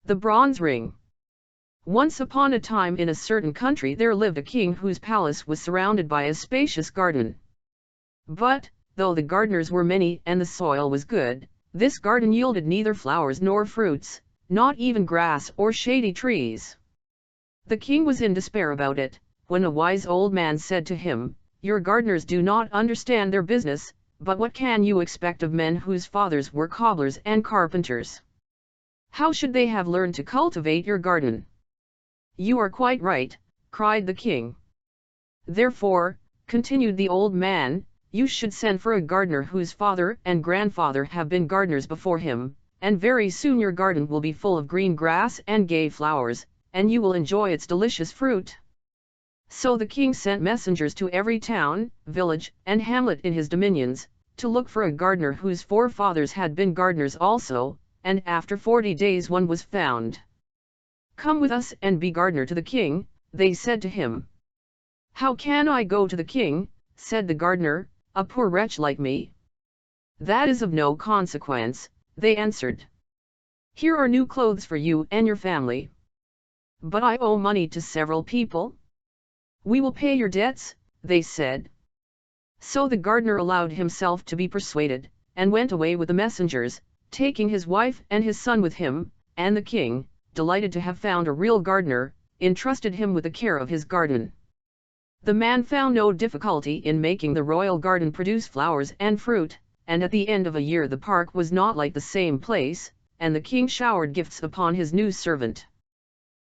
The bronze ring. Once upon a time in a certain country there lived a king whose palace was surrounded by a spacious garden. But, though the gardeners were many and the soil was good, this garden yielded neither flowers nor fruits, not even grass or shady trees. The king was in despair about it, when a wise old man said to him, "Your gardeners do not understand their business, but what can you expect of men whose fathers were cobblers and carpenters? How should they have learned to cultivate your garden?" "You are quite right," cried the king. "Therefore," continued the old man, "you should send for a gardener whose father and grandfather have been gardeners before him, and very soon your garden will be full of green grass and gay flowers, and you will enjoy its delicious fruit." So the king sent messengers to every town, village, and hamlet in his dominions, to look for a gardener whose forefathers had been gardeners also, and after 40 days one was found. "Come with us and be gardener to the king," they said to him. "How can I go to the king?" said the gardener, "a poor wretch like me?" "That is of no consequence," they answered. "Here are new clothes for you and your family." "But I owe money to several people." "We will pay your debts," they said. So the gardener allowed himself to be persuaded, and went away with the messengers, taking his wife and his son with him, and the king, delighted to have found a real gardener, entrusted him with the care of his garden. The man found no difficulty in making the royal garden produce flowers and fruit, and at the end of a year the park was not like the same place, and the king showered gifts upon his new servant.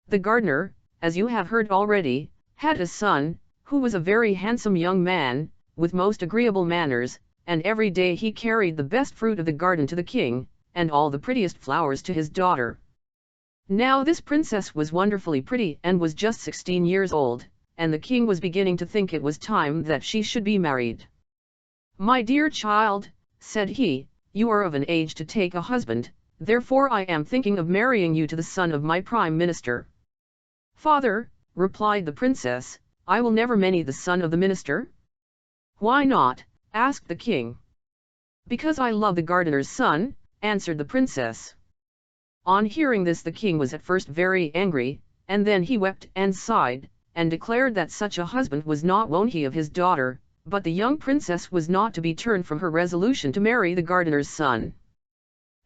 The gardener, as you have heard already, had a son, who was a very handsome young man, with most agreeable manners, and every day he carried the best fruit of the garden to the king, and all the prettiest flowers to his daughter. Now this princess was wonderfully pretty and was just 16 years old, and the king was beginning to think it was time that she should be married. "My dear child," said he, "you are of an age to take a husband, therefore I am thinking of marrying you to the son of my prime minister." "Father," replied the princess, "I will never marry the son of the minister." "Why not?" asked the king. "Because I love the gardener's son," answered the princess. On hearing this the king was at first very angry, and then he wept and sighed, and declared that such a husband was not worthy of his daughter, but the young princess was not to be turned from her resolution to marry the gardener's son.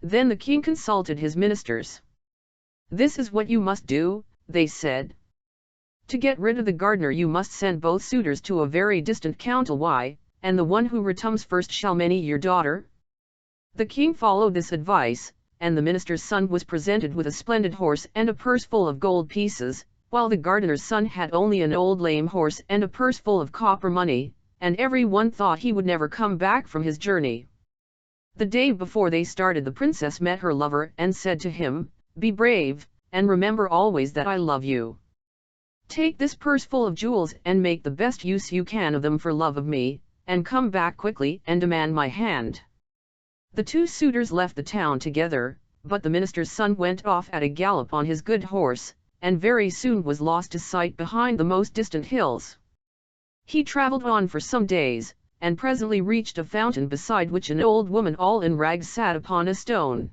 Then the king consulted his ministers. "This is what you must do," they said. "To get rid of the gardener you must send both suitors to a very distant county, and the one who returns first shall marry your daughter." The king followed this advice, and the minister's son was presented with a splendid horse and a purse full of gold pieces, while the gardener's son had only an old lame horse and a purse full of copper money, and every one thought he would never come back from his journey. The day before they started the princess met her lover and said to him, "Be brave, and remember always that I love you. Take this purse full of jewels and make the best use you can of them for love of me, and come back quickly and demand my hand." The two suitors left the town together, but the minister's son went off at a gallop on his good horse, and very soon was lost to sight behind the most distant hills. He travelled on for some days, and presently reached a fountain beside which an old woman all in rags sat upon a stone.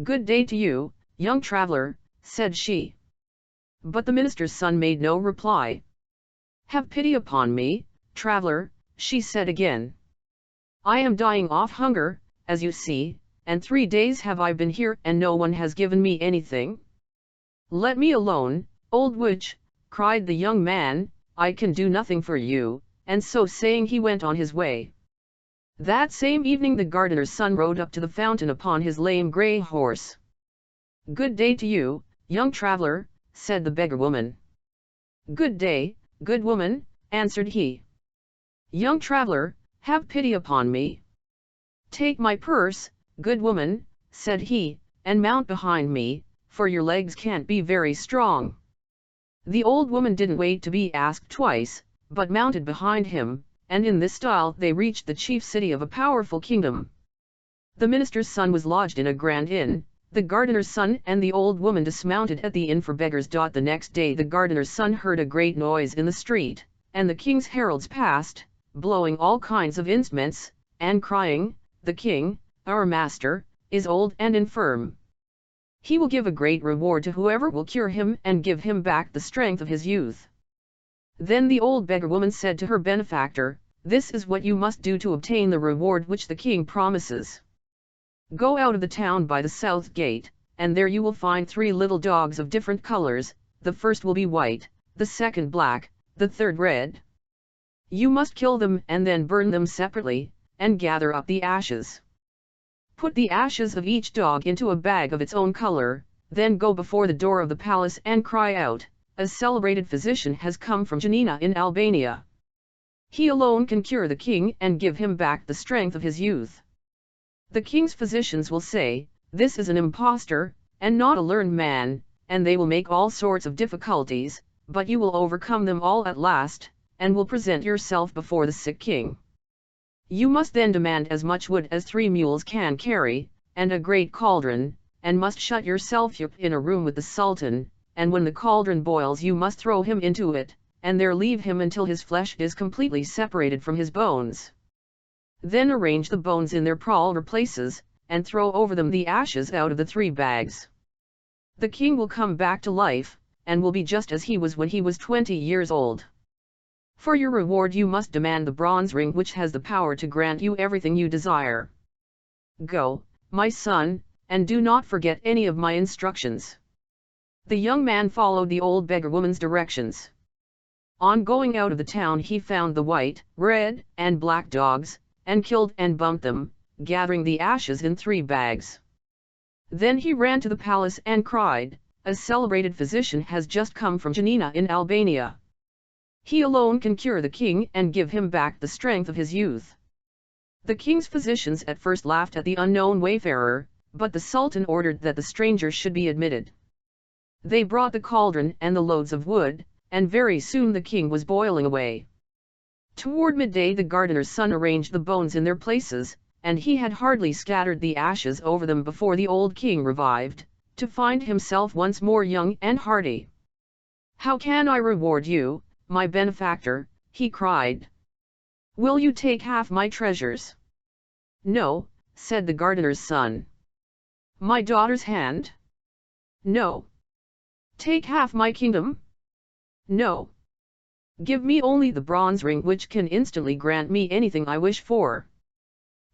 "Good day to you, young traveller," said she. But the minister's son made no reply. "Have pity upon me, traveller," she said again. "I am dying of hunger, as you see, and 3 days have I been here and no one has given me anything." "Let me alone, old witch," cried the young man, "I can do nothing for you," and so saying he went on his way. That same evening the gardener's son rode up to the fountain upon his lame grey horse. "Good day to you, young traveller," said the beggar woman. "Good day, good woman," answered he. "Young traveller, have pity upon me." "Take my purse, good woman," said he, "and mount behind me, for your legs can't be very strong." The old woman didn't wait to be asked twice, but mounted behind him, and in this style they reached the chief city of a powerful kingdom. The minister's son was lodged in a grand inn, the gardener's son and the old woman dismounted at the inn for beggars. The next day the gardener's son heard a great noise in the street, and the king's heralds passed, blowing all kinds of instruments, and crying, "The king, our master, is old and infirm. He will give a great reward to whoever will cure him and give him back the strength of his youth." Then the old beggar woman said to her benefactor, "This is what you must do to obtain the reward which the king promises. Go out of the town by the south gate, and there you will find 3 little dogs of different colors. The first will be white, the second black, the third red. You must kill them and then burn them separately, and gather up the ashes. Put the ashes of each dog into a bag of its own color, then go before the door of the palace and cry out, 'A celebrated physician has come from Janina in Albania. He alone can cure the king and give him back the strength of his youth.' The king's physicians will say, 'This is an impostor, and not a learned man,' and they will make all sorts of difficulties, but you will overcome them all at last, and will present yourself before the sick king. You must then demand as much wood as 3 mules can carry, and a great cauldron, and must shut yourself up in a room with the sultan, and when the cauldron boils you must throw him into it, and there leave him until his flesh is completely separated from his bones. Then arrange the bones in their proper places, and throw over them the ashes out of the 3 bags. The king will come back to life, and will be just as he was when he was 20 years old. For your reward you must demand the bronze ring which has the power to grant you everything you desire. Go, my son, and do not forget any of my instructions." The young man followed the old beggar woman's directions. On going out of the town he found the white, red, and black dogs, and killed and bumped them, gathering the ashes in 3 bags. Then he ran to the palace and cried, "A celebrated physician has just come from Janina in Albania. He alone can cure the king and give him back the strength of his youth." The king's physicians at first laughed at the unknown wayfarer, but the sultan ordered that the stranger should be admitted. They brought the cauldron and the loads of wood, and very soon the king was boiling away. Toward midday the gardener's son arranged the bones in their places, and he had hardly scattered the ashes over them before the old king revived, to find himself once more young and hearty. "How can I reward you, my benefactor?" he cried. "Will you take half my treasures?" "No," said the gardener's son. "My daughter's hand?" "No." "Take half my kingdom?" "No." "Give me only the bronze ring which can instantly grant me anything I wish for."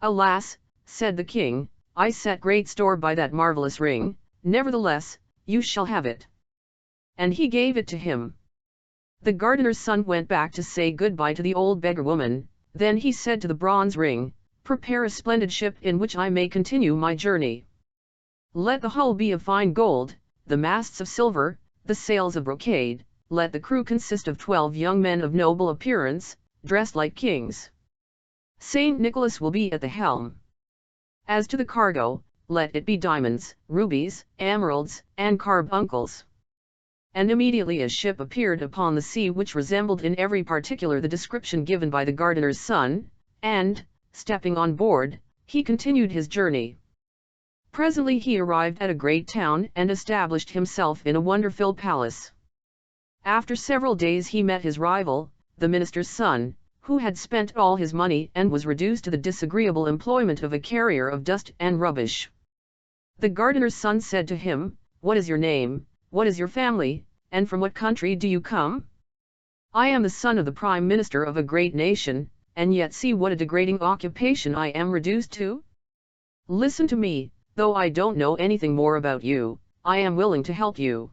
"Alas," said the king, "I set great store by that marvelous ring, nevertheless, you shall have it." And he gave it to him. The gardener's son went back to say goodbye to the old beggar woman. Then he said to the bronze ring, "Prepare a splendid ship in which I may continue my journey. Let the hull be of fine gold, the masts of silver, the sails of brocade. Let the crew consist of 12 young men of noble appearance, dressed like kings. Saint Nicholas will be at the helm. As to the cargo, let it be diamonds, rubies, emeralds, and carbuncles." And immediately a ship appeared upon the sea which resembled in every particular the description given by the gardener's son, and, stepping on board, he continued his journey. Presently he arrived at a great town and established himself in a wonderful palace. After several days he met his rival, the minister's son, who had spent all his money and was reduced to the disagreeable employment of a carrier of dust and rubbish. The gardener's son said to him, "What is your name, what is your family, and from what country do you come?" "I am the son of the prime minister of a great nation, and yet see what a degrading occupation I am reduced to. Listen to me, though I don't know anything more about you, I am willing to help you.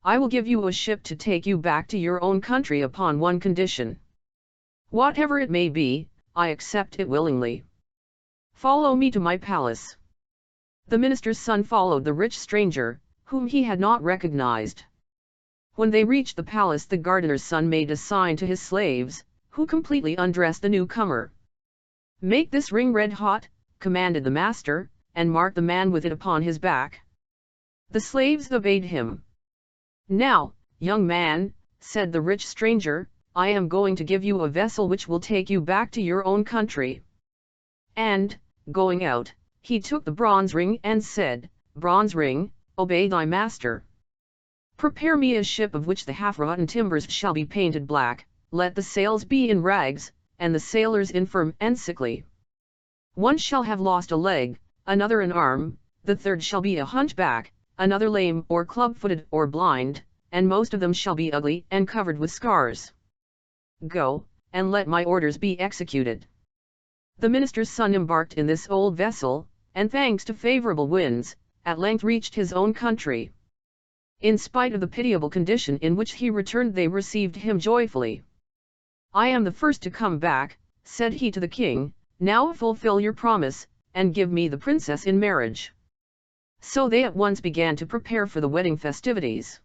I will give you a ship to take you back to your own country upon one condition. Whatever it may be, I accept it willingly. Follow me to my palace." The minister's son followed the rich stranger, whom he had not recognized. When they reached the palace the gardener's son made a sign to his slaves, who completely undressed the newcomer. "Make this ring red hot," commanded the master, "and mark the man with it upon his back." The slaves obeyed him. "Now, young man," said the rich stranger, "I am going to give you a vessel which will take you back to your own country." And, going out, he took the bronze ring and said, "Bronze ring, obey thy master. Prepare me a ship of which the half-rotten timbers shall be painted black, let the sails be in rags, and the sailors infirm and sickly. One shall have lost a leg, another an arm, the third shall be a hunchback, another lame or club-footed or blind, and most of them shall be ugly and covered with scars. Go, and let my orders be executed." The minister's son embarked in this old vessel, and thanks to favorable winds, at length reached his own country. In spite of the pitiable condition in which he returned, they received him joyfully. "I am the first to come back," said he to the king. "Now fulfill your promise, and give me the princess in marriage." So they at once began to prepare for the wedding festivities.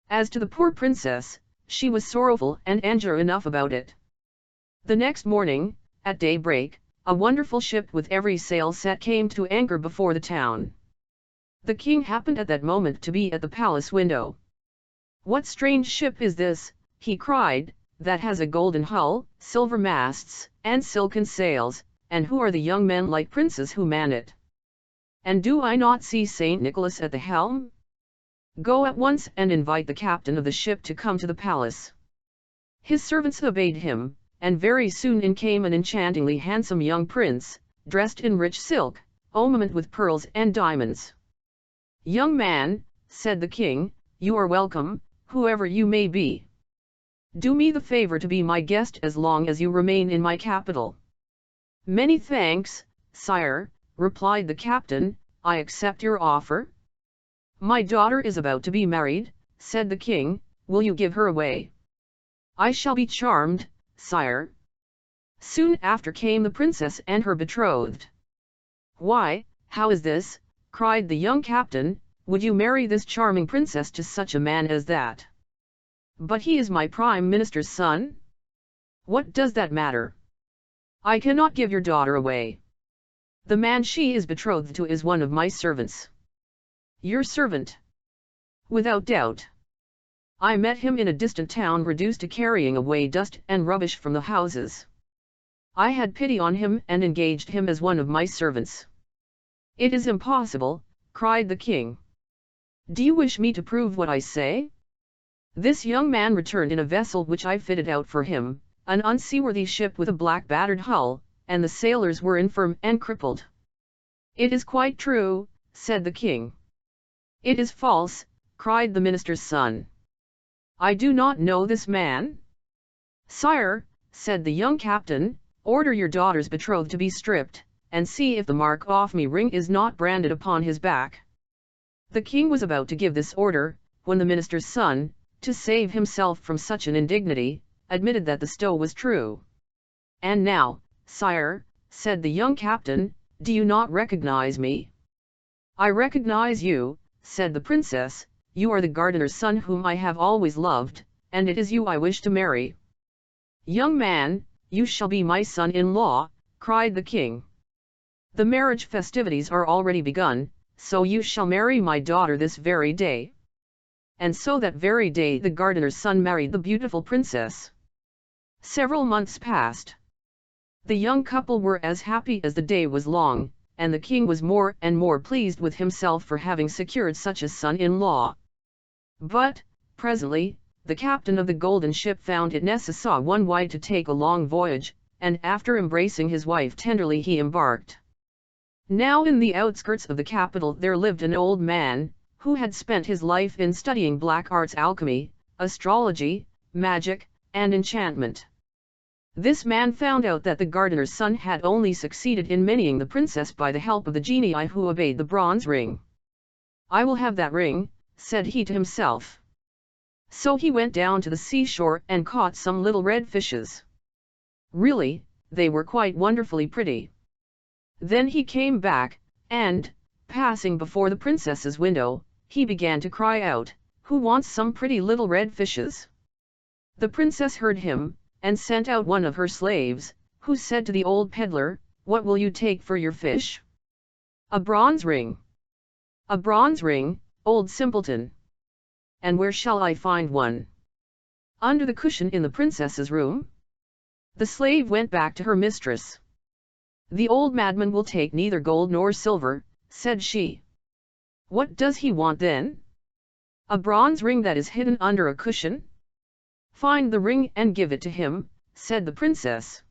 As to the poor princess, she was sorrowful and anger enough about it. The next morning, at daybreak, a wonderful ship with every sail set came to anchor before the town. The king happened at that moment to be at the palace window. "What strange ship is this," he cried, "that has a golden hull, silver masts, and silken sails, and who are the young men like princes who man it? And do I not see Saint Nicholas at the helm? Go at once and invite the captain of the ship to come to the palace." His servants obeyed him, and very soon in came an enchantingly handsome young prince, dressed in rich silk, ornamented with pearls and diamonds. "Young man," said the king, "you are welcome, whoever you may be. Do me the favor to be my guest as long as you remain in my capital." "Many thanks, sire," replied the captain, "I accept your offer." "My daughter is about to be married," said the king, "will you give her away?" "I shall be charmed, sire." Soon after came the princess and her betrothed. "Why, how is this?" cried the young captain, "would you marry this charming princess to such a man as that?" "But he is my prime minister's son." "What does that matter? I cannot give your daughter away. The man she is betrothed to is one of my servants." "Your servant?" "Without doubt. I met him in a distant town reduced to carrying away dust and rubbish from the houses. I had pity on him and engaged him as one of my servants." "It is impossible," cried the king. "Do you wish me to prove what I say?" "This young man returned in a vessel which I fitted out for him, an unseaworthy ship with a black battered hull, and the sailors were infirm and crippled." "It is quite true," said the king. "It is false," cried the minister's son. "I do not know this man." "Sire," said the young captain, "order your daughter's betrothed to be stripped, and see if the mark off me ring is not branded upon his back." The king was about to give this order, when the minister's son, to save himself from such an indignity, admitted that the stow was true. "And now, sire," said the young captain, "do you not recognize me?" "I recognize you," said the princess. "You are the gardener's son whom I have always loved, and it is you I wish to marry." "Young man, you shall be my son-in-law," cried the king. "The marriage festivities are already begun, so you shall marry my daughter this very day." And so that very day the gardener's son married the beautiful princess. Several months passed. The young couple were as happy as the day was long, and the king was more and more pleased with himself for having secured such a son-in-law. But, presently, the captain of the golden ship found it necessary one white to take a long voyage, and after embracing his wife tenderly he embarked. Now in the outskirts of the capital there lived an old man, who had spent his life in studying black arts, alchemy, astrology, magic, and enchantment. This man found out that the gardener's son had only succeeded in marrying the princess by the help of the genii who obeyed the bronze ring. "I will have that ring," said he to himself. So he went down to the seashore and caught some little red fishes. Really, they were quite wonderfully pretty. Then he came back, and, passing before the princess's window, he began to cry out, "Who wants some pretty little red fishes?" The princess heard him, and sent out one of her slaves, who said to the old peddler, "What will you take for your fish?" "A bronze ring." "A bronze ring, old simpleton. And where shall I find one?" "Under the cushion in the princess's room." The slave went back to her mistress. "The old madman will take neither gold nor silver," said she. "What does he want then?" "A bronze ring that is hidden under a cushion." "Find the ring and give it to him," said the princess.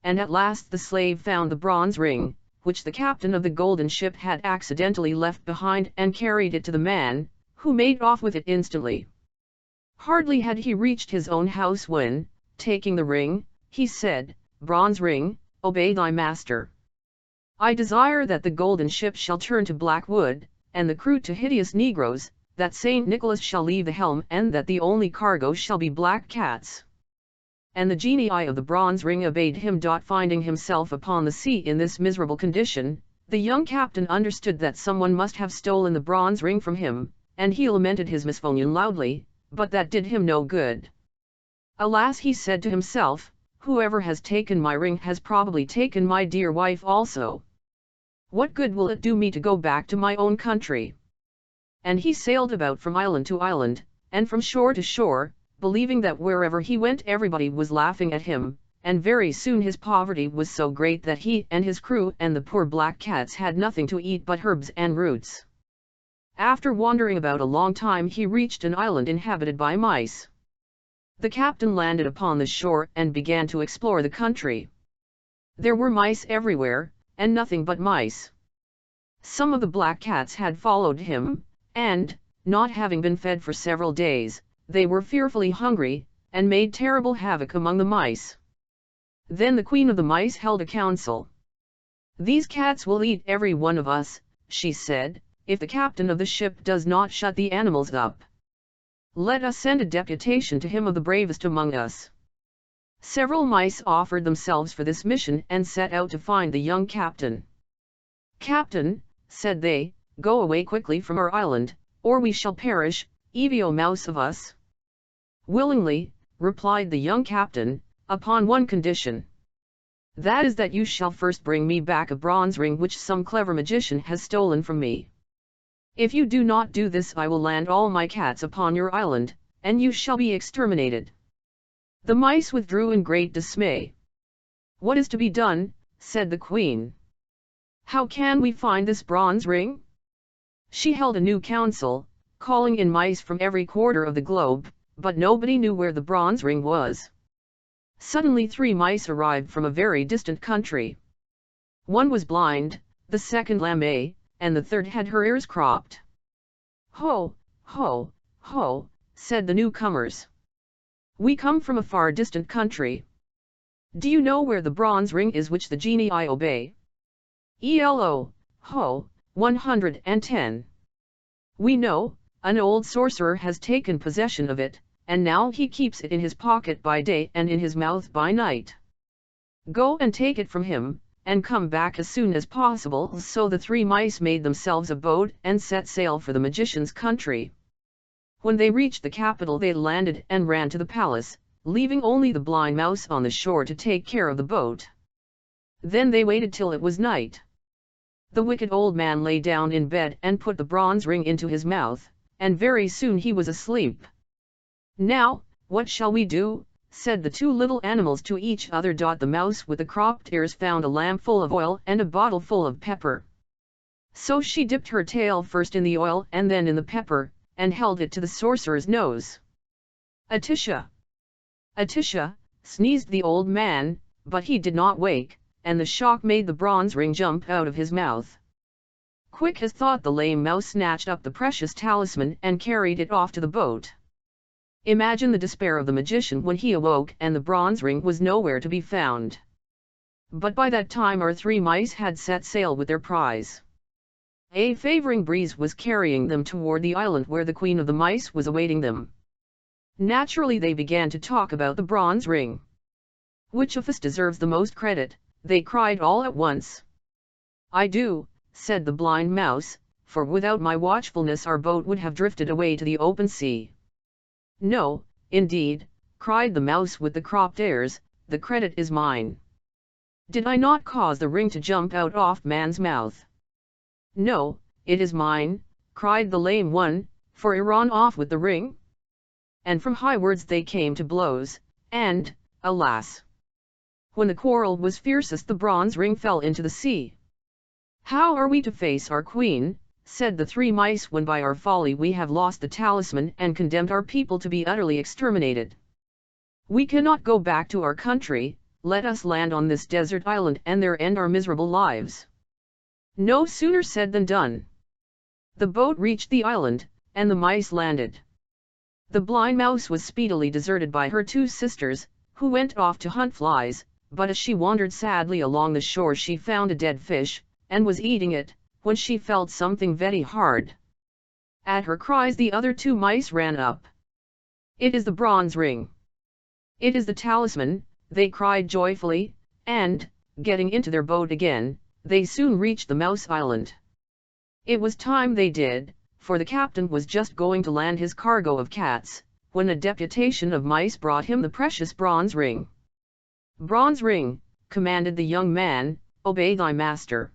And at last the slave found the bronze ring, which the captain of the golden ship had accidentally left behind, and carried it to the man, who made off with it instantly. Hardly had he reached his own house when, taking the ring, he said, "Bronze ring, obey thy master. I desire that the golden ship shall turn to black wood, and the crew to hideous negroes, that Saint Nicholas shall leave the helm, and that the only cargo shall be black cats." And the genii of the bronze ring obeyed him. Finding himself upon the sea in this miserable condition, the young captain understood that someone must have stolen the bronze ring from him, and he lamented his misfortune loudly, but that did him no good. "Alas," he said to himself, "whoever has taken my ring has probably taken my dear wife also. What good will it do me to go back to my own country?" And he sailed about from island to island, and from shore to shore, believing that wherever he went everybody was laughing at him, and very soon his poverty was so great that he and his crew and the poor black cats had nothing to eat but herbs and roots. After wandering about a long time he reached an island inhabited by mice. The captain landed upon the shore and began to explore the country. There were mice everywhere, and nothing but mice. Some of the black cats had followed him, and, not having been fed for several days, they were fearfully hungry, and made terrible havoc among the mice. Then the queen of the mice held a council. "These cats will eat every one of us," she said, "if the captain of the ship does not shut the animals up. Let us send a deputation to him of the bravest among us." Several mice offered themselves for this mission and set out to find the young captain. "Captain," said they, "go away quickly from our island, or we shall perish, evio mouse of us." "Willingly," replied the young captain, "upon one condition. That is that you shall first bring me back a bronze ring which some clever magician has stolen from me. If you do not do this I will land all my cats upon your island, and you shall be exterminated." The mice withdrew in great dismay. "What is to be done?" said the queen. "How can we find this bronze ring?" She held a new council, calling in mice from every quarter of the globe, but nobody knew where the bronze ring was. Suddenly 3 mice arrived from a very distant country. One was blind, the second lame, and the third had her ears cropped. "Ho, ho, ho," said the newcomers. "We come from a far distant country. Do you know where the bronze ring is which the genii obey?" "Elo, ho, 110. We know, an old sorcerer has taken possession of it, and now he keeps it in his pocket by day and in his mouth by night. Go and take it from him, and come back as soon as possible." So the 3 mice made themselves a boat and set sail for the magician's country. When they reached the capital they landed and ran to the palace, leaving only the blind mouse on the shore to take care of the boat. Then they waited till it was night. The wicked old man lay down in bed and put the bronze ring into his mouth, and very soon he was asleep. "Now, what shall we do?" said the 2 little animals to each other. The mouse with the cropped ears found a lamp full of oil and a bottle full of pepper. So she dipped her tail first in the oil and then in the pepper, and held it to the sorcerer's nose. "Atisha! Atisha!" sneezed the old man, but he did not wake, and the shock made the bronze ring jump out of his mouth. Quick as thought the lame mouse snatched up the precious talisman and carried it off to the boat. Imagine the despair of the magician when he awoke and the bronze ring was nowhere to be found. But by that time our 3 mice had set sail with their prize. A favoring breeze was carrying them toward the island where the queen of the mice was awaiting them. Naturally they began to talk about the bronze ring. "Which of us deserves the most credit?" they cried all at once. "I do," said the blind mouse, "for without my watchfulness our boat would have drifted away to the open sea." "No, indeed," cried the mouse with the cropped ears, "the credit is mine. Did I not cause the ring to jump out off man's mouth?" "No, it is mine," cried the lame one, "for I ran off with the ring." And from high words they came to blows, and, alas! when the quarrel was fiercest the bronze ring fell into the sea. "How are we to face our queen?" said the 3 mice, "when by our folly we have lost the talisman and condemned our people to be utterly exterminated? We cannot go back to our country, let us land on this desert island and there end our miserable lives." No sooner said than done. The boat reached the island, and the mice landed. The blind mouse was speedily deserted by her two sisters, who went off to hunt flies, but as she wandered sadly along the shore she found a dead fish, and was eating it, when she felt something very hard. At her cries the other two mice ran up. "It is the bronze ring! It is the talisman!" they cried joyfully, and, getting into their boat again, they soon reached the Mouse Island. It was time they did, for the captain was just going to land his cargo of cats, when a deputation of mice brought him the precious bronze ring. "Bronze ring," commanded the young man, "obey thy master.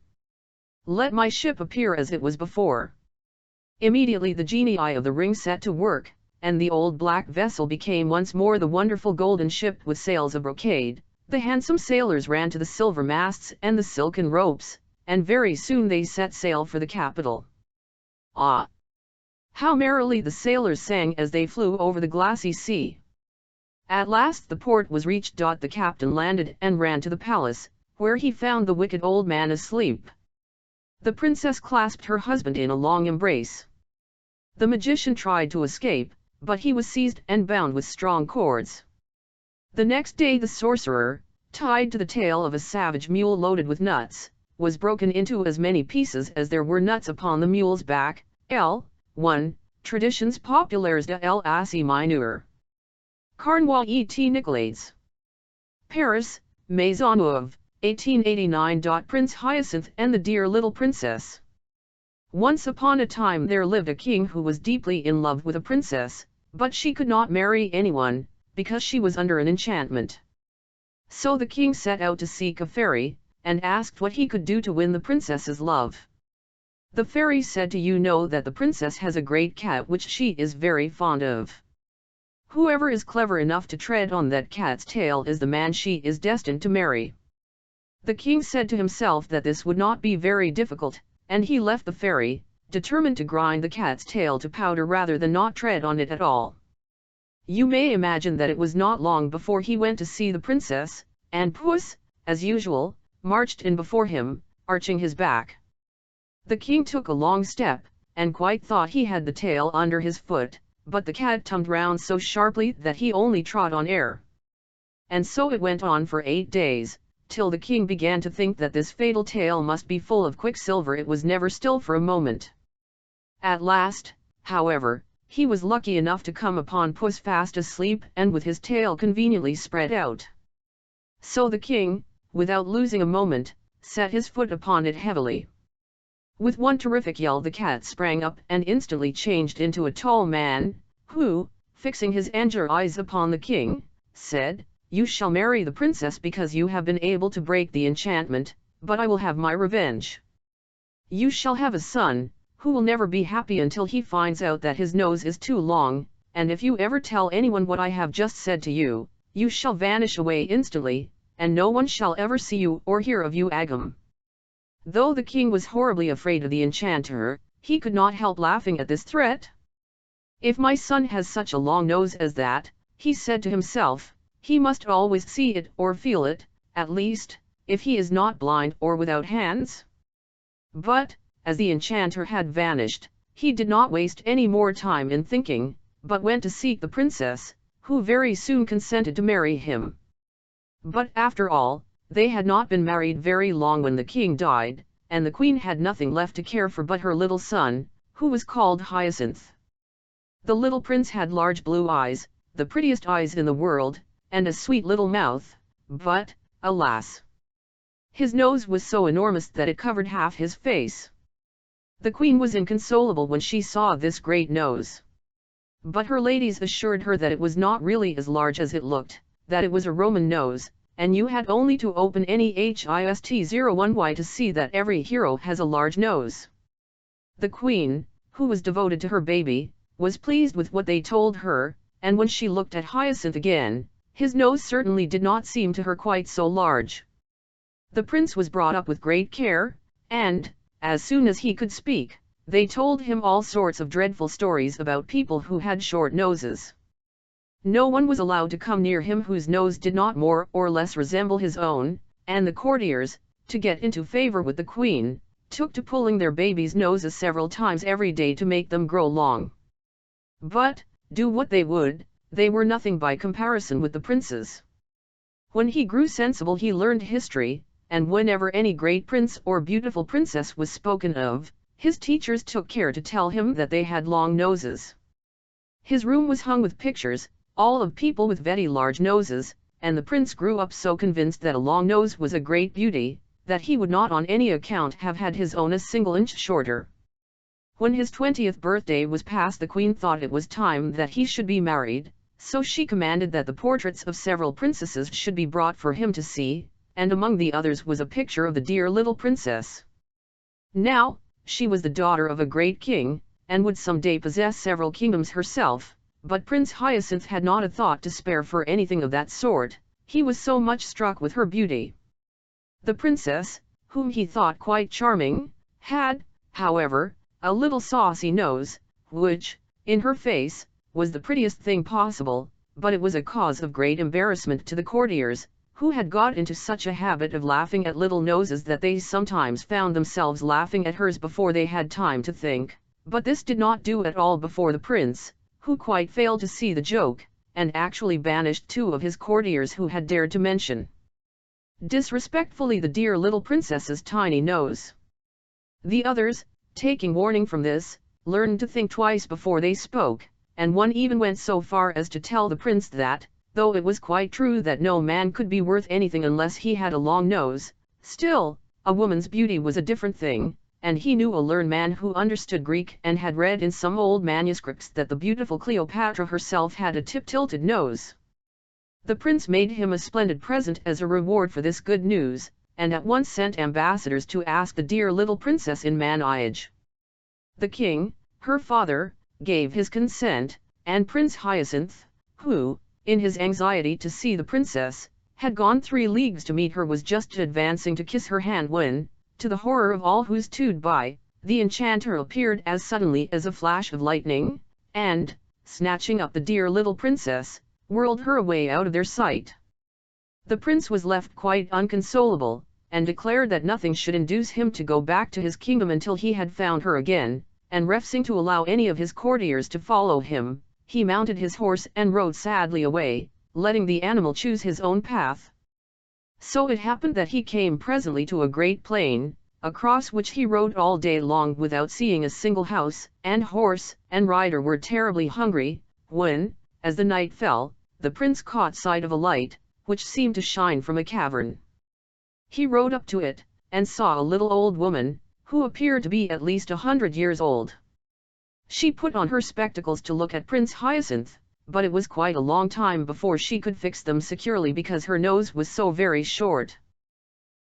Let my ship appear as it was before." Immediately the genii of the ring set to work, and the old black vessel became once more the wonderful golden ship with sails of brocade. The handsome sailors ran to the silver masts and the silken ropes, and very soon they set sail for the capital. Ah! How merrily the sailors sang as they flew over the glassy sea! At last the port was reached. The captain landed and ran to the palace, where he found the wicked old man asleep. The princess clasped her husband in a long embrace. The magician tried to escape, but he was seized and bound with strong cords. The next day the sorcerer, tied to the tail of a savage mule loaded with nuts, was broken into as many pieces as there were nuts upon the mule's back. L1. Traditions populaires de l'Asie Mineure. Carnwall et Nicolaides. Paris, Maisonneuve, 1889. Prince Hyacinth and the Dear Little Princess. Once upon a time there lived a king who was deeply in love with a princess, but she could not marry anyone, because she was under an enchantment. So the king set out to seek a fairy, and asked what he could do to win the princess's love. The fairy said, "Do you know that the princess has a great cat which she is very fond of? Whoever is clever enough to tread on that cat's tail is the man she is destined to marry." The king said to himself that this would not be very difficult, and he left the fairy, determined to grind the cat's tail to powder rather than not tread on it at all. You may imagine that it was not long before he went to see the princess, and Puss, as usual, marched in before him, arching his back. The king took a long step, and quite thought he had the tail under his foot, but the cat tumbled round so sharply that he only trod on air. And so it went on for 8 days, till the king began to think that this fatal tail must be full of quicksilver. It was never still for a moment. At last, however, he was lucky enough to come upon Puss fast asleep and with his tail conveniently spread out. So the king, without losing a moment, set his foot upon it heavily. With one terrific yell the cat sprang up and instantly changed into a tall man, who, fixing his angry eyes upon the king, said, "You shall marry the princess because you have been able to break the enchantment, but I will have my revenge. You shall have a son, who will never be happy until he finds out that his nose is too long, and if you ever tell anyone what I have just said to you, you shall vanish away instantly, and no one shall ever see you or hear of you again." Though the king was horribly afraid of the enchanter, he could not help laughing at this threat. "If my son has such a long nose as that," he said to himself, "he must always see it or feel it, at least, if he is not blind or without hands." But, as the enchanter had vanished, he did not waste any more time in thinking, but went to seek the princess, who very soon consented to marry him. But after all, they had not been married very long when the king died, and the queen had nothing left to care for but her little son, who was called Hyacinth. The little prince had large blue eyes, the prettiest eyes in the world, and a sweet little mouth, but, alas! his nose was so enormous that it covered half his face. The queen was inconsolable when she saw this great nose. But her ladies assured her that it was not really as large as it looked, that it was a Roman nose, and you had only to open any hist01y to see that every hero has a large nose. The queen, who was devoted to her baby, was pleased with what they told her, and when she looked at Hyacinth again, his nose certainly did not seem to her quite so large. The prince was brought up with great care, and, as soon as he could speak, they told him all sorts of dreadful stories about people who had short noses. No one was allowed to come near him whose nose did not more or less resemble his own, and the courtiers, to get into favor with the queen, took to pulling their babies' noses several times every day to make them grow long. But, do what they would, they were nothing by comparison with the prince's. When he grew sensible he learned history, and whenever any great prince or beautiful princess was spoken of, his teachers took care to tell him that they had long noses. His room was hung with pictures, all of people with very large noses, and the prince grew up so convinced that a long nose was a great beauty, that he would not on any account have had his own a single inch shorter. When his 20th birthday was past, the queen thought it was time that he should be married, so she commanded that the portraits of several princesses should be brought for him to see, and among the others was a picture of the dear little princess. Now, she was the daughter of a great king, and would some day possess several kingdoms herself, but Prince Hyacinth had not a thought to spare for anything of that sort, he was so much struck with her beauty. The princess, whom he thought quite charming, had, however, a little saucy nose, which, in her face, was the prettiest thing possible, but it was a cause of great embarrassment to the courtiers, who had got into such a habit of laughing at little noses that they sometimes found themselves laughing at hers before they had time to think, but this did not do at all before the prince, who quite failed to see the joke, and actually banished 2 of his courtiers who had dared to mention disrespectfully the dear little princess's tiny nose. The others, taking warning from this, learned to think twice before they spoke, and one even went so far as to tell the prince that, though it was quite true that no man could be worth anything unless he had a long nose, still, a woman's beauty was a different thing, and he knew a learned man who understood Greek and had read in some old manuscripts that the beautiful Cleopatra herself had a tip-tilted nose. The prince made him a splendid present as a reward for this good news, and at once sent ambassadors to ask the dear little princess in marriage. The king, her father, gave his consent, and Prince Hyacinth, who, in his anxiety to see the princess, had gone 3 leagues to meet her, was just advancing to kiss her hand when, to the horror of all who stood by, the enchanter appeared as suddenly as a flash of lightning, and, snatching up the dear little princess, whirled her away out of their sight. The prince was left quite unconsolable, and declared that nothing should induce him to go back to his kingdom until he had found her again, and refusing to allow any of his courtiers to follow him, he mounted his horse and rode sadly away, letting the animal choose his own path. So it happened that he came presently to a great plain, across which he rode all day long without seeing a single house, and horse and rider were terribly hungry, when, as the night fell, the prince caught sight of a light, which seemed to shine from a cavern. He rode up to it, and saw a little old woman, who appeared to be at least 100 years old. She put on her spectacles to look at Prince Hyacinth, but it was quite a long time before she could fix them securely because her nose was so very short.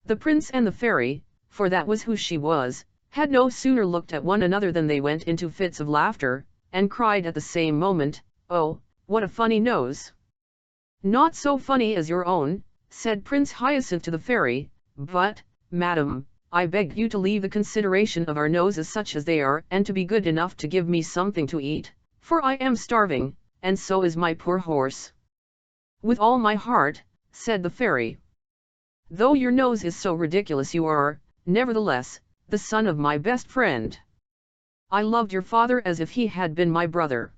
The prince and the fairy, for that was who she was, had no sooner looked at one another than they went into fits of laughter, and cried at the same moment, "Oh, what a funny nose!" "Not so funny as your own," said Prince Hyacinth to the fairy, "but, madam, I beg you to leave the consideration of our noses such as they are and to be good enough to give me something to eat, for I am starving, and so is my poor horse." "With all my heart," said the fairy. "Though your nose is so ridiculous you are, nevertheless, the son of my best friend. I loved your father as if he had been my brother.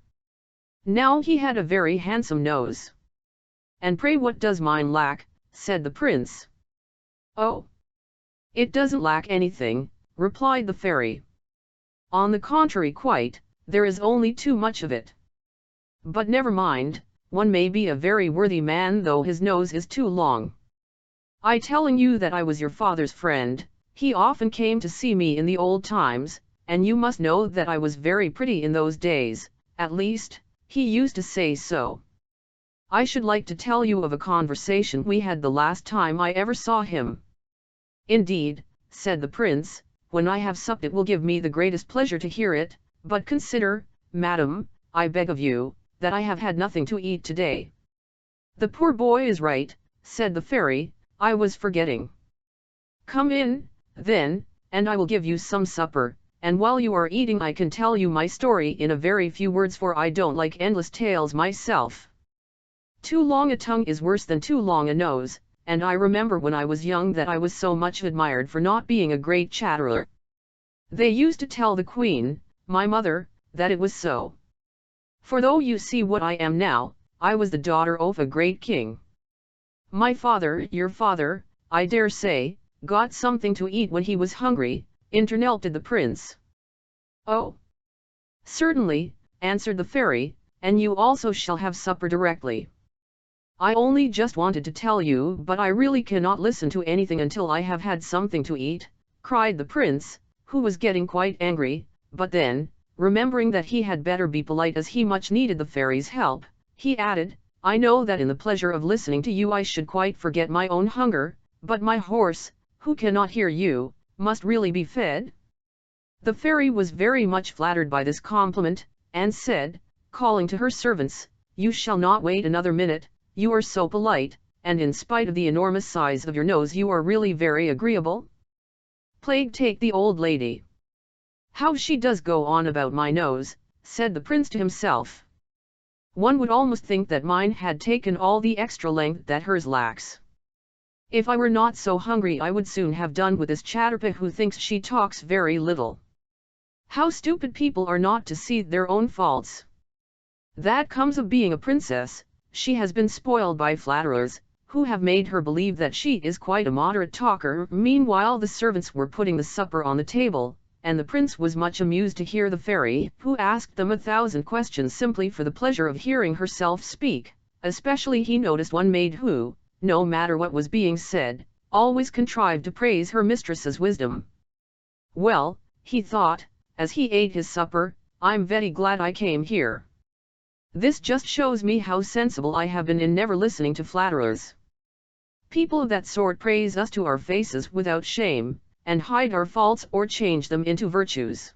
Now he had a very handsome nose." "And pray what does mine lack?" said the prince. "Oh, it doesn't lack anything," replied the fairy. "On the contrary, quite, there is only too much of it. But never mind, one may be a very worthy man though his nose is too long. I telling you that I was your father's friend, he often came to see me in the old times, and you must know that I was very pretty in those days, at least, he used to say so. I should like to tell you of a conversation we had the last time I ever saw him." "Indeed," said the prince, "when I have supped it will give me the greatest pleasure to hear it, but consider, madam, I beg of you, that I have had nothing to eat today." "The poor boy is right," said the fairy, "I was forgetting. Come in, then, and I will give you some supper, and while you are eating I can tell you my story in a very few words, for I don't like endless tales myself. Too long a tongue is worse than too long a nose, and I remember when I was young that I was so much admired for not being a great chatterer. They used to tell the queen, my mother, that it was so. For though you see what I am now, I was the daughter of a great king. My father, your father, I dare say, got something to eat when he was hungry, interrupted the prince. Oh! Certainly, answered the fairy, and you also shall have supper directly. I only just wanted to tell you, but I really cannot listen to anything until I have had something to eat, cried the prince, who was getting quite angry, but then, remembering that he had better be polite as he much needed the fairy's help, he added, I know that in the pleasure of listening to you I should quite forget my own hunger, but my horse, who cannot hear you, must really be fed. The fairy was very much flattered by this compliment, and said, calling to her servants, you shall not wait another minute, you are so polite, and in spite of the enormous size of your nose you are really very agreeable. Plague take the old lady. How she does go on about my nose, said the prince to himself. One would almost think that mine had taken all the extra length that hers lacks. If I were not so hungry I would soon have done with this chatterpie who thinks she talks very little. How stupid people are not to see their own faults. That comes of being a princess, she has been spoiled by flatterers, who have made her believe that she is quite a moderate talker. Meanwhile the servants were putting the supper on the table, and the prince was much amused to hear the fairy, who asked them 1,000 questions simply for the pleasure of hearing herself speak. Especially he noticed one maid who, no matter what was being said, always contrived to praise her mistress's wisdom. Well, he thought, as he ate his supper, I'm very glad I came here. This just shows me how sensible I have been in never listening to flatterers. People of that sort praise us to our faces without shame, and hide our faults or change them into virtues.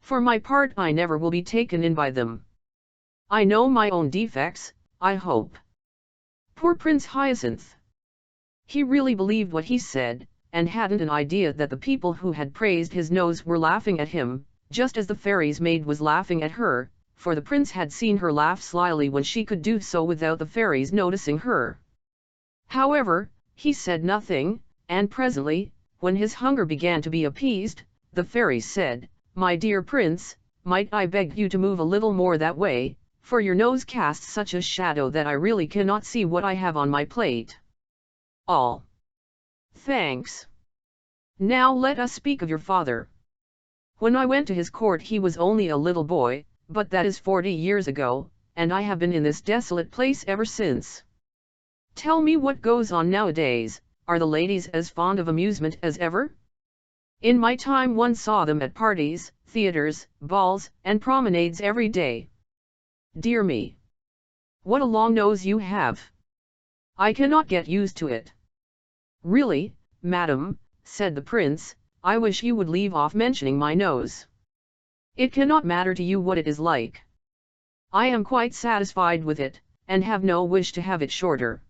For my part I never will be taken in by them. I know my own defects, I hope. Poor Prince Hyacinth! He really believed what he said, and hadn't an idea that the people who had praised his nose were laughing at him, just as the fairy's maid was laughing at her, for the prince had seen her laugh slyly when she could do so without the fairy's noticing her. However, he said nothing, and presently, when his hunger began to be appeased, the fairy said, my dear prince, might I beg you to move a little more that way, for your nose casts such a shadow that I really cannot see what I have on my plate. All. Thanks. Now let us speak of your father. When I went to his court he was only a little boy, but that is 40 years ago, and I have been in this desolate place ever since. Tell me what goes on nowadays, are the ladies as fond of amusement as ever? In my time one saw them at parties, theatres, balls, and promenades every day. Dear me! What a long nose you have! I cannot get used to it. Really, madam, said the prince, I wish you would leave off mentioning my nose. It cannot matter to you what it is like. I am quite satisfied with it, and have no wish to have it shorter.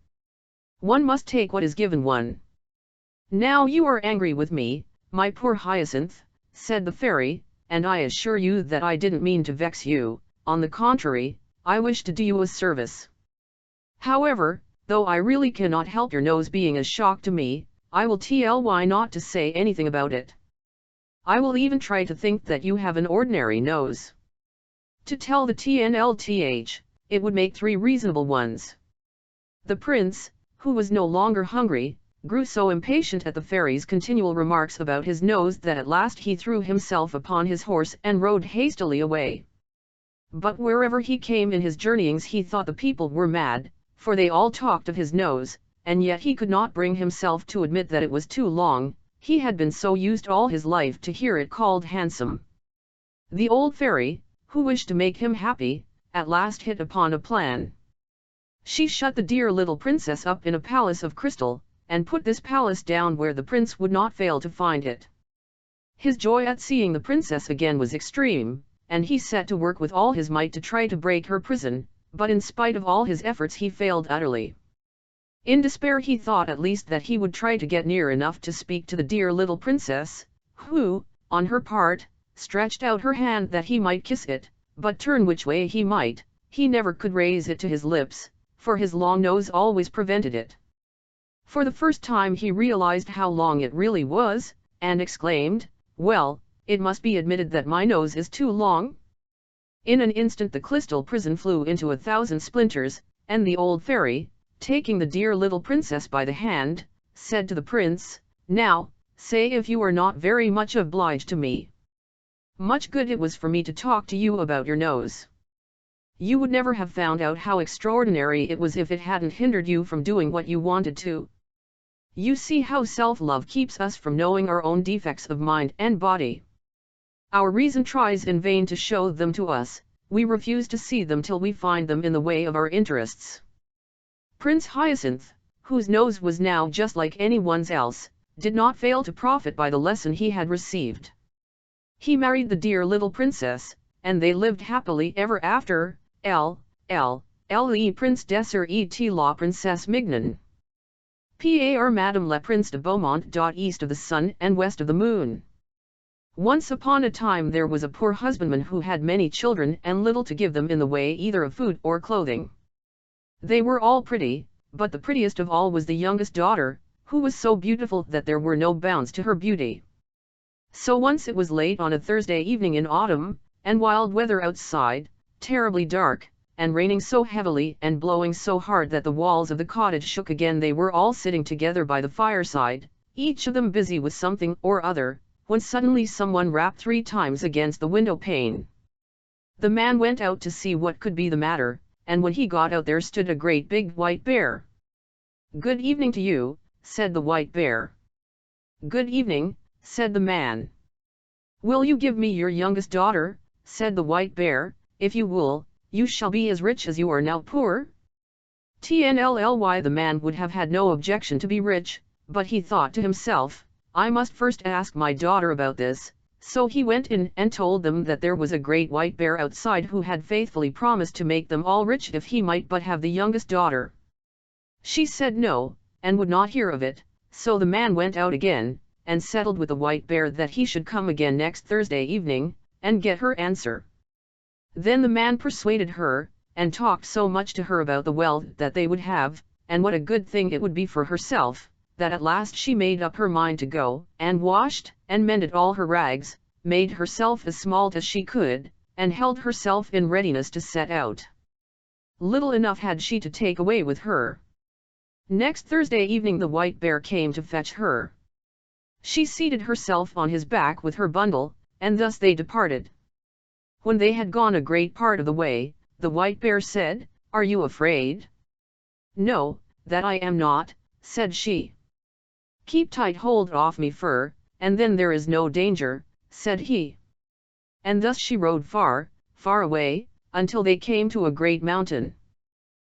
One must take what is given one. Now you are angry with me, my poor Hyacinth, said the fairy, and I assure you that I didn't mean to vex you, on the contrary, I wish to do you a service. However, though I really cannot help your nose being a shock to me, I will tell why not to say anything about it. I will even try to think that you have an ordinary nose. To tell the truth, it would make 3 reasonable ones. The prince, who was no longer hungry, grew so impatient at the fairy's continual remarks about his nose that at last he threw himself upon his horse and rode hastily away. But wherever he came in his journeyings he thought the people were mad, for they all talked of his nose, and yet he could not bring himself to admit that it was too long. He had been so used all his life to hear it called handsome. The old fairy, who wished to make him happy, at last hit upon a plan. She shut the dear little princess up in a palace of crystal, and put this palace down where the prince would not fail to find it. His joy at seeing the princess again was extreme, and he set to work with all his might to try to break her prison, but in spite of all his efforts he failed utterly. In despair he thought at least that he would try to get near enough to speak to the dear little princess, who, on her part, stretched out her hand that he might kiss it, but turn which way he might, he never could raise it to his lips, for his long nose always prevented it. For the first time he realized how long it really was, and exclaimed, well, it must be admitted that my nose is too long." In an instant the crystal prison flew into 1,000 splinters, and the old fairy, taking the dear little princess by the hand, said to the prince, "Now, say if you are not very much obliged to me. Much good it was for me to talk to you about your nose. You would never have found out how extraordinary it was if it hadn't hindered you from doing what you wanted to. You see how self-love keeps us from knowing our own defects of mind and body. Our reason tries in vain to show them to us, we refuse to see them till we find them in the way of our interests." Prince Hyacinth, whose nose was now just like anyone's else, did not fail to profit by the lesson he had received. He married the dear little princess, and they lived happily ever after, le Prince Desser et la Princesse Mignon. Par Madame le Prince de Beaumont. East of the sun and west of the moon. Once upon a time there was a poor husbandman who had many children and little to give them in the way either of food or clothing. They were all pretty, but the prettiest of all was the youngest daughter, who was so beautiful that there were no bounds to her beauty. So once it was late on a Thursday evening in autumn, and wild weather outside, terribly dark, and raining so heavily and blowing so hard that the walls of the cottage shook again. They were all sitting together by the fireside, each of them busy with something or other, when suddenly someone rapped 3 times against the window pane. The man went out to see what could be the matter, and when he got out there stood a great big white bear. "Good evening to you," said the white bear. "Good evening," said the man. "Will you give me your youngest daughter?" said the white bear. "If you will, you shall be as rich as you are now poor." Tnlly the man would have had no objection to be rich, but he thought to himself, "I must first ask my daughter about this," so he went in and told them that there was a great white bear outside who had faithfully promised to make them all rich if he might but have the youngest daughter. She said no, and would not hear of it, so the man went out again, and settled with the white bear that he should come again next Thursday evening, and get her answer. Then the man persuaded her, and talked so much to her about the wealth that they would have, and what a good thing it would be for herself, that at last she made up her mind to go, and washed, and mended all her rags, made herself as small as she could, and held herself in readiness to set out. Little enough had she to take away with her. Next Thursday evening the white bear came to fetch her. She seated herself on his back with her bundle, and thus they departed. When they had gone a great part of the way, the white bear said, "Are you afraid?" "No, that I am not," said she. "Keep tight hold of me fur, and then there is no danger," said he. And thus she rode far, far away, until they came to a great mountain.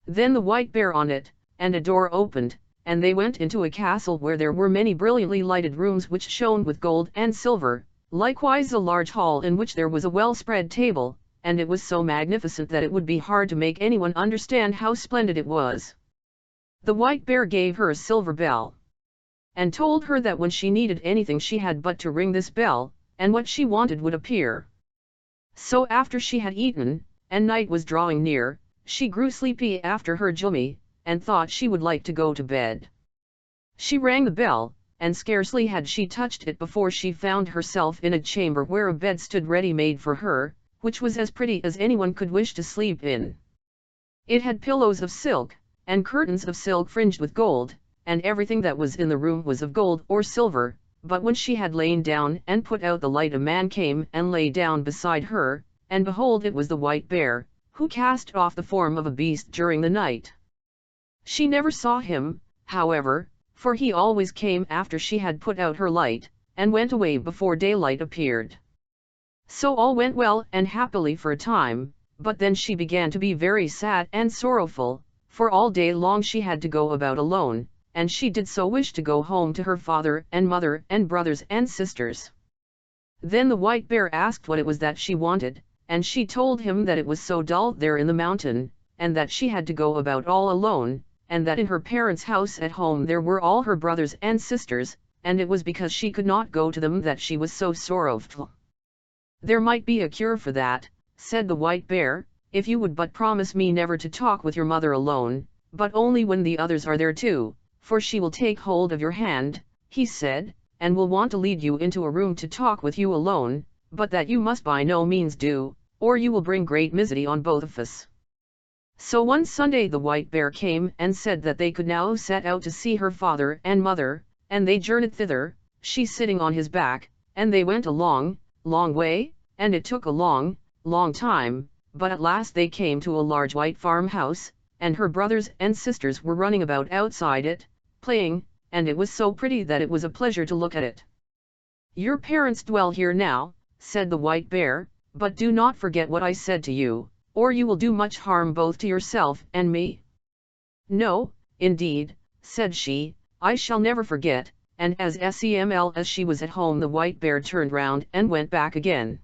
Then the white bear on it, and a door opened, and they went into a castle where there were many brilliantly lighted rooms which shone with gold and silver, likewise a large hall in which there was a well-spread table, and it was so magnificent that it would be hard to make anyone understand how splendid it was. The white bear gave her a silver bell, and told her that when she needed anything she had but to ring this bell, and what she wanted would appear. So after she had eaten, and night was drawing near, she grew sleepy after her journey, and thought she would like to go to bed. She rang the bell, and scarcely had she touched it before she found herself in a chamber where a bed stood ready made for her, which was as pretty as anyone could wish to sleep in. It had pillows of silk, and curtains of silk fringed with gold, and everything that was in the room was of gold or silver. But when she had lain down and put out the light, a man came and lay down beside her, and behold, it was the white bear, who cast off the form of a beast during the night. She never saw him, however, for he always came after she had put out her light, and went away before daylight appeared. So all went well and happily for a time, but then she began to be very sad and sorrowful, for all day long she had to go about alone, and she did so wish to go home to her father and mother and brothers and sisters. Then the white bear asked what it was that she wanted, and she told him that it was so dull there in the mountain, and that she had to go about all alone, and that in her parents' house at home there were all her brothers and sisters, and it was because she could not go to them that she was so sorrowful. "There might be a cure for that," said the white bear, "if you would but promise me never to talk with your mother alone, but only when the others are there too, for she will take hold of your hand," he said, and will want to lead you into a room to talk with you alone, but that you must by no means do, or you will bring great misery on both of us." So one Sunday the white bear came and said that they could now set out to see her father and mother, and they journeyed thither, she sitting on his back, and they went a long, long way, and it took a long, long time, but at last they came to a large white farmhouse, and her brothers and sisters were running about outside it, playing, and it was so pretty that it was a pleasure to look at it. "Your parents dwell here now," said the white bear, "but do not forget what I said to you, or you will do much harm both to yourself and me." "No, indeed," said she, "I shall never forget," and as sml as she was at home the white bear turned round and went back again.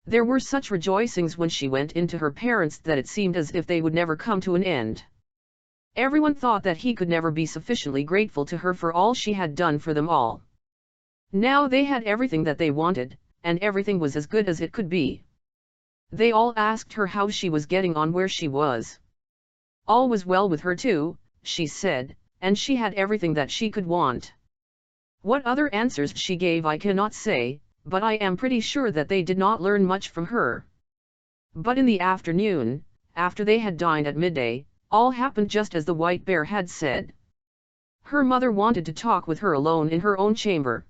There were such rejoicings when she went into her parents that it seemed as if they would never come to an end. Everyone thought that he could never be sufficiently grateful to her for all she had done for them all. Now they had everything that they wanted, and everything was as good as it could be. They all asked her how she was getting on where she was. All was well with her too, she said, and she had everything that she could want. What other answers she gave I cannot say, but I am pretty sure that they did not learn much from her. But in the afternoon, after they had dined at midday, all happened just as the white bear had said. Her mother wanted to talk with her alone in her own chamber.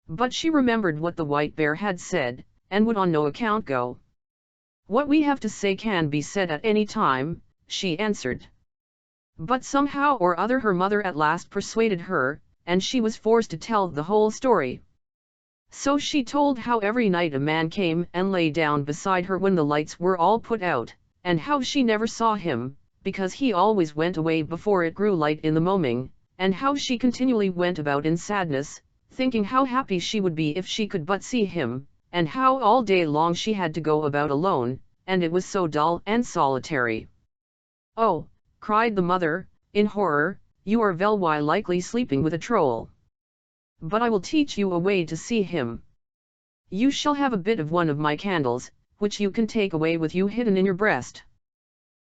But she remembered what the white bear had said, and would on no account go. "What we have to say can be said at any time," she answered. But somehow or other her mother at last persuaded her, and she was forced to tell the whole story. So she told how every night a man came and lay down beside her when the lights were all put out, and how she never saw him, because he always went away before it grew light in the morning, and how she continually went about in sadness, thinking how happy she would be if she could but see him, and how all day long she had to go about alone, and it was so dull and solitary. "Oh," cried the mother, in horror, "you are very likely sleeping with a troll. But I will teach you a way to see him. You shall have a bit of one of my candles, which you can take away with you hidden in your breast.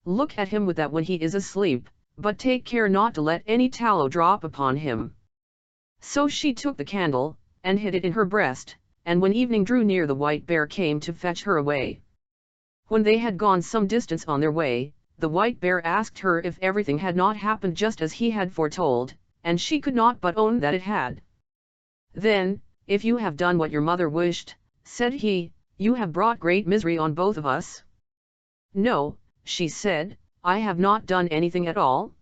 Look at him with that when he is asleep, but take care not to let any tallow drop upon him." So she took the candle, and hid it in her breast, and when evening drew near the white bear came to fetch her away. When they had gone some distance on their way, the white bear asked her if everything had not happened just as he had foretold, and she could not but own that it had. "Then, if you have done what your mother wished," said he, "you have brought great misery on both of us." "No," she said, "I have not done anything at all."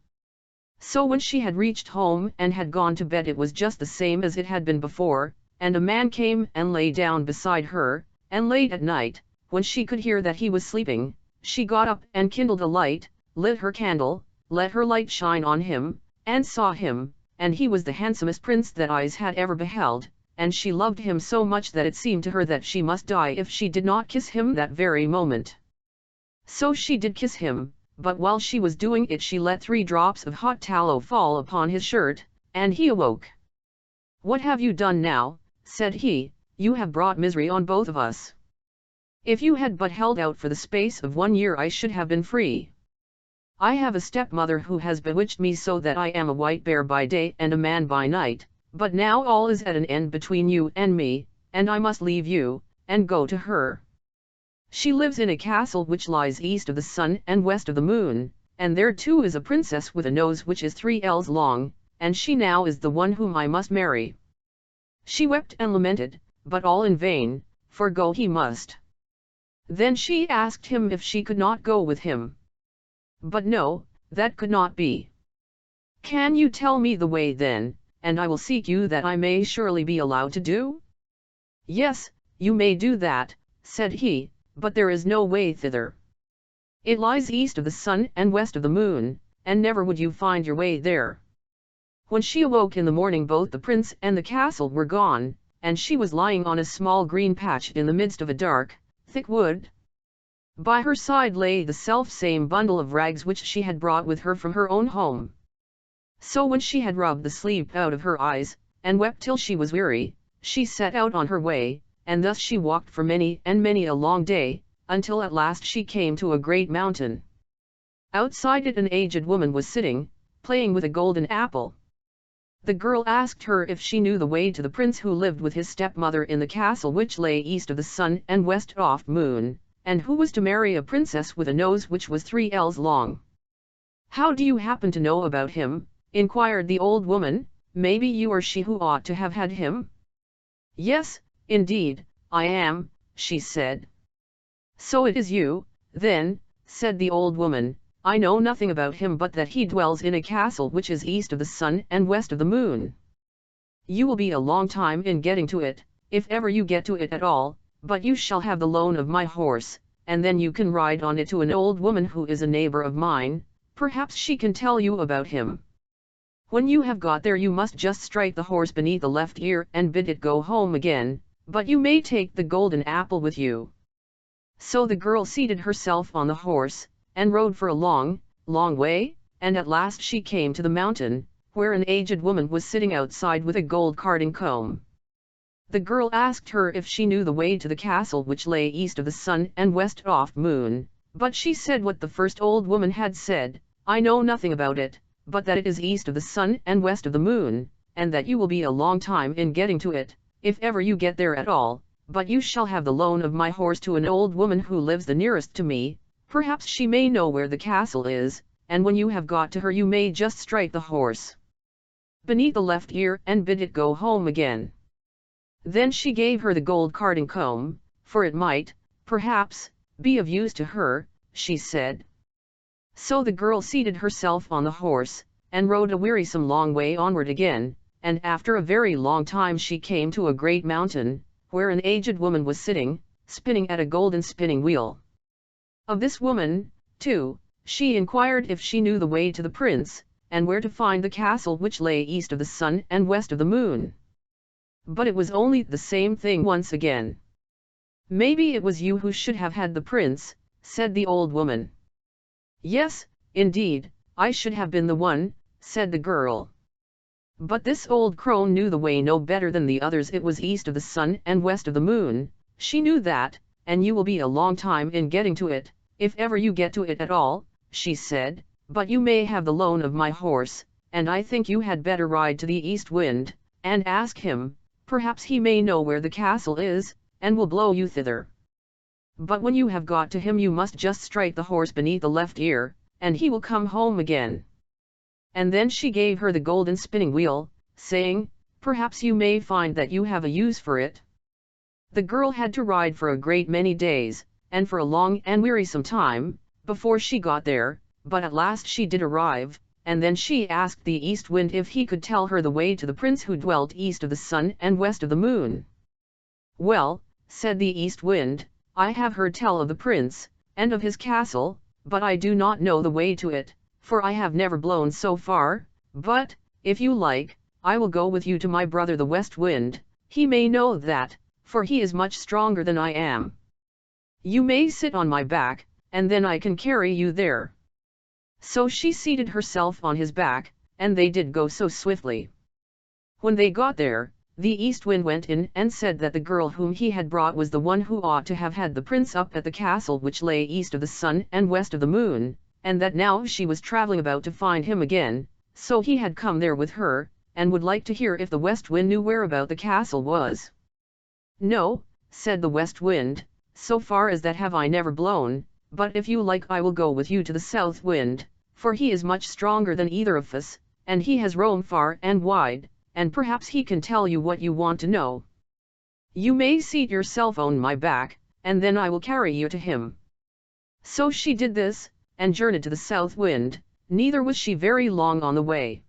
So when she had reached home and had gone to bed it was just the same as it had been before, and a man came and lay down beside her, and late at night, when she could hear that he was sleeping, she got up and kindled a light, lit her candle, let her light shine on him, and saw him, and he was the handsomest prince that eyes had ever beheld, and she loved him so much that it seemed to her that she must die if she did not kiss him that very moment. So she did kiss him, but while she was doing it she let 3 drops of hot tallow fall upon his shirt, and he awoke. "What have you done now?" said he, "you have brought misery on both of us. If you had but held out for the space of 1 year I should have been free. I have a stepmother who has bewitched me so that I am a white bear by day and a man by night, but now all is at an end between you and me, and I must leave you, and go to her. She lives in a castle which lies east of the sun and west of the moon, and there too is a princess with a nose which is 3 ells long, and she now is the one whom I must marry." She wept and lamented, but all in vain, for go he must. Then she asked him if she could not go with him. But no, that could not be. "Can you tell me the way then, and I will seek you that I may surely be allowed to do?" "Yes, you may do that," said he, "but there is no way thither. It lies east of the sun and west of the moon, and never would you find your way there." When she awoke in the morning both the prince and the castle were gone, and she was lying on a small green patch in the midst of a dark, thick wood. By her side lay the self-same bundle of rags which she had brought with her from her own home. So when she had rubbed the sleep out of her eyes, and wept till she was weary, she set out on her way, and thus she walked for many and many a long day, until at last she came to a great mountain. Outside it an aged woman was sitting, playing with a golden apple. The girl asked her if she knew the way to the prince who lived with his stepmother in the castle which lay east of the sun and west of moon, and who was to marry a princess with a nose which was 3 ells long. "How do you happen to know about him?" inquired the old woman. "Maybe you are she who ought to have had him?" "Yes, indeed, I am," she said. "So it is you, then," said the old woman. "I know nothing about him but that he dwells in a castle which is east of the sun and west of the moon. You will be a long time in getting to it, if ever you get to it at all, but you shall have the loan of my horse, and then you can ride on it to an old woman who is a neighbor of mine. Perhaps she can tell you about him. When you have got there you must just strike the horse beneath the left ear and bid it go home again, but you may take the golden apple with you." So the girl seated herself on the horse, and rode for a long, long way, and at last she came to the mountain, where an aged woman was sitting outside with a gold carding comb. The girl asked her if she knew the way to the castle which lay east of the sun and west of moon, but she said what the first old woman had said: "I know nothing about it, but that it is east of the sun and west of the moon, and that you will be a long time in getting to it, if ever you get there at all, but you shall have the loan of my horse to an old woman who lives the nearest to me. Perhaps she may know where the castle is, and when you have got to her you may just strike the horse beneath the left ear and bid it go home again." Then she gave her the gold carding comb, for it might, perhaps, be of use to her, she said. So the girl seated herself on the horse, and rode a wearisome long way onward again, and after a very long time she came to a great mountain, where an aged woman was sitting, spinning at a golden spinning wheel. Of this woman, too, she inquired if she knew the way to the prince, and where to find the castle which lay east of the sun and west of the moon. But it was only the same thing once again. "Maybe it was you who should have had the prince," said the old woman. "Yes, indeed, I should have been the one," said the girl. "But this old crone knew the way no better than the others. It was east of the sun and west of the moon, she knew that, and you will be a long time in getting to it, if ever you get to it at all," she said, "but you may have the loan of my horse, and I think you had better ride to the east wind, and ask him. Perhaps he may know where the castle is, and will blow you thither. But when you have got to him you must just strike the horse beneath the left ear, and he will come home again." And then she gave her the golden spinning wheel, saying, "Perhaps you may find that you have a use for it." The girl had to ride for a great many days, and for a long and wearisome time, before she got there, but at last she did arrive, and then she asked the east wind if he could tell her the way to the prince who dwelt east of the sun and west of the moon. "Well," said the east wind, "I have heard tell of the prince, and of his castle, but I do not know the way to it, for I have never blown so far, but, if you like, I will go with you to my brother the west wind. He may know that, for he is much stronger than I am. You may sit on my back, and then I can carry you there." So she seated herself on his back, and they did go so swiftly. When they got there, the east wind went in and said that the girl whom he had brought was the one who ought to have had the prince up at the castle which lay east of the sun and west of the moon, and that now she was traveling about to find him again, so he had come there with her, and would like to hear if the west wind knew whereabout the castle was. "No," said the west wind, "so far as that have I never blown, but if you like I will go with you to the south wind, for he is much stronger than either of us, and he has roamed far and wide, and perhaps he can tell you what you want to know. You may seat yourself on my back, and then I will carry you to him." So she did this, and journeyed to the south wind, neither was she very long on the way.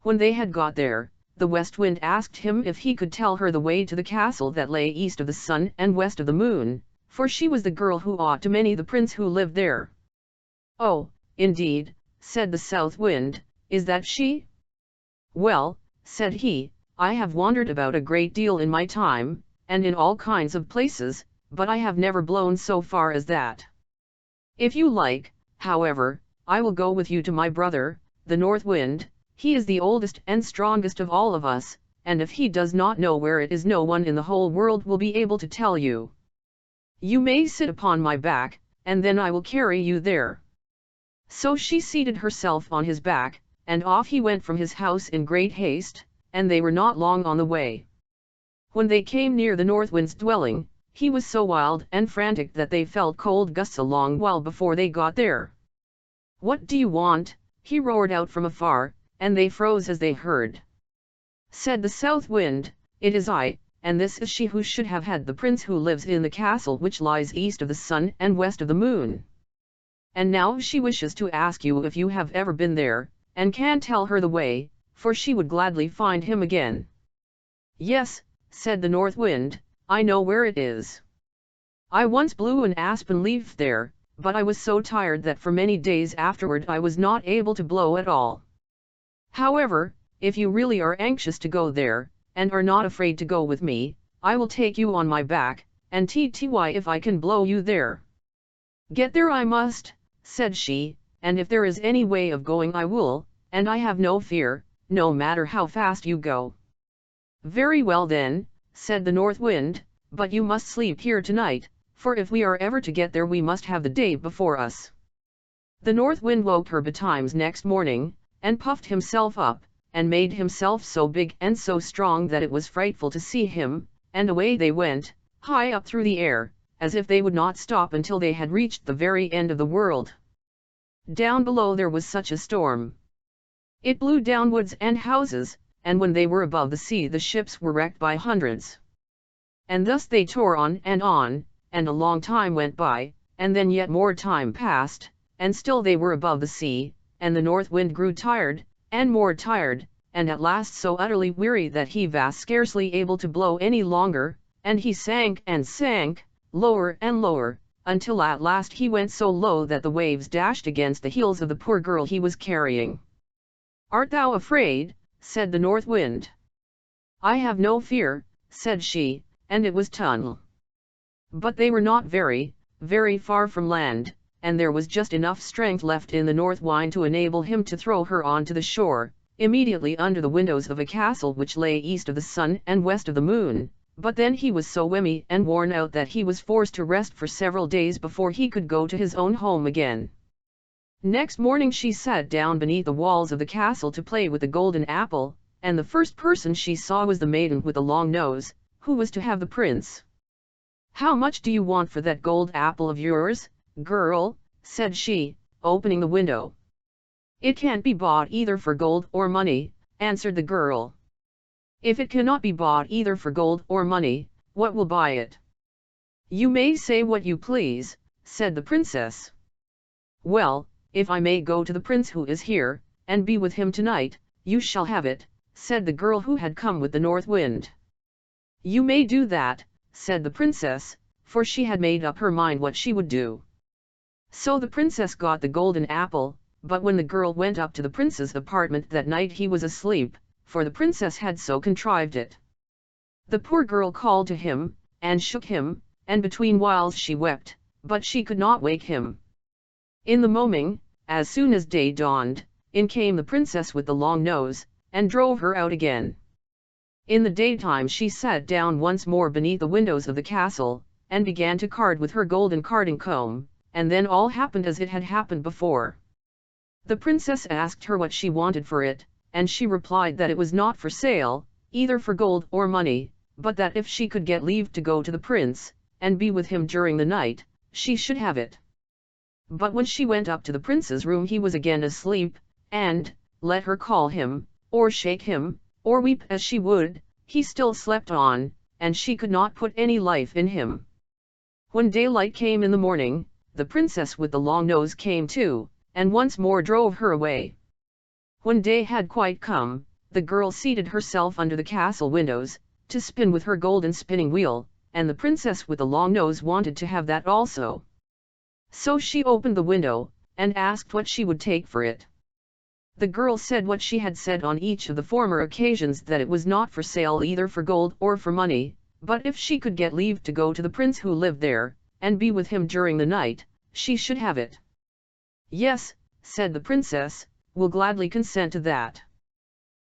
When they had got there, the west wind asked him if he could tell her the way to the castle that lay east of the sun and west of the moon, for she was the girl who ought to marry the prince who lived there. "Oh, indeed," said the south wind, "is that she?" "Well," said he, "I have wandered about a great deal in my time, and in all kinds of places, but I have never blown so far as that. If you like, however, I will go with you to my brother, the north wind. He is the oldest and strongest of all of us, and if he does not know where it is no one in the whole world will be able to tell you. You may sit upon my back, and then I will carry you there." So she seated herself on his back, and off he went from his house in great haste, and they were not long on the way. When they came near the North Wind's dwelling, he was so wild and frantic that they felt cold gusts a long while before they got there. "What do you want?" he roared out from afar, and they froze as they heard. Said the South Wind, "It is I, and this is she who should have had the prince who lives in the castle which lies east of the sun and west of the moon. And now she wishes to ask you if you have ever been there, and can tell her the way, for she would gladly find him again." "Yes," said the North Wind, "I know where it is. I once blew an aspen leaf there, but I was so tired that for many days afterward I was not able to blow at all. However, if you really are anxious to go there, and are not afraid to go with me, I will take you on my back, and tty if I can blow you there." "Get there I must," said she, "and if there is any way of going I will, and I have no fear, no matter how fast you go." "Very well then," said the North Wind, "but you must sleep here tonight, for if we are ever to get there we must have the day before us." The North Wind woke her betimes next morning, and puffed himself up, and made himself so big and so strong that it was frightful to see him, and away they went, high up through the air, as if they would not stop until they had reached the very end of the world. Down below there was such a storm. It blew down woods and houses, and when they were above the sea the ships were wrecked by hundreds. And thus they tore on, and a long time went by, and then yet more time passed, and still they were above the sea, and the North Wind grew tired, and more tired, and at last so utterly weary that he was scarcely able to blow any longer, and he sank and sank, lower and lower, until at last he went so low that the waves dashed against the heels of the poor girl he was carrying. "Art thou afraid?" said the North Wind. "I have no fear," said she, and it was tunnel. But they were not very, very far from land, and there was just enough strength left in the North Wind to enable him to throw her on to the shore, immediately under the windows of a castle which lay east of the sun and west of the moon. But then he was so weary and worn out that he was forced to rest for several days before he could go to his own home again. Next morning she sat down beneath the walls of the castle to play with the golden apple, and the first person she saw was the maiden with the long nose, who was to have the prince. "How much do you want for that gold apple of yours, girl?" said she, opening the window. "It can't be bought either for gold or money," answered the girl. "If it cannot be bought either for gold or money, what will buy it?" "You may say what you please," said the princess. "Well, if I may go to the prince who is here, and be with him tonight, you shall have it," said the girl who had come with the North Wind. "You may do that," said the princess, for she had made up her mind what she would do. So the princess got the golden apple, but when the girl went up to the prince's apartment that night he was asleep, for the princess had so contrived it. The poor girl called to him, and shook him, and between whiles she wept, but she could not wake him. In the morning, as soon as day dawned, in came the princess with the long nose, and drove her out again. In the daytime she sat down once more beneath the windows of the castle, and began to card with her golden carding comb, and then all happened as it had happened before. The princess asked her what she wanted for it, and she replied that it was not for sale, either for gold or money, but that if she could get leave to go to the prince, and be with him during the night, she should have it. But when she went up to the prince's room he was again asleep, and, let her call him, or shake him, or weep as she would, he still slept on, and she could not put any life in him. When daylight came in the morning, the princess with the long nose came too, and once more drove her away. When day had quite come, the girl seated herself under the castle windows, to spin with her golden spinning wheel, and the princess with the long nose wanted to have that also. So she opened the window, and asked what she would take for it. The girl said what she had said on each of the former occasions, that it was not for sale either for gold or for money, but if she could get leave to go to the prince who lived there, and be with him during the night, she should have it. "Yes," said the princess, "will gladly consent to that."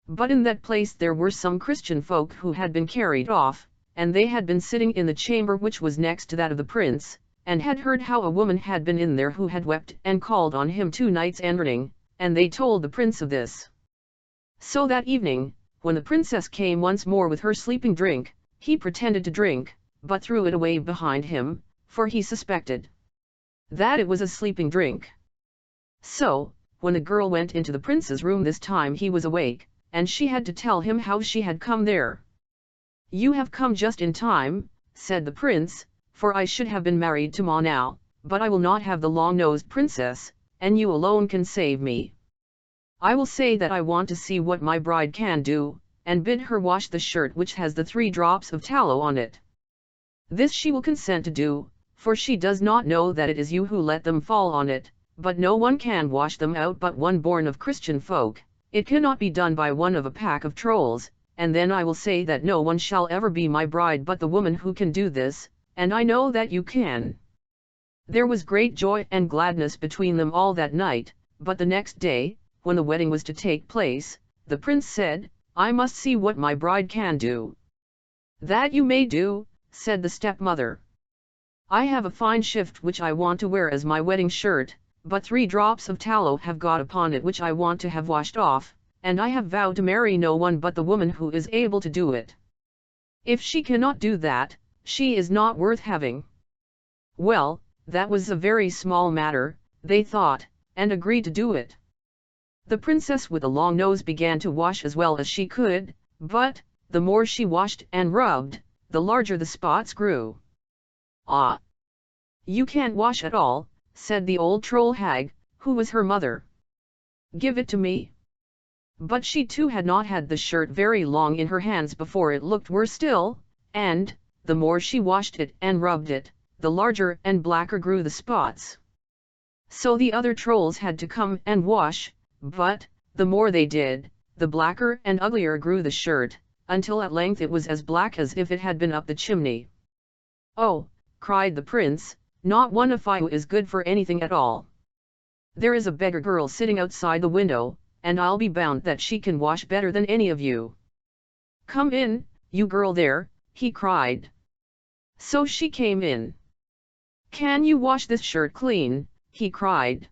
But in that place there were some Christian folk who had been carried off, and they had been sitting in the chamber which was next to that of the prince, and had heard how a woman had been in there who had wept and called on him 2 nights and morning, and they told the prince of this. So that evening, when the princess came once more with her sleeping drink, he pretended to drink, but threw it away behind him, for he suspected that it was a sleeping drink. So, when the girl went into the prince's room this time he was awake, and she had to tell him how she had come there. "You have come just in time," said the prince, "for I should have been married to Ma now, but I will not have the long-nosed princess, and you alone can save me. I will say that I want to see what my bride can do, and bid her wash the shirt which has the 3 drops of tallow on it. This she will consent to do, for she does not know that it is you who let them fall on it, but no one can wash them out but one born of Christian folk. It cannot be done by one of a pack of trolls, and then I will say that no one shall ever be my bride but the woman who can do this, and I know that you can." There was great joy and gladness between them all that night, but the next day, when the wedding was to take place, the prince said, "I must see what my bride can do." "That you may do," said the stepmother. "I have a fine shift which I want to wear as my wedding shirt, but 3 drops of tallow have got upon it which I want to have washed off, and I have vowed to marry no one but the woman who is able to do it. If she cannot do that, she is not worth having." Well, that was a very small matter, they thought, and agreed to do it. The princess with the long nose began to wash as well as she could, but, the more she washed and rubbed, the larger the spots grew. "Ah! You can't wash at all," said the old troll hag, who was her mother. "Give it to me." But she too had not had the shirt very long in her hands before it looked worse still, and, the more she washed it and rubbed it, the larger and blacker grew the spots. So the other trolls had to come and wash, but, the more they did, the blacker and uglier grew the shirt, until at length it was as black as if it had been up the chimney. "Oh," cried the prince, "not one of you is good for anything at all. There is a beggar girl sitting outside the window, and I'll be bound that she can wash better than any of you. Come in, you girl there," he cried. So she came in. "Can you wash this shirt clean?" he cried.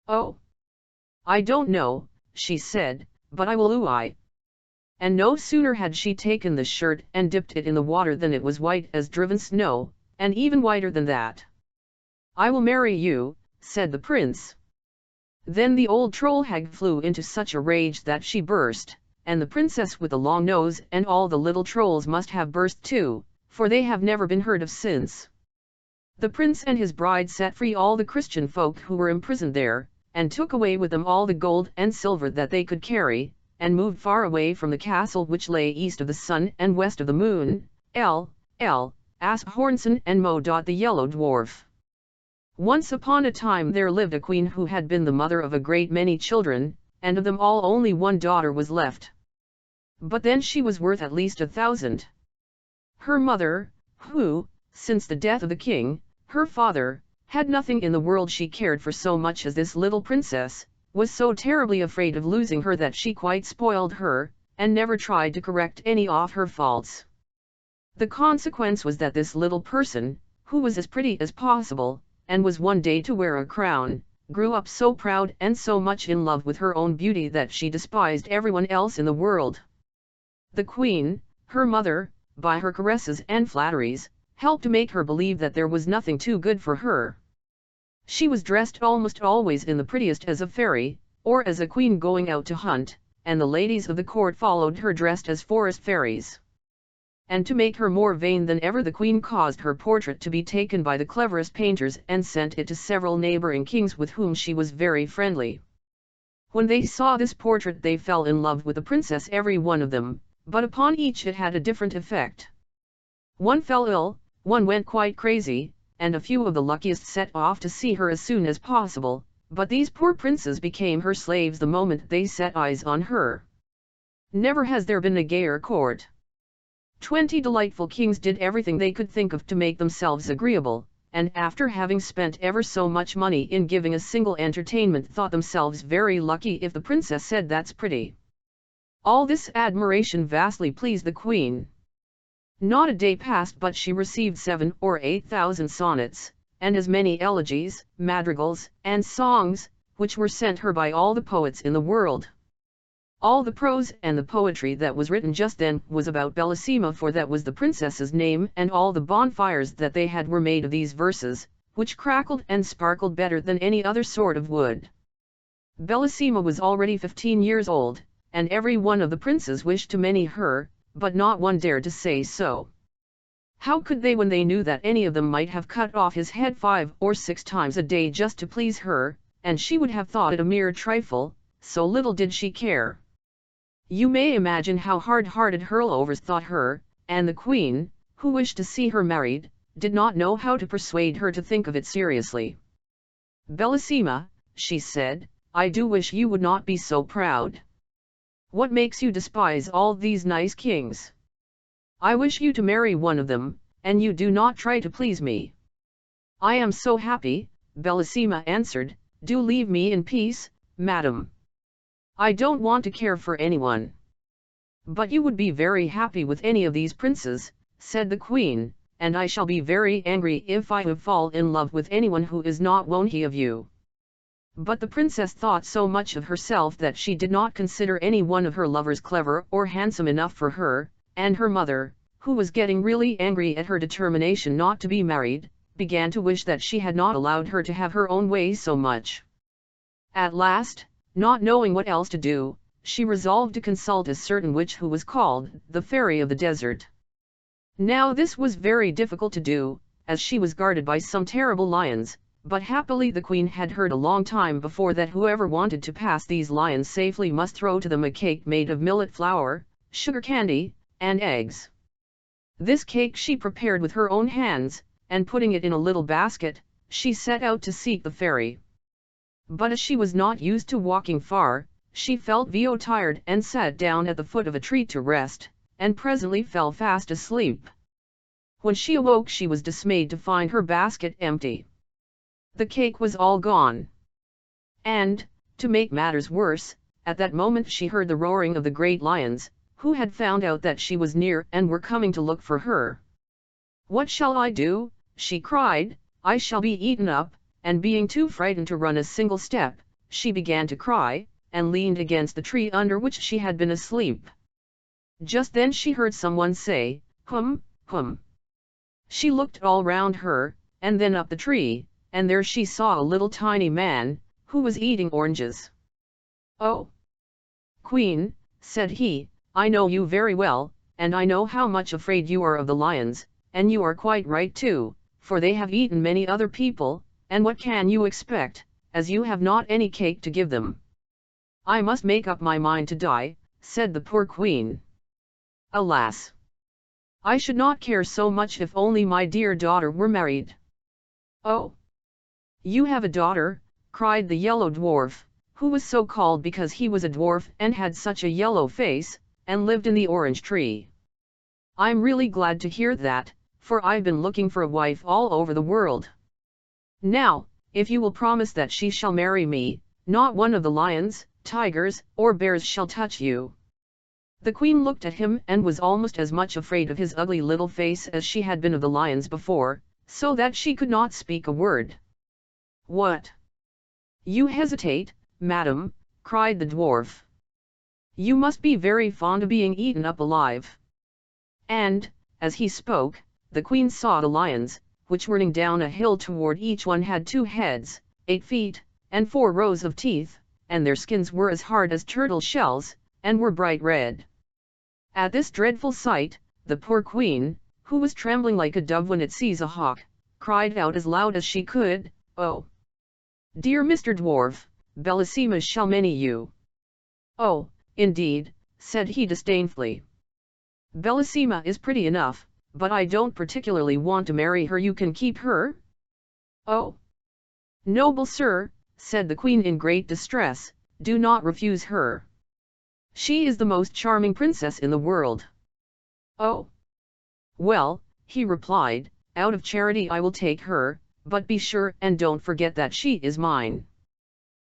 "Oh, I don't know," she said, "but I will I." And no sooner had she taken the shirt and dipped it in the water than it was white as driven snow, and even whiter than that. "I will marry you," said the prince. Then the old troll hag flew into such a rage that she burst, and the princess with the long nose and all the little trolls must have burst too, for they have never been heard of since. The prince and his bride set free all the Christian folk who were imprisoned there, and took away with them all the gold and silver that they could carry, and moved far away from the castle which lay east of the sun and west of the moon, asked Hornson and Mo. The yellow dwarf. Once upon a time there lived a queen who had been the mother of a great many children, and of them all only one daughter was left. But then she was worth at least 1,000. Her mother, who, since the death of the king, her father, had nothing in the world she cared for so much as this little princess, was so terribly afraid of losing her that she quite spoiled her, and never tried to correct any of her faults. The consequence was that this little person, who was as pretty as possible, and was one day to wear a crown, grew up so proud and so much in love with her own beauty that she despised everyone else in the world. The queen, her mother, by her caresses and flatteries, helped to make her believe that there was nothing too good for her. She was dressed almost always in the prettiest as a fairy, or as a queen going out to hunt, and the ladies of the court followed her dressed as forest fairies. And to make her more vain than ever the queen caused her portrait to be taken by the cleverest painters and sent it to several neighboring kings with whom she was very friendly. When they saw this portrait they fell in love with the princess every one of them, but upon each it had a different effect. One fell ill, one went quite crazy, and a few of the luckiest set off to see her as soon as possible, but these poor princes became her slaves the moment they set eyes on her. Never has there been a gayer court. 20 delightful kings did everything they could think of to make themselves agreeable, and after having spent ever so much money in giving a single entertainment thought themselves very lucky if the princess said "That's pretty." All this admiration vastly pleased the queen. Not a day passed but she received 7,000 or 8,000 sonnets, and as many elegies, madrigals, and songs, which were sent her by all the poets in the world. All the prose and the poetry that was written just then was about Bellissima, for that was the princess's name, and all the bonfires that they had were made of these verses, which crackled and sparkled better than any other sort of wood. Bellissima was already 15 years old, and every one of the princes wished to marry her, but not one dared to say so. How could they, when they knew that any of them might have cut off his head 5 or 6 times a day just to please her, and she would have thought it a mere trifle, so little did she care. You may imagine how hard-hearted her lovers thought her, and the queen, who wished to see her married, did not know how to persuade her to think of it seriously. "Bellissima," she said, "I do wish you would not be so proud. What makes you despise all these nice kings? I wish you to marry one of them, and you do not try to please me." "I am so happy," Bellissima answered. "Do leave me in peace, madam. I don't want to care for anyone." "But you would be very happy with any of these princes," said the queen, "and I shall be very angry if I fall in love with anyone who is not worthy of you." But the princess thought so much of herself that she did not consider any one of her lovers clever or handsome enough for her, and her mother, who was getting really angry at her determination not to be married, began to wish that she had not allowed her to have her own way so much. At last, not knowing what else to do, she resolved to consult a certain witch who was called the Fairy of the Desert. Now this was very difficult to do, as she was guarded by some terrible lions, but happily the queen had heard a long time before that whoever wanted to pass these lions safely must throw to them a cake made of millet flour, sugar candy, and eggs. This cake she prepared with her own hands, and putting it in a little basket, she set out to seek the fairy. But as she was not used to walking far, she felt very tired and sat down at the foot of a tree to rest, and presently fell fast asleep. When she awoke she was dismayed to find her basket empty. The cake was all gone. And, to make matters worse, at that moment she heard the roaring of the great lions, who had found out that she was near and were coming to look for her. "What shall I do?" she cried. "I shall be eaten up," and being too frightened to run a single step, she began to cry, and leaned against the tree under which she had been asleep. Just then she heard someone say, "Hum, hum." She looked all round her, and then up the tree, and there she saw a little tiny man, who was eating oranges. "Oh, Queen," said he, "I know you very well, and I know how much afraid you are of the lions, and you are quite right too, for they have eaten many other people, and what can you expect, as you have not any cake to give them?" "I must make up my mind to die," said the poor queen. "Alas! I should not care so much if only my dear daughter were married." "Oh! You have a daughter?" cried the yellow dwarf, who was so called because he was a dwarf and had such a yellow face, and lived in the orange tree. "I'm really glad to hear that, for I've been looking for a wife all over the world. Now, if you will promise that she shall marry me, not one of the lions, tigers, or bears shall touch you." The queen looked at him and was almost as much afraid of his ugly little face as she had been of the lions before, so that she could not speak a word. "What? You hesitate, madam?" cried the dwarf. "You must be very fond of being eaten up alive." And, as he spoke, the queen saw the lions, which were running down a hill toward each one had 2 heads, 8 feet, and 4 rows of teeth, and their skins were as hard as turtle shells, and were bright red. At this dreadful sight, the poor queen, who was trembling like a dove when it sees a hawk, cried out as loud as she could, "Oh, dear Mr. Dwarf, Bellissima shall marry you." "Oh, indeed," said he disdainfully. "Bellissima is pretty enough, but I don't particularly want to marry her. You can keep her." "Oh, noble sir," said the queen in great distress, "do not refuse her. She is the most charming princess in the world." "Oh, well," he replied, "out of charity I will take her, but be sure and don't forget that she is mine."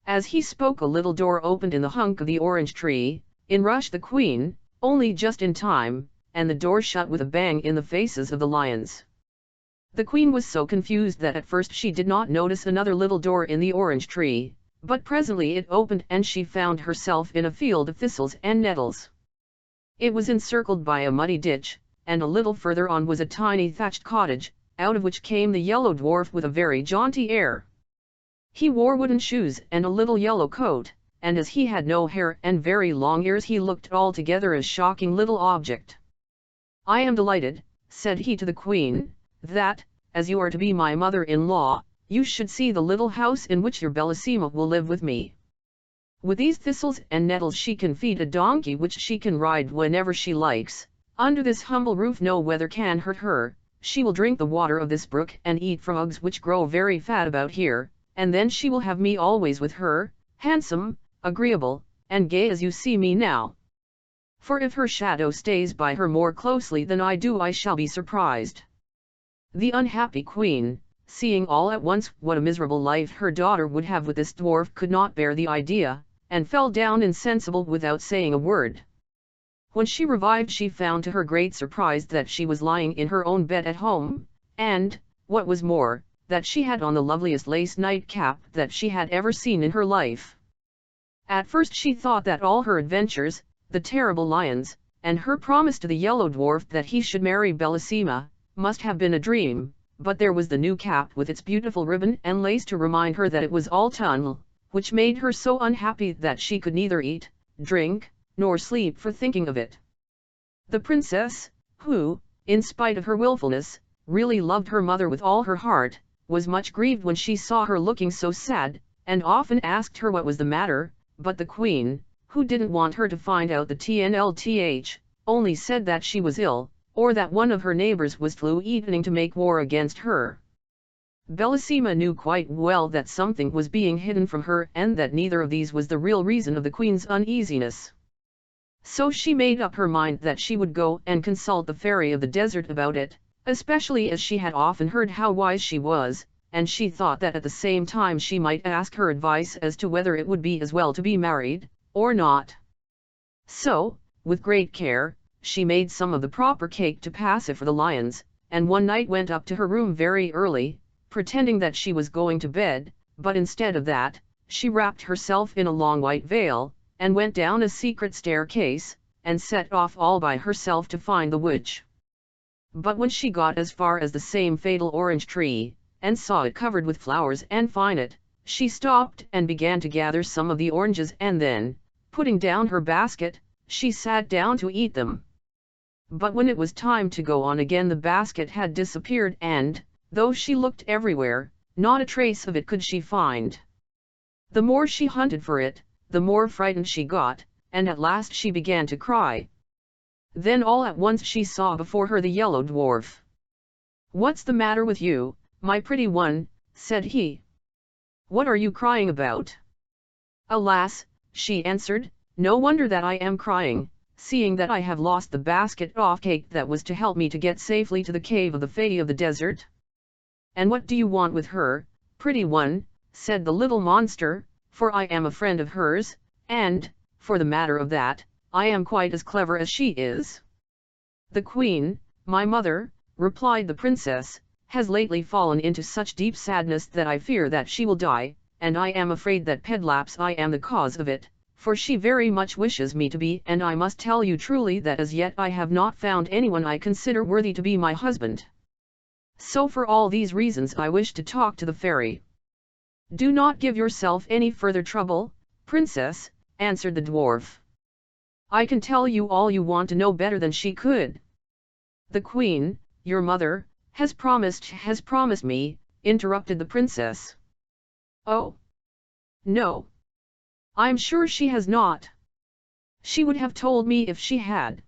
As he spoke a little door opened in the hunk of the orange tree, in rushed the queen, only just in time, and the door shut with a bang in the faces of the lions. The queen was so confused that at first she did not notice another little door in the orange tree, But presently it opened and she found herself in a field of thistles and nettles. It was encircled by a muddy ditch, and a little further on was a tiny thatched cottage, out of which came the yellow dwarf with a very jaunty air. He wore wooden shoes and a little yellow coat, and as he had no hair and very long ears he looked altogether a shocking little object. "I am delighted," said he to the queen, "that, as you are to be my mother-in-law, you should see the little house in which your Bellissima will live with me. With these thistles and nettles she can feed a donkey which she can ride whenever she likes. Under this humble roof no weather can hurt her. She will drink the water of this brook and eat frogs which grow very fat about here, and then she will have me always with her, handsome, agreeable, and gay as you see me now. For if her shadow stays by her more closely than I do I shall be surprised." The unhappy queen, seeing all at once what a miserable life her daughter would have with this dwarf, could not bear the idea, and fell down insensible without saying a word. When she revived she found to her great surprise that she was lying in her own bed at home, and, what was more, that she had on the loveliest lace nightcap that she had ever seen in her life. At first she thought that all her adventures, the terrible lions, and her promise to the yellow dwarf that he should marry Bellissima, must have been a dream, but there was the new cap with its beautiful ribbon and lace to remind her that it was all tunnel, which made her so unhappy that she could neither eat, drink, nor sleep for thinking of it. The princess, who, in spite of her wilfulness, really loved her mother with all her heart, was much grieved when she saw her looking so sad, and often asked her what was the matter, but the queen, who didn't want her to find out the TNLTH, only said that she was ill, or that one of her neighbors was threatening to make war against her. Bellissima knew quite well that something was being hidden from her and that neither of these was the real reason of the queen's uneasiness. So she made up her mind that she would go and consult the fairy of the desert about it, especially as she had often heard how wise she was, and she thought that at the same time she might ask her advice as to whether it would be as well to be married, or not. So, with great care, she made some of the proper cake to pass it for the lions, and one night went up to her room very early, pretending that she was going to bed, but instead of that, she wrapped herself in a long white veil, and went down a secret staircase, and set off all by herself to find the witch. But when she got as far as the same fatal orange tree, and saw it covered with flowers and fine it, she stopped and began to gather some of the oranges, and then, putting down her basket, she sat down to eat them. But when it was time to go on again the basket had disappeared and, though she looked everywhere, not a trace of it could she find. The more she hunted for it, the more frightened she got, and at last she began to cry. Then all at once she saw before her the yellow dwarf. "What's the matter with you, my pretty one?" said he. "What are you crying about?" "Alas," she answered, "no wonder that I am crying, seeing that I have lost the basket of cake that was to help me to get safely to the cave of the Fay of the desert." "And what do you want with her, pretty one?" said the little monster, "for I am a friend of hers, and, for the matter of that, I am quite as clever as she is." "The queen, my mother," replied the princess, "has lately fallen into such deep sadness that I fear that she will die, and I am afraid that perhaps I am the cause of it, for she very much wishes me to be, and I must tell you truly that as yet I have not found anyone I consider worthy to be my husband. So for all these reasons I wish to talk to the fairy." "Do not give yourself any further trouble, princess," answered the dwarf. "I can tell you all you want to know better than she could." "The queen, your mother, has promised me," interrupted the princess. "Oh, no. I'm sure she has not. She would have told me if she had.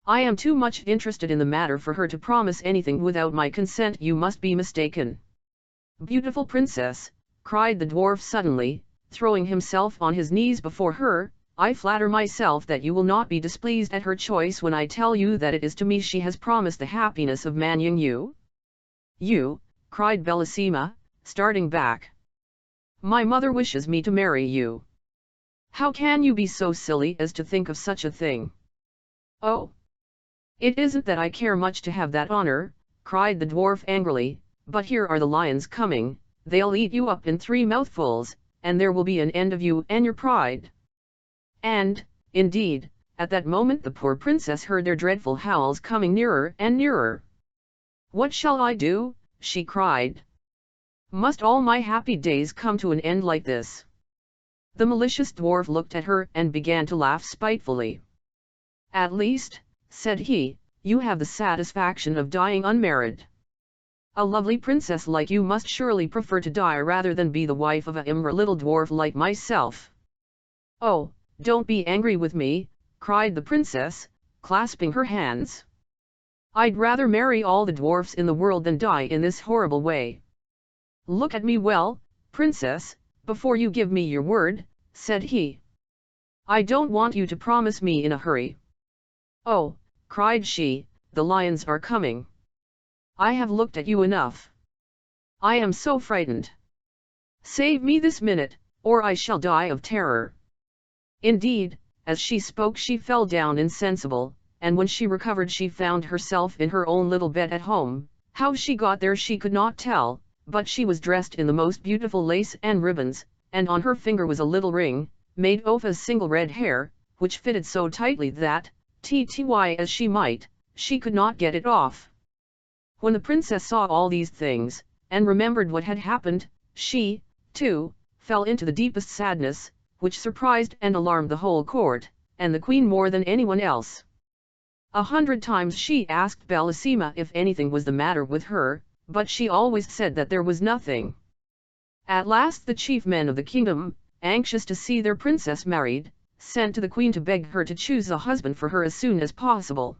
I am too much interested in the matter for her to promise anything without my consent. You must be mistaken." "Beautiful princess," cried the dwarf suddenly, throwing himself on his knees before her, "I flatter myself that you will not be displeased at her choice when I tell you that it is to me she has promised the happiness of marrying you." "You," cried Bellissima, starting back. "My mother wishes me to marry you. How can you be so silly as to think of such a thing?" "Oh, it isn't that I care much to have that honor," cried the dwarf angrily, "but here are the lions coming, they'll eat you up in 3 mouthfuls, and there will be an end of you and your pride." And, indeed, at that moment the poor princess heard their dreadful howls coming nearer and nearer. "What shall I do?" she cried. "Must all my happy days come to an end like this?" The malicious dwarf looked at her and began to laugh spitefully. "At least," said he, "you have the satisfaction of dying unmarried. A lovely princess like you must surely prefer to die rather than be the wife of a little dwarf like myself." "Oh, don't be angry with me," cried the princess, clasping her hands. "I'd rather marry all the dwarfs in the world than die in this horrible way." "Look at me well, princess, before you give me your word," said he. "I don't want you to promise me in a hurry." "Oh," cried she, "the lions are coming. I have looked at you enough. I am so frightened. Save me this minute, or I shall die of terror." Indeed, as she spoke she fell down insensible, and when she recovered she found herself in her own little bed at home. How she got there she could not tell, but she was dressed in the most beautiful lace and ribbons, and on her finger was a little ring, made of a single red hair, which fitted so tightly that, try as she might, she could not get it off. When the princess saw all these things, and remembered what had happened, she, too, fell into the deepest sadness, which surprised and alarmed the whole court, and the queen more than anyone else. 100 times she asked Bellissima if anything was the matter with her, but she always said that there was nothing. At last the chief men of the kingdom, anxious to see their princess married, sent to the queen to beg her to choose a husband for her as soon as possible.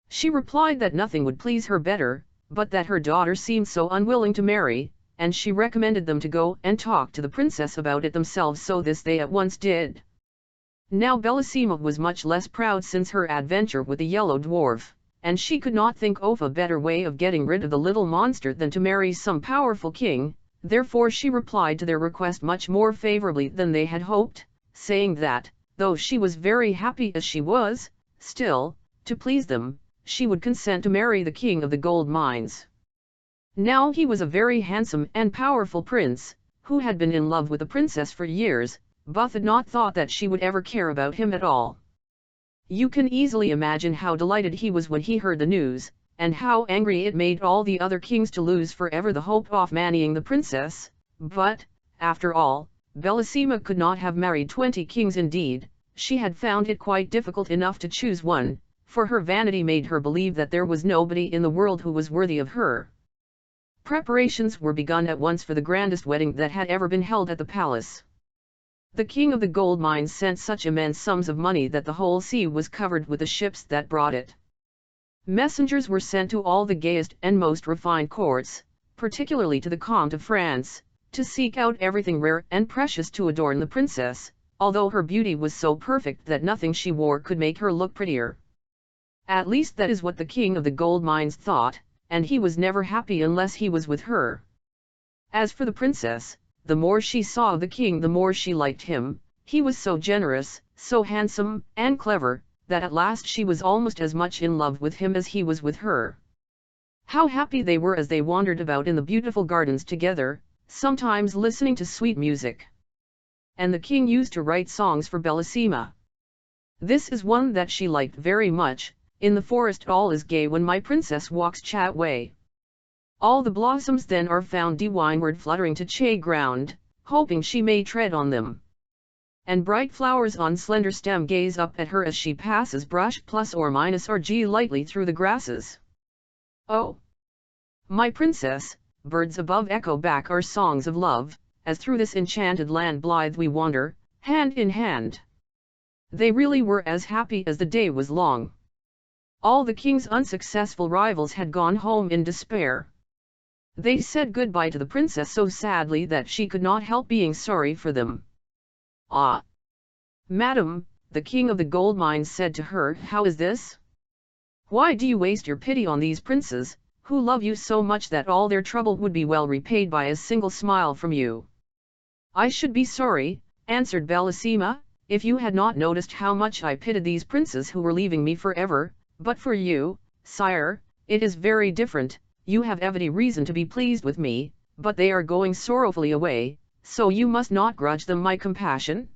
She replied that nothing would please her better, but that her daughter seemed so unwilling to marry, and she recommended them to go and talk to the princess about it themselves, so this they at once did. Now Bellissima was much less proud since her adventure with the yellow dwarf, and she could not think of a better way of getting rid of the little monster than to marry some powerful king. Therefore she replied to their request much more favorably than they had hoped, saying that, though she was very happy as she was, still, to please them, she would consent to marry the king of the gold mines. Now he was a very handsome and powerful prince, who had been in love with the princess for years, but had not thought that she would ever care about him at all. You can easily imagine how delighted he was when he heard the news, and how angry it made all the other kings to lose forever the hope of marrying the princess. But, after all, Bellissima could not have married 20 kings. Indeed, she had found it quite difficult enough to choose one, for her vanity made her believe that there was nobody in the world who was worthy of her. Preparations were begun at once for the grandest wedding that had ever been held at the palace. The king of the gold mines sent such immense sums of money that the whole sea was covered with the ships that brought it. Messengers were sent to all the gayest and most refined courts, particularly to the Comte of France, to seek out everything rare and precious to adorn the princess, although her beauty was so perfect that nothing she wore could make her look prettier. At least that is what the king of the gold mines thought, and he was never happy unless he was with her. As for the princess, the more she saw of the king the more she liked him. He was so generous, so handsome, and clever, that at last she was almost as much in love with him as he was with her. How happy they were as they wandered about in the beautiful gardens together, sometimes listening to sweet music. And the king used to write songs for Bellissima. This is one that she liked very much. In the forest all is gay when my princess walks chat way. All the blossoms then are found windward fluttering to che ground, hoping she may tread on them. And bright flowers on slender stem gaze up at her as she passes, brush plus or minus rg lightly through the grasses. Oh, my princess, birds above echo back our songs of love, as through this enchanted land blithe we wander, hand in hand. They really were as happy as the day was long. All the king's unsuccessful rivals had gone home in despair. They said goodbye to the princess so sadly that she could not help being sorry for them. "Ah, madam," the king of the gold mines said to her, "how is this? Why do you waste your pity on these princes, who love you so much that all their trouble would be well repaid by a single smile from you?" "I should be sorry," answered Bellissima, "if you had not noticed how much I pitied these princes who were leaving me forever. But for you, sire, it is very different. You have every reason to be pleased with me, but they are going sorrowfully away, so you must not grudge them my compassion."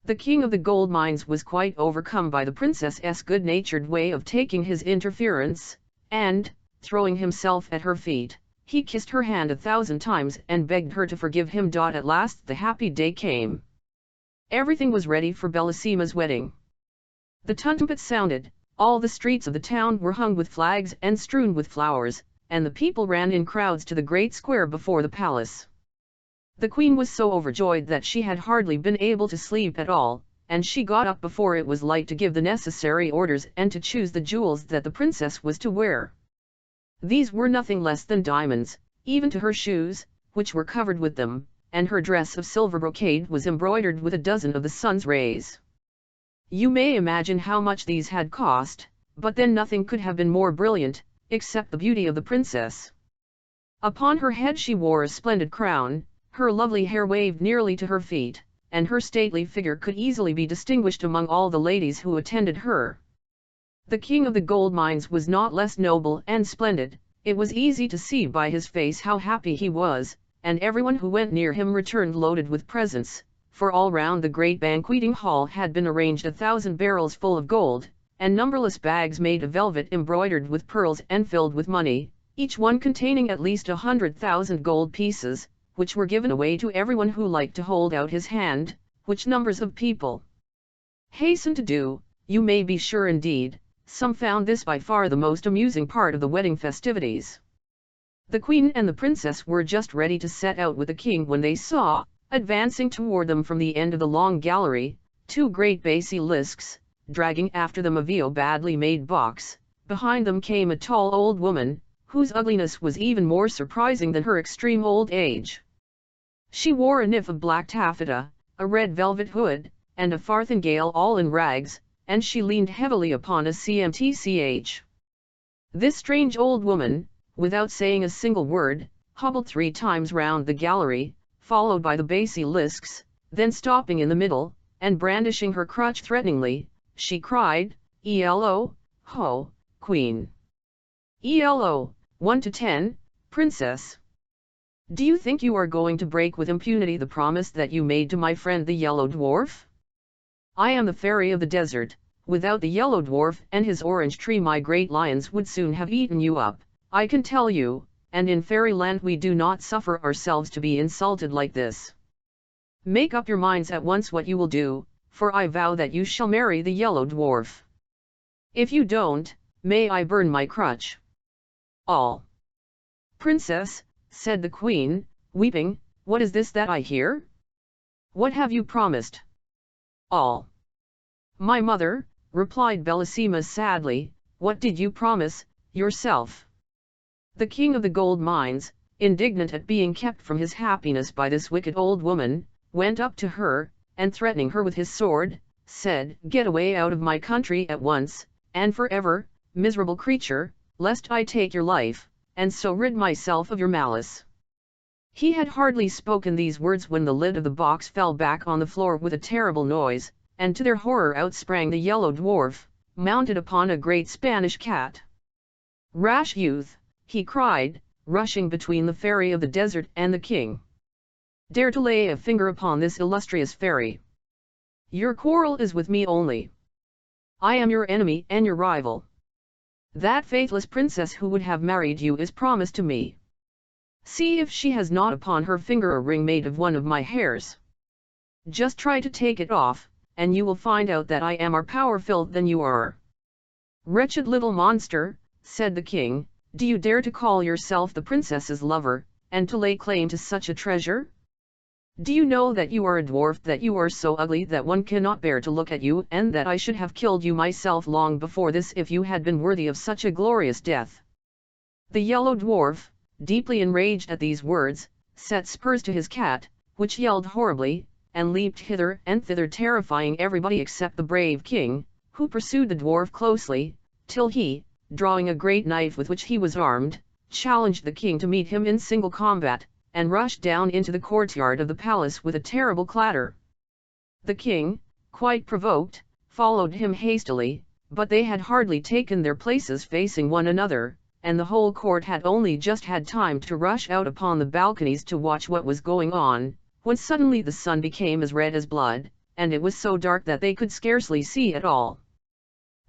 The king of the gold mines was quite overcome by the princess's good-natured way of taking his interference, and, throwing himself at her feet, he kissed her hand 1,000 times and begged her to forgive him. At last the happy day came. Everything was ready for Bellissima's wedding. The trumpet sounded, all the streets of the town were hung with flags and strewn with flowers, and the people ran in crowds to the great square before the palace. The queen was so overjoyed that she had hardly been able to sleep at all, and she got up before it was light to give the necessary orders and to choose the jewels that the princess was to wear. These were nothing less than diamonds, even to her shoes, which were covered with them, and her dress of silver brocade was embroidered with a dozen of the sun's rays. You may imagine how much these had cost, but then nothing could have been more brilliant, except the beauty of the princess. Upon her head she wore a splendid crown, her lovely hair waved nearly to her feet, and her stately figure could easily be distinguished among all the ladies who attended her. The king of the gold mines was not less noble and splendid. It was easy to see by his face how happy he was, and everyone who went near him returned loaded with presents, for all round the great banqueting hall had been arranged 1,000 barrels full of gold, and numberless bags made of velvet embroidered with pearls and filled with money, each one containing at least 100,000 gold pieces, which were given away to everyone who liked to hold out his hand, which numbers of people hastened to do. You may be sure indeed, some found this by far the most amusing part of the wedding festivities. The queen and the princess were just ready to set out with the king when they saw, advancing toward them from the end of the long gallery, 2 great basilisks, dragging after them a veal badly made box. Behind them came a tall old woman, whose ugliness was even more surprising than her extreme old age. She wore a niff of black taffeta, a red velvet hood, and a farthingale all in rags, and she leaned heavily upon a cmtch. This strange old woman, without saying a single word, hobbled 3 times round the gallery, followed by the basilisks, then stopping in the middle, and brandishing her crutch threateningly, she cried, "Elo, ho, queen! Elo, 1 to 10, princess! Do you think you are going to break with impunity the promise that you made to my friend the yellow dwarf? I am the fairy of the desert. Without the yellow dwarf and his orange tree my great lions would soon have eaten you up, I can tell you, and in fairyland we do not suffer ourselves to be insulted like this. Make up your minds at once what you will do, for I vow that you shall marry the yellow dwarf. If you don't, may I burn my crutch." All. "Princess," said the queen, weeping, "what is this that I hear? What have you promised?" All. "My mother," replied Bellissima sadly, "what did you promise yourself?" The king of the gold mines, indignant at being kept from his happiness by this wicked old woman, went up to her, and threatening her with his sword, said, "Get away out of my country at once, and forever, miserable creature, lest I take your life, and so rid myself of your malice." He had hardly spoken these words when the lid of the box fell back on the floor with a terrible noise, and to their horror out sprang the yellow dwarf, mounted upon a great Spanish cat. "Rash youth!" he cried, rushing between the fairy of the desert and the king. "Dare to lay a finger upon this illustrious fairy? Your quarrel is with me only. I am your enemy and your rival. That faithless princess who would have married you is promised to me. See if she has not upon her finger a ring made of one of my hairs. Just try to take it off, and you will find out that I am more powerful than you are." "Wretched little monster," said the king, "do you dare to call yourself the princess's lover, and to lay claim to such a treasure? Do you know that you are a dwarf, that you are so ugly that one cannot bear to look at you, and that I should have killed you myself long before this if you had been worthy of such a glorious death?" The yellow dwarf, deeply enraged at these words, set spurs to his cat, which yelled horribly, and leaped hither and thither terrifying everybody except the brave king, who pursued the dwarf closely, till he, drawing a great knife with which he was armed, challenged the king to meet him in single combat, and rushed down into the courtyard of the palace with a terrible clatter. The king, quite provoked, followed him hastily, but they had hardly taken their places facing one another, and the whole court had only just had time to rush out upon the balconies to watch what was going on, when suddenly the sun became as red as blood, and it was so dark that they could scarcely see at all.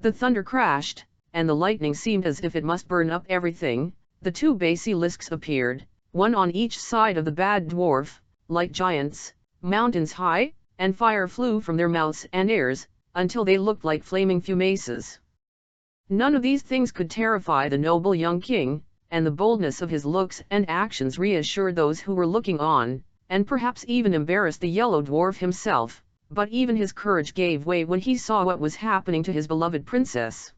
The thunder crashed, and the lightning seemed as if it must burn up everything. The two basilisks appeared, one on each side of the bad dwarf, like giants, mountains high, and fire flew from their mouths and ears, until they looked like flaming fumaces. None of these things could terrify the noble young king, and the boldness of his looks and actions reassured those who were looking on, and perhaps even embarrassed the yellow dwarf himself, but even his courage gave way when he saw what was happening to his beloved princess.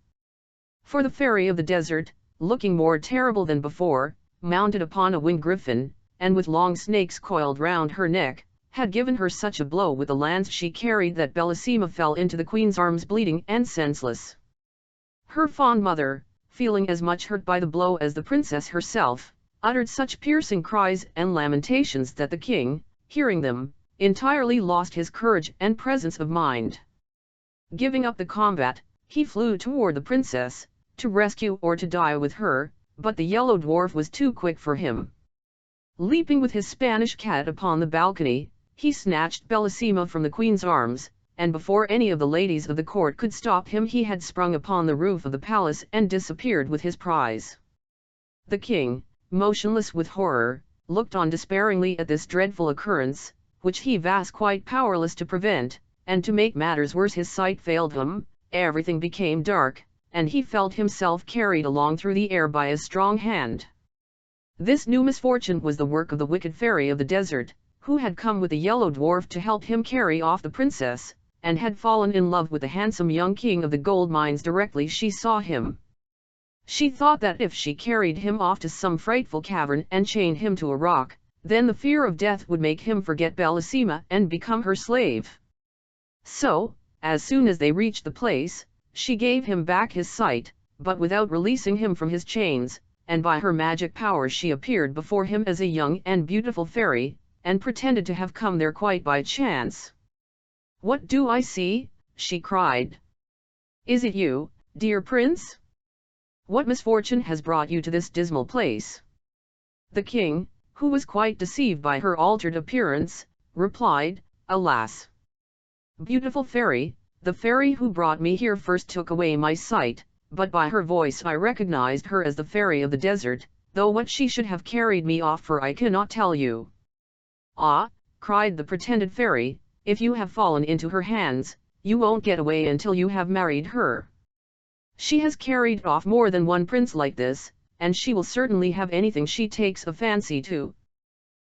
For the fairy of the desert, looking more terrible than before, mounted upon a winged griffin, and with long snakes coiled round her neck, had given her such a blow with the lance she carried that Bellissima fell into the queen's arms bleeding and senseless. Her fond mother, feeling as much hurt by the blow as the princess herself, uttered such piercing cries and lamentations that the king, hearing them, entirely lost his courage and presence of mind. Giving up the combat, he flew toward the princess, to rescue or to die with her, but the yellow dwarf was too quick for him. Leaping with his Spanish cat upon the balcony, he snatched Bellissima from the queen's arms, and before any of the ladies of the court could stop him he had sprung upon the roof of the palace and disappeared with his prize. The king, motionless with horror, looked on despairingly at this dreadful occurrence, which he was quite powerless to prevent, and to make matters worse his sight failed him, everything became dark, and he felt himself carried along through the air by a strong hand. This new misfortune was the work of the wicked fairy of the desert, who had come with the yellow dwarf to help him carry off the princess, and had fallen in love with the handsome young king of the gold mines directly she saw him. She thought that if she carried him off to some frightful cavern and chained him to a rock, then the fear of death would make him forget Bellissima and become her slave. So, as soon as they reached the place, she gave him back his sight, but without releasing him from his chains, and by her magic power she appeared before him as a young and beautiful fairy, and pretended to have come there quite by chance. "What do I see?" she cried. "Is it you, dear prince? What misfortune has brought you to this dismal place?" The king, who was quite deceived by her altered appearance, replied, "Alas! Beautiful fairy, the fairy who brought me here first took away my sight, but by her voice I recognized her as the fairy of the desert, though what she should have carried me off for I cannot tell you." "Ah," cried the pretended fairy, "if you have fallen into her hands, you won't get away until you have married her. She has carried off more than one prince like this, and she will certainly have anything she takes a fancy to."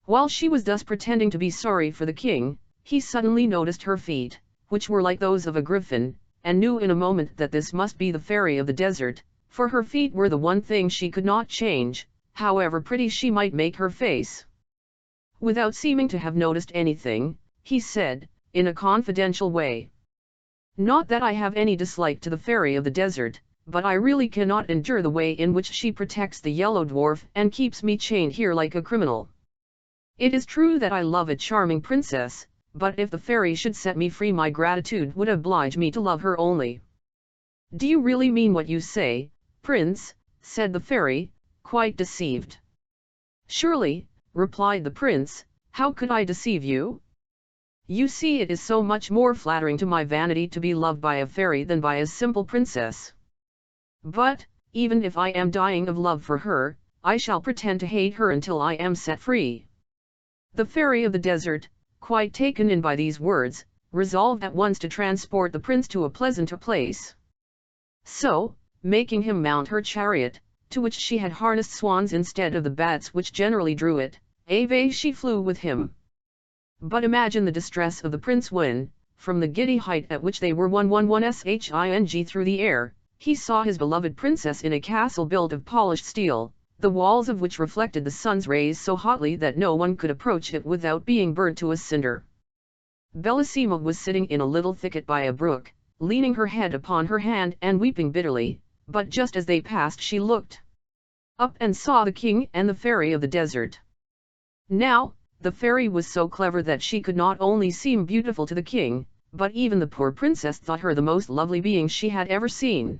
While she was thus pretending to be sorry for the king, he suddenly noticed her feet, which were like those of a griffin, and knew in a moment that this must be the fairy of the desert, for her feet were the one thing she could not change, however pretty she might make her face. Without seeming to have noticed anything, he said, in a confidential way, "Not that I have any dislike to the fairy of the desert, but I really cannot endure the way in which she protects the yellow dwarf and keeps me chained here like a criminal. It is true that I love a charming princess, but if the fairy should set me free my gratitude would oblige me to love her only." "Do you really mean what you say, prince?" said the fairy, quite deceived. "Surely," replied the prince, "how could I deceive you? You see, it is so much more flattering to my vanity to be loved by a fairy than by a simple princess. But, even if I am dying of love for her, I shall pretend to hate her until I am set free." The fairy of the desert, quite taken in by these words, resolved at once to transport the prince to a pleasanter place. So, making him mount her chariot, to which she had harnessed swans instead of the bats which generally drew it, away she flew with him. But imagine the distress of the prince when, from the giddy height at which they were 111 through the air, he saw his beloved princess in a castle built of polished steel, the walls of which reflected the sun's rays so hotly that no one could approach it without being burnt to a cinder. Bellissima was sitting in a little thicket by a brook, leaning her head upon her hand and weeping bitterly, but just as they passed she looked up and saw the king and the fairy of the desert. Now, the fairy was so clever that she could not only seem beautiful to the king, but even the poor princess thought her the most lovely being she had ever seen.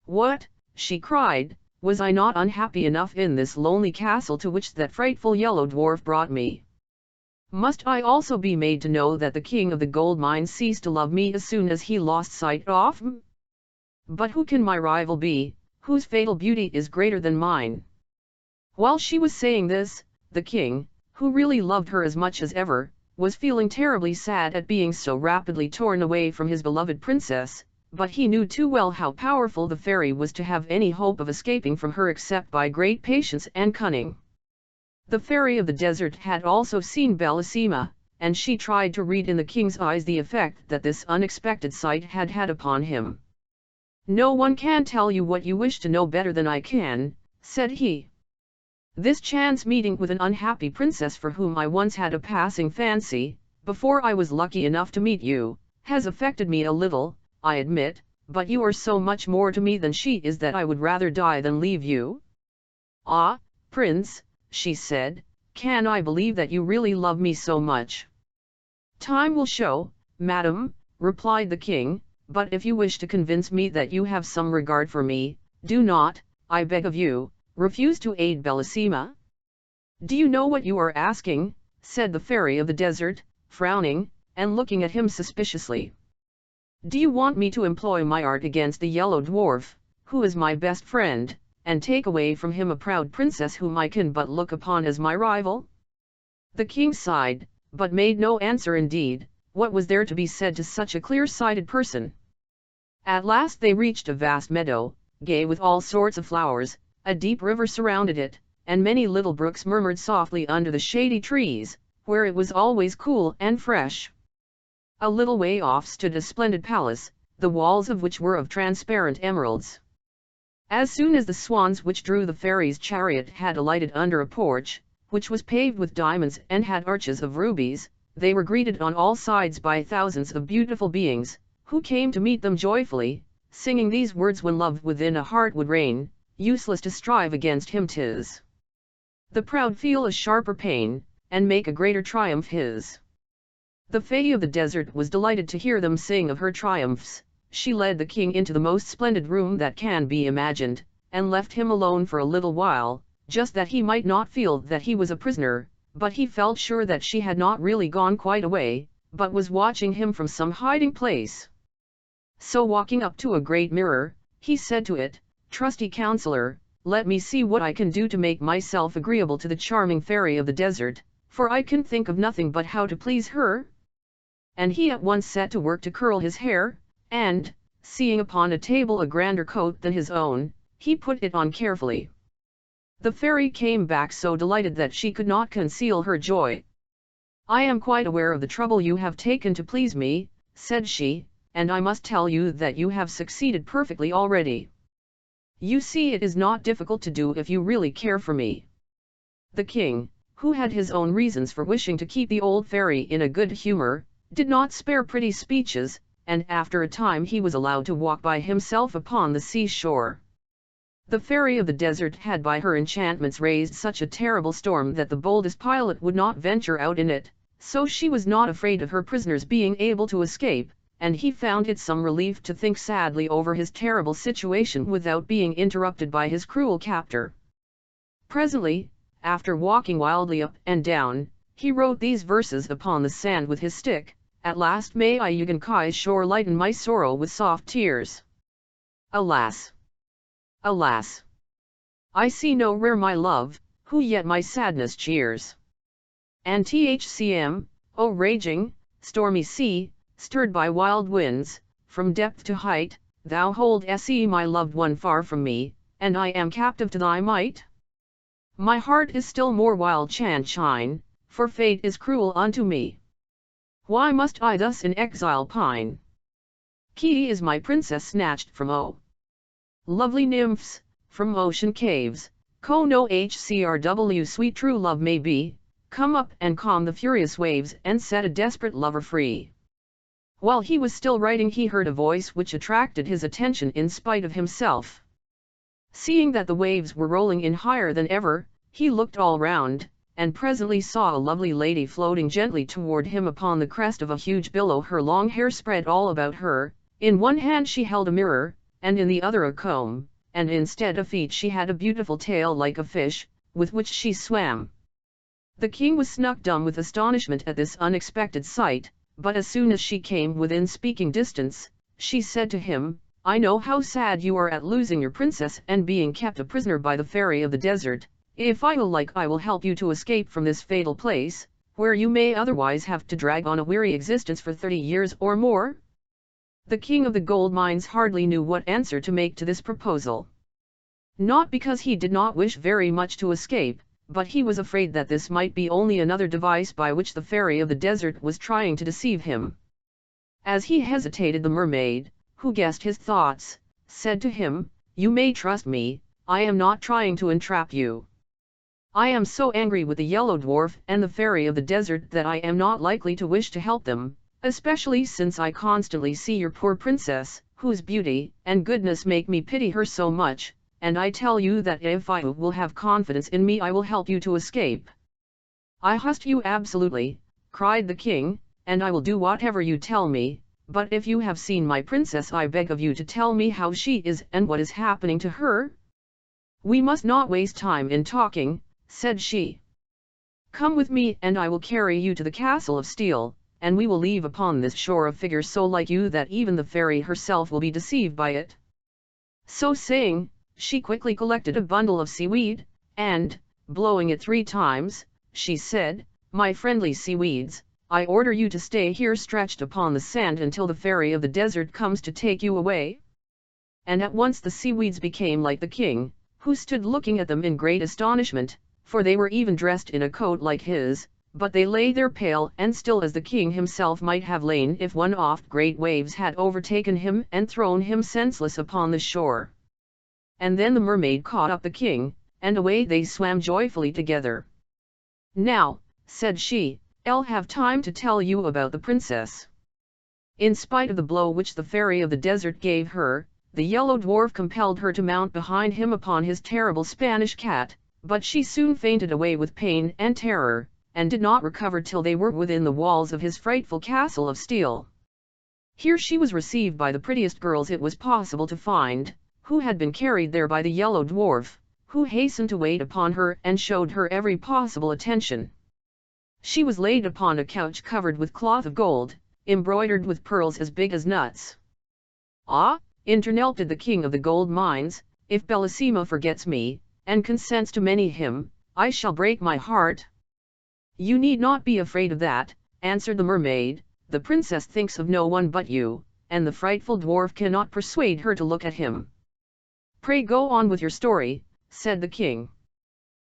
"What," she cried, "was I not unhappy enough in this lonely castle to which that frightful yellow dwarf brought me? Must I also be made to know that the king of the gold mine ceased to love me as soon as he lost sight of me? But who can my rival be, whose fatal beauty is greater than mine?" While she was saying this, the king, who really loved her as much as ever, was feeling terribly sad at being so rapidly torn away from his beloved princess, but he knew too well how powerful the fairy was to have any hope of escaping from her except by great patience and cunning. The fairy of the desert had also seen Bellissima, and she tried to read in the king's eyes the effect that this unexpected sight had had upon him. "No one can tell you what you wish to know better than I can," said he. "This chance meeting with an unhappy princess for whom I once had a passing fancy, before I was lucky enough to meet you, has affected me a little, I admit, but you are so much more to me than she is that I would rather die than leave you." "Ah, Prince," she said, "can I believe that you really love me so much?" "Time will show, madam," replied the king, "but if you wish to convince me that you have some regard for me, do not, I beg of you, refuse to aid Bellissima." "Do you know what you are asking?" said the fairy of the desert, frowning, and looking at him suspiciously. "Do you want me to employ my art against the yellow dwarf, who is my best friend, and take away from him a proud princess whom I can but look upon as my rival?" The king sighed, but made no answer. Indeed, what was there to be said to such a clear-sighted person? At last they reached a vast meadow, gay with all sorts of flowers. A deep river surrounded it, and many little brooks murmured softly under the shady trees, where it was always cool and fresh. A little way off stood a splendid palace, the walls of which were of transparent emeralds. As soon as the swans which drew the fairy's chariot had alighted under a porch, which was paved with diamonds and had arches of rubies, they were greeted on all sides by thousands of beautiful beings, who came to meet them joyfully, singing these words: "When love within a heart would reign, useless to strive against him 'tis. The proud feel a sharper pain, and make a greater triumph his." The Fay of the desert was delighted to hear them sing of her triumphs. She led the king into the most splendid room that can be imagined, and left him alone for a little while, just that he might not feel that he was a prisoner, but he felt sure that she had not really gone quite away, but was watching him from some hiding place. So walking up to a great mirror, he said to it, "Trusty counselor, let me see what I can do to make myself agreeable to the charming fairy of the desert, for I can think of nothing but how to please her." And he at once set to work to curl his hair, and, seeing upon a table a grander coat than his own, he put it on carefully. The fairy came back so delighted that she could not conceal her joy. "I am quite aware of the trouble you have taken to please me," said she, "and I must tell you that you have succeeded perfectly already. You see, it is not difficult to do if you really care for me." The king, who had his own reasons for wishing to keep the old fairy in a good humor, did not spare pretty speeches, and after a time he was allowed to walk by himself upon the seashore. The fairy of the desert had by her enchantments raised such a terrible storm that the boldest pilot would not venture out in it, so she was not afraid of her prisoners being able to escape, and he found it some relief to think sadly over his terrible situation without being interrupted by his cruel captor. Presently, after walking wildly up and down, he wrote these verses upon the sand with his stick: "At last may I Giantkiller's shore lighten my sorrow with soft tears. Alas! Alas! I see no rare my love, who yet my sadness cheers. And thm, O raging, stormy sea, stirred by wild winds, from depth to height, thou hold se my loved one far from me, and I am captive to thy might. My heart is still more wild chanchine, for fate is cruel unto me. Why must I thus in exile pine? Ki is my princess snatched from lovely nymphs, from ocean caves, ko no hcrw sweet true love may be, come up and calm the furious waves and set a desperate lover free." While he was still writing he heard a voice which attracted his attention in spite of himself. Seeing that the waves were rolling in higher than ever, he looked all round, and presently saw a lovely lady floating gently toward him upon the crest of a huge billow, her long hair spread all about her. In one hand she held a mirror, and in the other a comb, and instead of feet she had a beautiful tail like a fish, with which she swam. The king was struck dumb with astonishment at this unexpected sight, but as soon as she came within speaking distance, she said to him, "I know how sad you are at losing your princess and being kept a prisoner by the fairy of the desert. If I will help you to escape from this fatal place, where you may otherwise have to drag on a weary existence for 30 years or more." The king of the gold mines hardly knew what answer to make to this proposal. Not because he did not wish very much to escape, but he was afraid that this might be only another device by which the fairy of the desert was trying to deceive him. As he hesitated, the mermaid, who guessed his thoughts, said to him, "You may trust me, I am not trying to entrap you. I am so angry with the yellow dwarf and the fairy of the desert that I am not likely to wish to help them, especially since I constantly see your poor princess, whose beauty and goodness make me pity her so much, and I tell you that if I will have confidence in me I will help you to escape." "I trust you absolutely," cried the king, "and I will do whatever you tell me, but if you have seen my princess I beg of you to tell me how she is and what is happening to her." "We must not waste time in talking," said she. "Come with me and I will carry you to the castle of steel, and we will leave upon this shore a figure so like you that even the fairy herself will be deceived by it." So saying, she quickly collected a bundle of seaweed, and, blowing it 3 times, she said, "My friendly seaweeds, I order you to stay here stretched upon the sand until the fairy of the desert comes to take you away." And at once the seaweeds became like the king, who stood looking at them in great astonishment, for they were even dressed in a coat like his, but they lay there pale and still as the king himself might have lain if one oft great waves had overtaken him and thrown him senseless upon the shore. And then the mermaid caught up the king, and away they swam joyfully together. "Now," said she, "I'll have time to tell you about the princess." In spite of the blow which the fairy of the desert gave her, the yellow dwarf compelled her to mount behind him upon his terrible Spanish cat, but she soon fainted away with pain and terror, and did not recover till they were within the walls of his frightful castle of steel. Here she was received by the prettiest girls it was possible to find, who had been carried there by the yellow dwarf, who hastened to wait upon her and showed her every possible attention. She was laid upon a couch covered with cloth of gold, embroidered with pearls as big as nuts. "Ah," interrupted the king of the gold mines, "if Bellissima forgets me, and consents to marry him, I shall break my heart." "You need not be afraid of that," answered the mermaid, "the princess thinks of no one but you, and the frightful dwarf cannot persuade her to look at him." "Pray go on with your story," said the king.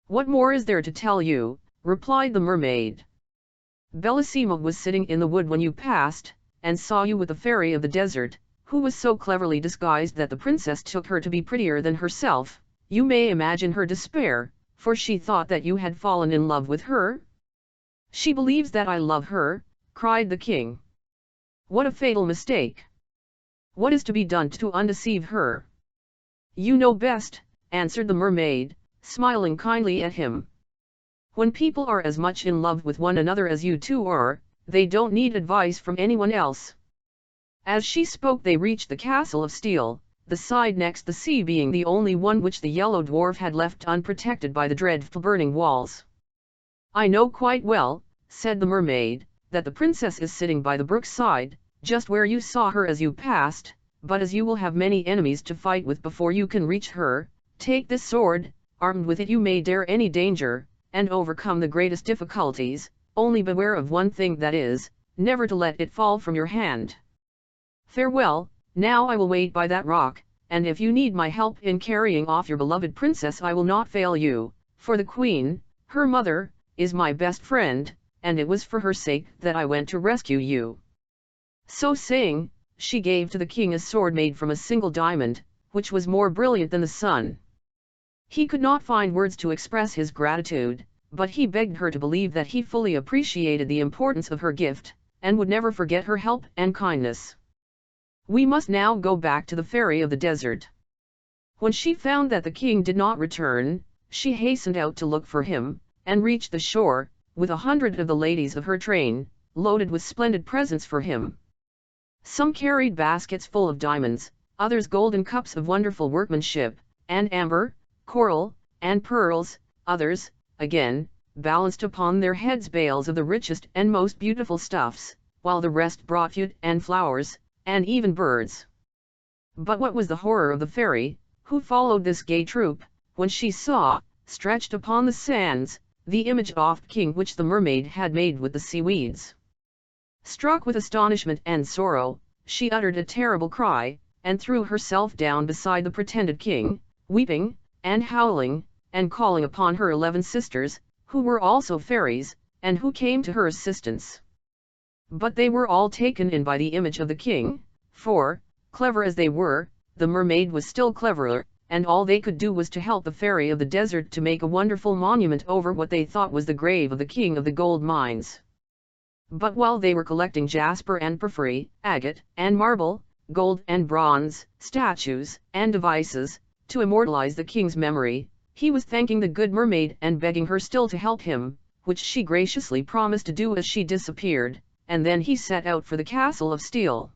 "What more is there to tell you?" replied the mermaid. "Bellissima was sitting in the wood when you passed, and saw you with the fairy of the desert, who was so cleverly disguised that the princess took her to be prettier than herself. You may imagine her despair, for she thought that you had fallen in love with her." "She believes that I love her," cried the king. "What a fatal mistake! What is to be done to undeceive her?" "You know best," answered the mermaid, smiling kindly at him. "When people are as much in love with one another as you two are, they don't need advice from anyone else." As she spoke they reached the castle of steel, the side next the sea being the only one which the yellow dwarf had left unprotected by the dreadful burning walls. "I know quite well," said the mermaid, "that the princess is sitting by the brook side, just where you saw her as you passed, but as you will have many enemies to fight with before you can reach her, take this sword, armed with it you may dare any danger, and overcome the greatest difficulties, only beware of one thing, that is, never to let it fall from your hand. Farewell, now I will wait by that rock, and if you need my help in carrying off your beloved princess I will not fail you, for the queen, her mother, is my best friend, and it was for her sake that I went to rescue you." So saying, she gave to the king a sword made from a single diamond, which was more brilliant than the sun. He could not find words to express his gratitude, but he begged her to believe that he fully appreciated the importance of her gift, and would never forget her help and kindness. We must now go back to the fairy of the desert. When she found that the king did not return, she hastened out to look for him, and reached the shore, with 100 of the ladies of her train, loaded with splendid presents for him. Some carried baskets full of diamonds, others golden cups of wonderful workmanship, and amber, coral, and pearls, others, again, balanced upon their heads bales of the richest and most beautiful stuffs, while the rest brought fruit and flowers, and even birds. But what was the horror of the fairy, who followed this gay troop, when she saw, stretched upon the sands, the image of the king which the mermaid had made with the seaweeds. Struck with astonishment and sorrow, she uttered a terrible cry, and threw herself down beside the pretended king, weeping, and howling, and calling upon her 11 sisters, who were also fairies, and who came to her assistance. But they were all taken in by the image of the king, for, clever as they were, the mermaid was still cleverer, and all they could do was to help the fairy of the desert to make a wonderful monument over what they thought was the grave of the king of the gold mines. But while they were collecting jasper and porphyry, agate and marble, gold and bronze, statues and devices, to immortalize the king's memory, he was thanking the good mermaid and begging her still to help him, which she graciously promised to do as she disappeared, and then he set out for the castle of steel.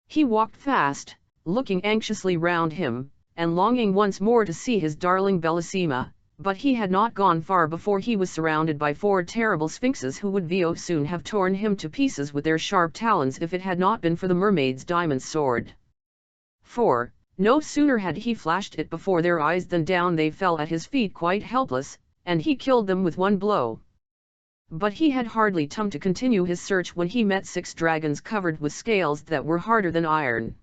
He walked fast, looking anxiously round him, and longing once more to see his darling Bellissima, but he had not gone far before he was surrounded by 4 terrible sphinxes who would soon have torn him to pieces with their sharp talons if it had not been for the mermaid's diamond sword. For, no sooner had he flashed it before their eyes than down they fell at his feet quite helpless, and he killed them with one blow. But he had hardly time to continue his search when he met 6 dragons covered with scales that were harder than iron.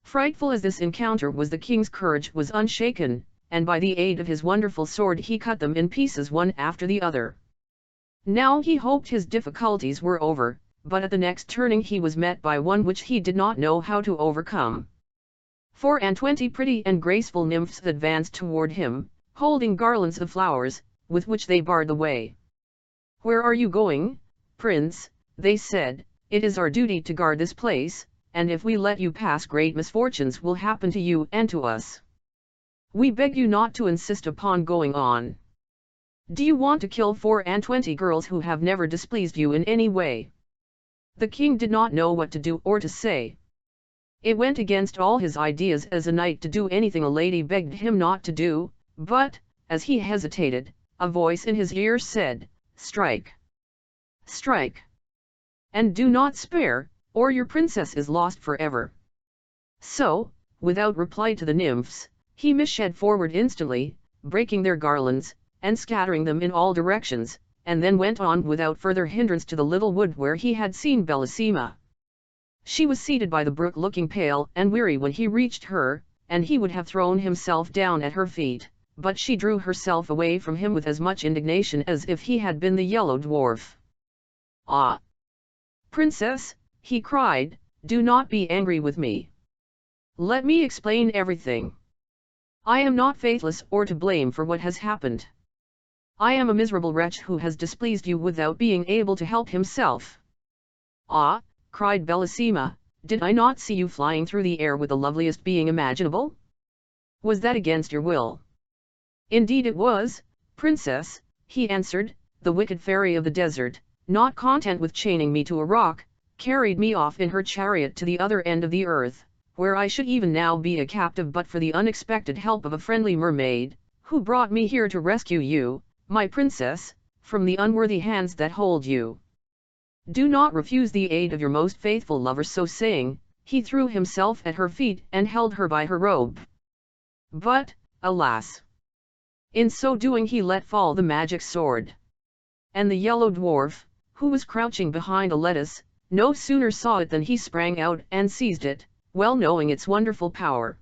Frightful as this encounter was, the king's courage was unshaken, and by the aid of his wonderful sword he cut them in pieces one after the other. Now he hoped his difficulties were over, but at the next turning he was met by one which he did not know how to overcome. 24 pretty and graceful nymphs advanced toward him, holding garlands of flowers, with which they barred the way. "Where are you going, prince?" they said. "It is our duty to guard this place, and if we let you pass great misfortunes will happen to you and to us. We beg you not to insist upon going on. Do you want to kill 24 girls who have never displeased you in any way?" The king did not know what to do or to say. It went against all his ideas as a knight to do anything a lady begged him not to do, but, as he hesitated, a voice in his ear said, "Strike! Strike! And do not spare, or your princess is lost forever." So, without reply to the nymphs, he mished forward instantly, breaking their garlands, and scattering them in all directions, and then went on without further hindrance to the little wood where he had seen Bellissima. She was seated by the brook looking pale and weary when he reached her, and he would have thrown himself down at her feet, but she drew herself away from him with as much indignation as if he had been the yellow dwarf. "Ah, princess," he cried, "do not be angry with me. Let me explain everything. I am not faithless or to blame for what has happened. I am a miserable wretch who has displeased you without being able to help himself." "Ah," cried Bellissima, "did I not see you flying through the air with the loveliest being imaginable? Was that against your will?" "Indeed it was, princess," he answered. "The wicked fairy of the desert, not content with chaining me to a rock, carried me off in her chariot to the other end of the earth, where I should even now be a captive but for the unexpected help of a friendly mermaid, who brought me here to rescue you, my princess, from the unworthy hands that hold you. Do not refuse the aid of your most faithful lover." So saying, he threw himself at her feet and held her by her robe. But, alas! in so doing he let fall the magic sword. And the yellow dwarf, who was crouching behind a lettuce, no sooner saw it than he sprang out and seized it, well knowing its wonderful power.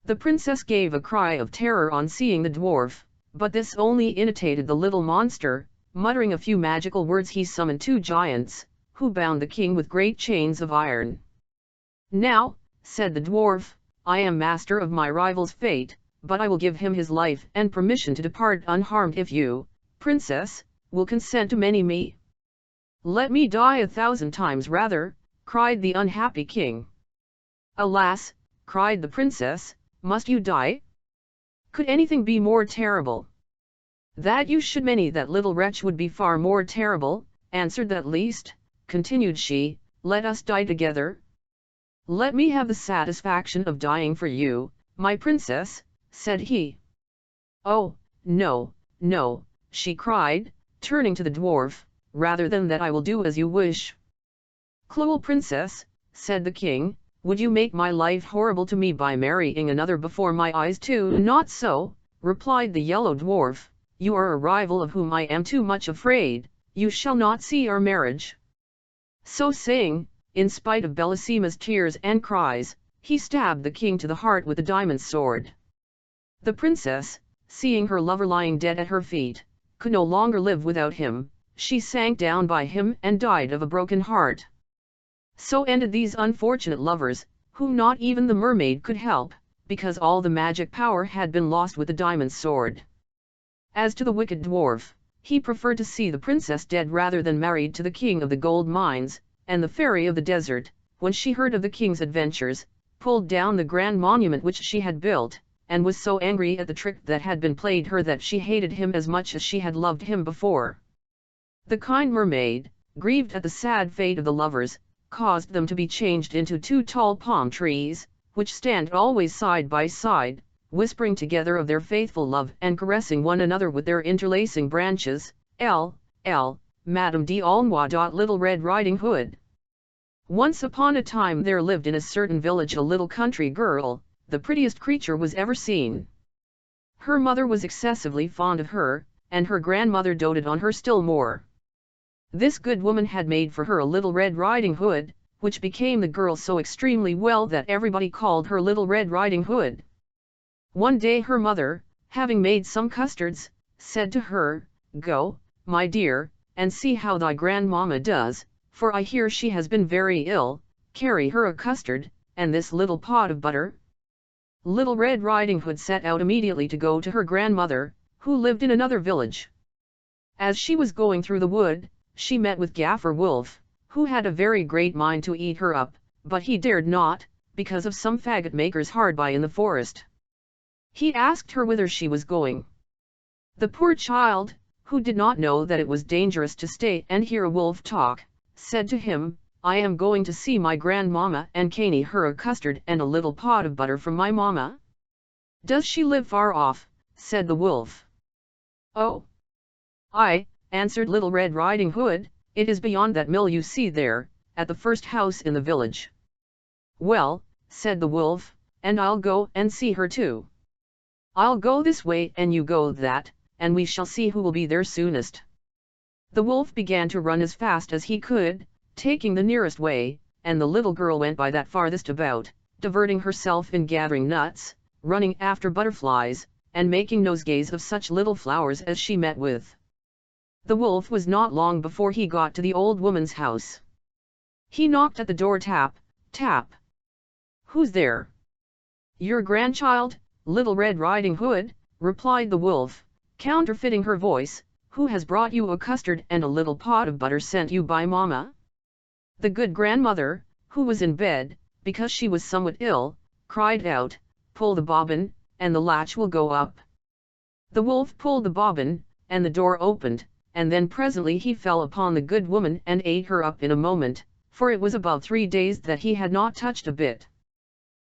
The princess gave a cry of terror on seeing the dwarf, but this only irritated the little monster. Muttering a few magical words he summoned 2 giants, who bound the king with great chains of iron. "Now," said the dwarf, "I am master of my rival's fate, but I will give him his life and permission to depart unharmed if you, princess, will consent to marry me." "Let me die 1,000 times rather," cried the unhappy king. "Alas," cried the princess, "must you die? Could anything be more terrible?" "That you should marry that little wretch would be far more terrible," answered that least, continued she. "Let us die together." "Let me have the satisfaction of dying for you, my princess," said he. "Oh, no, no," she cried, turning to the dwarf, rather than that I will do as you wish. Cruel princess, said the king, would you make my life horrible to me by marrying another before my eyes too? Not so, replied the yellow dwarf, you are a rival of whom I am too much afraid, you shall not see our marriage. So saying, in spite of Bellissima's tears and cries, he stabbed the king to the heart with a diamond sword. The princess, seeing her lover lying dead at her feet, could no longer live without him, she sank down by him and died of a broken heart. So ended these unfortunate lovers, whom not even the mermaid could help, because all the magic power had been lost with the diamond sword. As to the wicked dwarf, he preferred to see the princess dead rather than married to the king of the gold mines, and the fairy of the desert, when she heard of the king's adventures, pulled down the grand monument which she had built, and was so angry at the trick that had been played her that she hated him as much as she had loved him before. The kind mermaid, grieved at the sad fate of the lovers, caused them to be changed into 2 tall palm trees, which stand always side by side, whispering together of their faithful love and caressing one another with their interlacing branches. Madame d'Aulnoy. Little Red Riding Hood. Once upon a time there lived in a certain village a little country girl, the prettiest creature was ever seen. Her mother was excessively fond of her, and her grandmother doted on her still more. This good woman had made for her a little Red Riding Hood, which became the girl so extremely well that everybody called her Little Red Riding Hood. One day her mother, having made some custards, said to her, "Go, my dear, and see how thy grandmamma does, for I hear she has been very ill, carry her a custard, and this little pot of butter." Little Red Riding Hood set out immediately to go to her grandmother, who lived in another village. As she was going through the wood, she met with Gaffer Wolf, who had a very great mind to eat her up, but he dared not, because of some faggot makers hard by in the forest. He asked her whither she was going. The poor child, who did not know that it was dangerous to stay and hear a wolf talk, said to him, "I am going to see my grandmamma and caney her a custard and a little pot of butter from my mamma." "Does she live far off?" said the wolf. "Oh, I," answered Little Red Riding Hood, "it is beyond that mill you see there, at the first house in the village." "Well," said the wolf, "and I'll go and see her too. I'll go this way and you go that, and we shall see who will be there soonest." The wolf began to run as fast as he could, taking the nearest way, and the little girl went by that farthest about, diverting herself in gathering nuts, running after butterflies, and making nosegays of such little flowers as she met with. The wolf was not long before he got to the old woman's house. He knocked at the door. Tap, tap. "Who's there?" "Your grandchild, Little Red Riding Hood," replied the wolf, counterfeiting her voice. "Who has brought you a custard and a little pot of butter sent you by mamma?" The good grandmother, who was in bed, because she was somewhat ill, cried out, "Pull the bobbin, and the latch will go up." The wolf pulled the bobbin, and the door opened, and then presently he fell upon the good woman and ate her up in a moment, for it was above 3 days that he had not touched a bit.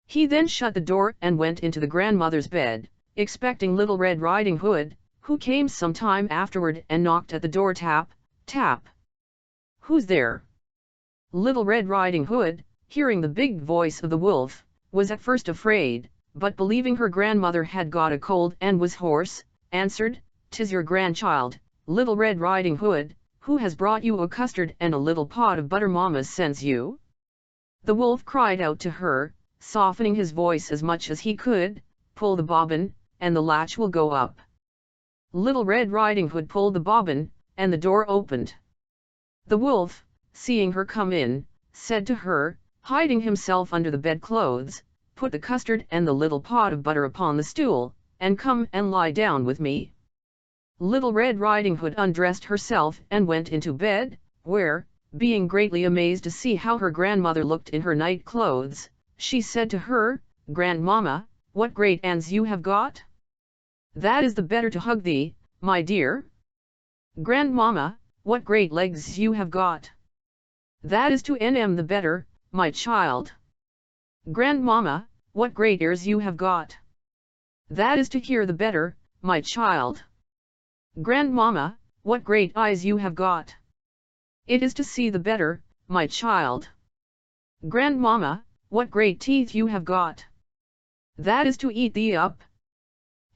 He then shut the door and went into the grandmother's bed, expecting Little Red Riding Hood, who came some time afterward and knocked at the door. Tap, tap. "Who's there?" Little Red Riding Hood, hearing the big voice of the wolf, was at first afraid, but believing her grandmother had got a cold and was hoarse, answered, "'Tis your grandchild, Little Red Riding Hood, who has brought you a custard and a little pot of butter mamma sends you." The wolf cried out to her, softening his voice as much as he could, "Pull the bobbin, and the latch will go up." Little Red Riding Hood pulled the bobbin, and the door opened. The wolf, seeing her come in, said to her, hiding himself under the bedclothes, "Put the custard and the little pot of butter upon the stool, and come and lie down with me." Little Red Riding Hood undressed herself and went into bed, where, being greatly amazed to see how her grandmother looked in her night clothes, she said to her, "Grandmamma, what great hands you have got! That is the better to hug thee, my dear." "Grandmamma, what great legs you have got! That is to nm the better, my child." "Grandmamma, what great ears you have got! That is to hear the better, my child." "Grandmamma, what great eyes you have got! It is to see the better, my child." "Grandmamma, what great teeth you have got! That is to eat thee up."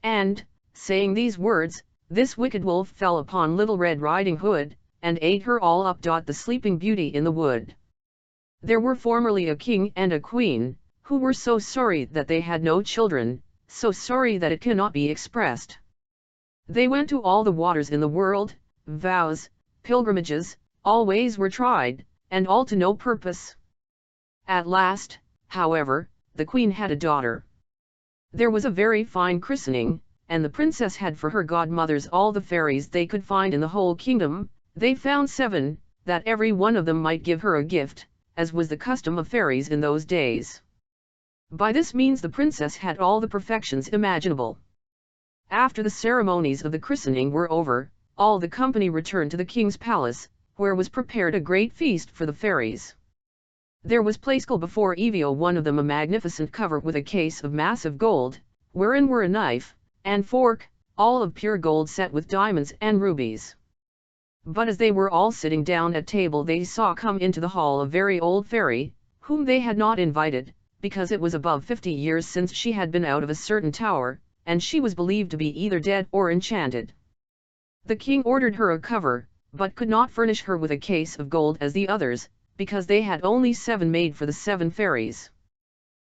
And, saying these words, this wicked wolf fell upon Little Red Riding Hood, and ate her all up. The Sleeping Beauty in the Wood. There were formerly a king and a queen, who were so sorry that they had no children, so sorry that it cannot be expressed. They went to all the waters in the world, vows, pilgrimages, all ways were tried, and all to no purpose. At last, however, the queen had a daughter. There was a very fine christening, and the princess had for her godmothers all the fairies they could find in the whole kingdom. They found 7, that every one of them might give her a gift, as was the custom of fairies in those days. By this means the princess had all the perfections imaginable. After the ceremonies of the christening were over, all the company returned to the king's palace, where was prepared a great feast for the fairies. There was placed before Evio one of them a magnificent cover with a case of massive gold, wherein were a knife and fork, all of pure gold set with diamonds and rubies. But as they were all sitting down at table they saw come into the hall a very old fairy, whom they had not invited, because it was above 50 years since she had been out of a certain tower, and she was believed to be either dead or enchanted. The king ordered her a cover, but could not furnish her with a case of gold as the others, because they had only 7 made for the 7 fairies.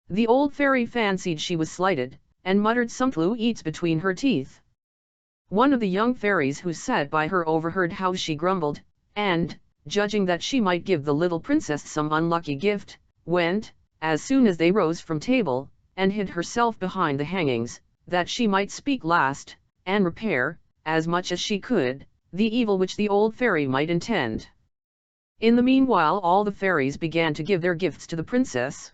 The old fairy fancied she was slighted, and muttered some flew eats between her teeth. One of the young fairies who sat by her overheard how she grumbled, and, judging that she might give the little princess some unlucky gift, went, as soon as they rose from table, and hid herself behind the hangings, that she might speak last, and repair, as much as she could, the evil which the old fairy might intend. In the meanwhile all the fairies began to give their gifts to the princess.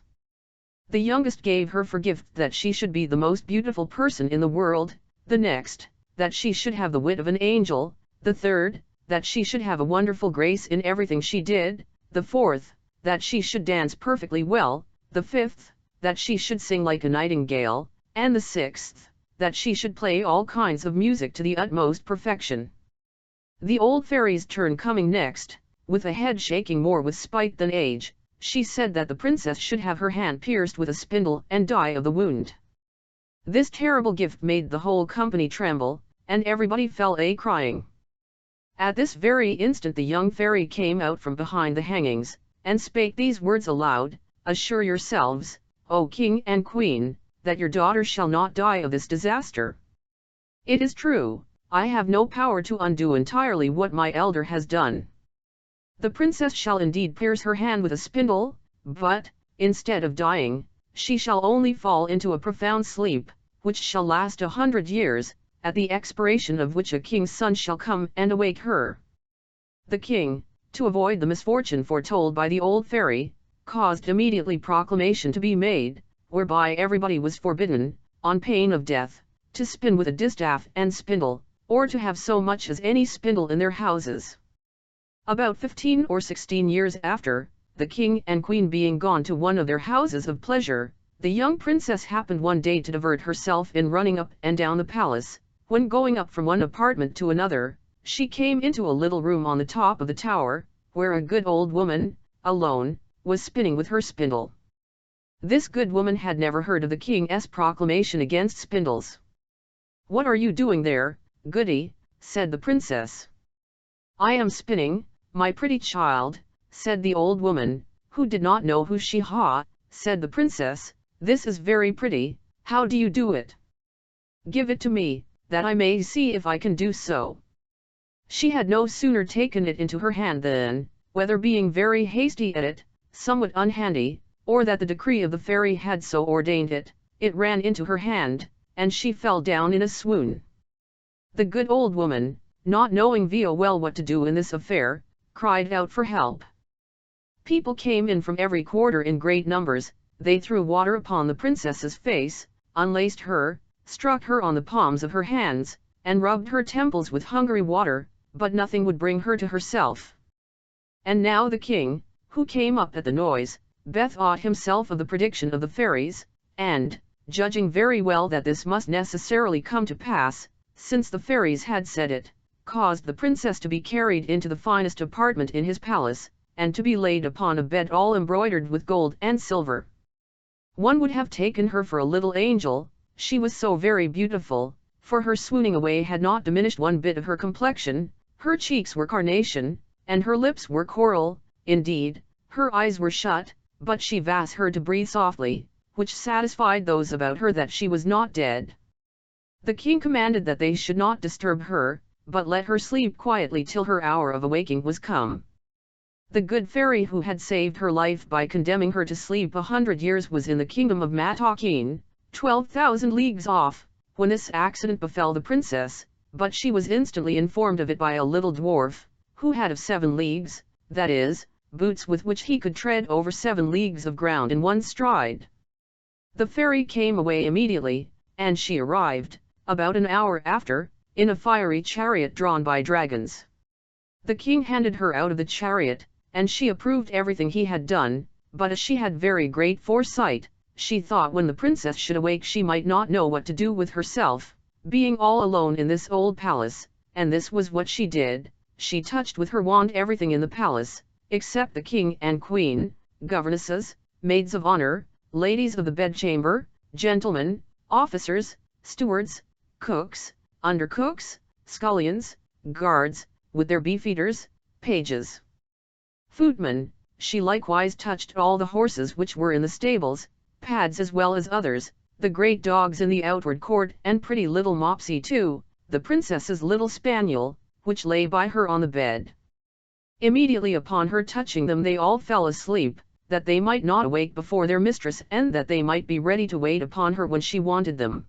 The youngest gave her for gift that she should be the most beautiful person in the world, the next, that she should have the wit of an angel, the third, that she should have a wonderful grace in everything she did, the fourth, that she should dance perfectly well, the fifth, that she should sing like a nightingale, and the sixth, that she should play all kinds of music to the utmost perfection. The old fairy's turn coming next, with a head shaking more with spite than age, she said that the princess should have her hand pierced with a spindle and die of the wound. This terrible gift made the whole company tremble, and everybody fell a-crying. At this very instant the young fairy came out from behind the hangings, and spake these words aloud: "Assure yourselves, O king and queen, that your daughter shall not die of this disaster. It is true, I have no power to undo entirely what my elder has done. The princess shall indeed pierce her hand with a spindle, but, instead of dying, she shall only fall into a profound sleep, which shall last 100 years, at the expiration of which a king's son shall come and awake her." The king, to avoid the misfortune foretold by the old fairy, caused immediately proclamation to be made, whereby everybody was forbidden, on pain of death, to spin with a distaff and spindle, or to have so much as any spindle in their houses. About 15 or 16 years after, the king and queen being gone to one of their houses of pleasure, the young princess happened one day to divert herself in running up and down the palace, when going up from one apartment to another, she came into a little room on the top of the tower, where a good old woman, alone, was spinning with her spindle. This good woman had never heard of the king's proclamation against spindles. "What are you doing there, goody?" said the princess. "I am spinning, my pretty child," said the old woman, who did not know who she was. Said the princess, "This is very pretty, how do you do it? Give it to me, that I may see if I can do so." She had no sooner taken it into her hand than, whether being very hasty at it, somewhat unhandy, or that the decree of the fairy had so ordained it, it ran into her hand, and she fell down in a swoon. The good old woman, not knowing well what to do in this affair, cried out for help. People came in from every quarter in great numbers, they threw water upon the princess's face, unlaced her, struck her on the palms of her hands, and rubbed her temples with hungry water, but nothing would bring her to herself. And now the king, who came up at the noise, bethought himself of the prediction of the fairies, and, judging very well that this must necessarily come to pass, since the fairies had said it, caused the princess to be carried into the finest apartment in his palace, and to be laid upon a bed all embroidered with gold and silver. One would have taken her for a little angel, she was so very beautiful, for her swooning away had not diminished one bit of her complexion, her cheeks were carnation, and her lips were coral, indeed, her eyes were shut, but she was heard to breathe softly, which satisfied those about her that she was not dead. The king commanded that they should not disturb her, but let her sleep quietly till her hour of awaking was come. The good fairy who had saved her life by condemning her to sleep 100 years was in the kingdom of Matakin, 12,000 leagues off, when this accident befell the princess, but she was instantly informed of it by a little dwarf, who had of 7 leagues, that is, boots with which he could tread over 7 leagues of ground in one stride. The fairy came away immediately, and she arrived, about an hour after, in a fiery chariot drawn by dragons. The king handed her out of the chariot, and she approved everything he had done, but as she had very great foresight, she thought when the princess should awake she might not know what to do with herself, being all alone in this old palace, and this was what she did. She touched with her wand everything in the palace, except the king and queen, governesses, maids of honor, ladies of the bedchamber, gentlemen, officers, stewards, cooks, undercooks, scullions, guards, with their beefeaters, pages, footmen. She likewise touched all the horses which were in the stables, pads as well as others, the great dogs in the outward court, and pretty little Mopsy too, the princess's little spaniel, which lay by her on the bed. Immediately upon her touching them they all fell asleep, that they might not awake before their mistress, and that they might be ready to wait upon her when she wanted them.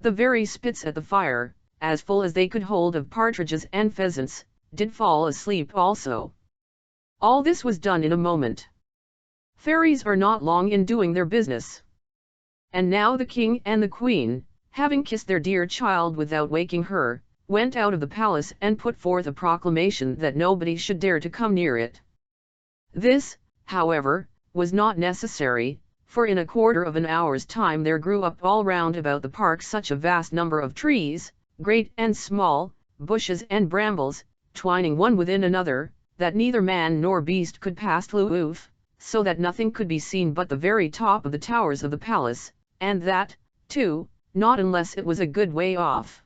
The very spits at the fire, as full as they could hold of partridges and pheasants, did fall asleep also. All this was done in a moment. Fairies are not long in doing their business. And now the king and the queen, having kissed their dear child without waking her, went out of the palace and put forth a proclamation that nobody should dare to come near it. This, however, was not necessary, for in a quarter of an hour's time there grew up all round about the park such a vast number of trees, great and small, bushes and brambles, twining one within another, that neither man nor beast could pass through, so that nothing could be seen but the very top of the towers of the palace, and that, too, not unless it was a good way off.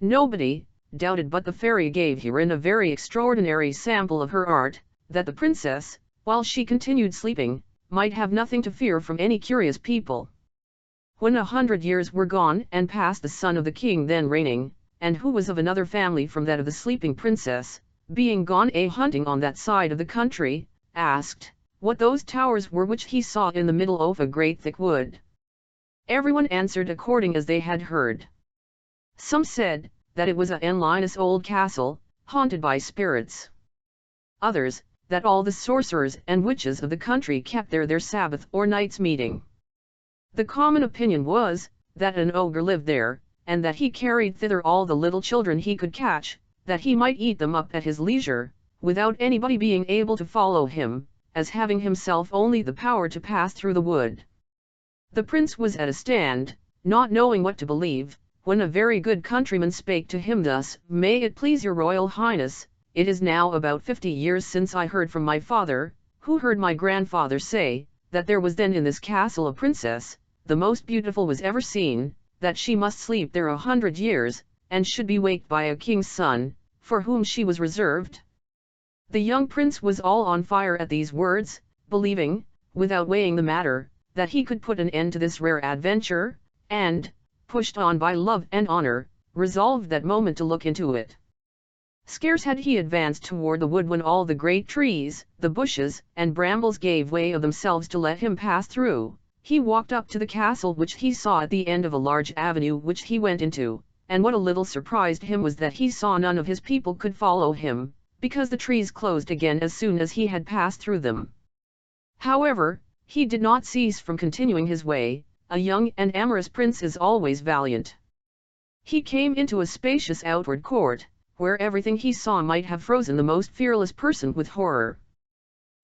Nobody doubted but the fairy gave herein a very extraordinary sample of her art, that the princess, while she continued sleeping, might have nothing to fear from any curious people. When 100 years were gone and past, the son of the king then reigning, and who was of another family from that of the sleeping princess, being gone a-hunting on that side of the country, asked, what those towers were which he saw in the middle of a great thick wood. Everyone answered according as they had heard. Some said, that it was a enlarged old castle, haunted by spirits. Others, that all the sorcerers and witches of the country kept there their Sabbath or night's meeting. The common opinion was, that an ogre lived there, and that he carried thither all the little children he could catch, that he might eat them up at his leisure, without anybody being able to follow him, as having himself only the power to pass through the wood. The prince was at a stand, not knowing what to believe, when a very good countryman spake to him thus: "May it please your royal highness, it is now about 50 years since I heard from my father, who heard my grandfather say, that there was then in this castle a princess, the most beautiful was ever seen, that she must sleep there 100 years, and should be waked by a king's son, for whom she was reserved." The young prince was all on fire at these words, believing, without weighing the matter, that he could put an end to this rare adventure, and, pushed on by love and honor, resolved that moment to look into it. Scarce had he advanced toward the wood when all the great trees, the bushes, and brambles gave way of themselves to let him pass through. He walked up to the castle which he saw at the end of a large avenue which he went into, and what a little surprised him was that he saw none of his people could follow him, because the trees closed again as soon as he had passed through them. However, he did not cease from continuing his way. A young and amorous prince is always valiant. He came into a spacious outward court, where everything he saw might have frozen the most fearless person with horror.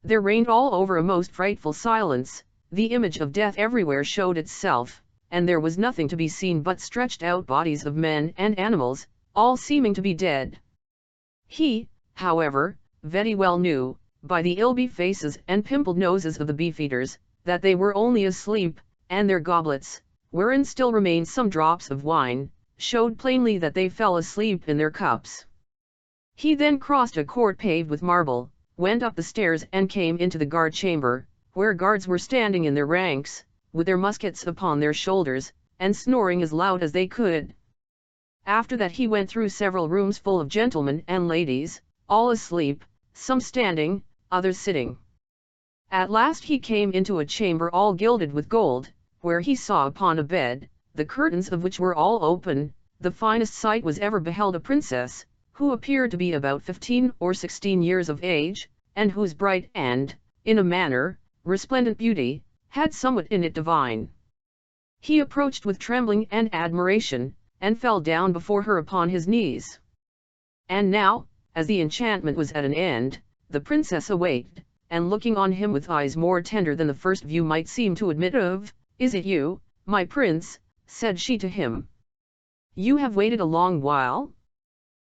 There reigned all over a most frightful silence, the image of death everywhere showed itself, and there was nothing to be seen but stretched out bodies of men and animals, all seeming to be dead. He, however, very well knew, by the ill-be faces and pimpled noses of the beefeaters, that they were only asleep, and their goblets, wherein still remained some drops of wine, showed plainly that they fell asleep in their cups. He then crossed a court paved with marble, went up the stairs and came into the guard chamber, where guards were standing in their ranks, with their muskets upon their shoulders, and snoring as loud as they could. After that he went through several rooms full of gentlemen and ladies, all asleep, some standing, others sitting. At last he came into a chamber all gilded with gold, where he saw upon a bed, the curtains of which were all open, the finest sight was ever beheld, a princess, who appeared to be about 15 or 16 years of age, and whose bright and, in a manner, resplendent beauty, had somewhat in it divine. He approached with trembling and admiration, and fell down before her upon his knees. And now, as the enchantment was at an end, the princess awaked, and looking on him with eyes more tender than the first view might seem to admit of, "Is it you, my prince?" said she to him. "You have waited a long while?"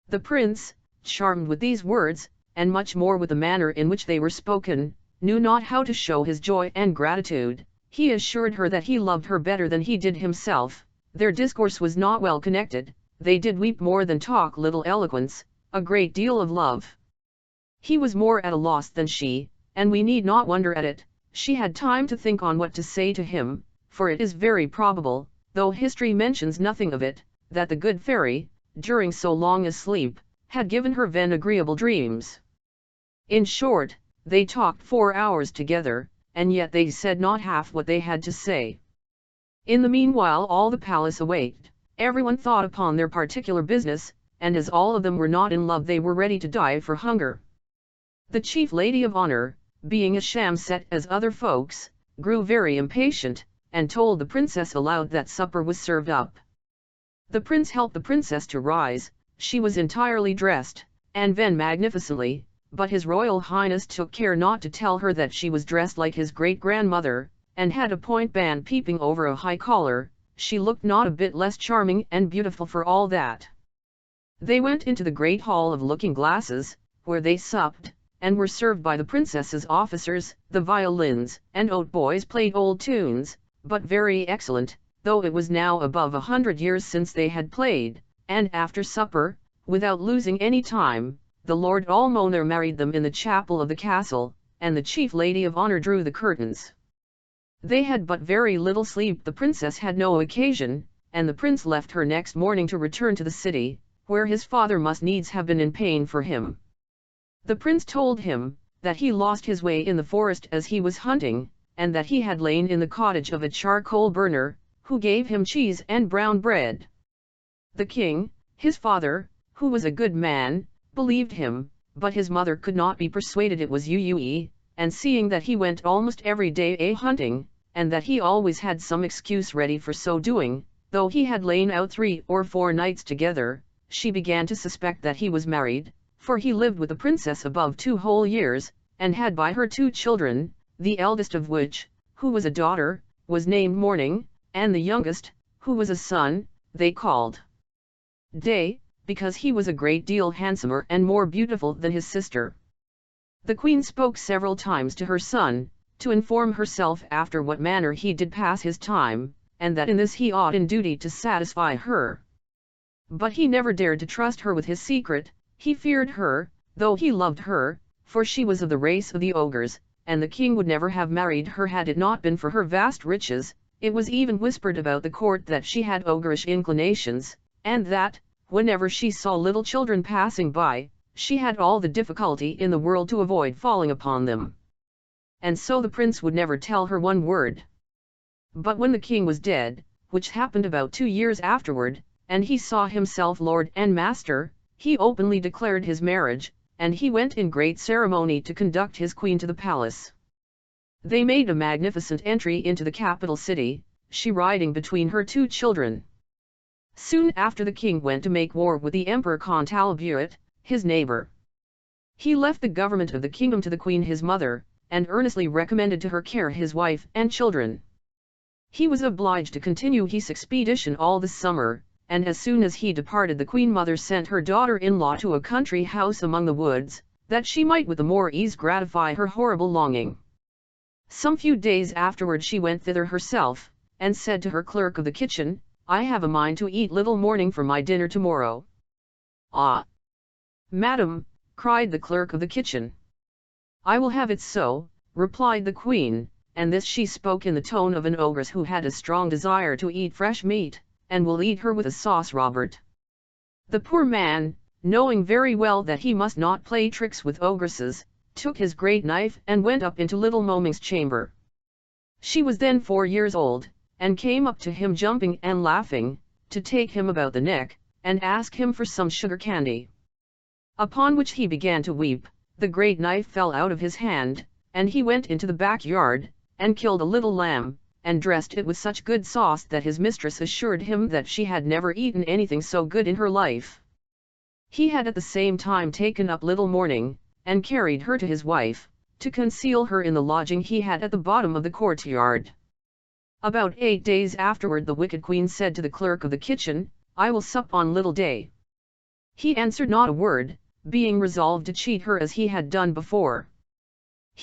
The prince, charmed with these words, and much more with the manner in which they were spoken, knew not how to show his joy and gratitude. He assured her that he loved her better than he did himself. Their discourse was not well connected, they did weep more than talk, little eloquence, a great deal of love. He was more at a loss than she, and we need not wonder at it. She had time to think on what to say to him, for it is very probable, though history mentions nothing of it, that the good fairy, during so long a sleep, had given her agreeable dreams. In short, they talked 4 hours together, and yet they said not half what they had to say. In the meanwhile all the palace awaked, everyone thought upon their particular business, and as all of them were not in love they were ready to die for hunger. The chief lady of honor, being a sham set as other folks, grew very impatient, and told the princess aloud that supper was served up. The prince helped the princess to rise. She was entirely dressed, and then magnificently, but his royal highness took care not to tell her that she was dressed like his great-grandmother, and had a point band peeping over a high collar. She looked not a bit less charming and beautiful for all that. They went into the great hall of looking-glasses, where they supped, and were served by the princess's officers. The violins and hautboys played old tunes, but very excellent, though it was now above 100 years since they had played, and after supper, without losing any time, the Lord Almoner married them in the chapel of the castle, and the chief lady of honor drew the curtains. They had but very little sleep. The princess had no occasion, and the prince left her next morning to return to the city, where his father must needs have been in pain for him. The prince told him, that he lost his way in the forest as he was hunting, and that he had lain in the cottage of a charcoal burner, who gave him cheese and brown bread. The king, his father, who was a good man, believed him, but his mother could not be persuaded it was Ue, and seeing that he went almost every day a-hunting, and that he always had some excuse ready for so doing, though he had lain out 3 or 4 nights together, she began to suspect that he was married, for he lived with the princess above 2 whole years, and had by her 2 children, the eldest of which, who was a daughter, was named Morning, and the youngest, who was a son, they called Day, because he was a great deal handsomer and more beautiful than his sister. The queen spoke several times to her son, to inform herself after what manner he did pass his time, and that in this he ought in duty to satisfy her. But he never dared to trust her with his secret. He feared her, though he loved her, for she was of the race of the ogres, and the king would never have married her had it not been for her vast riches. It was even whispered about the court that she had ogreish inclinations, and that, whenever she saw little children passing by, she had all the difficulty in the world to avoid falling upon them. And so the prince would never tell her one word. But when the king was dead, which happened about 2 years afterward, and he saw himself lord and master, he openly declared his marriage, and he went in great ceremony to conduct his queen to the palace. They made a magnificent entry into the capital city, she riding between her 2 children. Soon after the king went to make war with the Emperor Contalbuet, his neighbor. He left the government of the kingdom to the queen his mother, and earnestly recommended to her care his wife and children. He was obliged to continue his expedition all the summer, and as soon as he departed the queen mother sent her daughter-in-law to a country house among the woods, that she might with the more ease gratify her horrible longing. Some few days afterward she went thither herself, and said to her clerk of the kitchen, "I have a mind to eat little morning for my dinner tomorrow." "Ah, madam," cried the clerk of the kitchen. "I will have it so," replied the queen, and this she spoke in the tone of an ogress who had a strong desire to eat fresh meat, and will eat her with a sauce. Robert, the poor man, knowing very well that he must not play tricks with ogresses, took his great knife and went up into little Moming's chamber. She was then 4 years old, and came up to him jumping and laughing, to take him about the neck, and ask him for some sugar candy. Upon which he began to weep, the great knife fell out of his hand, and he went into the backyard, and killed a little lamb, and dressed it with such good sauce that his mistress assured him that she had never eaten anything so good in her life. He had at the same time taken up little Morning, and carried her to his wife, to conceal her in the lodging he had at the bottom of the courtyard. About 8 days afterward the wicked queen said to the clerk of the kitchen, "I will sup on little day." He answered not a word, being resolved to cheat her as he had done before.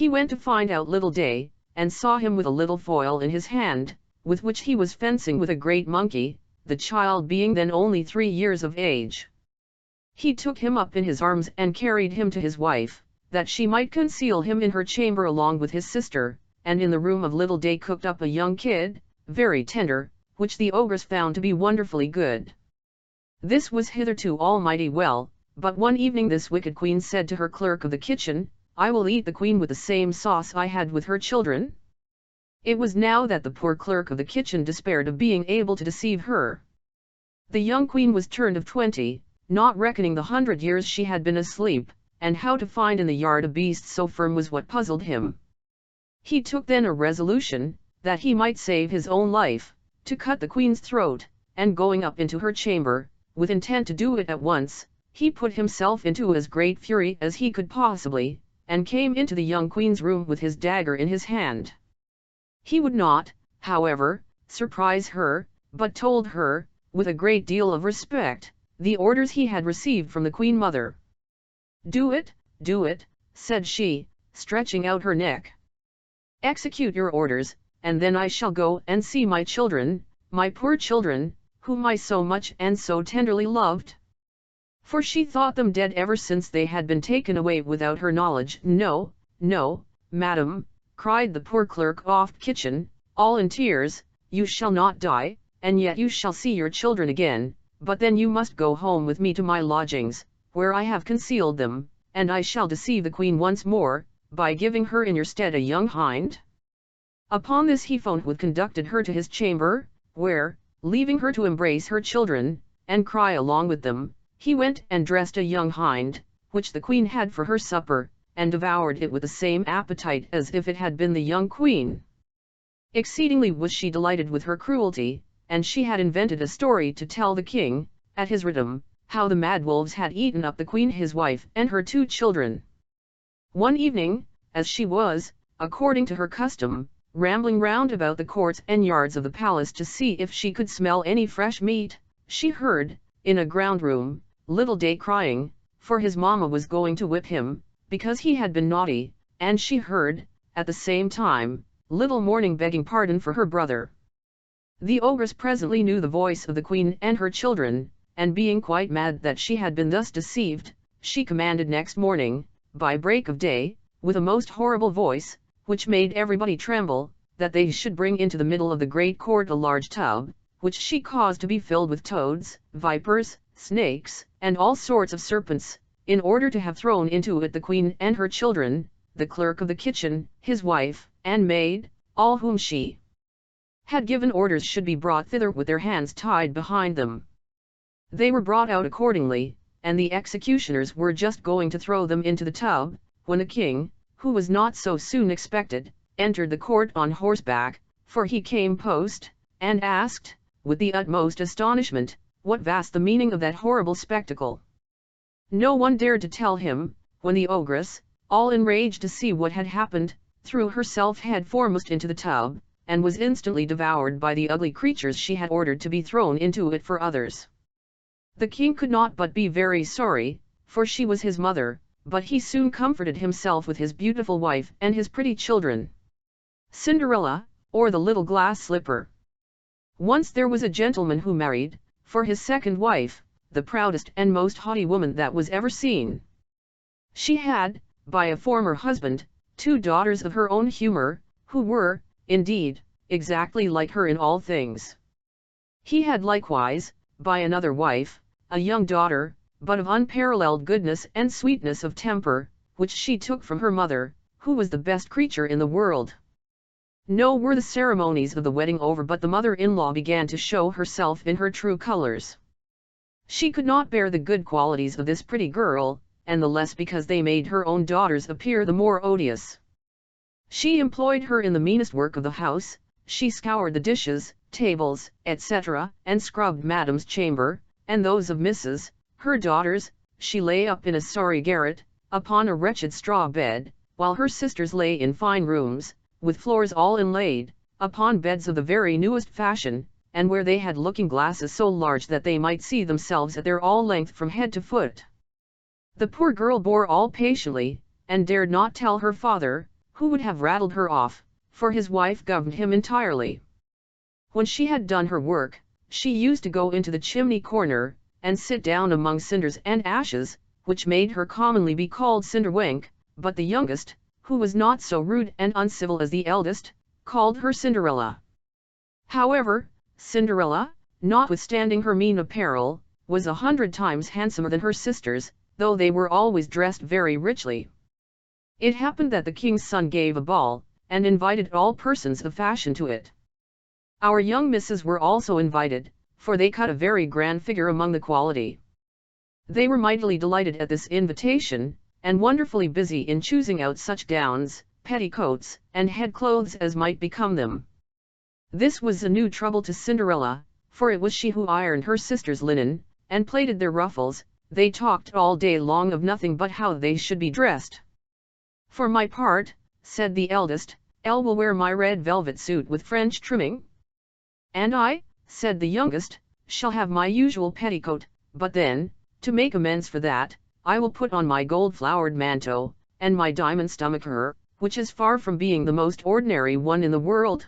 He went to find out little day, and saw him with a little foil in his hand, with which he was fencing with a great monkey, the child being then only 3 years of age. He took him up in his arms and carried him to his wife, that she might conceal him in her chamber along with his sister, and in the room of little day cooked up a young kid, very tender, which the ogress found to be wonderfully good. This was hitherto all mighty well, but one evening this wicked queen said to her clerk of the kitchen, "I will eat the queen with the same sauce I had with her children." It was now that the poor clerk of the kitchen despaired of being able to deceive her. The young queen was turned of 20, not reckoning the 100 years she had been asleep, and how to find in the yard a beast so firm was what puzzled him. He took then a resolution, that he might save his own life, to cut the queen's throat, and going up into her chamber, with intent to do it at once, he put himself into as great fury as he could possibly, and came into the young queen's room with his dagger in his hand. He would not, however, surprise her, but told her, with a great deal of respect, the orders he had received from the queen mother. Do it," said she, stretching out her neck. "Execute your orders, and then I shall go and see my children, my poor children, whom I so much and so tenderly loved." For she thought them dead ever since they had been taken away without her knowledge. "No, no, madam," cried the poor clerk of kitchen, all in tears, "you shall not die, and yet you shall see your children again, but then you must go home with me to my lodgings, where I have concealed them, and I shall deceive the queen once more, by giving her in your stead a young hind." Upon this he forthwith conducted her to his chamber, where, leaving her to embrace her children, and cry along with them, he went and dressed a young hind, which the queen had for her supper, and devoured it with the same appetite as if it had been the young queen. Exceedingly was she delighted with her cruelty, and she had invented a story to tell the king, at his retum, how the mad wolves had eaten up the queen his wife and her 2 children. One evening, as she was, according to her custom, rambling round about the courts and yards of the palace to see if she could smell any fresh meat, she heard, in a ground room, little day crying, for his mamma was going to whip him, because he had been naughty, and she heard, at the same time, little Morning begging pardon for her brother. The ogress presently knew the voice of the queen and her children, and being quite mad that she had been thus deceived, she commanded next morning, by break of day, with a most horrible voice, which made everybody tremble, that they should bring into the middle of the great court a large tub, which she caused to be filled with toads, vipers, snakes, and all sorts of serpents, in order to have thrown into it the queen and her children, the clerk of the kitchen, his wife, and maid, all whom she had given orders should be brought thither with their hands tied behind them. They were brought out accordingly, and the executioners were just going to throw them into the tub, when the king, who was not so soon expected, entered the court on horseback, for he came post, and asked, with the utmost astonishment, what vast the meaning of that horrible spectacle. No one dared to tell him, when the ogress, all enraged to see what had happened, threw herself head foremost into the tub, and was instantly devoured by the ugly creatures she had ordered to be thrown into it for others. The king could not but be very sorry, for she was his mother, but he soon comforted himself with his beautiful wife and his pretty children. Cinderella, or the little glass slipper. Once there was a gentleman who married, for his second wife, the proudest and most haughty woman that was ever seen. She had, by a former husband, 2 daughters of her own humor, who were, indeed, exactly like her in all things. He had likewise, by another wife, a young daughter, but of unparalleled goodness and sweetness of temper, which she took from her mother, who was the best creature in the world. No were the ceremonies of the wedding over, but the mother-in-law began to show herself in her true colors. She could not bear the good qualities of this pretty girl, and the less because they made her own daughters appear the more odious. She employed her in the meanest work of the house. She scoured the dishes, tables, etc., and scrubbed Madam's chamber, and those of Mrs., her daughters. She lay up in a sorry garret, upon a wretched straw bed, while her sisters lay in fine rooms, with floors all inlaid, upon beds of the very newest fashion, and where they had looking-glasses so large that they might see themselves at their all length from head to foot. The poor girl bore all patiently, and dared not tell her father, who would have rattled her off, for his wife governed him entirely. When she had done her work, she used to go into the chimney corner, and sit down among cinders and ashes, which made her commonly be called Cinderwenk, but the youngest, who was not so rude and uncivil as the eldest, called her Cinderella. However, Cinderella, notwithstanding her mean apparel, was 100 times handsomer than her sisters, though they were always dressed very richly. It happened that the king's son gave a ball, and invited all persons of fashion to it. Our young misses were also invited, for they cut a very grand figure among the quality. They were mightily delighted at this invitation, and wonderfully busy in choosing out such gowns, petticoats, and head clothes as might become them. This was a new trouble to Cinderella, for it was she who ironed her sisters' linen, and plaited their ruffles. They talked all day long of nothing but how they should be dressed. "For my part," said the eldest, "Elle will wear my red velvet suit with French trimming." "And I," said the youngest, "shall have my usual petticoat, but then, to make amends for that, I will put on my gold-flowered manteau, and my diamond stomacher, which is far from being the most ordinary one in the world."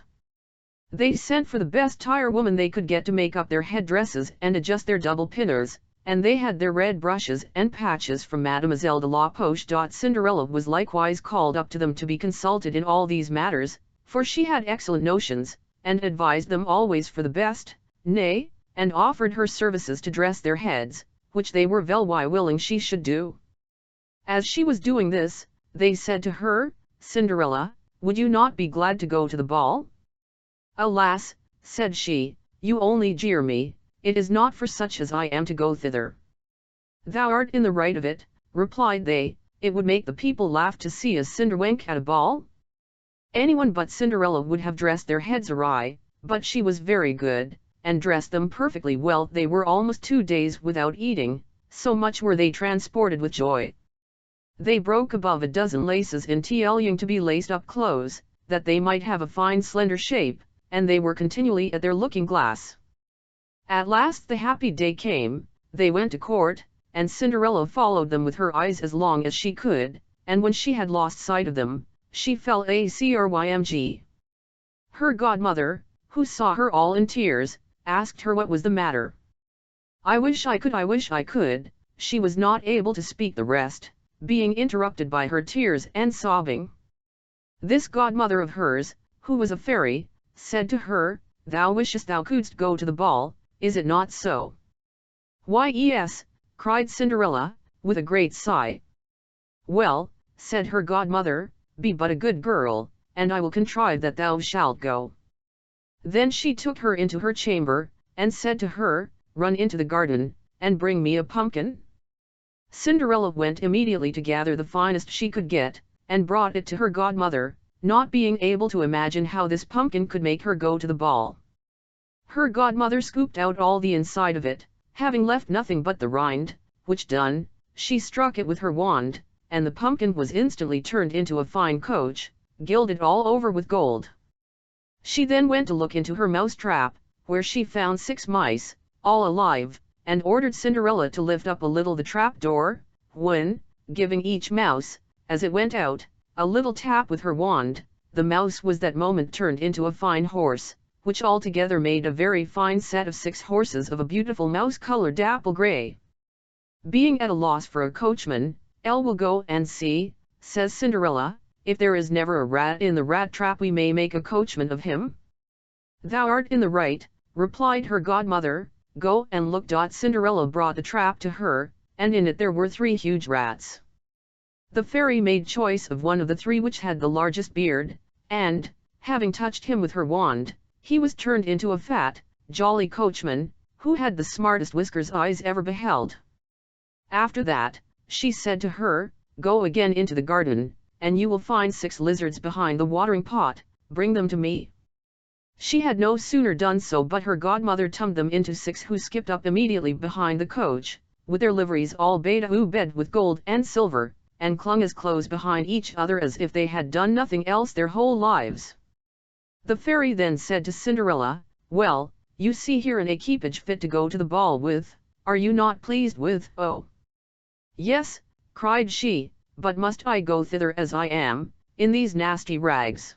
They sent for the best tire-woman they could get to make up their head-dresses and adjust their double pinners, and they had their red brushes and patches from Mademoiselle de la Poche. Cinderella was likewise called up to them to be consulted in all these matters, for she had excellent notions, and advised them always for the best, nay, and offered her services to dress their heads, which they were very willing she should do. As she was doing this, they said to her, "Cinderella, would you not be glad to go to the ball?" "Alas," said she, "you only jeer me, it is not for such as I am to go thither." "Thou art in the right of it," replied they, "it would make the people laugh to see a Cinderwenk at a ball." Anyone but Cinderella would have dressed their heads awry, but she was very good, and dressed them perfectly well. They were almost 2 days without eating, so much were they transported with joy. They broke above a dozen laces in tailoring to be laced-up clothes, that they might have a fine slender shape, and they were continually at their looking-glass. At last the happy day came. They went to court, and Cinderella followed them with her eyes as long as she could, and when she had lost sight of them, she fell a crymg. Her godmother, who saw her all in tears, asked her what was the matter. "I wish I could," she was not able to speak the rest, being interrupted by her tears and sobbing. This godmother of hers, who was a fairy, said to her, "Thou wishest thou couldst go to the ball, is it not so?" "Why, yes," cried Cinderella, with a great sigh. "Well," said her godmother, "be but a good girl, and I will contrive that thou shalt go." Then she took her into her chamber, and said to her, "Run into the garden, and bring me a pumpkin." Cinderella went immediately to gather the finest she could get, and brought it to her godmother, not being able to imagine how this pumpkin could make her go to the ball. Her godmother scooped out all the inside of it, having left nothing but the rind, which done, she struck it with her wand, and the pumpkin was instantly turned into a fine coach, gilded all over with gold. She then went to look into her mouse trap, where she found 6 mice, all alive, and ordered Cinderella to lift up a little the trap-door, when, giving each mouse, as it went out, a little tap with her wand, the mouse was that moment turned into a fine horse, which altogether made a very fine set of 6 horses of a beautiful mouse-coloured dapple grey. Being at a loss for a coachman, "'ll will go and see," says Cinderella, "if there is never a rat in the rat trap we may make a coachman of him." "Thou art in the right," replied her godmother, "go and look." Cinderella brought the trap to her, and in it there were 3 huge rats. The fairy made choice of one of the 3 which had the largest beard, and, having touched him with her wand, he was turned into a fat, jolly coachman, who had the smartest whiskers eyes ever beheld. After that, she said to her, "Go again into the garden, and you will find 6 lizards behind the watering pot, bring them to me." She had no sooner done so but her godmother tummed them into 6 who skipped up immediately behind the coach, with their liveries all bedaubed with gold and silver, and clung as close behind each other as if they had done nothing else their whole lives. The fairy then said to Cinderella, "Well, you see here an equipage fit to go to the ball with, are you not pleased with?" "Oh, yes," cried she, "but must I go thither as I am, in these nasty rags?"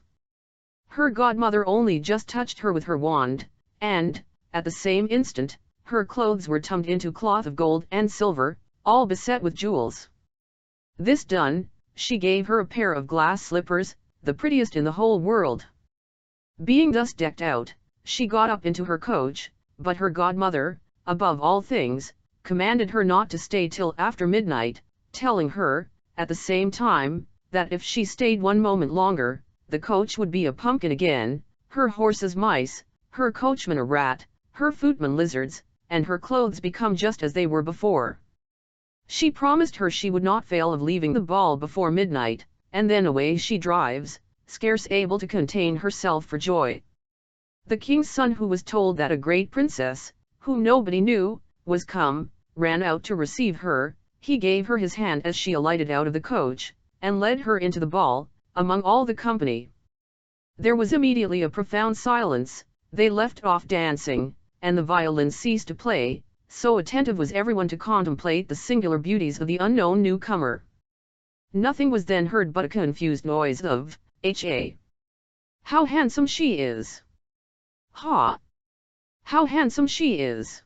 Her godmother only just touched her with her wand, and, at the same instant, her clothes were tummed into cloth of gold and silver, all beset with jewels. This done, she gave her a pair of glass slippers, the prettiest in the whole world. Being thus decked out, she got up into her coach, but her godmother, above all things, commanded her not to stay till after midnight, telling her, at the same time, that if she stayed one moment longer, the coach would be a pumpkin again, her horses mice, her coachman a rat, her footmen lizards, and her clothes become just as they were before. She promised her she would not fail of leaving the ball before midnight, and then away she drives, scarce able to contain herself for joy. The king's son, who was told that a great princess, whom nobody knew, was come, ran out to receive her. He gave her his hand as she alighted out of the coach, and led her into the ball, among all the company. There was immediately a profound silence, they left off dancing, and the violin ceased to play, so attentive was everyone to contemplate the singular beauties of the unknown newcomer. Nothing was then heard but a confused noise of "Ha! How handsome she is! Ha! How handsome she is!"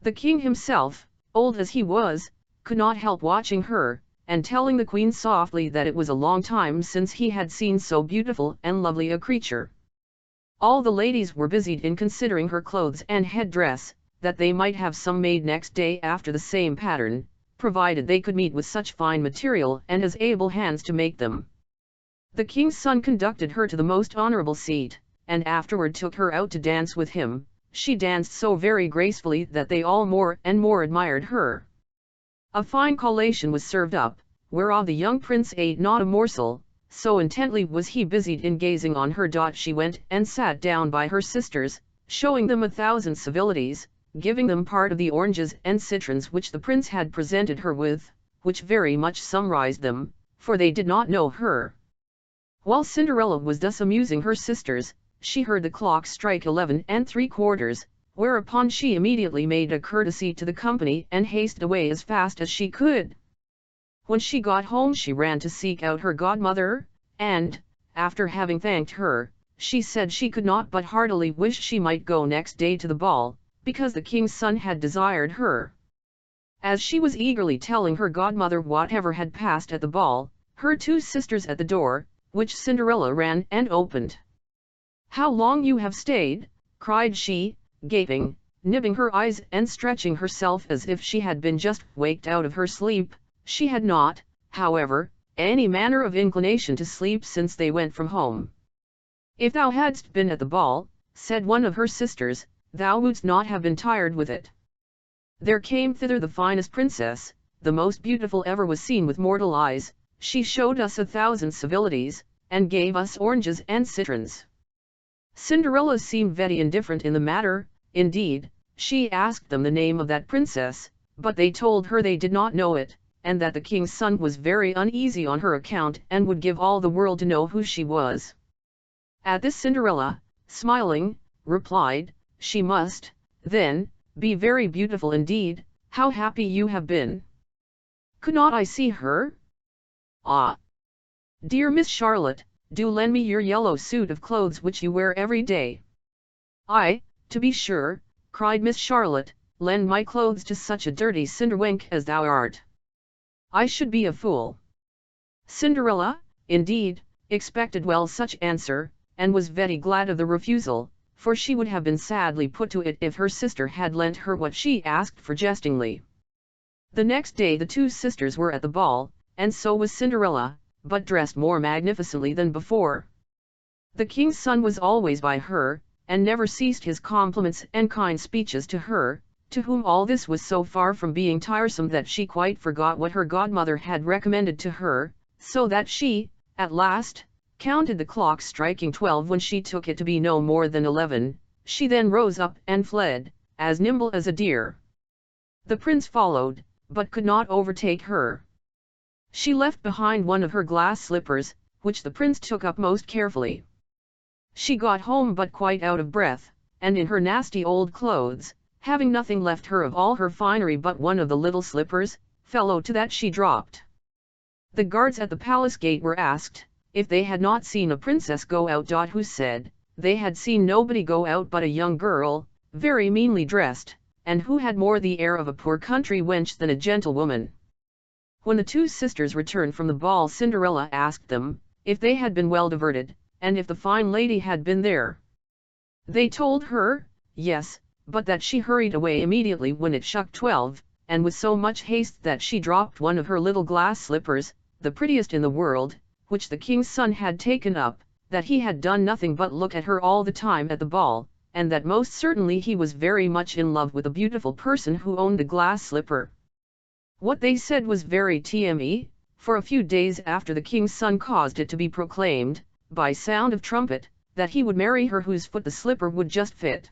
The king himself, old as he was, could not help watching her, and telling the queen softly that it was a long time since he had seen so beautiful and lovely a creature. All the ladies were busied in considering her clothes and head-dress, that they might have some made next day after the same pattern, provided they could meet with such fine material and as able hands to make them. The king's son conducted her to the most honorable seat, and afterward took her out to dance with him. She danced so very gracefully that they all more and more admired her. A fine collation was served up, whereof the young prince ate not a morsel, so intently was he busied in gazing on her. She went and sat down by her sisters, showing them 1,000 civilities, giving them part of the oranges and citrons which the prince had presented her with, which very much surprised them, for they did not know her. While Cinderella was thus amusing her sisters, she heard the clock strike 11 3/4, whereupon she immediately made a courtesy to the company and hasted away as fast as she could. When she got home she ran to seek out her godmother, and, after having thanked her, she said she could not but heartily wish she might go next day to the ball, because the king's son had desired her. As she was eagerly telling her godmother whatever had passed at the ball, her 2 sisters at the door, which Cinderella ran and opened. "How long you have stayed!" cried she, gaping, nibbing her eyes and stretching herself as if she had been just waked out of her sleep. She had not, however, any manner of inclination to sleep since they went from home. "If thou hadst been at the ball," said one of her sisters, "thou wouldst not have been tired with it. There came thither the finest princess, the most beautiful ever was seen with mortal eyes. She showed us 1,000 civilities, and gave us oranges and citrons." Cinderella seemed very indifferent in the matter. Indeed, she asked them the name of that princess, but they told her they did not know it, and that the king's son was very uneasy on her account and would give all the world to know who she was. At this Cinderella, smiling, replied, she must, then, be very beautiful indeed, how happy you have been. Could not I see her? Ah! Dear Miss Charlotte, do lend me your yellow suit of clothes which you wear every day. I, to be sure, cried Miss Charlotte, lend my clothes to such a dirty cinderwenk as thou art. I should be a fool. Cinderella, indeed, expected well such answer, and was very glad of the refusal, for she would have been sadly put to it if her sister had lent her what she asked for jestingly. The next day the two sisters were at the ball, and so was Cinderella, but dressed more magnificently than before. The king's son was always by her, and never ceased his compliments and kind speeches to her, to whom all this was so far from being tiresome that she quite forgot what her godmother had recommended to her, so that she, at last, counted the clock striking 12 when she took it to be no more than 11, she then rose up and fled, as nimble as a deer. The prince followed, but could not overtake her. She left behind one of her glass slippers, which the prince took up most carefully. She got home but quite out of breath, and in her nasty old clothes, having nothing left her of all her finery but one of the little slippers, fellow to that she dropped. The guards at the palace gate were asked, if they had not seen a princess go out, who said, they had seen nobody go out but a young girl, very meanly dressed, and who had more the air of a poor country wench than a gentlewoman. When the two sisters returned from the ball, Cinderella asked them, if they had been well diverted, and if the fine lady had been there. They told her, yes, but that she hurried away immediately when it struck 12, and with so much haste that she dropped one of her little glass slippers, the prettiest in the world, which the king's son had taken up, that he had done nothing but look at her all the time at the ball, and that most certainly he was very much in love with a beautiful person who owned the glass slipper. What they said was very tme, for a few days after the king's son caused it to be proclaimed, by sound of trumpet, that he would marry her whose foot the slipper would just fit.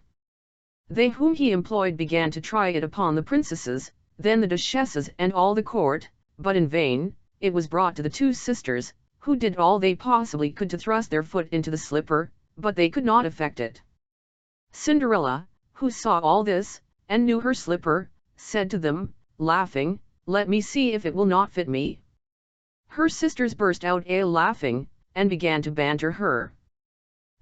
They whom he employed began to try it upon the princesses, then the duchesses and all the court, but in vain. It was brought to the two sisters, who did all they possibly could to thrust their foot into the slipper, but they could not effect it. Cinderella, who saw all this, and knew her slipper, said to them, laughing, let me see if it will not fit me. Her sisters burst out laughing, and began to banter her.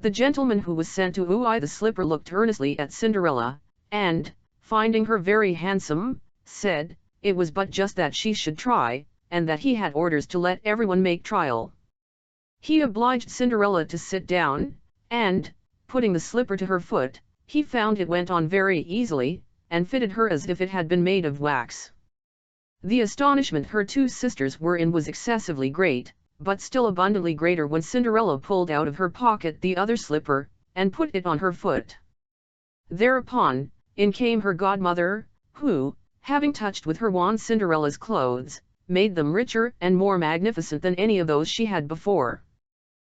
The gentleman who was sent to woo the slipper looked earnestly at Cinderella, and, finding her very handsome, said, it was but just that she should try, and that he had orders to let everyone make trial. He obliged Cinderella to sit down, and, putting the slipper to her foot, he found it went on very easily, and fitted her as if it had been made of wax. The astonishment her two sisters were in was excessively great, but still abundantly greater when Cinderella pulled out of her pocket the other slipper, and put it on her foot. Thereupon, in came her godmother, who, having touched with her wand Cinderella's clothes, made them richer and more magnificent than any of those she had before.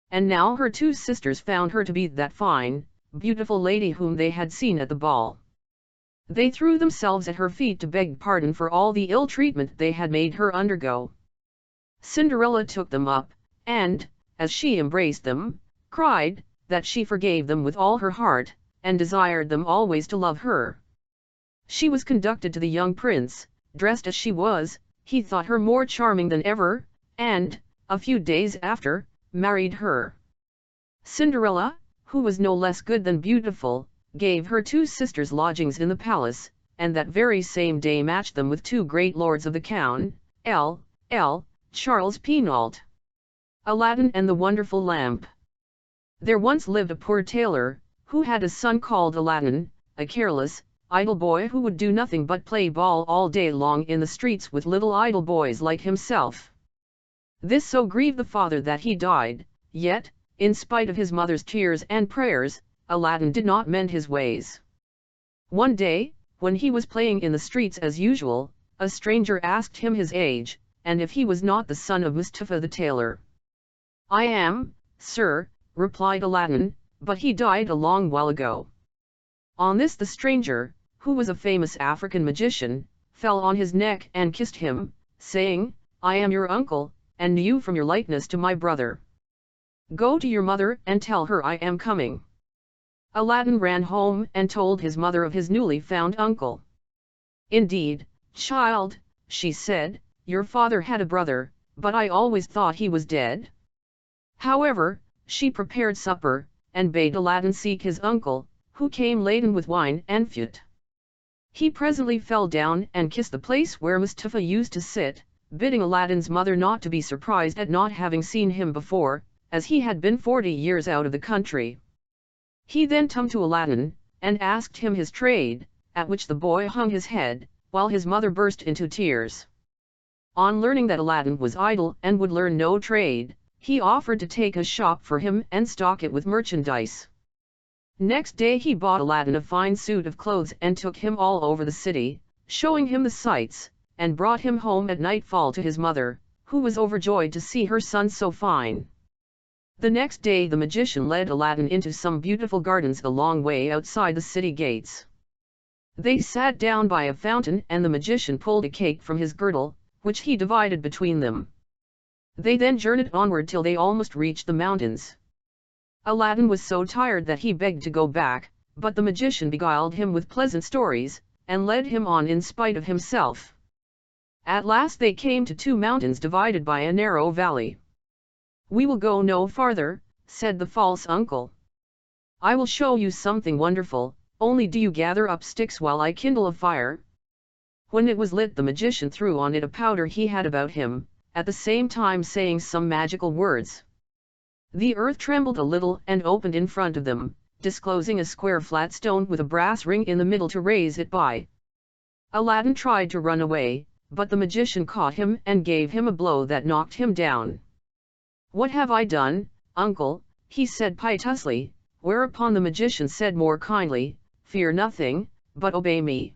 And now her two sisters found her to be that fine, beautiful lady whom they had seen at the ball. They threw themselves at her feet to beg pardon for all the ill treatment they had made her undergo. Cinderella took them up, and, as she embraced them, cried, that she forgave them with all her heart, and desired them always to love her. She was conducted to the young prince, dressed as she was. He thought her more charming than ever, and, a few days after, married her. Cinderella, who was no less good than beautiful, gave her two sisters lodgings in the palace, and that very same day matched them with two great lords of the crown, L. Charles Perrault. Aladdin and the Wonderful Lamp. There once lived a poor tailor, who had a son called Aladdin, a careless, idle boy who would do nothing but play ball all day long in the streets with little idle boys like himself. This so grieved the father that he died, yet, in spite of his mother's tears and prayers, Aladdin did not mend his ways. One day, when he was playing in the streets as usual, a stranger asked him his age, and if he was not the son of Mustafa the tailor. I am, sir, replied Aladdin, but he died a long while ago. On this the stranger, who was a famous African magician, fell on his neck and kissed him, saying, I am your uncle, and knew you from your likeness to my brother. Go to your mother and tell her I am coming. Aladdin ran home and told his mother of his newly found uncle. "Indeed, child," she said, "your father had a brother, but I always thought he was dead." However, she prepared supper, and bade Aladdin seek his uncle, who came laden with wine and fruit. He presently fell down and kissed the place where Mustafa used to sit, bidding Aladdin's mother not to be surprised at not having seen him before, as he had been 40 years out of the country. He then turned to Aladdin, and asked him his trade, at which the boy hung his head, while his mother burst into tears. On learning that Aladdin was idle and would learn no trade, he offered to take a shop for him and stock it with merchandise. Next day he bought Aladdin a fine suit of clothes and took him all over the city, showing him the sights, and brought him home at nightfall to his mother, who was overjoyed to see her son so fine. The next day the magician led Aladdin into some beautiful gardens a long way outside the city gates. They sat down by a fountain and the magician pulled a cake from his girdle, which he divided between them. They then journeyed onward till they almost reached the mountains. Aladdin was so tired that he begged to go back, but the magician beguiled him with pleasant stories, and led him on in spite of himself. At last they came to two mountains divided by a narrow valley. "We will go no farther," said the false uncle. "I will show you something wonderful, only do you gather up sticks while I kindle a fire." When it was lit the magician threw on it a powder he had about him, at the same time saying some magical words. The earth trembled a little and opened in front of them, disclosing a square flat stone with a brass ring in the middle to raise it by. Aladdin tried to run away, but the magician caught him and gave him a blow that knocked him down. "What have I done, uncle?" he said piteously, whereupon the magician said more kindly, "Fear nothing, but obey me.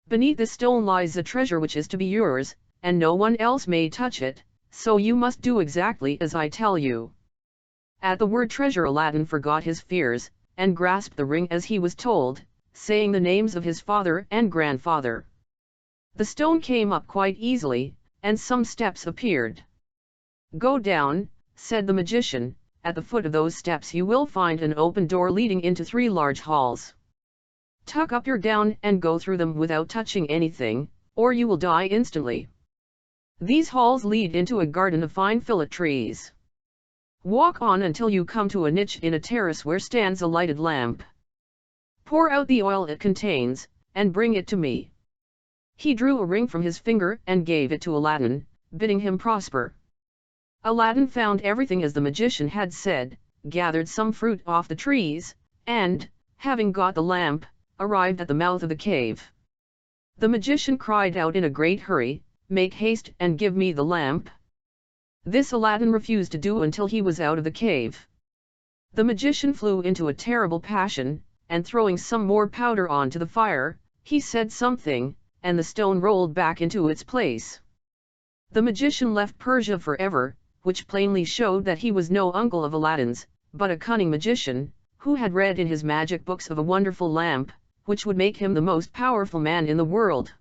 Beneath this stone lies a treasure which is to be yours, and no one else may touch it, so you must do exactly as I tell you." At the word treasure Aladdin forgot his fears, and grasped the ring as he was told, saying the names of his father and grandfather. The stone came up quite easily, and some steps appeared. "Go down," said the magician, "at the foot of those steps you will find an open door leading into 3 large halls. Tuck up your gown and go through them without touching anything, or you will die instantly. These halls lead into a garden of fine fillet trees. Walk on until you come to a niche in a terrace where stands a lighted lamp. Pour out the oil it contains, and bring it to me." He drew a ring from his finger and gave it to Aladdin, bidding him prosper. Aladdin found everything as the magician had said, gathered some fruit off the trees, and, having got the lamp, arrived at the mouth of the cave. The magician cried out in a great hurry, "Make haste and give me the lamp." This Aladdin refused to do until he was out of the cave. The magician flew into a terrible passion, and throwing some more powder onto the fire, he said something, and the stone rolled back into its place. The magician left Persia forever, which plainly showed that he was no uncle of Aladdin's, but a cunning magician, who had read in his magic books of a wonderful lamp, which would make him the most powerful man in the world.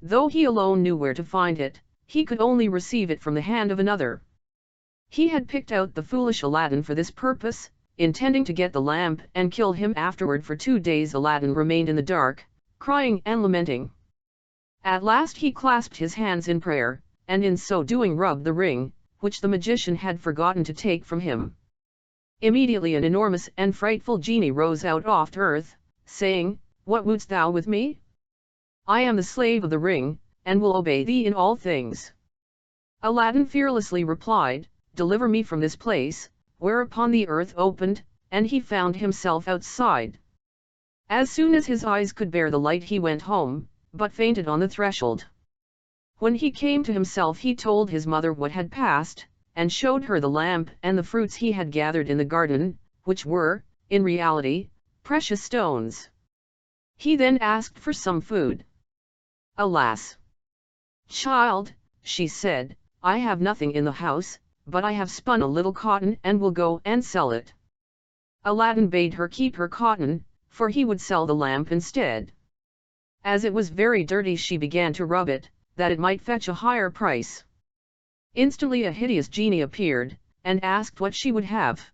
Though he alone knew where to find it, he could only receive it from the hand of another. He had picked out the foolish Aladdin for this purpose, intending to get the lamp and kill him afterward. For 2 days Aladdin remained in the dark, crying and lamenting. At last he clasped his hands in prayer, and in so doing rubbed the ring, which the magician had forgotten to take from him. Immediately an enormous and frightful genie rose out of earth, saying, "What wouldst thou with me? I am the slave of the ring, and will obey thee in all things." Aladdin fearlessly replied, "Deliver me from this place," whereupon the earth opened, and he found himself outside. As soon as his eyes could bear the light he went home, but fainted on the threshold. When he came to himself he told his mother what had passed, and showed her the lamp and the fruits he had gathered in the garden, which were, in reality, precious stones. He then asked for some food. "Alas, child," she said, "I have nothing in the house, but I have spun a little cotton and will go and sell it." Aladdin bade her keep her cotton, for he would sell the lamp instead. As it was very dirty she began to rub it, that it might fetch a higher price. Instantly a hideous genie appeared, and asked what she would have.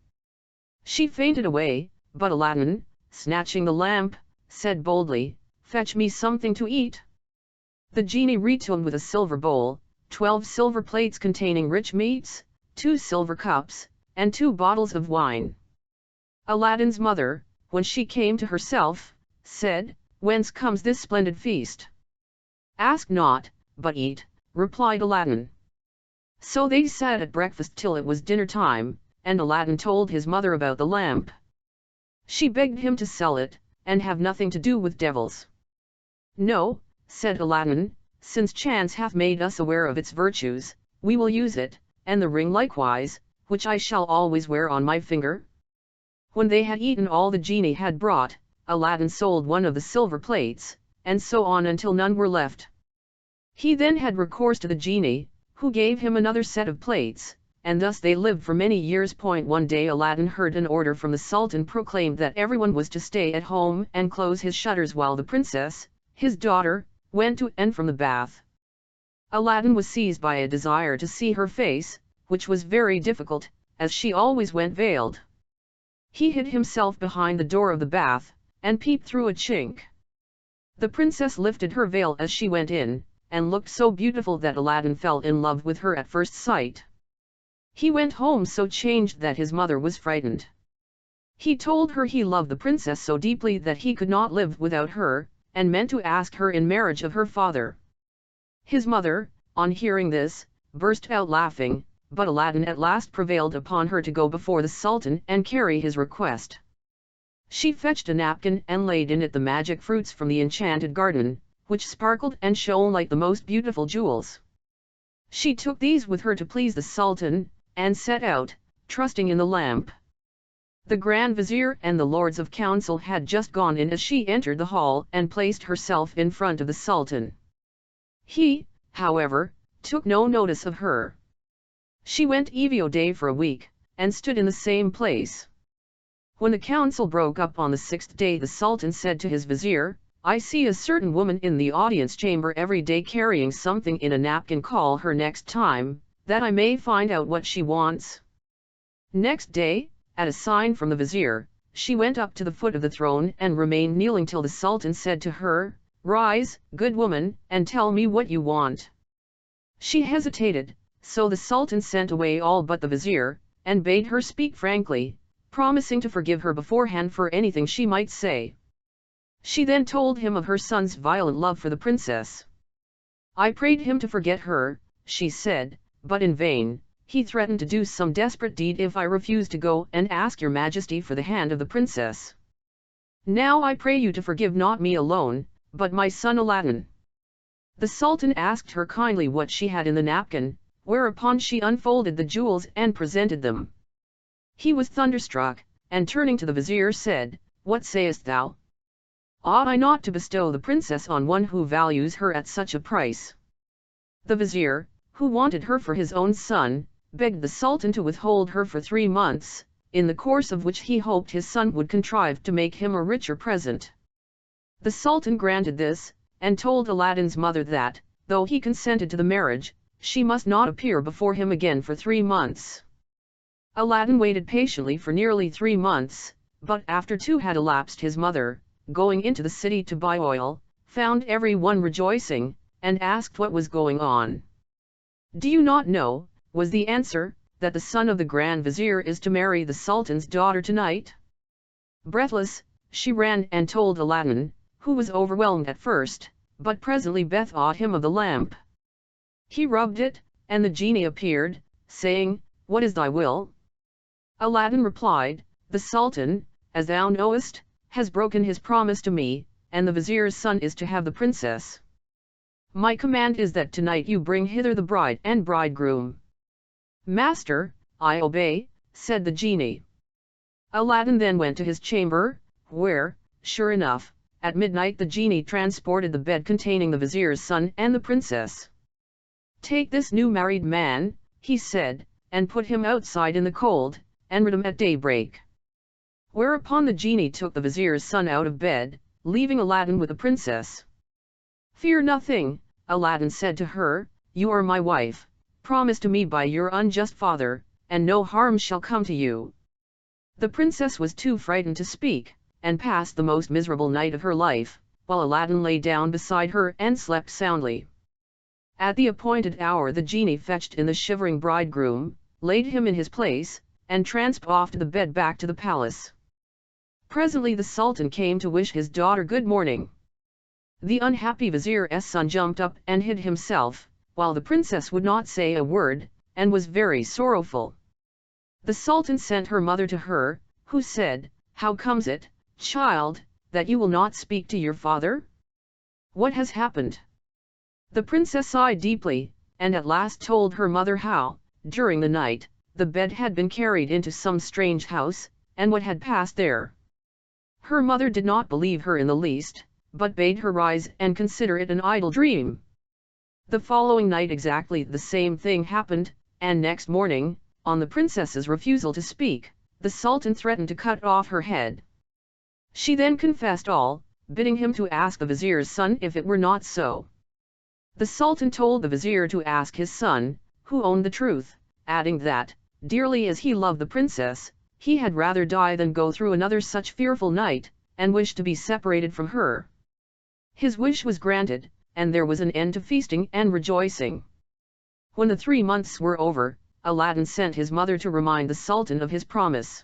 She fainted away, But Aladdin, snatching the lamp, said boldly, "Fetch me something to eat." The genie returned with a silver bowl, 12 silver plates containing rich meats, 2 silver cups, and 2 bottles of wine. Aladdin's mother, when she came to herself, said, "Whence comes this splendid feast?" "Ask not, but eat," replied Aladdin. So they sat at breakfast till it was dinner time, and Aladdin told his mother about the lamp. She begged him to sell it, and have nothing to do with devils. "No," said Aladdin, "since chance hath made us aware of its virtues, we will use it, and the ring likewise, which I shall always wear on my finger." When they had eaten all the genie had brought, Aladdin sold one of the silver plates, and so on until none were left. He then had recourse to the genie, who gave him another set of plates, and thus they lived for many years. One day Aladdin heard an order from the Sultan proclaimed that everyone was to stay at home and close his shutters while the princess, his daughter, went to and from the bath. Aladdin was seized by a desire to see her face, which was very difficult, as she always went veiled. He hid himself behind the door of the bath, and peeped through a chink. The princess lifted her veil as she went in, and looked so beautiful that Aladdin fell in love with her at first sight. He went home so changed that his mother was frightened. He told her he loved the princess so deeply that he could not live without her, and meant to ask her in marriage of her father. His mother, on hearing this, burst out laughing, but Aladdin at last prevailed upon her to go before the Sultan and carry his request. She fetched a napkin and laid in it the magic fruits from the enchanted garden, which sparkled and shone like the most beautiful jewels. She took these with her to please the Sultan, and set out, trusting in the lamp. The Grand Vizier and the Lords of Council had just gone in as she entered the hall and placed herself in front of the Sultan. He, however, took no notice of her. She went every day for a week, and stood in the same place. When the council broke up on the 6th day, the Sultan said to his vizier, "I see a certain woman in the audience chamber every day carrying something in a napkin. Call her next time, that I may find out what she wants." Next day, at a sign from the vizier, she went up to the foot of the throne and remained kneeling till the Sultan said to her, "Rise, good woman, and tell me what you want." She hesitated, so the Sultan sent away all but the vizier, and bade her speak frankly, promising to forgive her beforehand for anything she might say. She then told him of her son's violent love for the princess. "I prayed him to forget her," she said, "but in vain. He threatened to do some desperate deed if I refused to go and ask your majesty for the hand of the princess. Now I pray you to forgive not me alone, but my son Aladdin." The Sultan asked her kindly what she had in the napkin, whereupon she unfolded the jewels and presented them. He was thunderstruck, and turning to the vizier said, "What sayest thou? Ought I not to bestow the princess on one who values her at such a price?" The vizier, who wanted her for his own son, begged the Sultan to withhold her for 3 months, in the course of which he hoped his son would contrive to make him a richer present. The Sultan granted this, and told Aladdin's mother that, though he consented to the marriage, she must not appear before him again for 3 months. Aladdin waited patiently for nearly 3 months, but after 2 had elapsed, his mother, going into the city to buy oil, found every one rejoicing, and asked what was going on. "Do you not know," was the answer, "that the son of the Grand Vizier is to marry the Sultan's daughter tonight?" Breathless, she ran and told Aladdin, who was overwhelmed at first, but presently bethought him of the lamp. He rubbed it, and the genie appeared, saying, "What is thy will?" Aladdin replied, "The Sultan, as thou knowest, has broken his promise to me, and the vizier's son is to have the princess. My command is that tonight you bring hither the bride and bridegroom." "Master, I obey," said the genie. Aladdin then went to his chamber, where, sure enough, at midnight the genie transported the bed containing the vizier's son and the princess. "Take this new married man," he said, "and put him outside in the cold, and rid him at daybreak." Whereupon the genie took the vizier's son out of bed, leaving Aladdin with the princess. "Fear nothing," Aladdin said to her, "you are my wife, promised to me by your unjust father, and no harm shall come to you." The princess was too frightened to speak, and passed the most miserable night of her life, while Aladdin lay down beside her and slept soundly. At the appointed hour the genie fetched in the shivering bridegroom, laid him in his place, and tramped off to the bed back to the palace. Presently the Sultan came to wish his daughter good morning. The unhappy vizier's son jumped up and hid himself, while the princess would not say a word, and was very sorrowful. The Sultan sent her mother to her, who said, "How comes it, child, that you will not speak to your father? What has happened?" The princess sighed deeply, and at last told her mother how, during the night, the bed had been carried into some strange house, and what had passed there. Her mother did not believe her in the least, but bade her rise and consider it an idle dream. The following night exactly the same thing happened, and next morning, on the princess's refusal to speak, the Sultan threatened to cut off her head. She then confessed all, bidding him to ask the vizier's son if it were not so. The Sultan told the vizier to ask his son, who owned the truth, adding that, dearly as he loved the princess, he had rather die than go through another such fearful night, and wished to be separated from her. His wish was granted, and there was an end to feasting and rejoicing. When the 3 months were over, Aladdin sent his mother to remind the Sultan of his promise.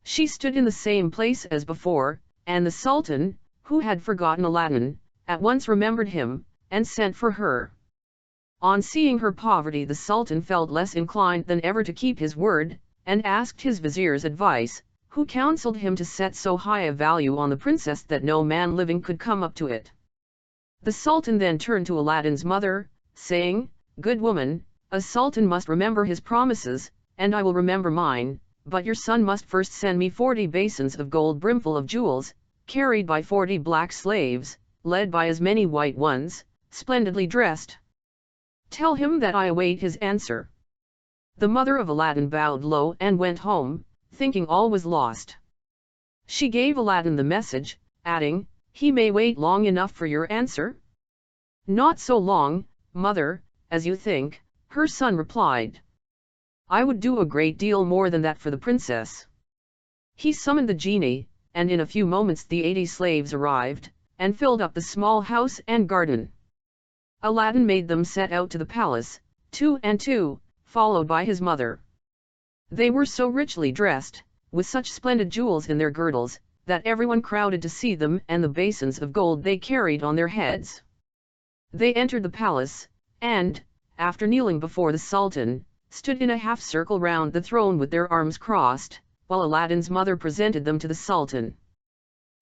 She stood in the same place as before, and the Sultan, who had forgotten Aladdin, at once remembered him, and sent for her. On seeing her poverty the Sultan felt less inclined than ever to keep his word, and asked his vizier's advice, who counseled him to set so high a value on the princess that no man living could come up to it. The Sultan then turned to Aladdin's mother, saying, "Good woman, a sultan must remember his promises, and I will remember mine, but your son must first send me 40 basins of gold brimful of jewels, carried by 40 black slaves, led by as many white ones, splendidly dressed. Tell him that I await his answer." The mother of Aladdin bowed low and went home, thinking all was lost. She gave Aladdin the message, adding, "He may wait long enough for your answer?" "Not so long, mother, as you think," her son replied. "I would do a great deal more than that for the princess." He summoned the genie, and in a few moments the 80 slaves arrived, and filled up the small house and garden. Aladdin made them set out to the palace, 2 and 2, followed by his mother. They were so richly dressed, with such splendid jewels in their girdles, that everyone crowded to see them and the basins of gold they carried on their heads. They entered the palace, and, after kneeling before the Sultan, stood in a half-circle round the throne with their arms crossed, while Aladdin's mother presented them to the Sultan.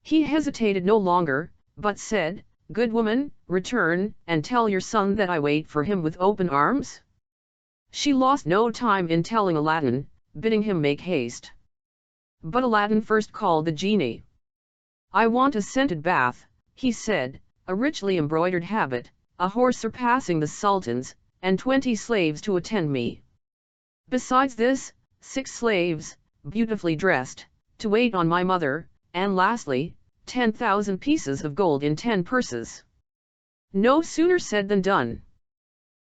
He hesitated no longer, but said, "Good woman, return, and tell your son that I wait for him with open arms." She lost no time in telling Aladdin, bidding him make haste. But Aladdin first called the genie. "I want a scented bath," he said, "a richly embroidered habit, a horse surpassing the Sultan's, and 20 slaves to attend me. Besides this, 6 slaves, beautifully dressed, to wait on my mother, and lastly, 10,000 pieces of gold in 10 purses." No sooner said than done.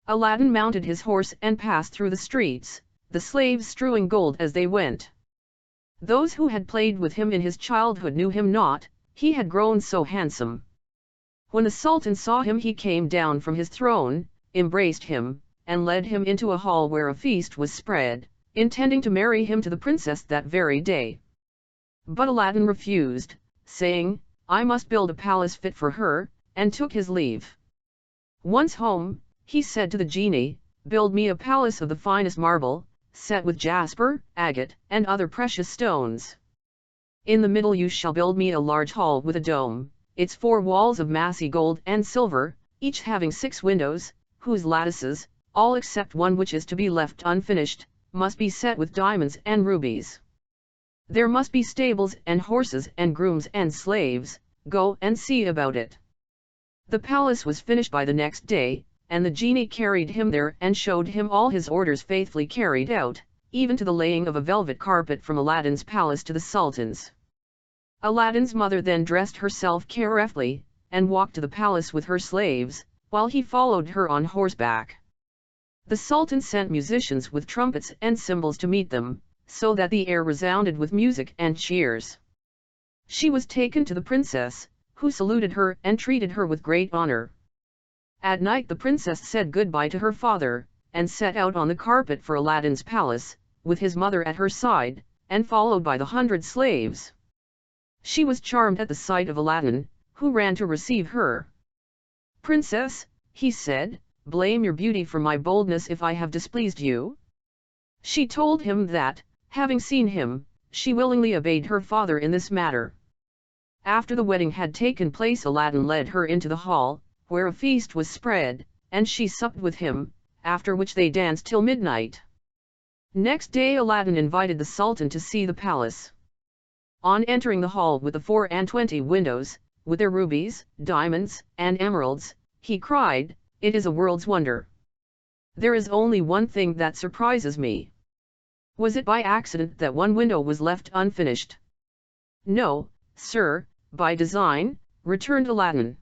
Aladdin mounted his horse and passed through the streets, the slaves strewing gold as they went. Those who had played with him in his childhood knew him not, he had grown so handsome. When the Sultan saw him he came down from his throne, embraced him, and led him into a hall where a feast was spread, intending to marry him to the princess that very day. But Aladdin refused, saying, "I must build a palace fit for her," and took his leave. Once home, he said to the genie, "Build me a palace of the finest marble, set with jasper, agate, and other precious stones. In the middle you shall build me a large hall with a dome, its 4 walls of massy gold and silver, each having 6 windows, whose lattices, all except one which is to be left unfinished, must be set with diamonds and rubies. There must be stables and horses and grooms and slaves, go and see about it." The palace was finished by the next day, and the genie carried him there and showed him all his orders faithfully carried out, even to the laying of a velvet carpet from Aladdin's palace to the Sultan's. Aladdin's mother then dressed herself carefully, and walked to the palace with her slaves, while he followed her on horseback. The Sultan sent musicians with trumpets and cymbals to meet them, so that the air resounded with music and cheers. She was taken to the princess, who saluted her and treated her with great honor. At night the princess said goodbye to her father, and set out on the carpet for Aladdin's palace, with his mother at her side, and followed by the 100 slaves. She was charmed at the sight of Aladdin, who ran to receive her. "Princess," he said, "blame your beauty for my boldness if I have displeased you." She told him that, having seen him, she willingly obeyed her father in this matter. After the wedding had taken place, Aladdin led her into the hall, where a feast was spread, and she supped with him, after which they danced till midnight. Next day Aladdin invited the Sultan to see the palace. On entering the hall with the 24 windows, with their rubies, diamonds, and emeralds, he cried, "It is a world's wonder. There is only one thing that surprises me. Was it by accident that one window was left unfinished?" "No, sir, by design," returned Aladdin.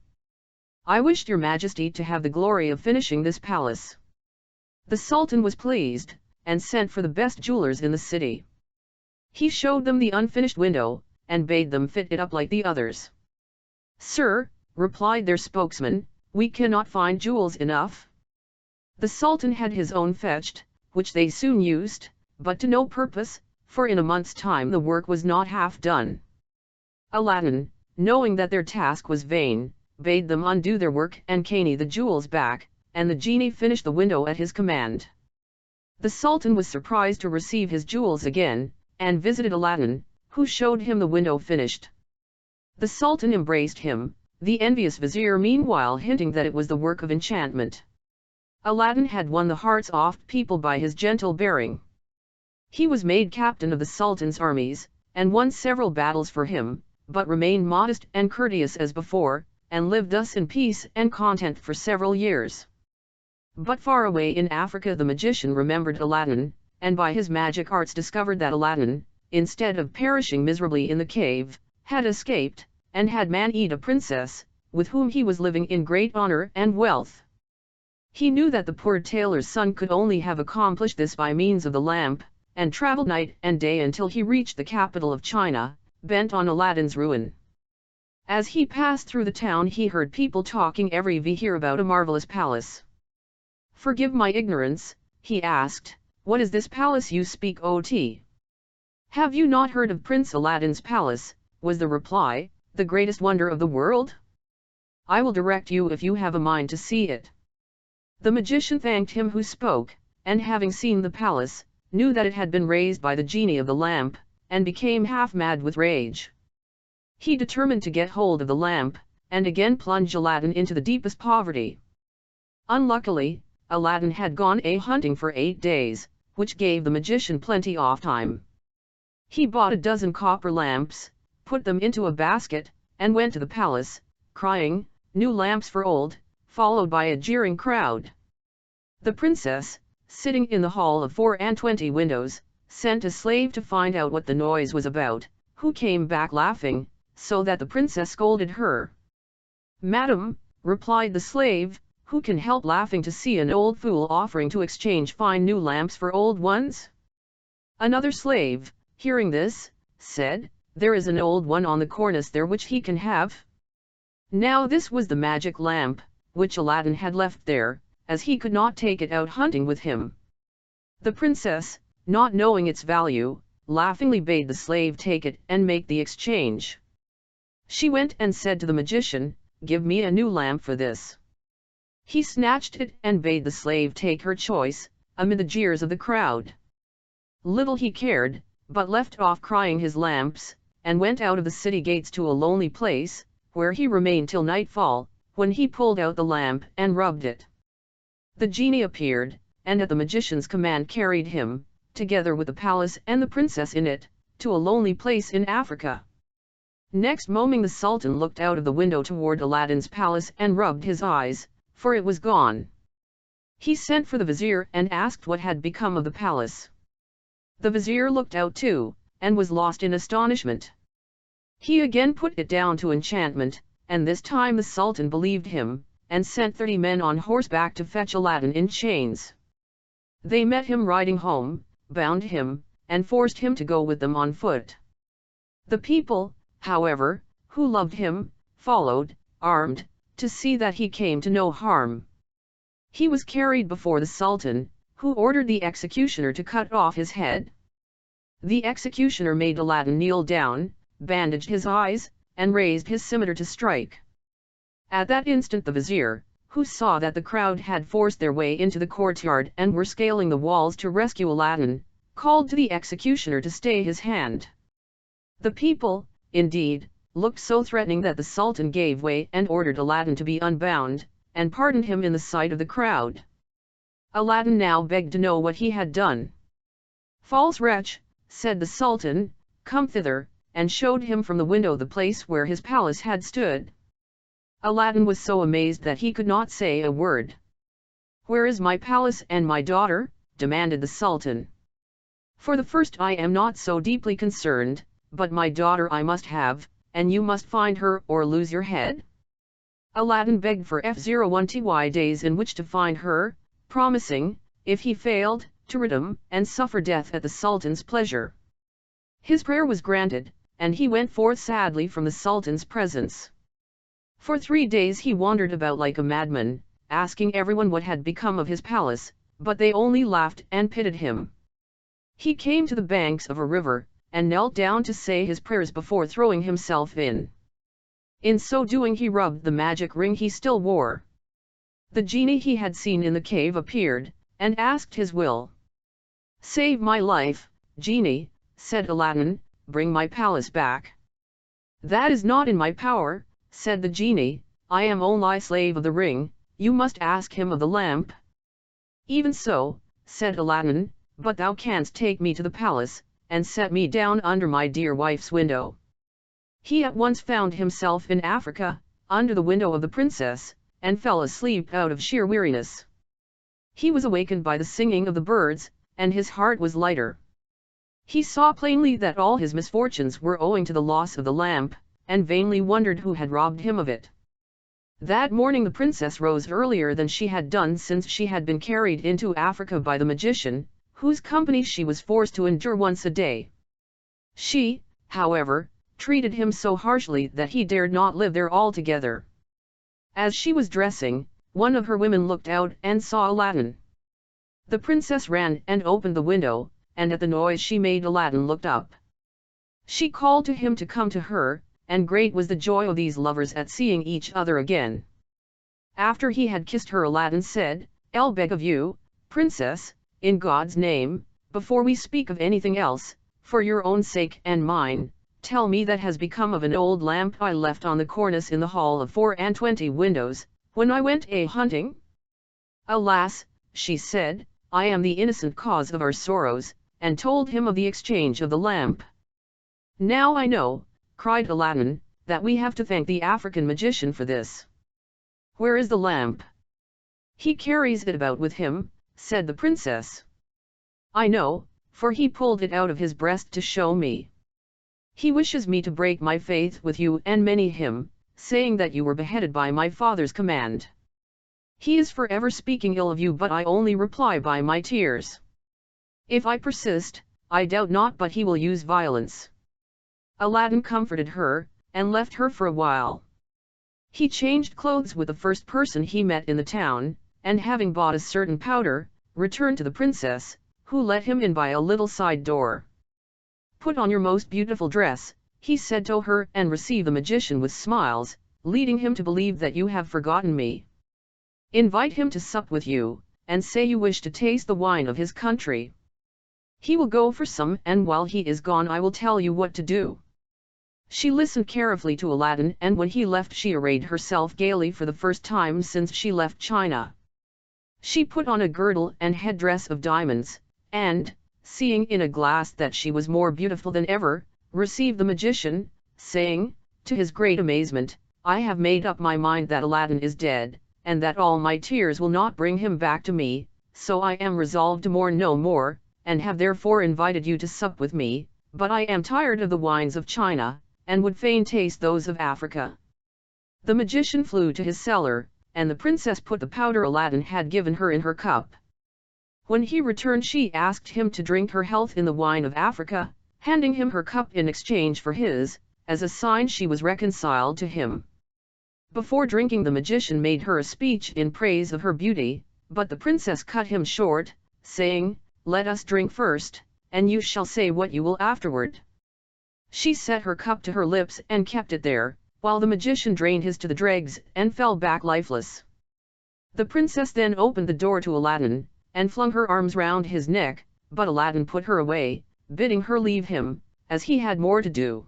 "I wished your majesty to have the glory of finishing this palace." The Sultan was pleased, and sent for the best jewelers in the city. He showed them the unfinished window, and bade them fit it up like the others. "Sir," replied their spokesman, "we cannot find jewels enough." The Sultan had his own fetched, which they soon used, but to no purpose, for in a month's time the work was not half done. Aladdin, knowing that their task was vain, bade them undo their work and carry the jewels back, and the genie finished the window at his command. The Sultan was surprised to receive his jewels again, and visited Aladdin, who showed him the window finished. The Sultan embraced him, the envious vizier meanwhile hinting that it was the work of enchantment. Aladdin had won the hearts of people by his gentle bearing. He was made captain of the Sultan's armies, and won several battles for him, but remained modest and courteous as before, and lived thus in peace and content for several years. But far away in Africa the magician remembered Aladdin, and by his magic arts discovered that Aladdin, instead of perishing miserably in the cave, had escaped, and had married a princess, with whom he was living in great honor and wealth. He knew that the poor tailor's son could only have accomplished this by means of the lamp, and traveled night and day until he reached the capital of China, bent on Aladdin's ruin. As he passed through the town he heard people talking every here about a marvelous palace. "Forgive my ignorance," he asked, "what is this palace you speak ot?" "Have you not heard of Prince Aladdin's palace?" was the reply, "the greatest wonder of the world? I will direct you if you have a mind to see it." The magician thanked him who spoke, and having seen the palace, knew that it had been raised by the genie of the lamp, and became half mad with rage. He determined to get hold of the lamp, and again plunge Aladdin into the deepest poverty. Unluckily, Aladdin had gone hunting for 8 days, which gave the magician plenty of time. He bought a dozen copper lamps, put them into a basket, and went to the palace, crying, "New lamps for old," followed by a jeering crowd. The princess, sitting in the hall of 24 windows, sent a slave to find out what the noise was about, who came back laughing, so that the princess scolded her. "Madam," replied the slave, "who can help laughing to see an old fool offering to exchange fine new lamps for old ones?" Another slave, hearing this, said, "There is an old one on the cornice there which he can have." Now this was the magic lamp, which Aladdin had left there, as he could not take it out hunting with him. The princess, not knowing its value, laughingly bade the slave take it and make the exchange. She went and said to the magician, "Give me a new lamp for this." He snatched it and bade the slave take her choice, amid the jeers of the crowd. Little he cared, but left off crying his lamps, and went out of the city gates to a lonely place, where he remained till nightfall, when he pulled out the lamp and rubbed it. The genie appeared, and at the magician's command carried him, together with the palace and the princess in it, to a lonely place in Africa. Next moment the Sultan looked out of the window toward Aladdin's palace and rubbed his eyes, for it was gone. He sent for the vizier and asked what had become of the palace. The vizier looked out too, and was lost in astonishment. He again put it down to enchantment, and this time the Sultan believed him, and sent 30 men on horseback to fetch Aladdin in chains. They met him riding home, bound him, and forced him to go with them on foot. The people, however, who loved him, followed, armed, to see that he came to no harm. He was carried before the Sultan, who ordered the executioner to cut off his head. The executioner made Aladdin kneel down, bandaged his eyes, and raised his scimitar to strike. At that instant the vizier, who saw that the crowd had forced their way into the courtyard and were scaling the walls to rescue Aladdin, called to the executioner to stay his hand. The people, indeed, looked so threatening that the Sultan gave way and ordered Aladdin to be unbound, and pardoned him in the sight of the crowd. Aladdin now begged to know what he had done. "False wretch," said the Sultan, "come thither," and showed him from the window the place where his palace had stood. Aladdin was so amazed that he could not say a word. "Where is my palace and my daughter?" demanded the Sultan. "For the first I am not so deeply concerned, but my daughter I must have, and you must find her or lose your head." Aladdin begged for 0 days in which to find her, promising, if he failed, to redeem and suffer death at the Sultan's pleasure. His prayer was granted, and he went forth sadly from the Sultan's presence. For 3 days he wandered about like a madman, asking everyone what had become of his palace, but they only laughed and pitied him. He came to the banks of a river, and knelt down to say his prayers before throwing himself in. In so doing he rubbed the magic ring he still wore. The genie he had seen in the cave appeared, and asked his will. "Save my life, genie," said Aladdin, "bring my palace back." "That is not in my power," said the genie, "I am only slave of the ring, you must ask him of the lamp." "Even so," said Aladdin, "but thou canst take me to the palace, and set me down under my dear wife's window." He at once found himself in Africa, under the window of the princess, and fell asleep out of sheer weariness. He was awakened by the singing of the birds, and his heart was lighter. He saw plainly that all his misfortunes were owing to the loss of the lamp, and vainly wondered who had robbed him of it. That morning the princess rose earlier than she had done since she had been carried into Africa by the magician, whose company she was forced to endure once a day. She, however, treated him so harshly that he dared not live there altogether. As she was dressing, one of her women looked out and saw Aladdin. The princess ran and opened the window, and at the noise she made Aladdin looked up. She called to him to come to her, and great was the joy of these lovers at seeing each other again. After he had kissed her, Aladdin said, "I beg of you, princess, in God's name, before we speak of anything else, for your own sake and mine, tell me that has become of an old lamp I left on the cornice in the hall of 24 windows, when I went a-hunting?" "Alas," she said, "I am the innocent cause of our sorrows," and told him of the exchange of the lamp. "Now I know," cried Aladdin, "that we have to thank the African magician for this. Where is the lamp?" "He carries it about with him," said the princess. "I know, for he pulled it out of his breast to show me. He wishes me to break my faith with you and many him, saying that you were beheaded by my father's command. He is forever speaking ill of you, but I only reply by my tears. If I persist, I doubt not but he will use violence." Aladdin comforted her, and left her for a while. He changed clothes with the first person he met in the town, and having bought a certain powder, returned to the princess, who let him in by a little side door. "Put on your most beautiful dress," he said to her, "and receive the magician with smiles, leading him to believe that you have forgotten me. Invite him to sup with you, and say you wish to taste the wine of his country. He will go for some, and while he is gone I will tell you what to do." She listened carefully to Aladdin, and when he left she arrayed herself gaily for the first time since she left China. She put on a girdle and headdress of diamonds, and, seeing in a glass that she was more beautiful than ever, received the magician, saying, to his great amazement, "I have made up my mind that Aladdin is dead, and that all my tears will not bring him back to me, so I am resolved to mourn no more, and have therefore invited you to sup with me, but I am tired of the wines of China, and would fain taste those of Africa." The magician flew to his cellar, and the princess put the powder Aladdin had given her in her cup. When he returned she asked him to drink her health in the wine of Africa, handing him her cup in exchange for his, as a sign she was reconciled to him. Before drinking the magician made her a speech in praise of her beauty, but the princess cut him short, saying, "Let us drink first, and you shall say what you will afterward." She set her cup to her lips and kept it there, while the magician drained his to the dregs and fell back lifeless. The princess then opened the door to Aladdin, and flung her arms round his neck, but Aladdin put her away, bidding her leave him, as he had more to do.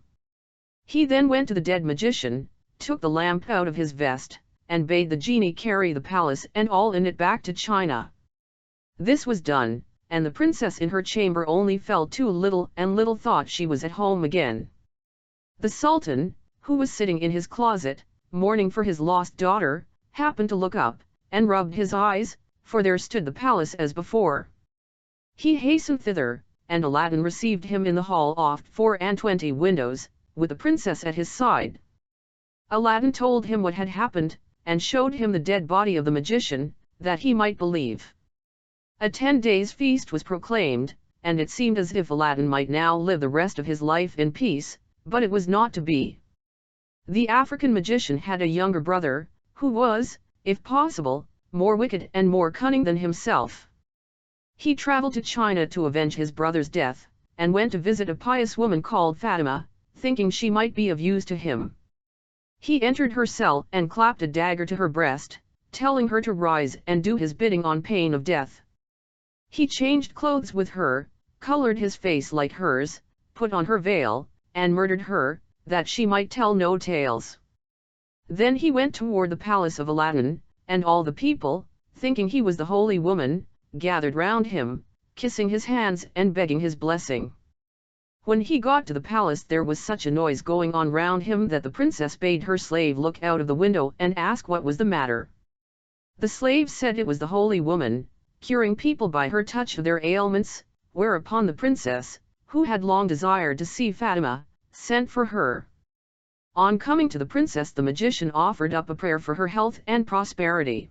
He then went to the dead magician, took the lamp out of his vest, and bade the genie carry the palace and all in it back to China. This was done, and the princess in her chamber only felt too little and little thought she was at home again. The Sultan, who was sitting in his closet, mourning for his lost daughter, happened to look up, and rubbed his eyes, for there stood the palace as before. He hastened thither, and Aladdin received him in the hall oft 24 windows, with the princess at his side. Aladdin told him what had happened, and showed him the dead body of the magician, that he might believe. A 10 days feast was proclaimed, and it seemed as if Aladdin might now live the rest of his life in peace, but it was not to be. The African magician had a younger brother, who was, if possible, more wicked and more cunning than himself. He traveled to China to avenge his brother's death, and went to visit a pious woman called Fatima, thinking she might be of use to him. He entered her cell and clapped a dagger to her breast, telling her to rise and do his bidding on pain of death. He changed clothes with her, colored his face like hers, put on her veil, and murdered her, that she might tell no tales. Then he went toward the palace of Aladdin, and all the people, thinking he was the holy woman, gathered round him, kissing his hands and begging his blessing. When he got to the palace there was such a noise going on round him that the princess bade her slave look out of the window and ask what was the matter. The slave said it was the holy woman, curing people by her touch of their ailments, whereupon the princess, who had long desired to see Fatima, sent for her. On coming to the princess the magician offered up a prayer for her health and prosperity.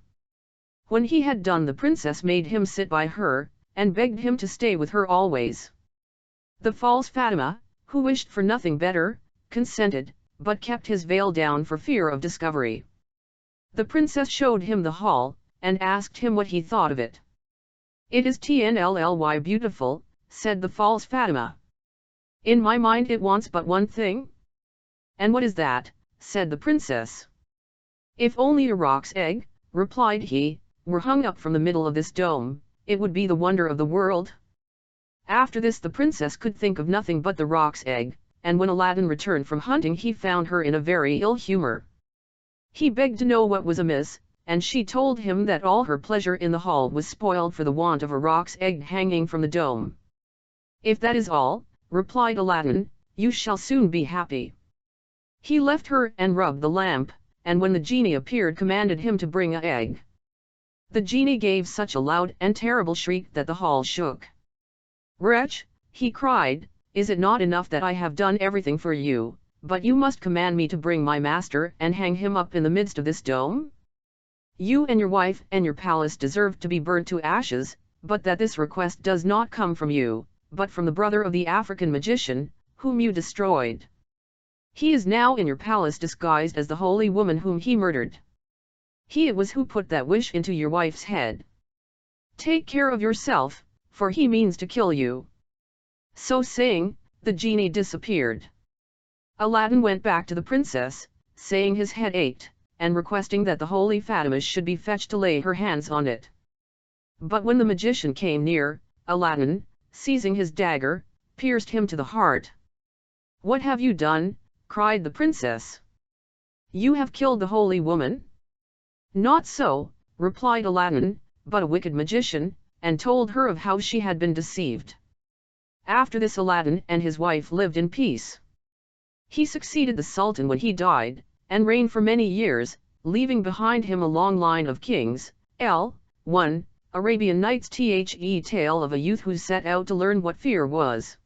When he had done the princess made him sit by her, and begged him to stay with her always. The false Fatima, who wished for nothing better, consented, but kept his veil down for fear of discovery. The princess showed him the hall, and asked him what he thought of it. "It is tnlly beautiful," said the false Fatima. "In my mind it wants but one thing." "And what is that?" said the princess. "If only a roc's egg," replied he, "were hung up from the middle of this dome, it would be the wonder of the world." After this the princess could think of nothing but the roc's egg, and when Aladdin returned from hunting he found her in a very ill humor. He begged to know what was amiss, and she told him that all her pleasure in the hall was spoiled for the want of a roc's egg hanging from the dome. "If that is all," replied Aladdin, "you shall soon be happy." He left her and rubbed the lamp, and when the genie appeared commanded him to bring an egg. The genie gave such a loud and terrible shriek that the hall shook. "Wretch," he cried, "is it not enough that I have done everything for you, but you must command me to bring my master and hang him up in the midst of this dome? You and your wife and your palace deserve to be burnt to ashes, but that this request does not come from you, but from the brother of the African magician, whom you destroyed. He is now in your palace disguised as the holy woman whom he murdered. He it was who put that wish into your wife's head. Take care of yourself, for he means to kill you." So saying, the genie disappeared. Aladdin went back to the princess, saying his head ached, and requesting that the holy Fatima should be fetched to lay her hands on it. But when the magician came near, Aladdin, seizing his dagger, pierced him to the heart. "What have you done?" cried the princess. "You have killed the holy woman?" "Not so," replied Aladdin, "but a wicked magician," and told her of how she had been deceived. After this Aladdin and his wife lived in peace. He succeeded the Sultan when he died, and reigned for many years, leaving behind him a long line of kings. 1. Arabian Nights tale of a youth who set out to learn what fear was.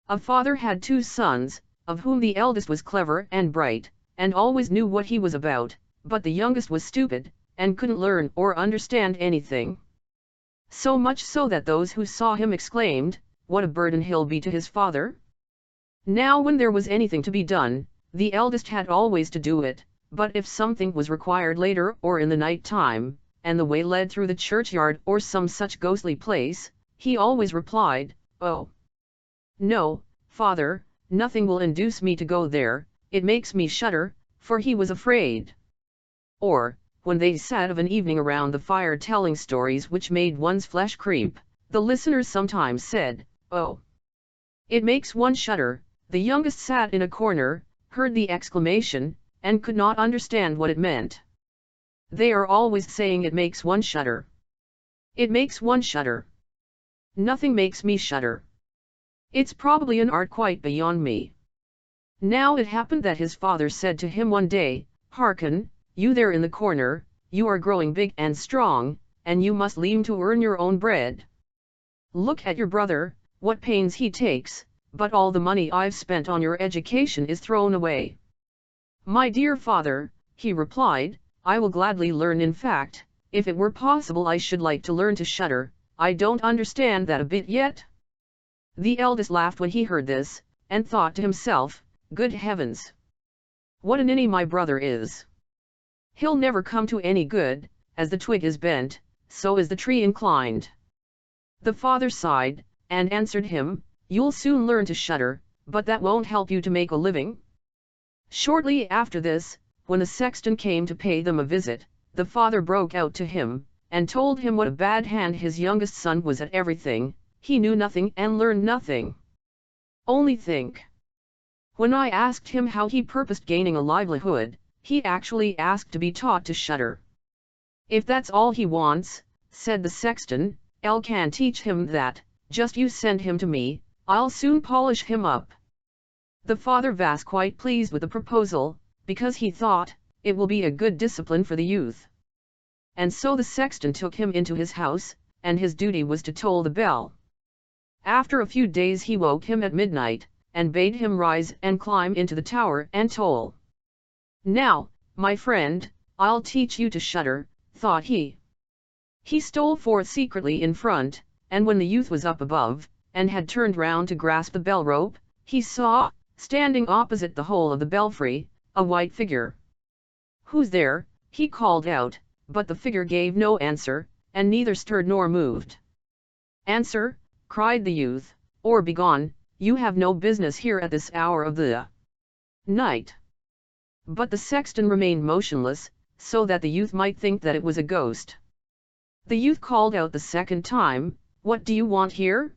A father had 2 sons, of whom the eldest was clever and bright, and always knew what he was about, but the youngest was stupid, and couldn't learn or understand anything. so much so that those who saw him exclaimed, "What a burden he'll be to his father!" Now when there was anything to be done, the eldest had always to do it, but if something was required later or in the night time, and the way led through the churchyard or some such ghostly place, he always replied, "Oh, no, father, nothing will induce me to go there, it makes me shudder," for he was afraid. Or, when they sat of an evening around the fire telling stories which made one's flesh creep, the listeners sometimes said, "Oh, it makes one shudder." The youngest sat in a corner, heard the exclamation, and could not understand what it meant. They are always saying it makes one shudder. It makes one shudder. Nothing makes me shudder. It's probably an art quite beyond me. Now it happened that his father said to him one day, "Hearken, you there in the corner, you are growing big and strong, and you must learn to earn your own bread. Look at your brother, what pains he takes, but all the money I've spent on your education is thrown away." "My dear father," he replied, "I will gladly learn. In fact, if it were possible I should like to learn to shudder. I don't understand that a bit yet." The eldest laughed when he heard this, and thought to himself, "Good heavens! What a ninny my brother is! He'll never come to any good, as the twig is bent, so is the tree inclined." The father sighed, and answered him, "You'll soon learn to shudder, but that won't help you to make a living." Shortly after this, when the sexton came to pay them a visit, the father broke out to him, and told him what a bad hand his youngest son was at everything. He knew nothing and learned nothing. Only think! When I asked him how he purposed gaining a livelihood, he actually asked to be taught to shudder. "If that's all he wants," said the sexton, "I can teach him that. Just you send him to me, I'll soon polish him up." The father was quite pleased with the proposal, because he thought, it will be a good discipline for the youth. And so the sexton took him into his house, and his duty was to toll the bell. After a few days he woke him at midnight, and bade him rise and climb into the tower and toll. "Now, my friend, I'll teach you to shudder," thought he. He stole forth secretly in front, and when the youth was up above, and had turned round to grasp the bell rope, he saw, standing opposite the hole of the belfry, a white figure. "Who's there?" he called out, but the figure gave no answer, and neither stirred nor moved. "Answer," cried the youth, "or begone, you have no business here at this hour of the night." But the sexton remained motionless, so that the youth might think that it was a ghost. The youth called out the second time, "What do you want here?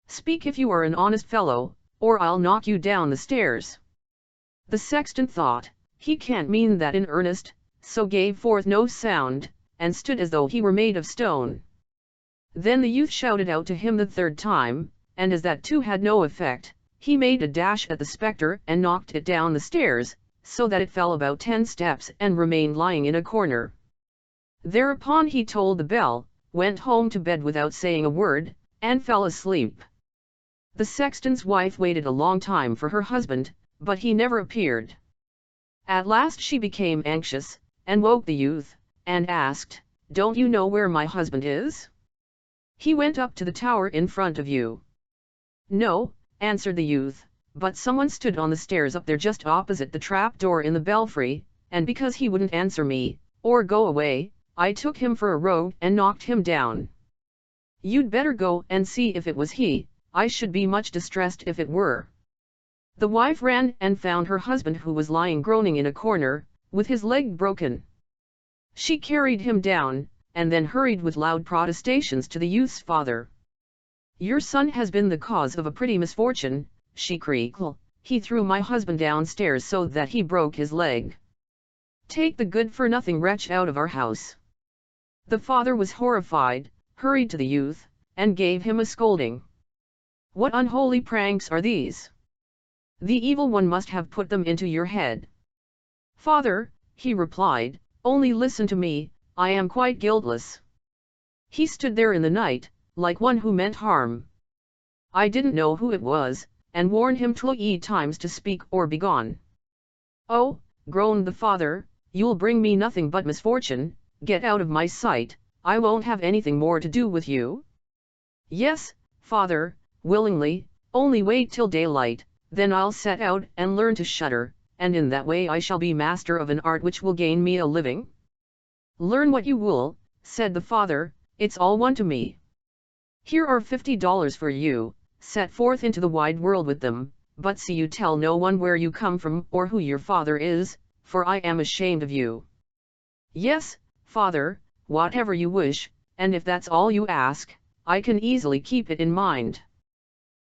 Speak if you are an honest fellow, or I'll knock you down the stairs." The sexton thought, he can't mean that in earnest, so gave forth no sound, and stood as though he were made of stone. Then the youth shouted out to him the third time, and as that too had no effect, he made a dash at the spectre and knocked it down the stairs, so that it fell about 10 steps and remained lying in a corner. Thereupon he tolled the bell, went home to bed without saying a word, and fell asleep. The sexton's wife waited a long time for her husband, but he never appeared. At last she became anxious, and woke the youth, and asked, "Don't you know where my husband is? He went up to the tower in front of you." "No," answered the youth, "but someone stood on the stairs up there just opposite the trap door in the belfry, and because he wouldn't answer me, or go away, I took him for a rogue and knocked him down. You'd better go and see if it was he, I should be much distressed if it were." The wife ran and found her husband, who was lying groaning in a corner, with his leg broken. She carried him down, and then hurried with loud protestations to the youth's father. "Your son has been the cause of a pretty misfortune," she cried. "He threw my husband downstairs so that he broke his leg. Take the good-for-nothing wretch out of our house." The father was horrified, hurried to the youth, and gave him a scolding. "What unholy pranks are these? The evil one must have put them into your head." "Father," he replied, "only listen to me, I am quite guiltless. He stood there in the night, like one who meant harm. I didn't know who it was, and warned him 20 times to speak or begone." "Oh," groaned the father, "you'll bring me nothing but misfortune, get out of my sight, I won't have anything more to do with you." "Yes, father, willingly, only wait till daylight, then I'll set out and learn to shudder, and in that way I shall be master of an art which will gain me a living." "Learn what you will," said the father, "it's all one to me. Here are $50 for you, set forth into the wide world with them, but see you tell no one where you come from or who your father is, for I am ashamed of you." "Yes, father, whatever you wish, and if that's all you ask, I can easily keep it in mind."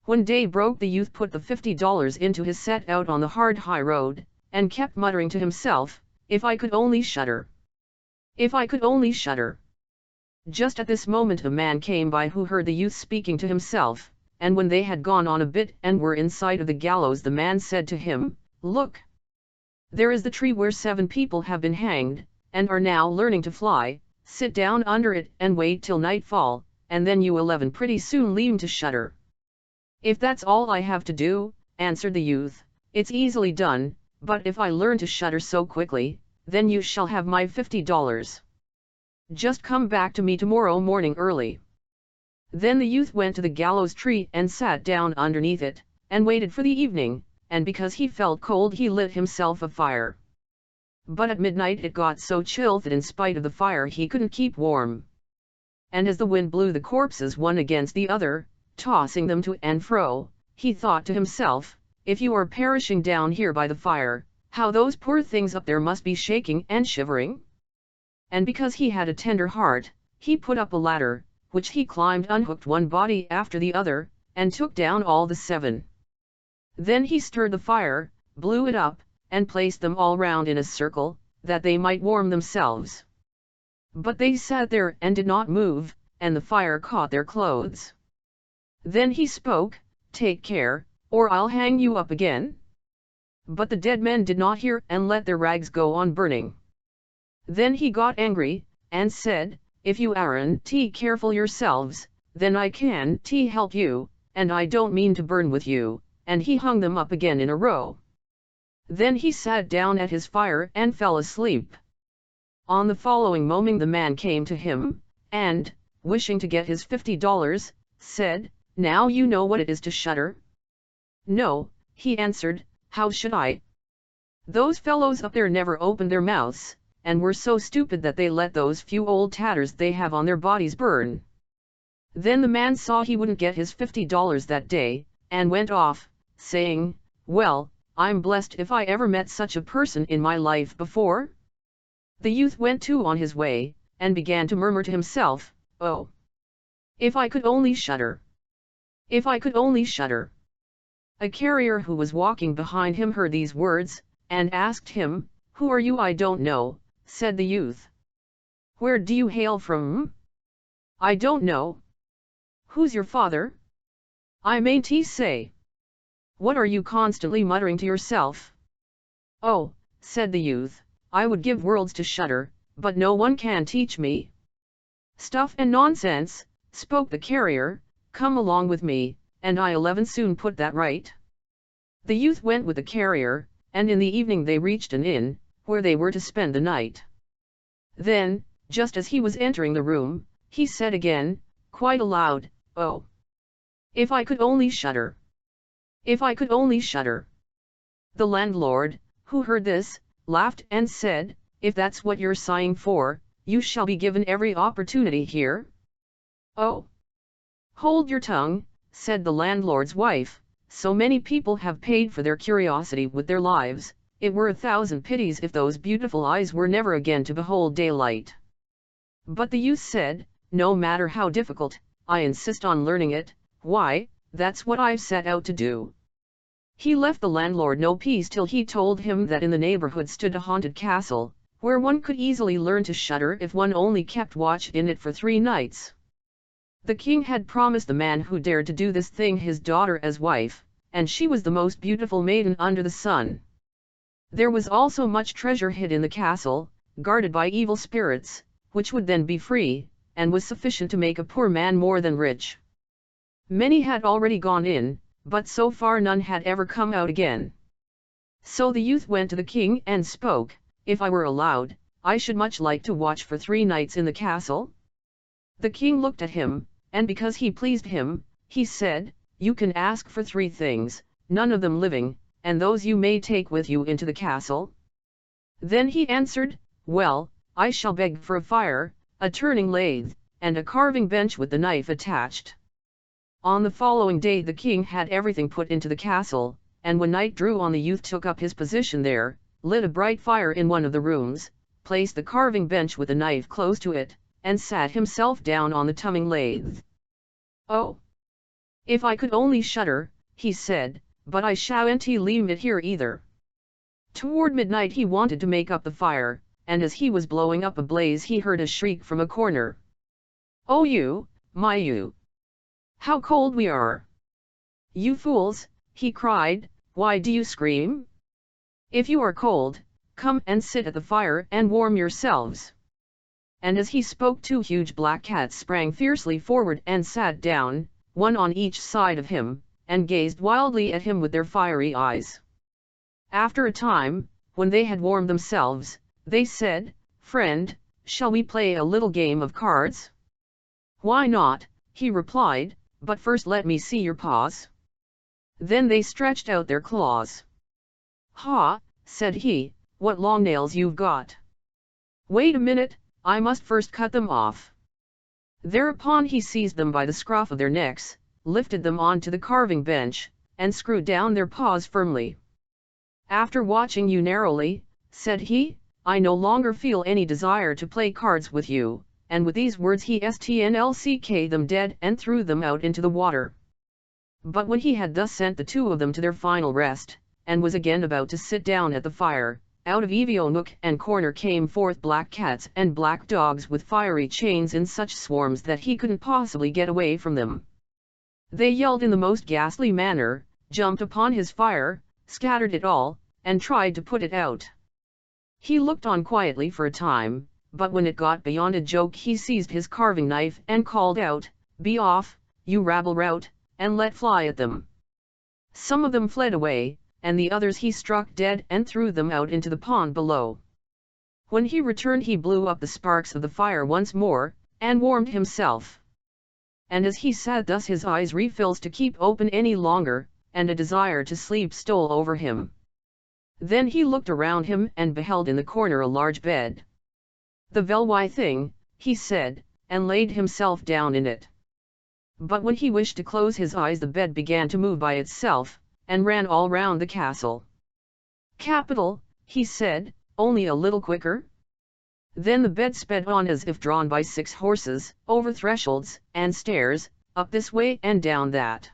When day broke the youth put the $50 into his set out on the hard high road, and kept muttering to himself, "If I could only shudder! If I could only shudder!" Just at this moment a man came by who heard the youth speaking to himself, and when they had gone on a bit and were in sight of the gallows the man said to him, "Look! There is the tree where 7 people have been hanged, and are now learning to fly. Sit down under it and wait till nightfall, and then you 11 pretty soon learn to shudder." "If that's all I have to do," answered the youth, "it's easily done, but if I learn to shudder so quickly, then you shall have my $50. Just come back to me tomorrow morning early." Then the youth went to the gallows tree and sat down underneath it, and waited for the evening, and because he felt cold he lit himself a fire. But at midnight it got so chill that in spite of the fire he couldn't keep warm. And as the wind blew the corpses one against the other, tossing them to and fro, he thought to himself, "If you are perishing down here by the fire, how those poor things up there must be shaking and shivering." And because he had a tender heart, he put up a ladder, which he climbed, unhooked one body after the other, and took down all the 7. Then he stirred the fire, blew it up, and placed them all round in a circle, that they might warm themselves. But they sat there and did not move, and the fire caught their clothes. Then he spoke, "Take care, or I'll hang you up again." But the dead men did not hear and let their rags go on burning. Then he got angry, and said, "If you aren't careful yourselves, then I can't help you, and I don't mean to burn with you," and he hung them up again in a row. Then he sat down at his fire and fell asleep. On the following morning the man came to him, and, wishing to get his $50, said, "Now you know what it is to shudder?" "No," he answered, "how should I? Those fellows up there never opened their mouths, and were so stupid that they let those few old tatters they have on their bodies burn." Then the man saw he wouldn't get his $50 that day, and went off, saying, "Well, I'm blessed if I ever met such a person in my life before." The youth went too on his way, and began to murmur to himself, "Oh, if I could only shudder! If I could only shudder!" A carrier who was walking behind him heard these words, and asked him, "Who are you?" "I don't know," said the youth. "Where do you hail from?" "I don't know." "Who's your father?" "I mayn't say." "What are you constantly muttering to yourself?" "Oh," said the youth, "I would give worlds to shudder, but no one can teach me." "Stuff and nonsense," spoke the carrier, "come along with me, and I'll soon put that right." The youth went with the carrier, and in the evening they reached an inn, where they were to spend the night. Then, just as he was entering the room, he said again, quite aloud, "Oh, if I could only shudder! If I could only shudder!" The landlord, who heard this, laughed and said, "If that's what you're sighing for, you shall be given every opportunity here." "Oh, hold your tongue," said the landlord's wife, "so many people have paid for their curiosity with their lives, it were 1,000 pities if those beautiful eyes were never again to behold daylight." But the youth said, "No matter how difficult, I insist on learning it, why, that's what I've set out to do." He left the landlord no peace till he told him that in the neighborhood stood a haunted castle, where one could easily learn to shudder if one only kept watch in it for 3 nights. The king had promised the man who dared to do this thing his daughter as wife, and she was the most beautiful maiden under the sun. There was also much treasure hid in the castle, guarded by evil spirits, which would then be free, and was sufficient to make a poor man more than rich. Many had already gone in, but so far none had ever come out again. So the youth went to the king and spoke, "If I were allowed, I should much like to watch for 3 nights in the castle." The king looked at him, and because he pleased him, he said, "You can ask for 3 things, none of them living, and those you may take with you into the castle." Then he answered, "Well, I shall beg for a fire, a turning lathe, and a carving bench with the knife attached." On the following day the king had everything put into the castle, and when night drew on the youth took up his position there, lit a bright fire in one of the rooms, placed the carving bench with the knife close to it, and sat himself down on the turning lathe. "Oh, if I could only shudder," he said, "but I shan't leave it here either." Toward midnight he wanted to make up the fire, and as he was blowing up a blaze he heard a shriek from a corner. "Oh you, my you! How cold we are! You fools," he cried, "why do you scream? If you are cold, come and sit at the fire and warm yourselves." And as he spoke 2 huge black cats sprang fiercely forward and sat down, one on each side of him, and gazed wildly at him with their fiery eyes. After a time, when they had warmed themselves, they said, "Friend, shall we play a little game of cards?" "Why not?" he replied, "but first let me see your paws." Then they stretched out their claws. "Ha," said he, "what long nails you've got! Wait a minute, I must first cut them off." Thereupon he seized them by the scruff of their necks, lifted them onto the carving bench, and screwed down their paws firmly. "After watching you narrowly," said he, "I no longer feel any desire to play cards with you," and with these words he snlck them dead and threw them out into the water. But when he had thus sent the 2 of them to their final rest, and was again about to sit down at the fire, out of every nook and corner came forth black cats and black dogs with fiery chains in such swarms that he couldn't possibly get away from them. They yelled in the most ghastly manner, jumped upon his fire, scattered it all, and tried to put it out. He looked on quietly for a time, but when it got beyond a joke he seized his carving knife and called out, "Be off, you rabble-rout, and let fly at them." Some of them fled away, and the others he struck dead and threw them out into the pond below. When he returned he blew up the sparks of the fire once more, and warmed himself. And as he sat thus his eyes refused to keep open any longer, and a desire to sleep stole over him. Then he looked around him and beheld in the corner a large bed. "The very thing," he said, and laid himself down in it. But when he wished to close his eyes the bed began to move by itself, and ran all round the castle. "Capital," he said, "only a little quicker." Then the bed sped on as if drawn by 6 horses, over thresholds and stairs, up this way and down that.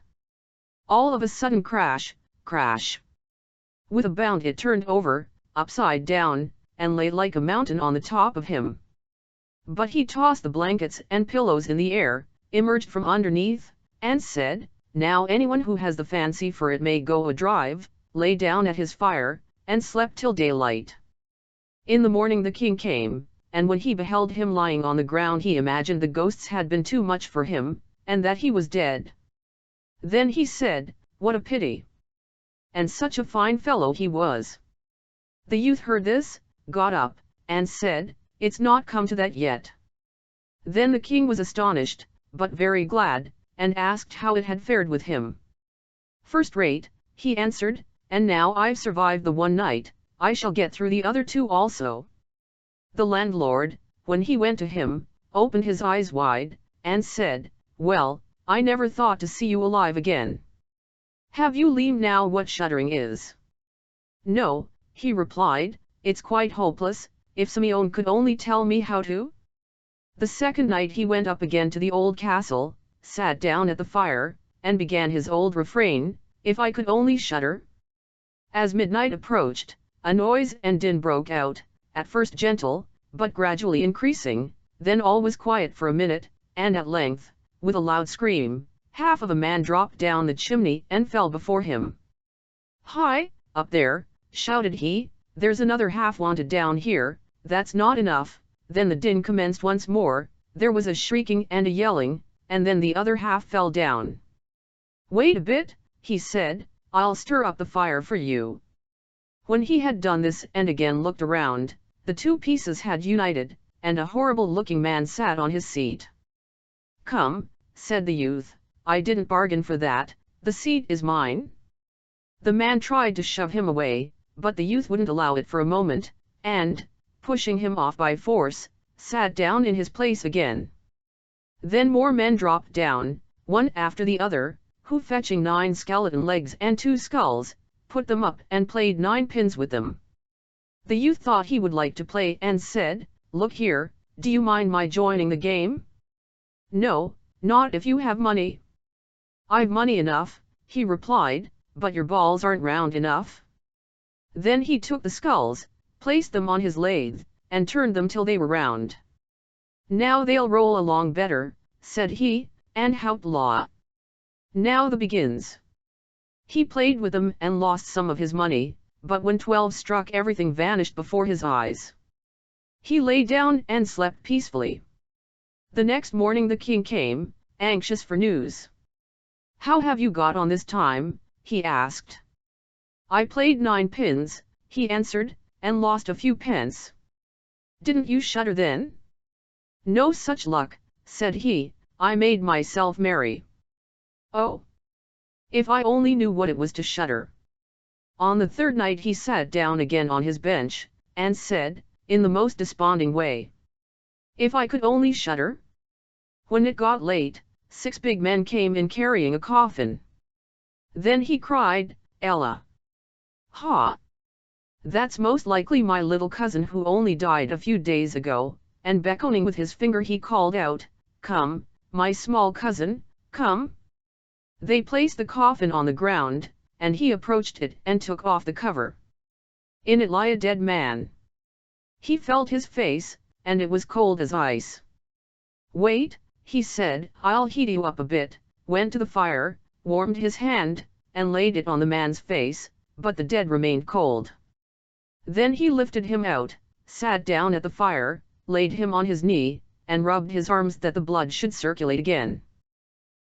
All of a sudden crash, crash! With a bound it turned over, upside down, and lay like a mountain on the top of him. But he tossed the blankets and pillows in the air, emerged from underneath, and said, "Now anyone who has the fancy for it may go a drive," lay down at his fire, and slept till daylight. In the morning the king came, and when he beheld him lying on the ground he imagined the ghosts had been too much for him, and that he was dead. Then he said, "What a pity! And such a fine fellow he was." The youth heard this, got up, and said, "It's not come to that yet." Then the king was astonished, but very glad, and asked how it had fared with him. "First rate," he answered, "and now I've survived the one night, I shall get through the other 2 also." The landlord, when he went to him, opened his eyes wide, and said, "Well, I never thought to see you alive again. Have you learned now what shuddering is?" "No," he replied, "it's quite hopeless, if Simeon could only tell me how to." The second night he went up again to the old castle, sat down at the fire, and began his old refrain, "If I could only shudder." As midnight approached, a noise and din broke out, at first gentle, but gradually increasing, then all was quiet for a minute, and at length, with a loud scream, half of a man dropped down the chimney and fell before him. "Hi, up there," shouted he, "there's another half wanted down here, that's not enough." Then the din commenced once more, there was a shrieking and a yelling, and then the other half fell down. "Wait a bit," he said, "I'll stir up the fire for you." When he had done this and again looked around, the 2 pieces had united, and a horrible-looking man sat on his seat. "Come," said the youth, "I didn't bargain for that, the seat is mine." The man tried to shove him away, but the youth wouldn't allow it for a moment, and, pushing him off by force, sat down in his place again. Then more men dropped down, one after the other, who fetching 9 skeleton legs and 2 skulls, put them up and played 9 pins with them. The youth thought he would like to play and said, "Look here, do you mind my joining the game?" "No, not if you have money." "I've money enough," he replied, "but your balls aren't round enough." Then he took the skulls, placed them on his lathe, and turned them till they were round. "Now they'll roll along better," said he, and outlaw. "Now the begins." He played with them and lost some of his money, but when 12 struck everything vanished before his eyes. He lay down and slept peacefully. The next morning the king came, anxious for news. "How have you got on this time?" he asked. "I played 9 pins," he answered, "and lost a few pence." "Didn't you shudder then?" "No such luck," said he, "I made myself merry." "Oh! If I only knew what it was to shudder." On the 3rd night he sat down again on his bench, and said, in the most desponding way, "If I could only shudder." When it got late, 6 big men came in carrying a coffin. Then he cried, "Ella! Ha! That's most likely my little cousin who only died a few days ago," and beckoning with his finger he called out, "Come, my small cousin, come." They placed the coffin on the ground, and he approached it and took off the cover. In it lay a dead man. He felt his face, and it was cold as ice. "Wait," he said, "I'll heat you up a bit," went to the fire, warmed his hand, and laid it on the man's face, but the dead remained cold. Then he lifted him out, sat down at the fire, laid him on his knee, and rubbed his arms that the blood should circulate again.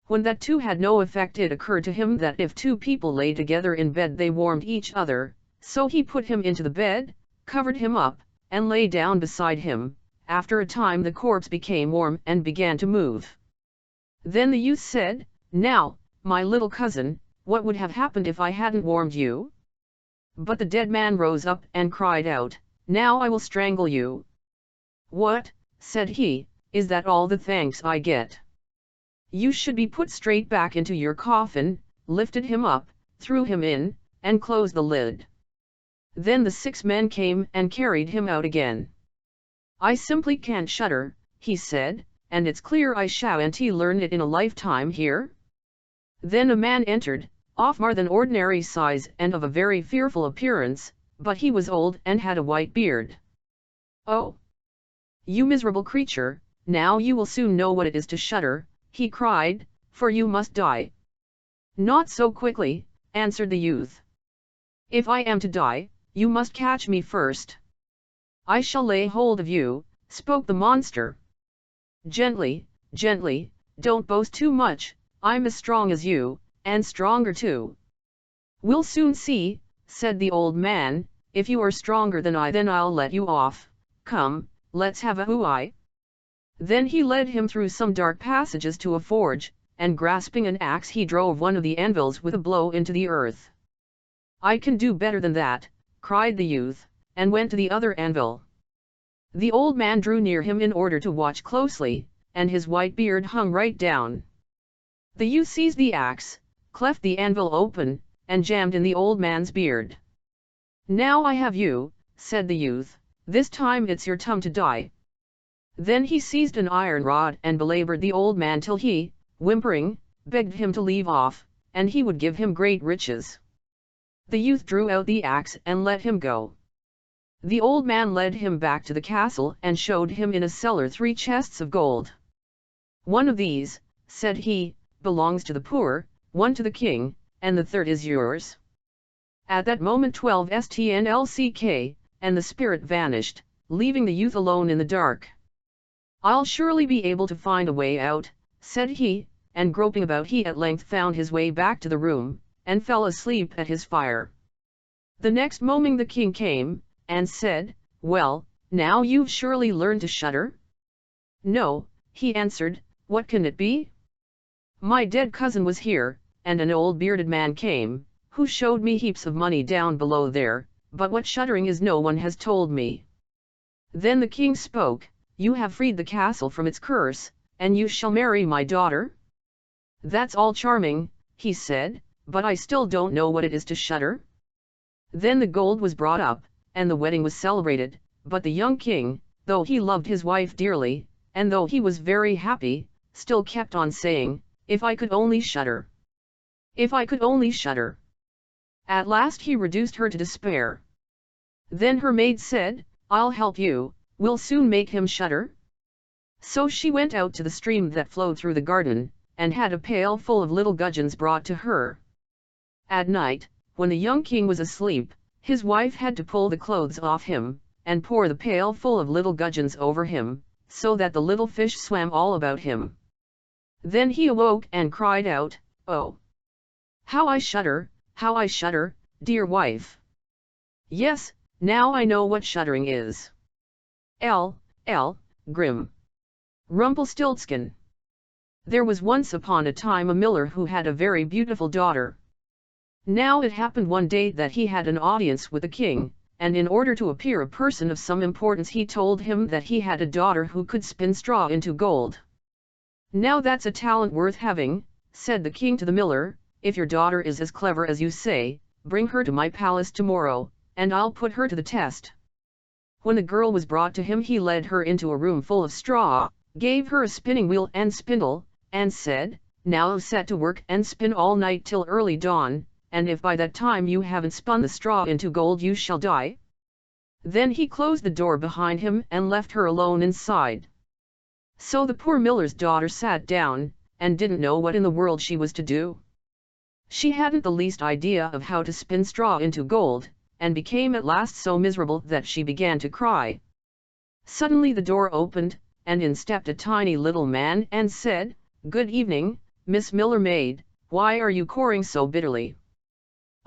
When that too had no effect, it occurred to him that if 2 people lay together in bed they warmed each other, so he put him into the bed, covered him up, and lay down beside him. After a time the corpse became warm and began to move. Then the youth said, "Now, my little cousin, what would have happened if I hadn't warmed you?" But the dead man rose up and cried out, "Now I will strangle you." "What," said he, "is that all the thanks I get? You should be put straight back into your coffin," lifted him up, threw him in, and closed the lid. Then the 6 men came and carried him out again. "I simply can't shudder," he said, "and it's clear I shan't learn it in a lifetime here." Then a man entered, of more than ordinary size and of a very fearful appearance, but he was old and had a white beard. "Oh! You miserable creature, now you will soon know what it is to shudder," he cried, "for you must die." "Not so quickly," answered the youth. "If I am to die, you must catch me first." "I shall lay hold of you," spoke the monster. "Gently, gently, don't boast too much, I'm as strong as you, and stronger too." "We'll soon see," said the old man, "if you are stronger than I, then I'll let you off. Come, let's have a hooey." Then he led him through some dark passages to a forge, and grasping an axe he drove one of the anvils with a blow into the earth. "I can do better than that," cried the youth, and went to the other anvil. The old man drew near him in order to watch closely, and his white beard hung right down. The youth seized the axe, cleft the anvil open, and jammed in the old man's beard. "Now I have you," said the youth, "this time it's your turn to die." Then he seized an iron rod and belabored the old man till he, whimpering, begged him to leave off, and he would give him great riches. The youth drew out the axe and let him go. The old man led him back to the castle and showed him in a cellar 3 chests of gold. "One of these," said he, "belongs to the poor, one to the king, and the third is yours." At that moment 12 stnlck, and the spirit vanished, leaving the youth alone in the dark. "I'll surely be able to find a way out," said he, and groping about he at length found his way back to the room, and fell asleep at his fire. The next moment the king came, and said, "Well, now you've surely learned to shudder?" "No," he answered, What can it be? My dead cousin was here, and an old bearded man came, who showed me heaps of money down below there, but what shuddering is no one has told me. Then the king spoke, you have freed the castle from its curse, and you shall marry my daughter? That's all charming, he said, but I still don't know what it is to shudder. Then the gold was brought up, and the wedding was celebrated, but the young king, though he loved his wife dearly, and though he was very happy, still kept on saying, if I could only shudder. If I could only shudder. At last he reduced her to despair. Then her maid said, I'll help you, we'll soon make him shudder. So she went out to the stream that flowed through the garden, and had a pail full of little gudgeons brought to her. At night, when the young king was asleep, his wife had to pull the clothes off him, and pour the pail full of little gudgeons over him, so that the little fish swam all about him. Then he awoke and cried out, oh! How I shudder, dear wife! Yes, now I know what shuddering is. Grimm. Rumpelstiltzkin. There was once upon a time a miller who had a very beautiful daughter. Now it happened one day that he had an audience with the king, and in order to appear a person of some importance he told him that he had a daughter who could spin straw into gold. Now that's a talent worth having, said the king to the miller, if your daughter is as clever as you say, bring her to my palace tomorrow, and I'll put her to the test. When the girl was brought to him he led her into a room full of straw, gave her a spinning wheel and spindle, and said, now set to work and spin all night till early dawn, and if by that time you haven't spun the straw into gold you shall die. Then he closed the door behind him and left her alone inside. So the poor miller's daughter sat down, and didn't know what in the world she was to do. She hadn't the least idea of how to spin straw into gold, and became at last so miserable that she began to cry. Suddenly the door opened, and in stepped a tiny little man and said, good evening, Miss Miller Maid, why are you crying so bitterly?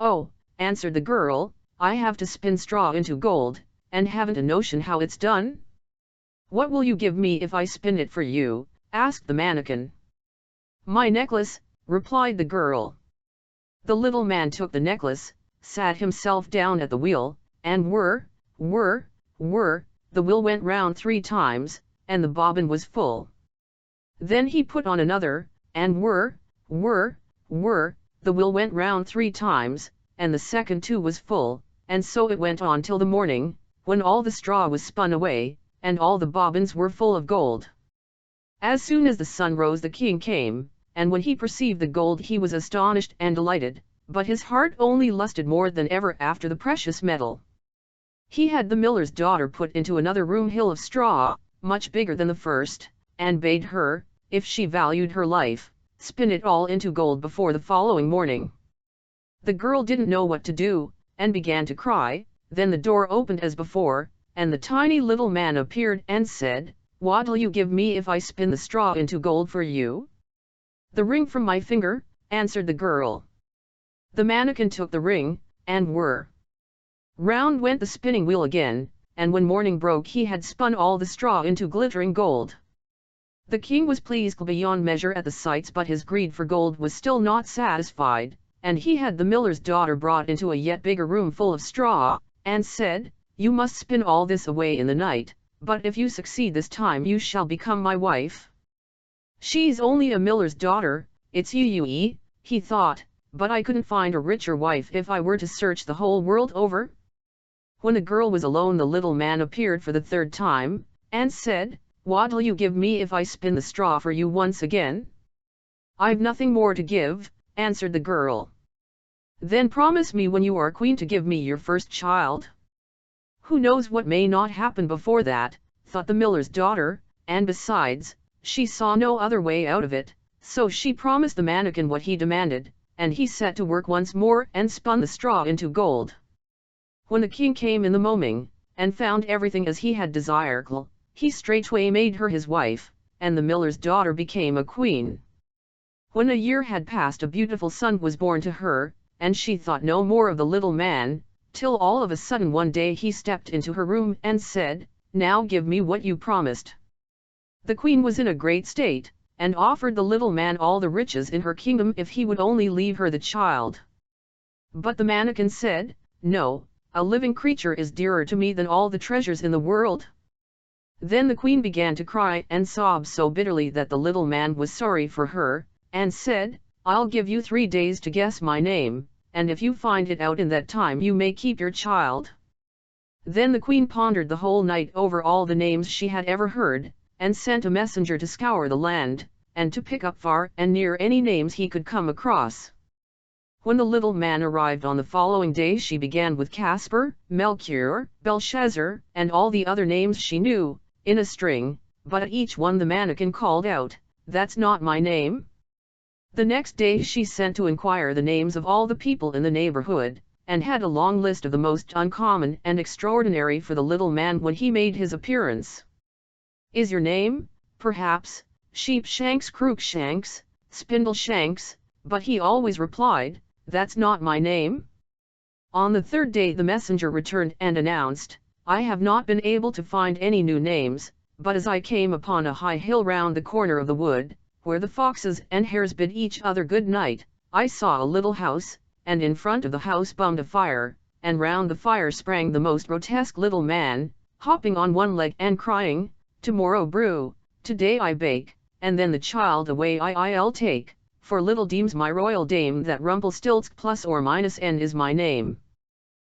Oh, answered the girl, I have to spin straw into gold, and haven't a notion how it's done. What will you give me if I spin it for you? Asked the mannikin. My necklace, replied the girl. The little man took the necklace, sat himself down at the wheel, and whir, the wheel went round 3 times, and the bobbin was full. Then he put on another, and whir, the wheel went round 3 times, and the second too was full, and so it went on till the morning, when all the straw was spun away, and all the bobbins were full of gold. As soon as the sun rose the king came, and when he perceived the gold he was astonished and delighted, but his heart only lusted more than ever after the precious metal. He had the miller's daughter put into another room hill of straw, much bigger than the first, and bade her, if she valued her life, spin it all into gold before the following morning. The girl didn't know what to do, and began to cry. Then the door opened as before, and the tiny little man appeared and said, what'll you give me if I spin the straw into gold for you? The ring from my finger, answered the girl. The mannikin took the ring, and whir. Round went the spinning wheel again, and when morning broke he had spun all the straw into glittering gold. The king was pleased beyond measure at the sights, but his greed for gold was still not satisfied, and he had the miller's daughter brought into a yet bigger room full of straw, and said, you must spin all this away in the night, but if you succeed this time you shall become my wife. She's only a miller's daughter, it's you, he thought, but I couldn't find a richer wife if I were to search the whole world over. When the girl was alone the little man appeared for the 3rd time, and said, what'll you give me if I spin the straw for you once again? I've nothing more to give, answered the girl. Then promise me when you are queen to give me your first child. Who knows what may not happen before that, thought the miller's daughter, and besides, she saw no other way out of it, so she promised the mannikin what he demanded, and he set to work once more and spun the straw into gold. When the king came in the morning, and found everything as he had desired, he straightway made her his wife, and the miller's daughter became a queen. When a year had passed a beautiful son was born to her, and she thought no more of the little man, till all of a sudden one day he stepped into her room and said, now give me what you promised. The queen was in a great state, and offered the little man all the riches in her kingdom if he would only leave her the child. But the mannikin said, "No, a living creature is dearer to me than all the treasures in the world." Then the queen began to cry and sob so bitterly that the little man was sorry for her, and said, "I'll give you 3 days to guess my name, and if you find it out in that time you may keep your child." Then the queen pondered the whole night over all the names she had ever heard, and sent a messenger to scour the land, and to pick up far and near any names he could come across. When the little man arrived on the following day, she began with Caspar, Melchior, Belshazzar, and all the other names she knew, in a string, but at each one the mannikin called out, "That's not my name." The next day she sent to inquire the names of all the people in the neighborhood, and had a long list of the most uncommon and extraordinary for the little man when he made his appearance. "Is your name, perhaps, Sheepshanks Cruikshanks, Spindleshanks?" But he always replied, "That's not my name." On the 3rd day the messenger returned and announced, "I have not been able to find any new names, but as I came upon a high hill round the corner of the wood, where the foxes and hares bid each other good night, I saw a little house, and in front of the house bummed a fire, and round the fire sprang the most grotesque little man, hopping on one leg and crying, 'Tomorrow brew, today I bake, and then the child away I'll take, for little deems my royal dame that Rumpelstiltzkin plus or minus n is my name.'"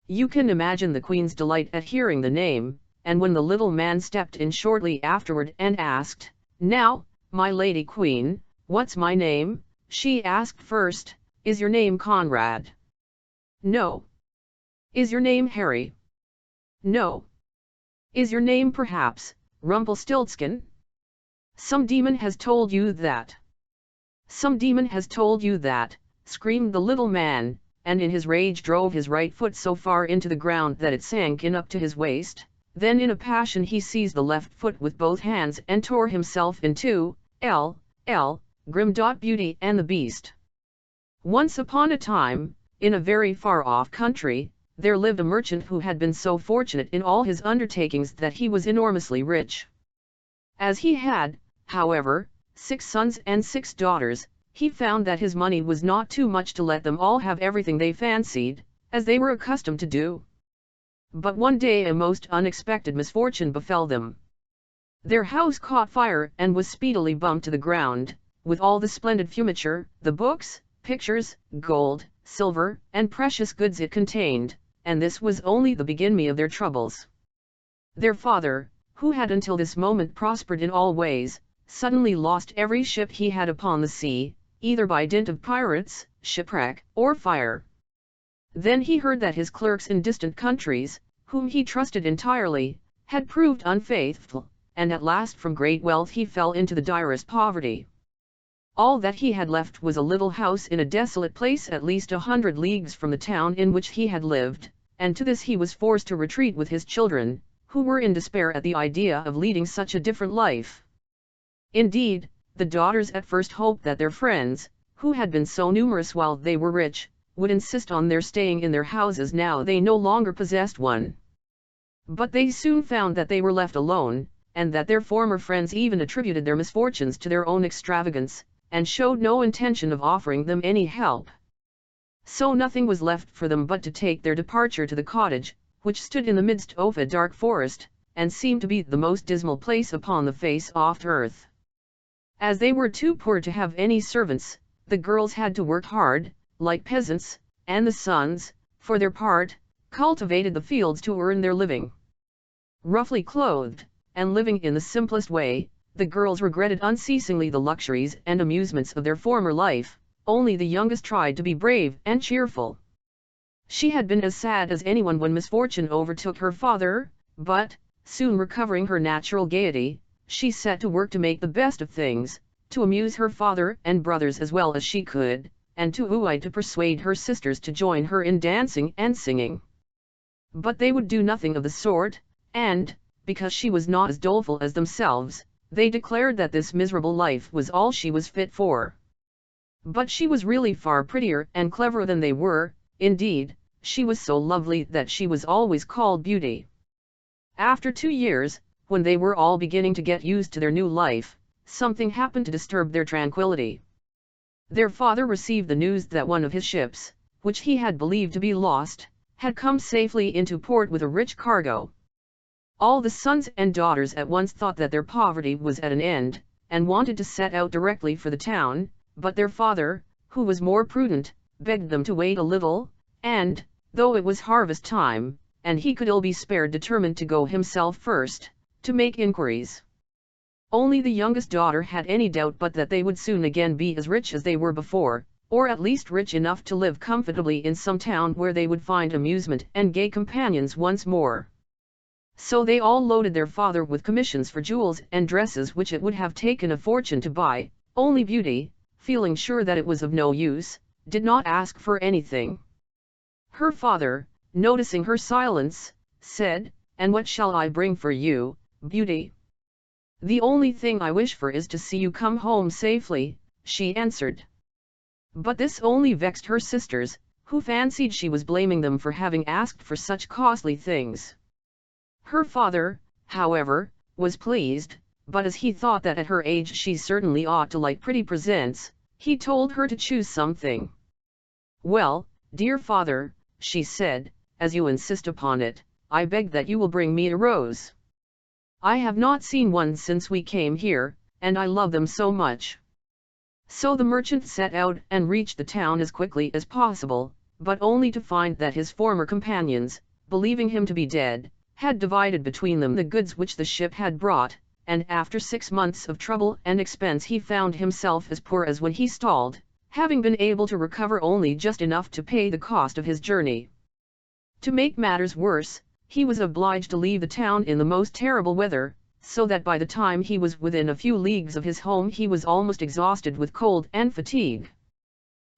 You can imagine the queen's delight at hearing the name, and when the little man stepped in shortly afterward and asked, "Now, my lady queen, what's my name?" she asked first, "Is your name Conrad?" "No." "Is your name Harry?" "No." "Is your name perhaps Rumpelstiltzkin?" "Some demon has told you that." "Some demon has told you that," screamed the little man, and in his rage drove his right foot so far into the ground that it sank in up to his waist. Then in a passion he seized the left foot with both hands and tore himself in two. Grimm. Beauty and the Beast. Once upon a time, in a very far-off country, there lived a merchant who had been so fortunate in all his undertakings that he was enormously rich. As he had, however, 6 sons and 6 daughters, he found that his money was not too much to let them all have everything they fancied, as they were accustomed to do. But one day a most unexpected misfortune befell them. Their house caught fire and was speedily burnt to the ground, with all the splendid furniture, the books, pictures, gold, silver, and precious goods it contained, and this was only the beginning of their troubles. Their father, who had until this moment prospered in all ways, suddenly lost every ship he had upon the sea, either by dint of pirates, shipwreck, or fire. Then he heard that his clerks in distant countries, whom he trusted entirely, had proved unfaithful, and at last from great wealth he fell into the direst poverty. All that he had left was a little house in a desolate place at least 100 leagues from the town in which he had lived, and to this he was forced to retreat with his children, who were in despair at the idea of leading such a different life. Indeed, the daughters at first hoped that their friends, who had been so numerous while they were rich, would insist on their staying in their houses now they no longer possessed one. But they soon found that they were left alone, and that their former friends even attributed their misfortunes to their own extravagance, and showed no intention of offering them any help. So nothing was left for them but to take their departure to the cottage, which stood in the midst of a dark forest, and seemed to be the most dismal place upon the face of earth. As they were too poor to have any servants, the girls had to work hard, like peasants, and the sons, for their part, cultivated the fields to earn their living. Roughly clothed, and living in the simplest way, the girls regretted unceasingly the luxuries and amusements of their former life. Only the youngest tried to be brave and cheerful. She had been as sad as anyone when misfortune overtook her father, but, soon recovering her natural gaiety, she set to work to make the best of things, to amuse her father and brothers as well as she could, and to persuade her sisters to join her in dancing and singing. But they would do nothing of the sort, and, because she was not as doleful as themselves, they declared that this miserable life was all she was fit for. But she was really far prettier and cleverer than they were. Indeed, she was so lovely that she was always called Beauty. After 2 years, when they were all beginning to get used to their new life, something happened to disturb their tranquility. Their father received the news that one of his ships, which he had believed to be lost, had come safely into port with a rich cargo. All the sons and daughters at once thought that their poverty was at an end, and wanted to set out directly for the town, but their father, who was more prudent, begged them to wait a little, and, though it was harvest time, and he could ill be spared, determined to go himself first, to make inquiries. Only the youngest daughter had any doubt but that they would soon again be as rich as they were before, or at least rich enough to live comfortably in some town where they would find amusement and gay companions once more. So they all loaded their father with commissions for jewels and dresses which it would have taken a fortune to buy. Only Beauty, feeling sure that it was of no use, did not ask for anything. Her father, noticing her silence, said, "And what shall I bring for you, Beauty?" "The only thing I wish for is to see you come home safely," she answered. But this only vexed her sisters, who fancied she was blaming them for having asked for such costly things. Her father, however, was pleased, but as he thought that at her age she certainly ought to like pretty presents, he told her to choose something. "Well, dear father," she said, "as you insist upon it, I beg that you will bring me a rose. I have not seen one since we came here, and I love them so much." So the merchant set out and reached the town as quickly as possible, but only to find that his former companions, believing him to be dead, had divided between them the goods which the ship had brought, and after 6 months of trouble and expense he found himself as poor as when he stalled, having been able to recover only just enough to pay the cost of his journey. To make matters worse, he was obliged to leave the town in the most terrible weather, so that by the time he was within a few leagues of his home he was almost exhausted with cold and fatigue.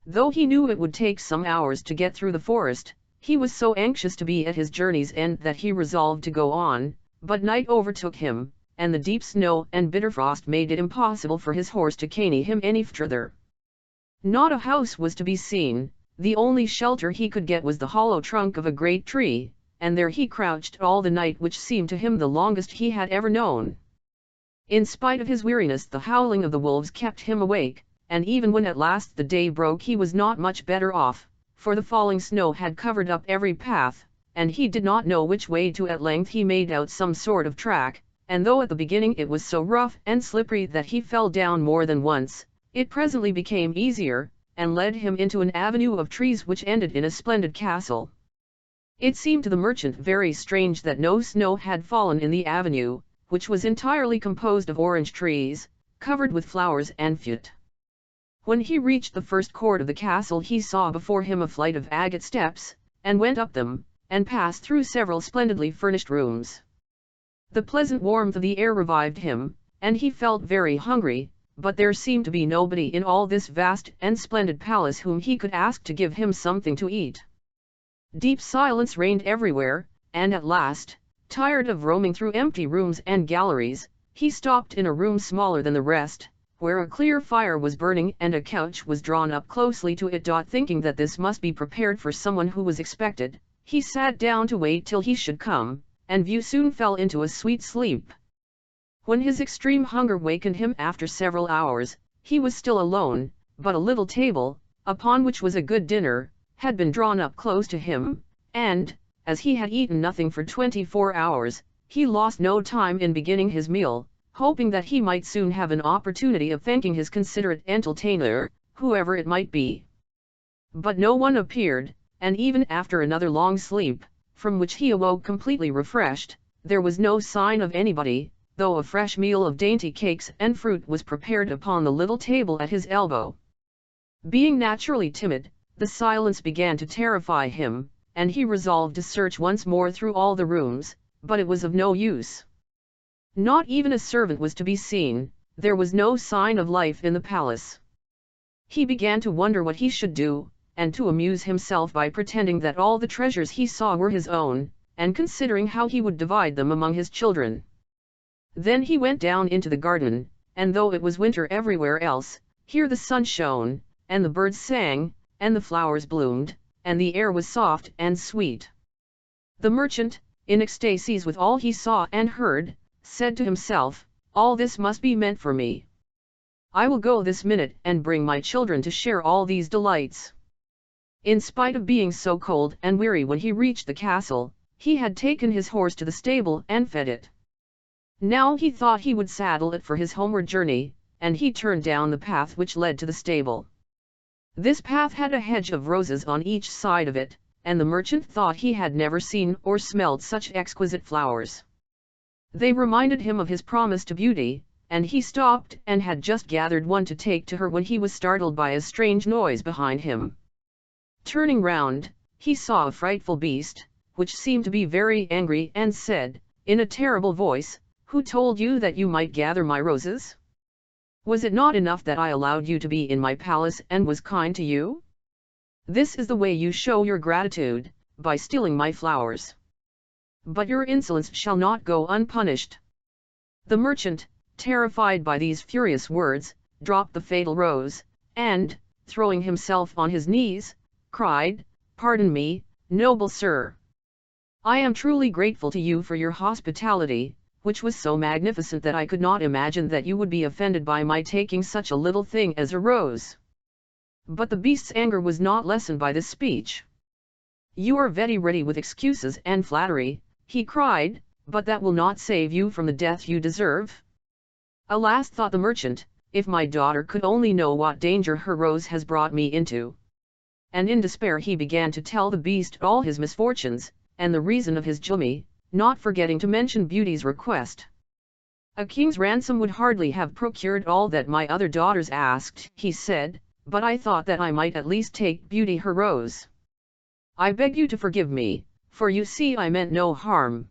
Though he knew it would take some hours to get through the forest, he was so anxious to be at his journey's end that he resolved to go on, but night overtook him, and the deep snow and bitter frost made it impossible for his horse to carry him any further. Not a house was to be seen, the only shelter he could get was the hollow trunk of a great tree, and there he crouched all the night, which seemed to him the longest he had ever known. In spite of his weariness the howling of the wolves kept him awake, and even when at last the day broke he was not much better off, for the falling snow had covered up every path, and he did not know which way to. At length he made out some sort of track, and though at the beginning it was so rough and slippery that he fell down more than once, it presently became easier, and led him into an avenue of trees which ended in a splendid castle. It seemed to the merchant very strange that no snow had fallen in the avenue, which was entirely composed of orange trees, covered with flowers and fruit. When he reached the first court of the castle he saw before him a flight of agate steps, and went up them, and passed through several splendidly furnished rooms. The pleasant warmth of the air revived him, and he felt very hungry, but there seemed to be nobody in all this vast and splendid palace whom he could ask to give him something to eat. Deep silence reigned everywhere, and at last, tired of roaming through empty rooms and galleries, he stopped in a room smaller than the rest, where a clear fire was burning and a couch was drawn up closely to it. Thinking that this must be prepared for someone who was expected, he sat down to wait till he should come, and soon fell into a sweet sleep. When his extreme hunger wakened him after several hours, he was still alone, but a little table, upon which was a good dinner, had been drawn up close to him, and, as he had eaten nothing for 24 hours, he lost no time in beginning his meal, hoping that he might soon have an opportunity of thanking his considerate entertainer, whoever it might be. But no one appeared, and even after another long sleep, from which he awoke completely refreshed, there was no sign of anybody, though a fresh meal of dainty cakes and fruit was prepared upon the little table at his elbow. Being naturally timid, the silence began to terrify him, and he resolved to search once more through all the rooms, but it was of no use. Not even a servant was to be seen, there was no sign of life in the palace. He began to wonder what he should do, and to amuse himself by pretending that all the treasures he saw were his own, and considering how he would divide them among his children. Then he went down into the garden, and though it was winter everywhere else, here the sun shone, and the birds sang, and the flowers bloomed, and the air was soft and sweet. The merchant, in ecstasies with all he saw and heard, said to himself, "All this must be meant for me. I will go this minute and bring my children to share all these delights." In spite of being so cold and weary when he reached the castle, he had taken his horse to the stable and fed it. Now he thought he would saddle it for his homeward journey, and he turned down the path which led to the stable. This path had a hedge of roses on each side of it, and the merchant thought he had never seen or smelled such exquisite flowers. They reminded him of his promise to Beauty, and he stopped and had just gathered one to take to her when he was startled by a strange noise behind him. Turning round, he saw a frightful beast, which seemed to be very angry and said, in a terrible voice, "Who told you that you might gather my roses? Was it not enough that I allowed you to be in my palace and was kind to you? This is the way you show your gratitude, by stealing my flowers. But your insolence shall not go unpunished." The merchant, terrified by these furious words, dropped the fatal rose, and, throwing himself on his knees, cried, "Pardon me, noble sir. I am truly grateful to you for your hospitality, which was so magnificent that I could not imagine that you would be offended by my taking such a little thing as a rose." But the beast's anger was not lessened by this speech. "You are very ready with excuses and flattery," he cried, "but that will not save you from the death you deserve." "Alas," thought the merchant, "if my daughter could only know what danger her rose has brought me into." And in despair he began to tell the beast all his misfortunes, and the reason of his journey, not forgetting to mention Beauty's request. "A king's ransom would hardly have procured all that my other daughters asked," he said, "but I thought that I might at least take Beauty her rose. I beg you to forgive me, for you see I meant no harm."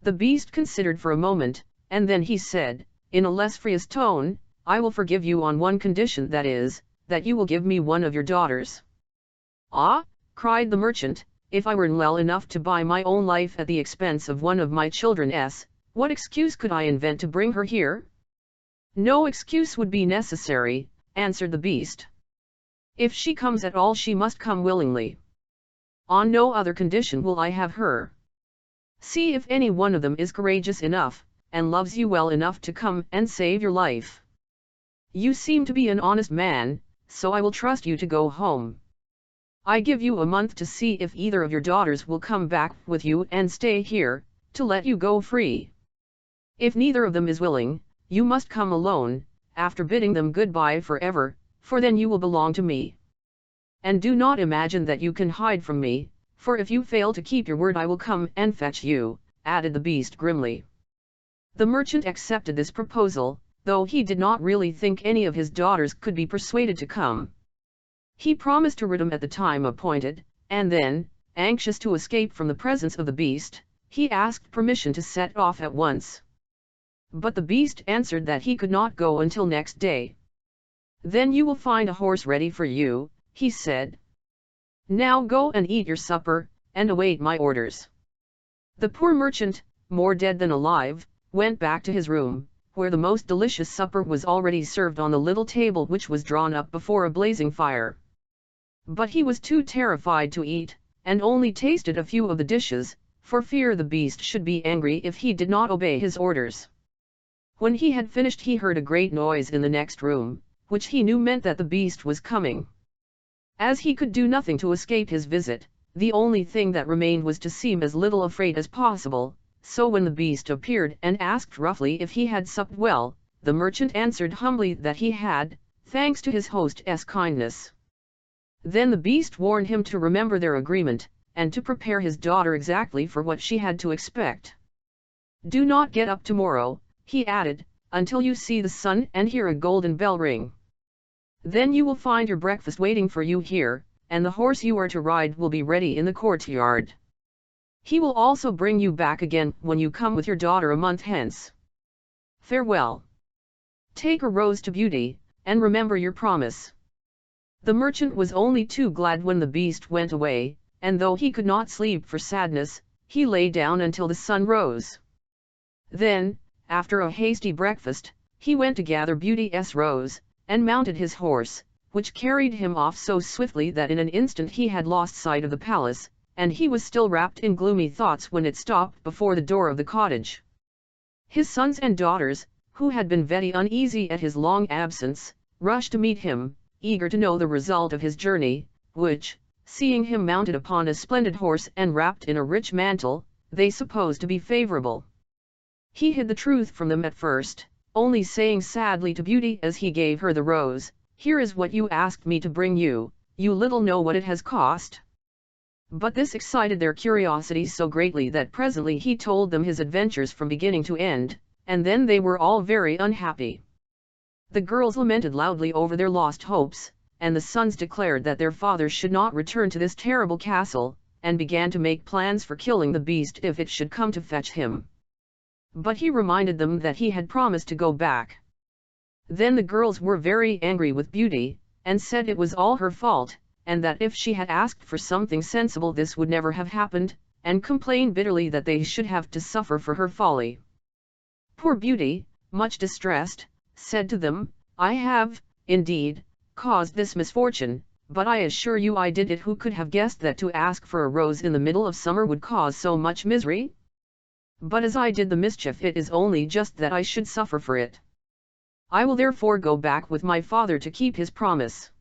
The beast considered for a moment, and then he said, in a less furious tone, "I will forgive you on one condition, that is, that you will give me one of your daughters." "Ah," cried the merchant, "if I were well enough to buy my own life at the expense of one of my children's, what excuse could I invent to bring her here?" "No excuse would be necessary," answered the beast. "If she comes at all she must come willingly. On no other condition will I have her. See if any one of them is courageous enough, and loves you well enough to come and save your life. You seem to be an honest man, so I will trust you to go home. I give you a month to see if either of your daughters will come back with you and stay here, to let you go free. If neither of them is willing, you must come alone, after bidding them goodbye forever, for then you will belong to me. And do not imagine that you can hide from me, for if you fail to keep your word I will come and fetch you," added the beast grimly. The merchant accepted this proposal, though he did not really think any of his daughters could be persuaded to come. He promised to rid them at the time appointed, and then, anxious to escape from the presence of the beast, he asked permission to set off at once. But the beast answered that he could not go until next day. "Then you will find a horse ready for you," he said. "Now go and eat your supper, and await my orders." The poor merchant, more dead than alive, went back to his room, where the most delicious supper was already served on the little table which was drawn up before a blazing fire. But he was too terrified to eat, and only tasted a few of the dishes, for fear the beast should be angry if he did not obey his orders. When he had finished he heard a great noise in the next room, which he knew meant that the beast was coming. As he could do nothing to escape his visit, the only thing that remained was to seem as little afraid as possible, so when the beast appeared and asked roughly if he had supped well, the merchant answered humbly that he had, thanks to his host's kindness. Then the beast warned him to remember their agreement, and to prepare his daughter exactly for what she had to expect. "Do not get up tomorrow," he added, "until you see the sun and hear a golden bell ring. Then you will find your breakfast waiting for you here, and the horse you are to ride will be ready in the courtyard. He will also bring you back again when you come with your daughter a month hence. Farewell. Take a rose to Beauty, and remember your promise." The merchant was only too glad when the beast went away, and though he could not sleep for sadness, he lay down until the sun rose. Then, after a hasty breakfast, he went to gather Beauty's rose, and mounted his horse, which carried him off so swiftly that in an instant he had lost sight of the palace, and he was still wrapped in gloomy thoughts when it stopped before the door of the cottage. His sons and daughters, who had been very uneasy at his long absence, rushed to meet him, eager to know the result of his journey, which, seeing him mounted upon a splendid horse and wrapped in a rich mantle, they supposed to be favorable. He hid the truth from them at first, only saying sadly to Beauty as he gave her the rose, "Here is what you asked me to bring you, you little know what it has cost." But this excited their curiosity so greatly that presently he told them his adventures from beginning to end, and then they were all very unhappy. The girls lamented loudly over their lost hopes, and the sons declared that their father should not return to this terrible castle, and began to make plans for killing the beast if it should come to fetch him. But he reminded them that he had promised to go back. Then the girls were very angry with Beauty, and said it was all her fault, and that if she had asked for something sensible this would never have happened, and complained bitterly that they should have to suffer for her folly. Poor Beauty, much distressed, said to them, "I have, indeed, caused this misfortune, but I assure you I did it. Who could have guessed that to ask for a rose in the middle of summer would cause so much misery? But as I did the mischief it is only just that I should suffer for it. I will therefore go back with my father to keep his promise."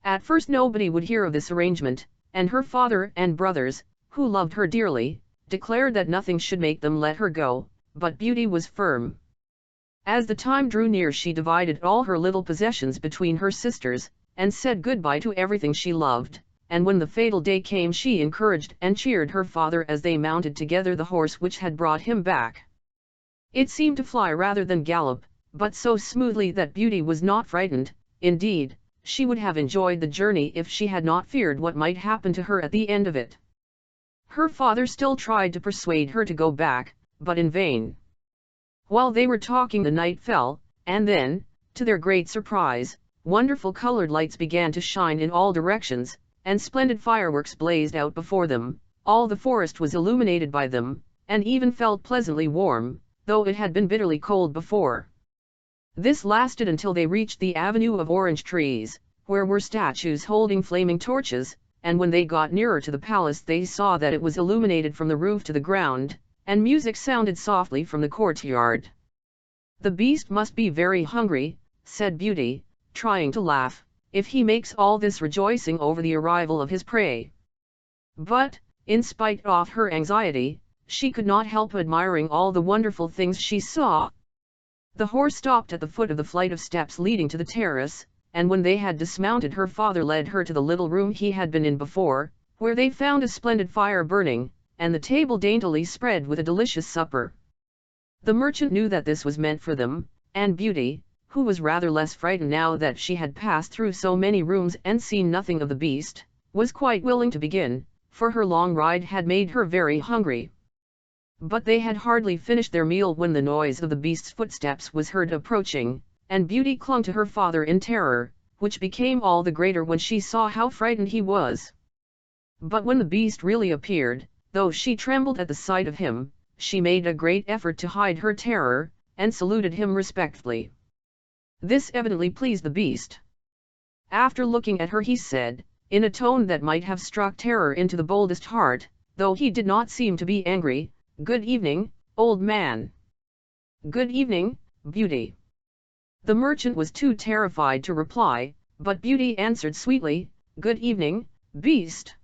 At first nobody would hear of this arrangement, and her father and brothers, who loved her dearly, declared that nothing should make them let her go, but Beauty was firm. As the time drew near she divided all her little possessions between her sisters, and said goodbye to everything she loved, and when the fatal day came she encouraged and cheered her father as they mounted together the horse which had brought him back. It seemed to fly rather than gallop, but so smoothly that Beauty was not frightened. Indeed, she would have enjoyed the journey if she had not feared what might happen to her at the end of it. Her father still tried to persuade her to go back, but in vain. While they were talking the night fell, and then, to their great surprise, wonderful colored lights began to shine in all directions, and splendid fireworks blazed out before them. All the forest was illuminated by them, and even felt pleasantly warm, though it had been bitterly cold before. This lasted until they reached the avenue of orange trees, where were statues holding flaming torches, and when they got nearer to the palace they saw that it was illuminated from the roof to the ground, and music sounded softly from the courtyard. "The beast must be very hungry," said Beauty, trying to laugh, "if he makes all this rejoicing over the arrival of his prey." But, in spite of her anxiety, she could not help admiring all the wonderful things she saw. The horse stopped at the foot of the flight of steps leading to the terrace, and when they had dismounted her father led her to the little room he had been in before, where they found a splendid fire burning, and the table daintily spread with a delicious supper. The merchant knew that this was meant for them, and Beauty, who was rather less frightened now that she had passed through so many rooms and seen nothing of the beast, was quite willing to begin, for her long ride had made her very hungry. But they had hardly finished their meal when the noise of the beast's footsteps was heard approaching, and Beauty clung to her father in terror, which became all the greater when she saw how frightened he was. But when the beast really appeared, though she trembled at the sight of him, she made a great effort to hide her terror, and saluted him respectfully. This evidently pleased the beast. After looking at her he said, in a tone that might have struck terror into the boldest heart, though he did not seem to be angry, "Good evening, old man." "Good evening, Beauty." The merchant was too terrified to reply, but Beauty answered sweetly, "Good evening, beast."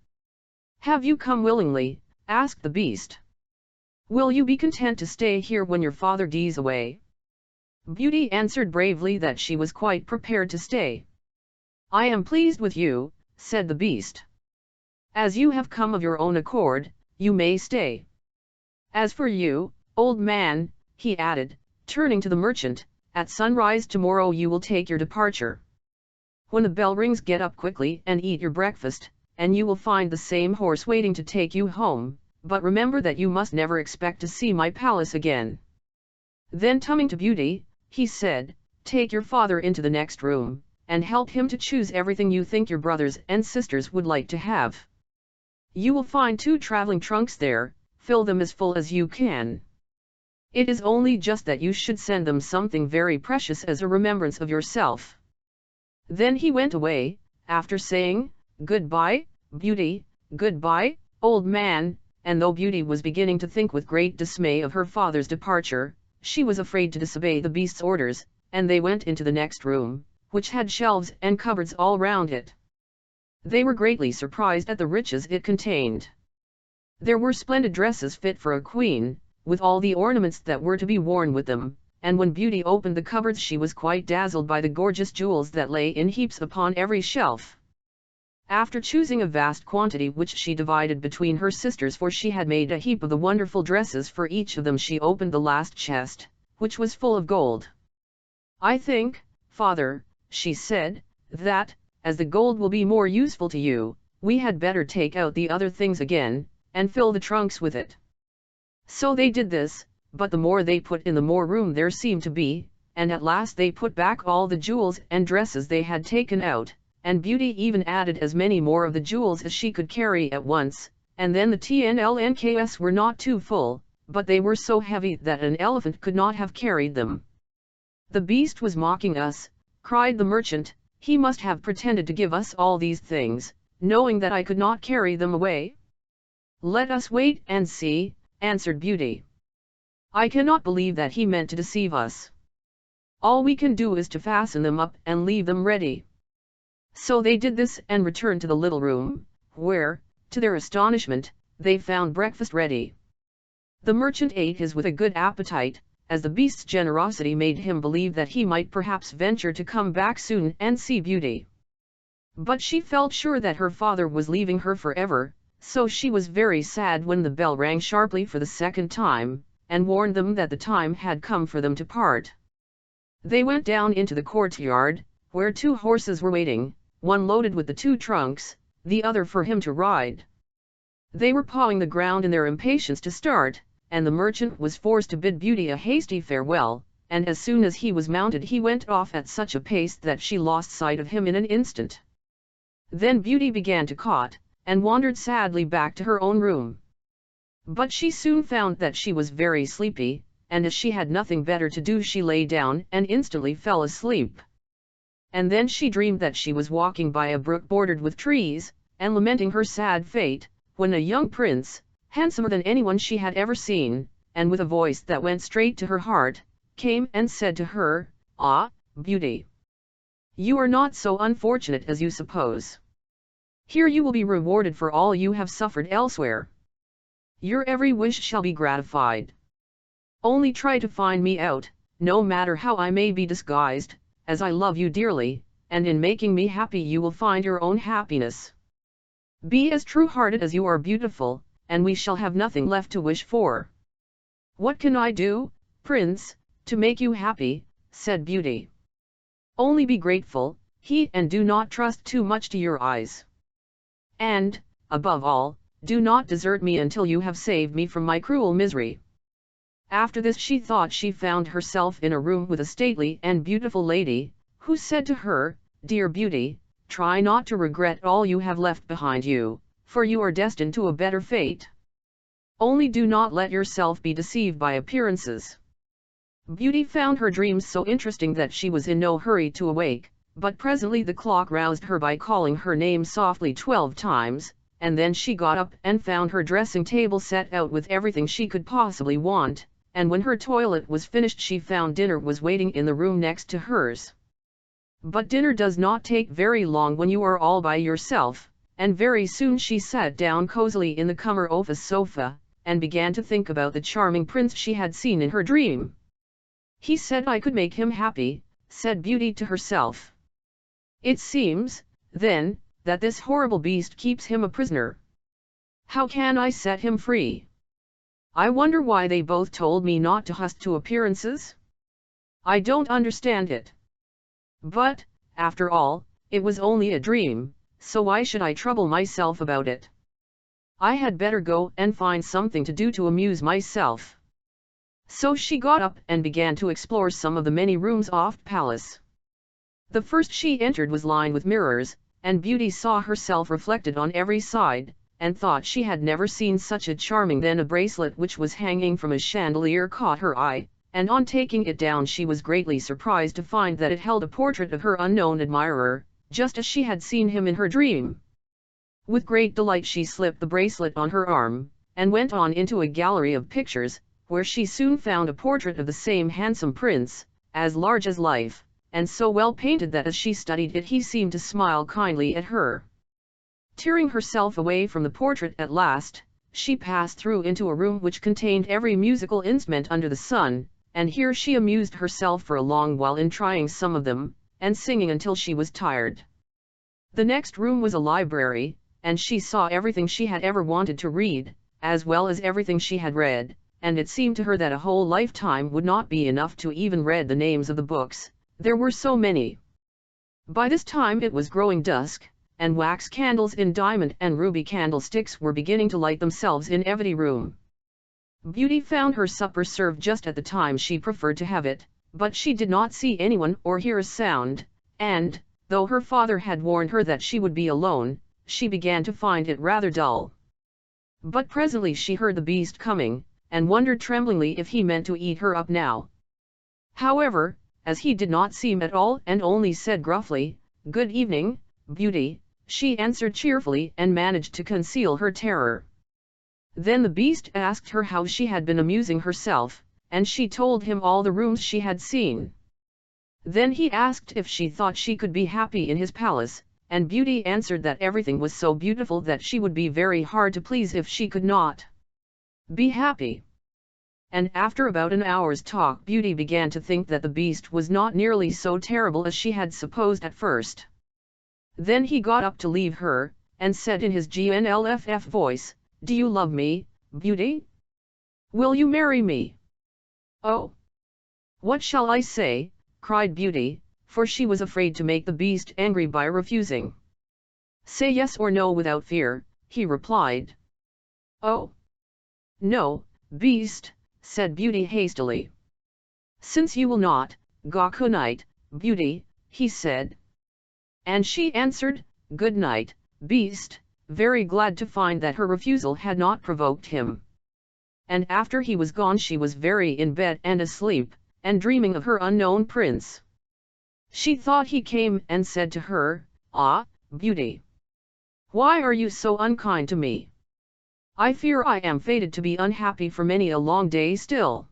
"Have you come willingly?" asked the beast. "Will you be content to stay here when your father dies away?" Beauty answered bravely that she was quite prepared to stay. "I am pleased with you," said the beast. "As you have come of your own accord, you may stay. As for you, old man," he added, turning to the merchant, "at sunrise tomorrow you will take your departure. When the bell rings get up quickly and eat your breakfast, and you will find the same horse waiting to take you home, but remember that you must never expect to see my palace again." Then turning to Beauty, he said, "Take your father into the next room, and help him to choose everything you think your brothers and sisters would like to have. You will find 2 traveling trunks there, fill them as full as you can. It is only just that you should send them something very precious as a remembrance of yourself." Then he went away, after saying, "Goodbye, Beauty, goodbye, old man," and though Beauty was beginning to think with great dismay of her father's departure, she was afraid to disobey the beast's orders, and they went into the next room, which had shelves and cupboards all round it. They were greatly surprised at the riches it contained. There were splendid dresses fit for a queen, with all the ornaments that were to be worn with them, and when Beauty opened the cupboards she was quite dazzled by the gorgeous jewels that lay in heaps upon every shelf. After choosing a vast quantity which she divided between her sisters, for she had made a heap of the wonderful dresses for each of them, she opened the last chest, which was full of gold. "I think, father," she said, "that, as the gold will be more useful to you, we had better take out the other things again, and fill the trunks with it." So they did this, but the more they put in the more room there seemed to be, and at last they put back all the jewels and dresses they had taken out, and Beauty even added as many more of the jewels as she could carry at once, and then the trunks were not too full, but they were so heavy that an elephant could not have carried them. "The beast was mocking us," cried the merchant. "He must have pretended to give us all these things, knowing that I could not carry them away." "Let us wait and see," answered Beauty. "I cannot believe that he meant to deceive us. All we can do is to fasten them up and leave them ready." So they did this and returned to the little room, where, to their astonishment, they found breakfast ready. The merchant ate his with a good appetite, as the beast's generosity made him believe that he might perhaps venture to come back soon and see Beauty. But she felt sure that her father was leaving her forever, so she was very sad when the bell rang sharply for the second time, and warned them that the time had come for them to part. They went down into the courtyard, where 2 horses were waiting, one loaded with the 2 trunks, the other for him to ride. They were pawing the ground in their impatience to start, and the merchant was forced to bid Beauty a hasty farewell, and as soon as he was mounted he went off at such a pace that she lost sight of him in an instant. Then Beauty began to cot, and wandered sadly back to her own room. But she soon found that she was very sleepy, and as she had nothing better to do she lay down and instantly fell asleep. And then she dreamed that she was walking by a brook bordered with trees, and lamenting her sad fate, when a young prince, handsomer than anyone she had ever seen, and with a voice that went straight to her heart, came and said to her, "Ah, Beauty! You are not so unfortunate as you suppose. Here you will be rewarded for all you have suffered elsewhere. Your every wish shall be gratified. Only try to find me out, no matter how I may be disguised, as I love you dearly, and in making me happy you will find your own happiness. Be as true-hearted as you are beautiful, and we shall have nothing left to wish for." "What can I do, Prince, to make you happy?" said Beauty. "Only be grateful, and do not trust too much to your eyes. And, above all, do not desert me until you have saved me from my cruel misery." After this she thought she found herself in a room with a stately and beautiful lady, who said to her, "Dear Beauty, try not to regret all you have left behind you, for you are destined to a better fate. Only do not let yourself be deceived by appearances." Beauty found her dreams so interesting that she was in no hurry to awake, but presently the clock roused her by calling her name softly 12 times, and then she got up and found her dressing table set out with everything she could possibly want, and when her toilet was finished she found dinner was waiting in the room next to hers. But dinner does not take very long when you are all by yourself, and very soon she sat down cozily in the comer office sofa, and began to think about the charming prince she had seen in her dream. "He said I could make him happy," said Beauty to herself. "It seems, then, that this horrible beast keeps him a prisoner. How can I set him free? I wonder why they both told me not to trust to appearances? I don't understand it. But, after all, it was only a dream, so why should I trouble myself about it? I had better go and find something to do to amuse myself." So she got up and began to explore some of the many rooms of the palace. The first she entered was lined with mirrors, and Beauty saw herself reflected on every side, and thought she had never seen such a charming. Then a bracelet which was hanging from a chandelier caught her eye, and on taking it down she was greatly surprised to find that it held a portrait of her unknown admirer, just as she had seen him in her dream. With great delight she slipped the bracelet on her arm, and went on into a gallery of pictures, where she soon found a portrait of the same handsome prince, as large as life, and so well painted that as she studied it he seemed to smile kindly at her. Tearing herself away from the portrait at last, she passed through into a room which contained every musical instrument under the sun, and here she amused herself for a long while in trying some of them, and singing until she was tired. The next room was a library, and she saw everything she had ever wanted to read, as well as everything she had read, and it seemed to her that a whole lifetime would not be enough to even read the names of the books, there were so many. By this time it was growing dusk, and wax candles in diamond and ruby candlesticks were beginning to light themselves in every room. Beauty found her supper served just at the time she preferred to have it, but she did not see anyone or hear a sound, and, though her father had warned her that she would be alone, she began to find it rather dull. But presently she heard the beast coming, and wondered tremblingly if he meant to eat her up now. However, as he did not seem at all and only said gruffly, "Good evening, Beauty," she answered cheerfully and managed to conceal her terror. Then the beast asked her how she had been amusing herself, and she told him all the rooms she had seen. Then he asked if she thought she could be happy in his palace, and Beauty answered that everything was so beautiful that she would be very hard to please if she could not be happy. And after about an hour's talk Beauty began to think that the beast was not nearly so terrible as she had supposed at first. Then he got up to leave her, and said in his gnlff voice, "Do you love me, Beauty? Will you marry me?" "Oh! What shall I say?" cried Beauty, for she was afraid to make the beast angry by refusing. "Say yes or no without fear," he replied. "Oh! No, beast," said Beauty hastily. "Since you will not, good night, Beauty," he said. And she answered, "Good night, beast," very glad to find that her refusal had not provoked him. And after he was gone she was very in bed and asleep, and dreaming of her unknown prince. She thought he came and said to her, "Ah, Beauty! Why are you so unkind to me? I fear I am fated to be unhappy for many a long day still."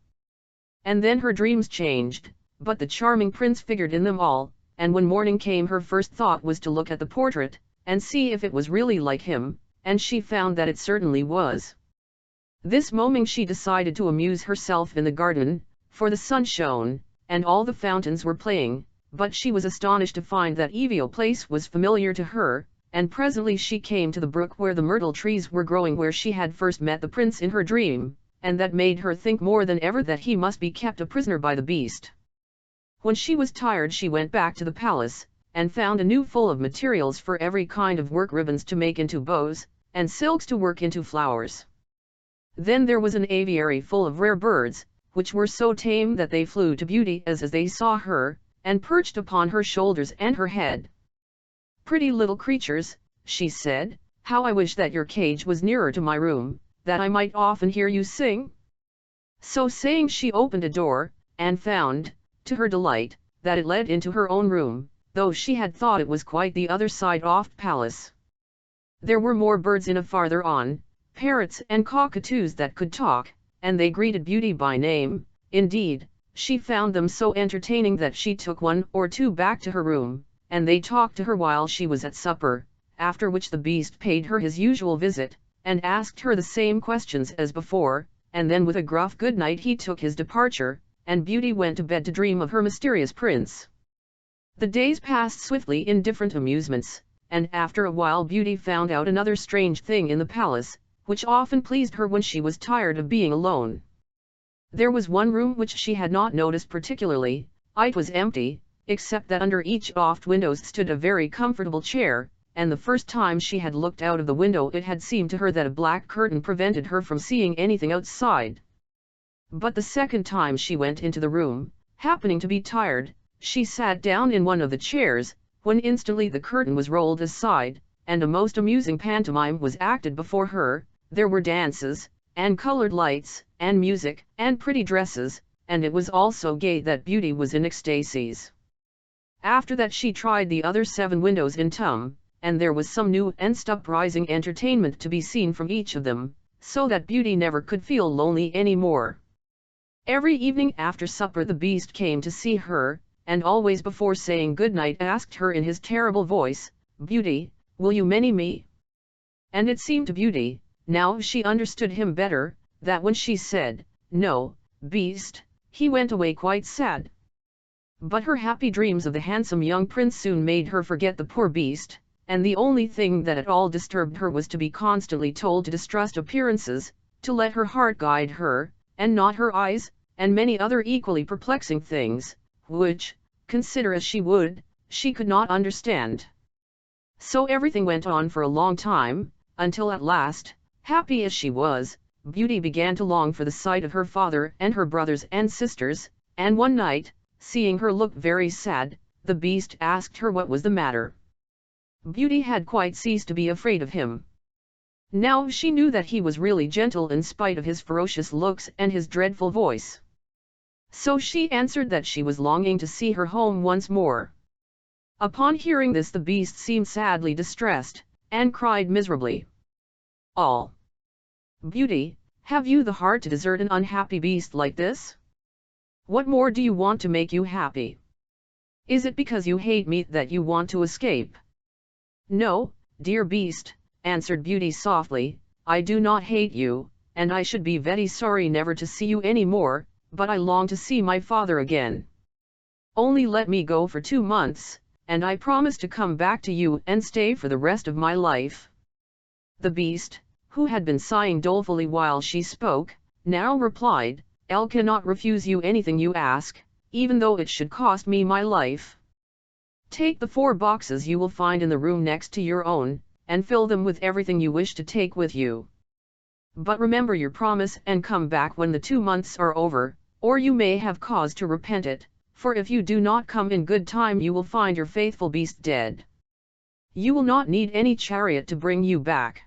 And then her dreams changed, but the charming prince figured in them all, and when morning came her first thought was to look at the portrait, and see if it was really like him, and she found that it certainly was. This morning she decided to amuse herself in the garden, for the sun shone, and all the fountains were playing, but she was astonished to find that every place was familiar to her, and presently she came to the brook where the myrtle trees were growing where she had first met the prince in her dream, and that made her think more than ever that he must be kept a prisoner by the beast. When she was tired she went back to the palace, and found a new full of materials for every kind of work, ribbons to make into bows, and silks to work into flowers. Then there was an aviary full of rare birds, which were so tame that they flew to Beauty as they saw her, and perched upon her shoulders and her head. "Pretty little creatures," she said, "how I wish that your cage was nearer to my room, that I might often hear you sing." So saying she opened a door, and found, to her delight, that it led into her own room, though she had thought it was quite the other side of the palace. There were more birds in a farther on, parrots and cockatoos that could talk, and they greeted Beauty by name. Indeed, she found them so entertaining that she took one or two back to her room, and they talked to her while she was at supper, after which the beast paid her his usual visit, and asked her the same questions as before, and then with a gruff good night he took his departure, and Beauty went to bed to dream of her mysterious prince. The days passed swiftly in different amusements, and after a while Beauty found out another strange thing in the palace, which often pleased her when she was tired of being alone. There was one room which she had not noticed particularly. It was empty, except that under each oft windows stood a very comfortable chair, and the first time she had looked out of the window it had seemed to her that a black curtain prevented her from seeing anything outside. But the second time she went into the room, happening to be tired, she sat down in one of the chairs, when instantly the curtain was rolled aside, and a most amusing pantomime was acted before her. There were dances, and colored lights, and music, and pretty dresses, and it was all so gay that Beauty was in ecstasies. After that she tried the other 7 windows in turn, and there was some new and surprising entertainment to be seen from each of them, so that Beauty never could feel lonely any more. Every evening after supper the Beast came to see her, and always before saying good night asked her in his terrible voice, "Beauty, will you marry me?" And it seemed to Beauty, now she understood him better, that when she said, "No, Beast," he went away quite sad. But her happy dreams of the handsome young prince soon made her forget the poor Beast, and the only thing that at all disturbed her was to be constantly told to distrust appearances, to let her heart guide her, and not her eyes, and many other equally perplexing things, which, consider as she would, she could not understand. So everything went on for a long time, until at last, happy as she was, Beauty began to long for the sight of her father and her brothers and sisters, and one night, seeing her look very sad, the Beast asked her what was the matter. Beauty had quite ceased to be afraid of him. Now she knew that he was really gentle in spite of his ferocious looks and his dreadful voice. So she answered that she was longing to see her home once more. Upon hearing this the Beast seemed sadly distressed, and cried miserably, "All! Beauty, have you the heart to desert an unhappy beast like this? What more do you want to make you happy? Is it because you hate me that you want to escape?" "No, dear Beast," answered Beauty softly, "I do not hate you, and I should be very sorry never to see you any more, but I long to see my father again. Only let me go for 2 months, and I promise to come back to you and stay for the rest of my life." The Beast, who had been sighing dolefully while she spoke, now replied, "I cannot refuse you anything you ask, even though it should cost me my life. Take the 4 boxes you will find in the room next to your own, and fill them with everything you wish to take with you. But remember your promise and come back when the 2 months are over, or you may have cause to repent it, for if you do not come in good time you will find your faithful Beast dead. You will not need any chariot to bring you back.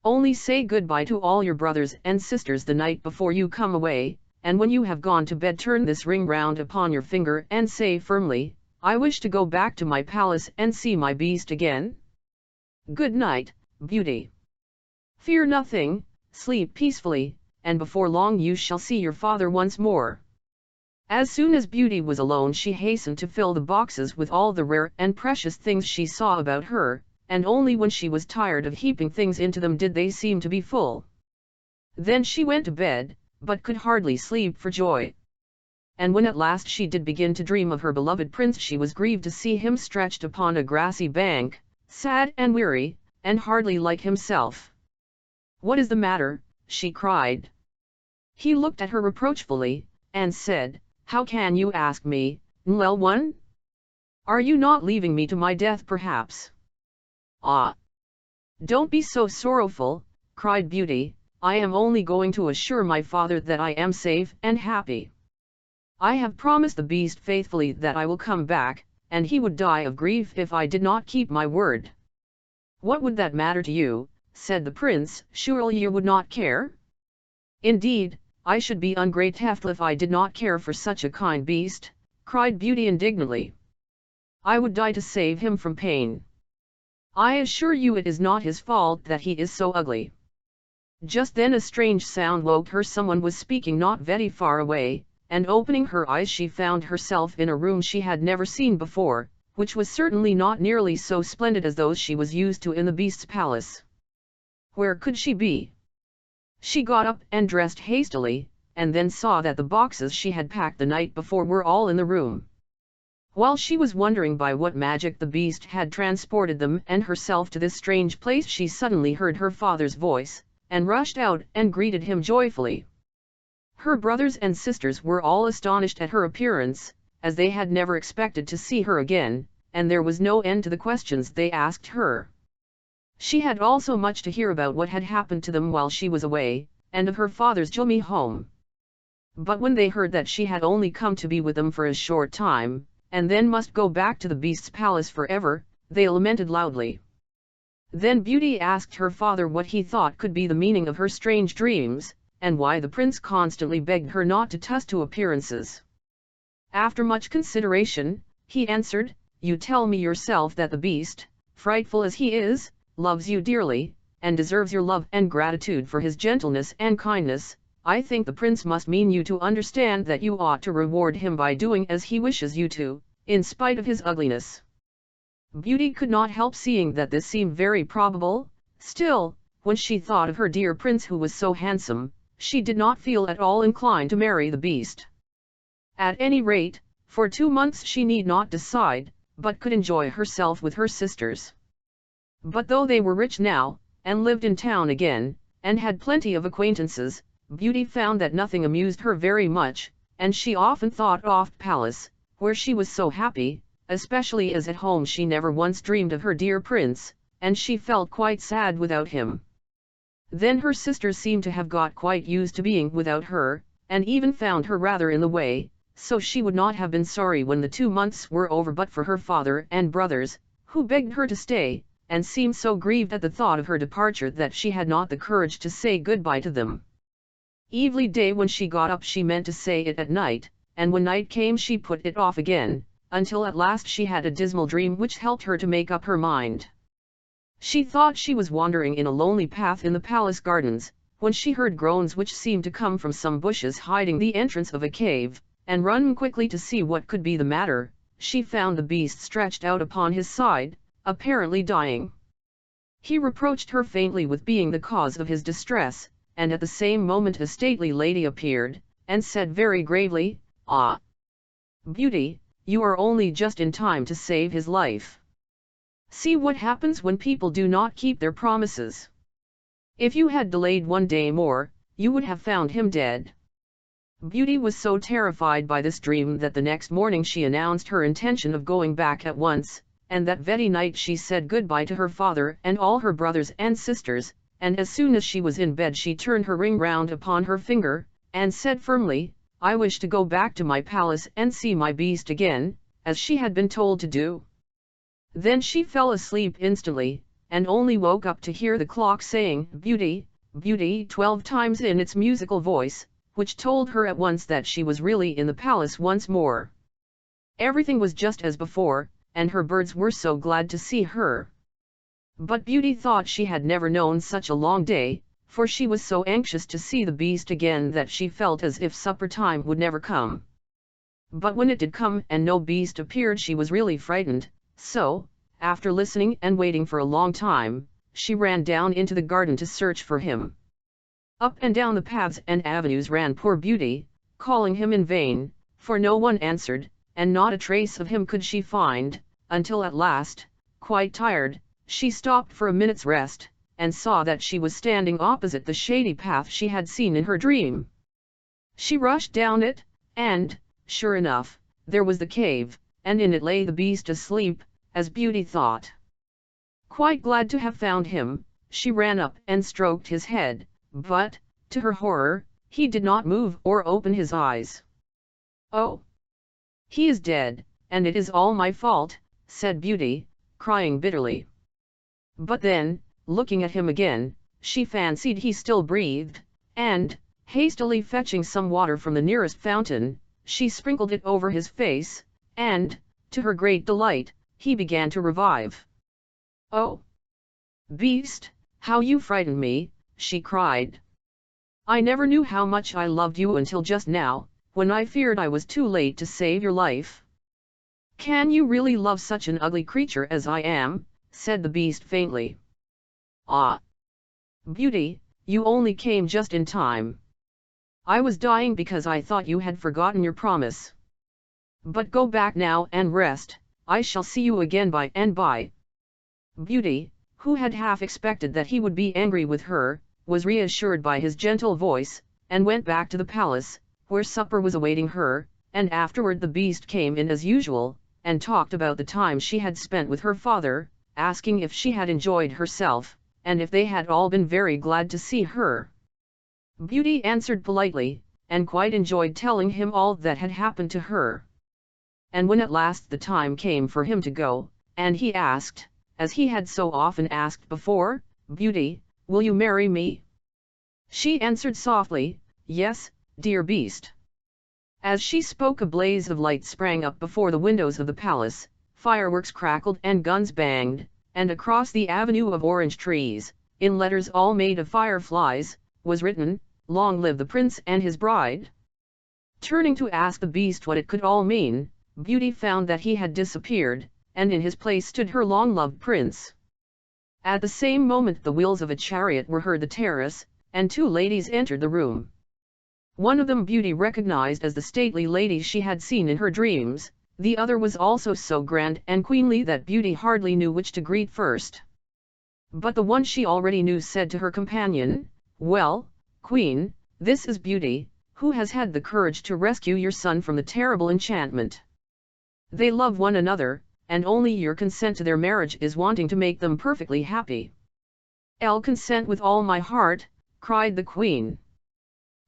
Only say goodbye to all your brothers and sisters the night before you come away, and when you have gone to bed turn this ring round upon your finger and say firmly, 'I wish to go back to my palace and see my Beast again.' Good night, Beauty. Fear nothing, sleep peacefully, and before long you shall see your father once more." As soon as Beauty was alone she hastened to fill the boxes with all the rare and precious things she saw about her, and only when she was tired of heaping things into them did they seem to be full. Then she went to bed, but could hardly sleep for joy. And when at last she did begin to dream of her beloved prince she was grieved to see him stretched upon a grassy bank, sad and weary, and hardly like himself. "What is the matter?" she cried. He looked at her reproachfully, and said, "How can you ask me, little one? Are you not leaving me to my death perhaps?" "Ah! Don't be so sorrowful," cried Beauty, "I am only going to assure my father that I am safe and happy. I have promised the Beast faithfully that I will come back, and he would die of grief if I did not keep my word." "What would that matter to you?" said the prince, "surely you would not care?" "Indeed, I should be ungrateful if I did not care for such a kind beast," cried Beauty indignantly. "I would die to save him from pain. I assure you it is not his fault that he is so ugly." Just then a strange sound woke her. Someone was speaking not very far away, and opening her eyes she found herself in a room she had never seen before, which was certainly not nearly so splendid as those she was used to in the Beast's palace. Where could she be? She got up and dressed hastily, and then saw that the boxes she had packed the night before were all in the room. While she was wondering by what magic the Beast had transported them and herself to this strange place she suddenly heard her father's voice, and rushed out and greeted him joyfully. Her brothers and sisters were all astonished at her appearance, as they had never expected to see her again, and there was no end to the questions they asked her. She had also much to hear about what had happened to them while she was away, and of her father's journey home. But when they heard that she had only come to be with them for a short time, and then must go back to the Beast's palace forever, they lamented loudly. Then Beauty asked her father what he thought could be the meaning of her strange dreams, and why the prince constantly begged her not to trust to appearances. After much consideration, he answered, "You tell me yourself that the Beast, frightful as he is, loves you dearly, and deserves your love and gratitude for his gentleness and kindness. I think the prince must mean you to understand that you ought to reward him by doing as he wishes you to, in spite of his ugliness." Beauty could not help seeing that this seemed very probable. Still, when she thought of her dear prince who was so handsome, she did not feel at all inclined to marry the beast. At any rate, for 2 months she need not decide, but could enjoy herself with her sisters. But though they were rich now, and lived in town again, and had plenty of acquaintances, Beauty found that nothing amused her very much, and she often thought of the palace, where she was so happy, especially as at home she never once dreamed of her dear prince, and she felt quite sad without him. Then her sisters seemed to have got quite used to being without her, and even found her rather in the way, so she would not have been sorry when the 2 months were over but for her father and brothers, who begged her to stay, and seemed so grieved at the thought of her departure that she had not the courage to say good-bye to them. Every day when she got up she meant to say it at night, and when night came she put it off again, until at last she had a dismal dream which helped her to make up her mind. She thought she was wandering in a lonely path in the palace gardens, when she heard groans which seemed to come from some bushes hiding the entrance of a cave, and running quickly to see what could be the matter, she found the beast stretched out upon his side, apparently dying. He reproached her faintly with being the cause of his distress, and at the same moment a stately lady appeared, and said very gravely, "Ah, Beauty, you are only just in time to save his life. See what happens when people do not keep their promises. If you had delayed 1 day more, you would have found him dead." Beauty was so terrified by this dream that the next morning she announced her intention of going back at once, and that very night she said goodbye to her father and all her brothers and sisters, and as soon as she was in bed she turned her ring round upon her finger, and said firmly, "I wish to go back to my palace and see my beast again," as she had been told to do. Then she fell asleep instantly, and only woke up to hear the clock saying, "Beauty, Beauty," 12 times in its musical voice, which told her at once that she was really in the palace once more. Everything was just as before, and her birds were so glad to see her. But Beauty thought she had never known such a long day, for she was so anxious to see the beast again that she felt as if supper time would never come. But when it did come and no beast appeared she was really frightened, so, after listening and waiting for a long time, she ran down into the garden to search for him. Up and down the paths and avenues ran poor Beauty, calling him in vain, for no one answered, and not a trace of him could she find, until at last, quite tired, she stopped for a minute's rest, and saw that she was standing opposite the shady path she had seen in her dream. She rushed down it, and, sure enough, there was the cave, and in it lay the beast asleep, as Beauty thought. Quite glad to have found him, she ran up and stroked his head, but, to her horror, he did not move or open his eyes. "Oh, he is dead, and it is all my fault," said Beauty, crying bitterly. But then, looking at him again, she fancied he still breathed, and, hastily fetching some water from the nearest fountain, she sprinkled it over his face, and, to her great delight, he began to revive. "Oh, beast, how you frightened me," she cried. "I never knew how much I loved you until just now, when I feared I was too late to save your life." "Can you really love such an ugly creature as I am?" said the beast faintly. "Ah, Beauty, you only came just in time. I was dying because I thought you had forgotten your promise. But go back now and rest, I shall see you again by and by." Beauty, who had half expected that he would be angry with her, was reassured by his gentle voice, and went back to the palace, where supper was awaiting her, and afterward the beast came in as usual, and talked about the time she had spent with her father, asking if she had enjoyed herself, and if they had all been very glad to see her. Beauty answered politely, and quite enjoyed telling him all that had happened to her. And when at last the time came for him to go, and he asked, as he had so often asked before, "Beauty, will you marry me?" she answered softly, "Yes, dear beast." As she spoke a blaze of light sprang up before the windows of the palace, fireworks crackled and guns banged, and across the avenue of orange trees, in letters all made of fireflies, was written, long live the prince and his bride. Turning to ask the beast what it could all mean, Beauty found that he had disappeared, and in his place stood her long-loved prince. At the same moment the wheels of a chariot were heard the terrace, and two ladies entered the room. One of them Beauty recognized as the stately lady she had seen in her dreams, the other was also so grand and queenly that Beauty hardly knew which to greet first. But the one she already knew said to her companion, "Well, Queen, this is Beauty, who has had the courage to rescue your son from the terrible enchantment. They love one another, and only your consent to their marriage is wanting to make them perfectly happy." "I'll consent with all my heart," cried the Queen.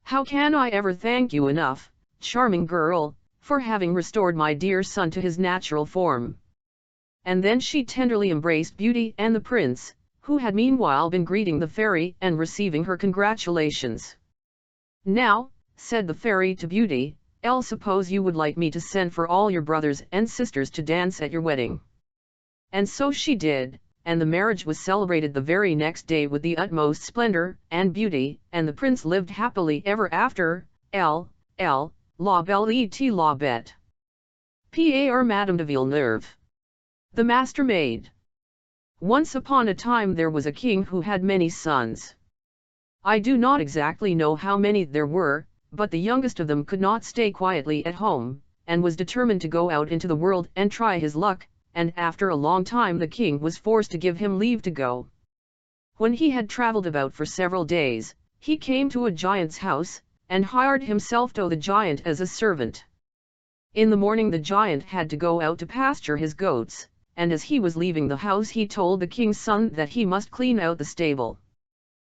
"How can I ever thank you enough, charming girl, for having restored my dear son to his natural form?" And then she tenderly embraced Beauty and the prince, who had meanwhile been greeting the fairy and receiving her congratulations. "Now," said the fairy to Beauty, "I'll suppose you would like me to send for all your brothers and sisters to dance at your wedding." And so she did, and the marriage was celebrated the very next day with the utmost splendor and beauty, and the prince lived happily ever after. La belle et la bête. Par Madame de Villeneuve. The Master Maid. Once upon a time there was a king who had many sons. I do not exactly know how many there were, but the youngest of them could not stay quietly at home, and was determined to go out into the world and try his luck, and after a long time the king was forced to give him leave to go. When he had travelled about for several days, he came to a giant's house, and hired himself to the giant as a servant. In the morning the giant had to go out to pasture his goats, and as he was leaving the house he told the king's son that he must clean out the stable.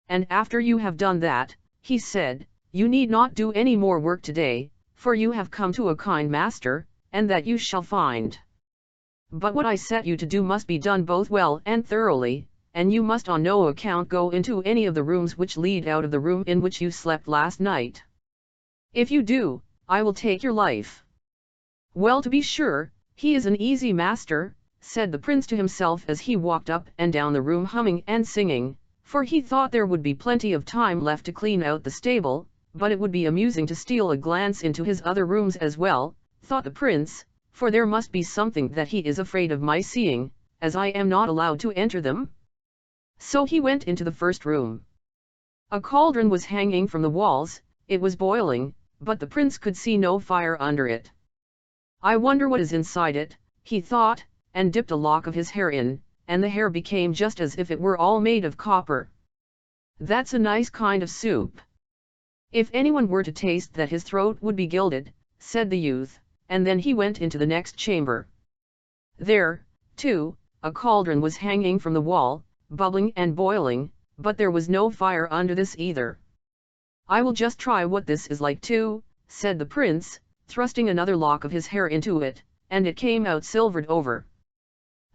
"And after you have done that," he said, "you need not do any more work today, for you have come to a kind master, and that you shall find. But what I set you to do must be done both well and thoroughly, and you must on no account go into any of the rooms which lead out of the room in which you slept last night. If you do, I will take your life." "Well, to be sure, he is an easy master," said the prince to himself as he walked up and down the room humming and singing, for he thought there would be plenty of time left to clean out the stable, but it would be amusing to steal a glance into his other rooms as well, thought the prince, for there must be something that he is afraid of my seeing, as I am not allowed to enter them. So he went into the first room. A cauldron was hanging from the walls, it was boiling, but the prince could see no fire under it. "I wonder what is inside it," he thought, and dipped a lock of his hair in, and the hair became just as if it were all made of copper. "That's a nice kind of soup. If anyone were to taste that his throat would be gilded," said the youth, and then he went into the next chamber. There, too, a cauldron was hanging from the wall, bubbling and boiling, but there was no fire under this either. "I will just try what this is like too," said the prince, thrusting another lock of his hair into it, and it came out silvered over.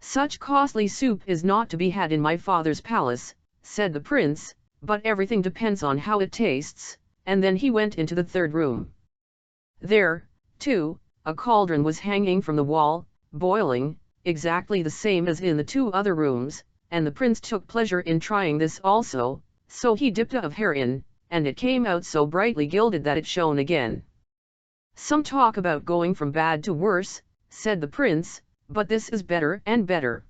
"Such costly soup is not to be had in my father's palace," said the prince, "but everything depends on how it tastes," and then he went into the third room. There, too, a cauldron was hanging from the wall, boiling, exactly the same as in the two other rooms, and the prince took pleasure in trying this also, so he dipped a of hair in, and it came out so brightly gilded that it shone again. "Some talk about going from bad to worse," said the prince, "but this is better and better.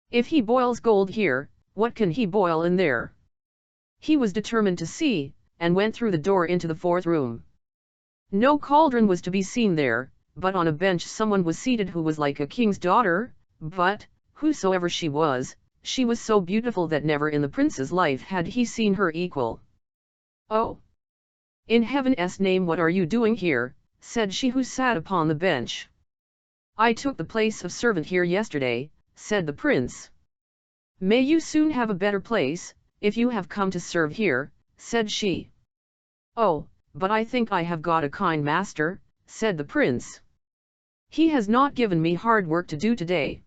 If he boils gold here, what can he boil in there?" He was determined to see, and went through the door into the fourth room. No cauldron was to be seen there, but on a bench someone was seated who was like a king's daughter, but, whosoever she was so beautiful that never in the prince's life had he seen her equal. "Oh! In heaven's name, what are you doing here?" said she who sat upon the bench. "I took the place of servant here yesterday," said the prince. "May you soon have a better place, if you have come to serve here," said she. "Oh, but I think I have got a kind master," said the prince. "He has not given me hard work to do today.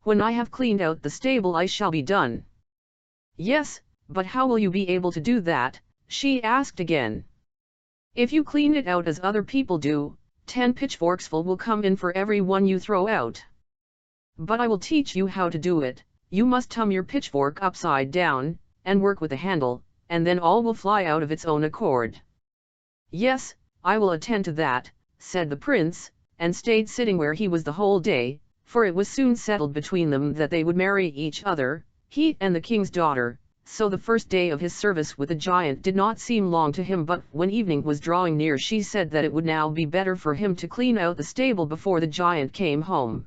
When I have cleaned out the stable I shall be done." "Yes, but how will you be able to do that?" she asked again. "If you clean it out as other people do, 10 pitchforksful will come in for every one you throw out. But I will teach you how to do it. You must turn your pitchfork upside down, and work with the handle, and then all will fly out of its own accord." "Yes, I will attend to that," said the prince, and stayed sitting where he was the whole day, for it was soon settled between them that they would marry each other, he and the king's daughter. So the first day of his service with the giant did not seem long to him, but when evening was drawing near she said that it would now be better for him to clean out the stable before the giant came home.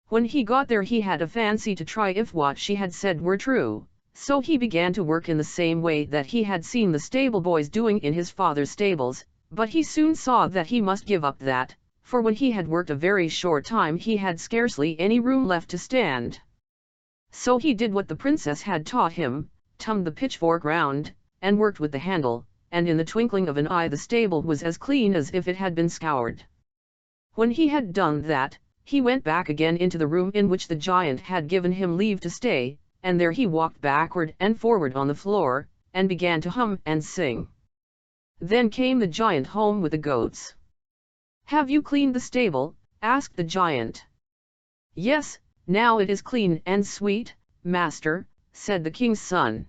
When he got there he had a fancy to try if what she had said were true, so he began to work in the same way that he had seen the stable boys doing in his father's stables, but he soon saw that he must give up that, for when he had worked a very short time he had scarcely any room left to stand. So he did what the princess had taught him, tummed the pitchfork round, and worked with the handle, and in the twinkling of an eye the stable was as clean as if it had been scoured. When he had done that, he went back again into the room in which the giant had given him leave to stay, and there he walked backward and forward on the floor, and began to hum and sing. Then came the giant home with the goats. "Have you cleaned the stable?" asked the giant. "Yes, now it is clean and sweet, master," said the king's son.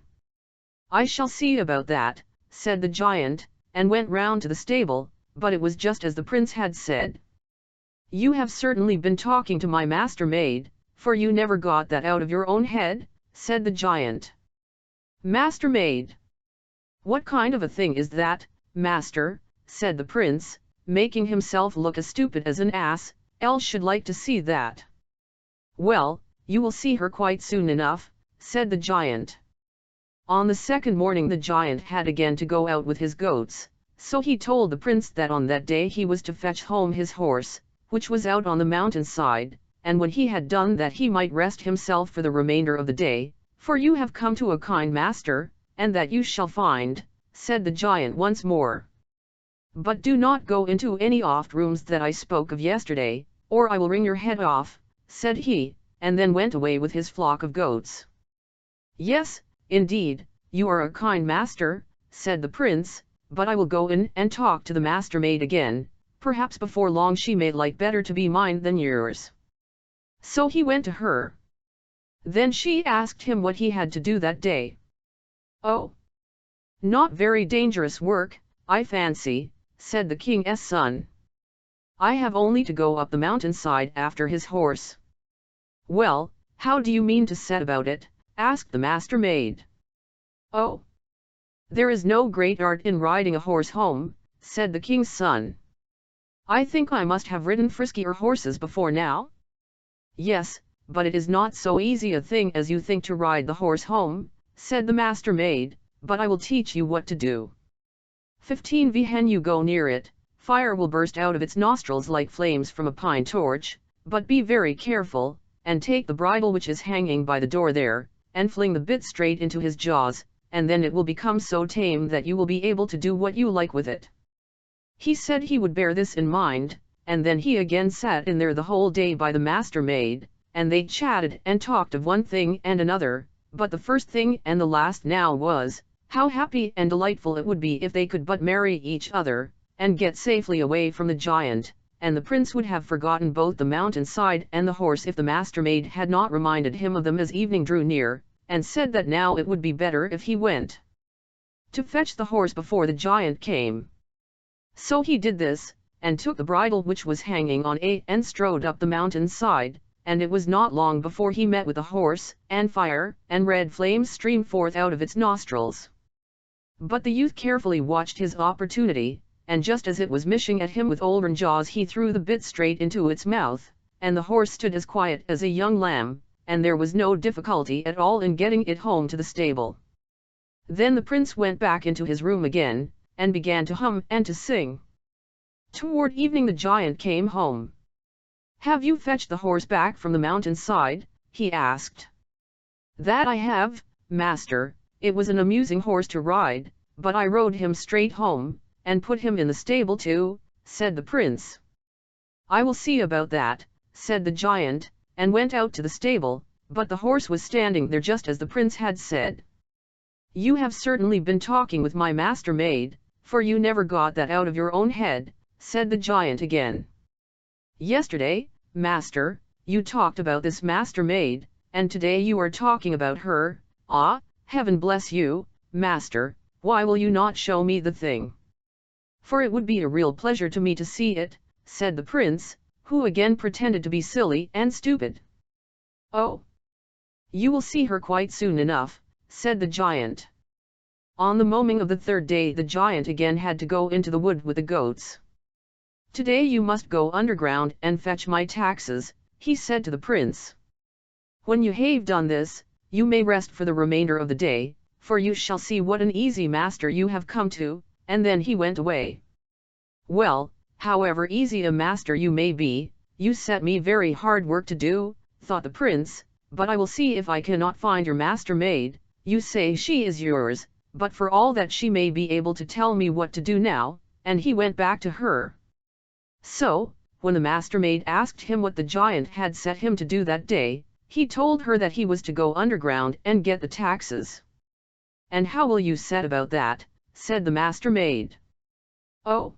"I shall see about that," said the giant, and went round to the stable, but it was just as the prince had said. "You have certainly been talking to my master maid, for you never got that out of your own head," said the giant. "Master maid? What kind of a thing is that, master?" said the prince, making himself look as stupid as an ass. "Else should like to see that." "Well, you will see her quite soon enough," said the giant. On the second morning the giant had again to go out with his goats, so he told the prince that on that day he was to fetch home his horse, which was out on the mountainside, and when he had done that he might rest himself for the remainder of the day, "For you have come to a kind master, and that you shall find," said the giant once more. "But do not go into any oft rooms that I spoke of yesterday, or I will wring your head off," said he, and then went away with his flock of goats. "Yes, indeed, you are a kind master," said the prince, "but I will go in and talk to the master maid again, perhaps before long she may like better to be mine than yours." So he went to her. Then she asked him what he had to do that day. "Oh, not very dangerous work, I fancy," said the king's son. "I have only to go up the mountainside after his horse." "Well, how do you mean to set about it?" asked the master maid. "Oh, there is no great art in riding a horse home," said the king's son. "I think I must have ridden friskier horses before now." "Yes, but it is not so easy a thing as you think to ride the horse home," said the master maid, "but I will teach you what to do. 15 when you go near it, fire will burst out of its nostrils like flames from a pine torch, but be very careful, and take the bridle which is hanging by the door there, and fling the bit straight into his jaws, and then it will become so tame that you will be able to do what you like with it." He said he would bear this in mind, and then he again sat in there the whole day by the master maid, and they chatted and talked of one thing and another, but the first thing and the last now was, how happy and delightful it would be if they could but marry each other, and get safely away from the giant, and the prince would have forgotten both the mountainside and the horse if the master maid had not reminded him of them as evening drew near, and said that now it would be better if he went to fetch the horse before the giant came. So he did this, and took the bridle which was hanging on and strode up the mountainside, and it was not long before he met with a horse, and fire and red flames streamed forth out of its nostrils. But the youth carefully watched his opportunity, and just as it was mishing at him with olden jaws he threw the bit straight into its mouth, and the horse stood as quiet as a young lamb, and there was no difficulty at all in getting it home to the stable. Then the prince went back into his room again, and began to hum and to sing. Toward evening the giant came home. "Have you fetched the horse back from the mountainside?" he asked. "That I have, master. It was an amusing horse to ride, but I rode him straight home, and put him in the stable too," said the prince. "I will see about that," said the giant, and went out to the stable, but the horse was standing there just as the prince had said. "You have certainly been talking with my master maid, for you never got that out of your own head," said the giant again. "Yesterday, master, you talked about this master maid, and today you are talking about her. Ah, heaven bless you, "Master, why will you not show me the thing? For it would be a real pleasure to me to see it," said the prince, who again pretended to be silly and stupid. "Oh, you will see her quite soon enough," said the giant. On the morning of the third day the giant again had to go into the wood with the goats. "Today you must go underground and fetch my taxes," he said to the prince. "When you have done this, you may rest for the remainder of the day, for you shall see what an easy master you have come to," and then he went away. "Well, however easy a master you may be, you set me very hard work to do," thought the prince, "but I will see if I cannot find your master maid. You say she is yours, but for all that she may be able to tell me what to do now," and he went back to her. So, when the master-maid asked him what the giant had set him to do that day, he told her that he was to go underground and get the taxes. "And how will you set about that?" said the master-maid. "Oh,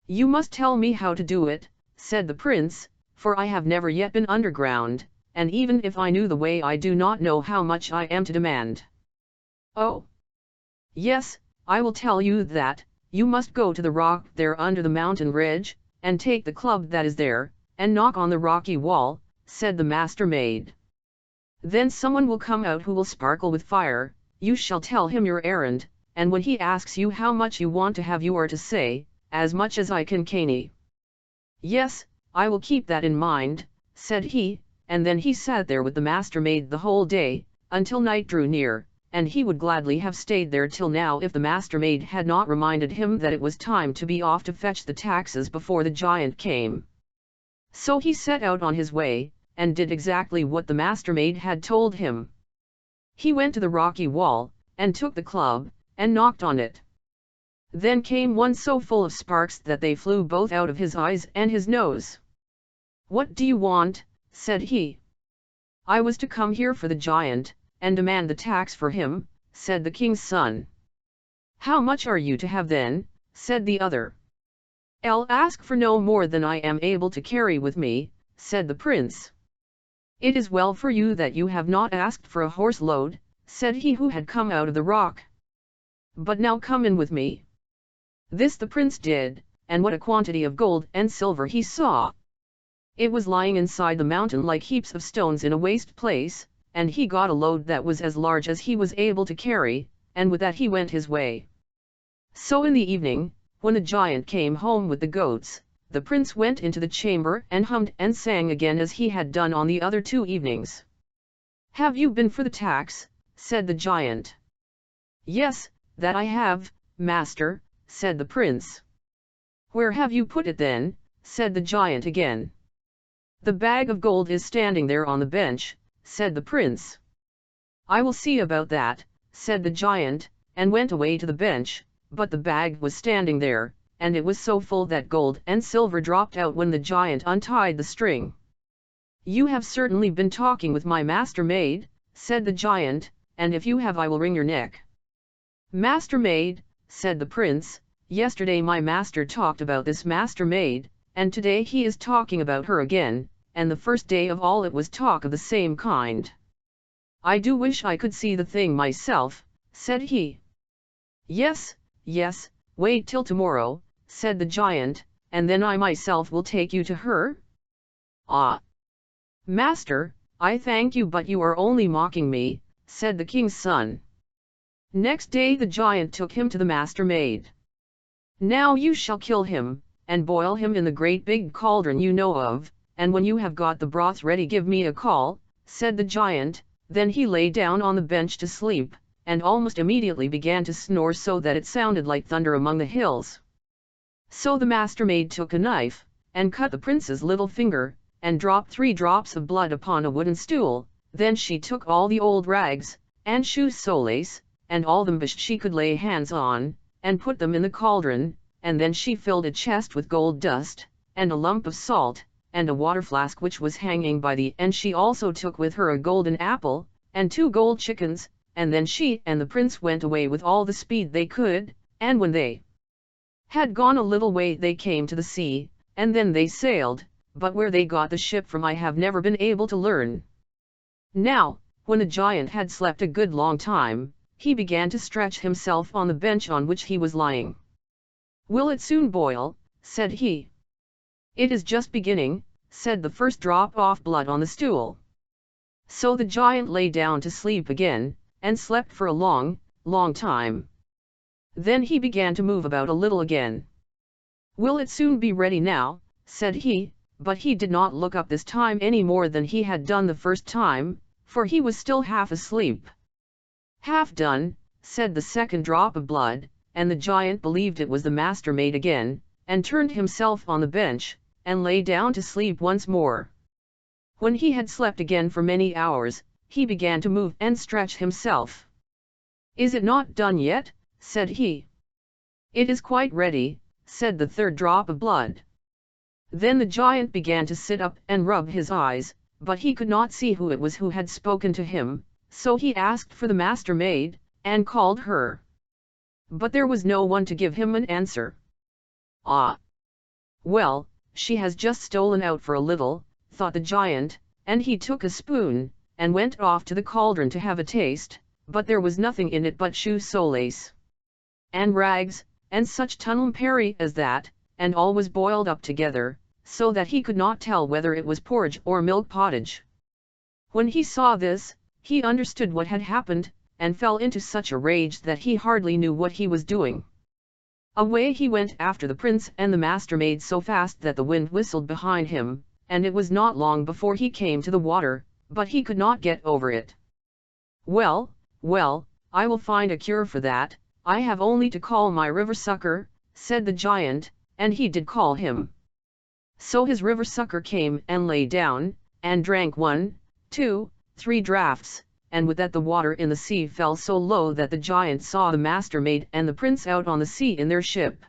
you must tell me how to do it," said the prince, "for I have never yet been underground, and even if I knew the way I do not know how much I am to demand." "Oh, yes, I will tell you that. You must go to the rock there under the mountain ridge, and take the club that is there, and knock on the rocky wall," said the master-maid. "Then someone will come out who will sparkle with fire. You shall tell him your errand, and when he asks you how much you want to have, you are to say, 'As much as I can canny.'" "Yes, I will keep that in mind," said he, and then he sat there with the master-maid the whole day, until night drew near, and he would gladly have stayed there till now if the master-maid had not reminded him that it was time to be off to fetch the taxes before the giant came. So he set out on his way, and did exactly what the master-maid had told him. He went to the rocky wall, and took the club, and knocked on it. Then came one so full of sparks that they flew both out of his eyes and his nose. "What do you want?" said he. "I was to come here for the giant, and demand the tax for him," said the king's son. "How much are you to have then?" said the other. "I'll ask for no more than I am able to carry with me," said the prince. "It is well for you that you have not asked for a horse load," said he who had come out of the rock. "But now come in with me." This the prince did, and what a quantity of gold and silver he saw! It was lying inside the mountain like heaps of stones in a waste place, and he got a load that was as large as he was able to carry, and with that he went his way. So in the evening, when the giant came home with the goats, the prince went into the chamber and hummed and sang again as he had done on the other 2 evenings. "Have you been for the tax?" said the giant. "Yes, that I have, master," said the prince. "Where have you put it then?" said the giant again. "The bag of gold is standing there on the bench," said the prince. "I will see about that," said the giant, and went away to the bench, but the bag was standing there, and it was so full that gold and silver dropped out when the giant untied the string. "You have certainly been talking with my master-maid," said the giant, "and if you have I will wring your neck." "Master-maid," said the prince, "yesterday my master talked about this master-maid, and today he is talking about her again, and the first day of all it was talk of the same kind. I do wish I could see the thing myself," said he. "Yes, yes, wait till tomorrow," said the giant, "and then I myself will take you to her." "Ah, master, I thank you, but you are only mocking me," said the king's son. Next day the giant took him to the master-maid. "Now you shall kill him, and boil him in the great big cauldron you know of, and when you have got the broth ready give me a call," said the giant. Then he lay down on the bench to sleep, and almost immediately began to snore so that it sounded like thunder among the hills. So the master-maid took a knife, and cut the prince's little finger, and dropped 3 drops of blood upon a wooden stool. Then she took all the old rags, and shoes soles, and all the best she could lay hands on, and put them in the cauldron, and then she filled a chest with gold dust, and a lump of salt, and a water flask which was hanging by the end. She also took with her a golden apple, and 2 gold chickens, and then she and the prince went away with all the speed they could, and when they had gone a little way they came to the sea, and then they sailed, but where they got the ship from I have never been able to learn. Now, when the giant had slept a good long time, he began to stretch himself on the bench on which he was lying. "Will it soon boil?" said he. "It is just beginning," said the first drop of blood on the stool. So the giant lay down to sleep again, and slept for a long, long time. Then he began to move about a little again. "Will it soon be ready now?" said he, but he did not look up this time any more than he had done the first time, for he was still half asleep. "Half done," said the second drop of blood, and the giant believed it was the master-maid again, and turned himself on the bench, and lay down to sleep once more. When he had slept again for many hours, he began to move and stretch himself. "Is it not done yet?" said he. "It is quite ready," said the third drop of blood. Then the giant began to sit up and rub his eyes, but he could not see who it was who had spoken to him, so he asked for the master-maid, and called her. But there was no one to give him an answer. "Ah! Well, she has just stolen out for a little," thought the giant, and he took a spoon, and went off to the cauldron to have a taste, but there was nothing in it but shoe soles, and rags, and such tunneling as that, and all was boiled up together, so that he could not tell whether it was porridge or milk pottage. When he saw this, he understood what had happened, and fell into such a rage that he hardly knew what he was doing. Away he went after the prince and the master-maid so fast that the wind whistled behind him, and it was not long before he came to the water, but he could not get over it. "Well, well, I will find a cure for that, I have only to call my river-sucker," said the giant, and he did call him. So his river-sucker came and lay down, and drank 1, 2, 3 draughts, and with that the water in the sea fell so low that the giant saw the master-maid and the prince out on the sea in their ship.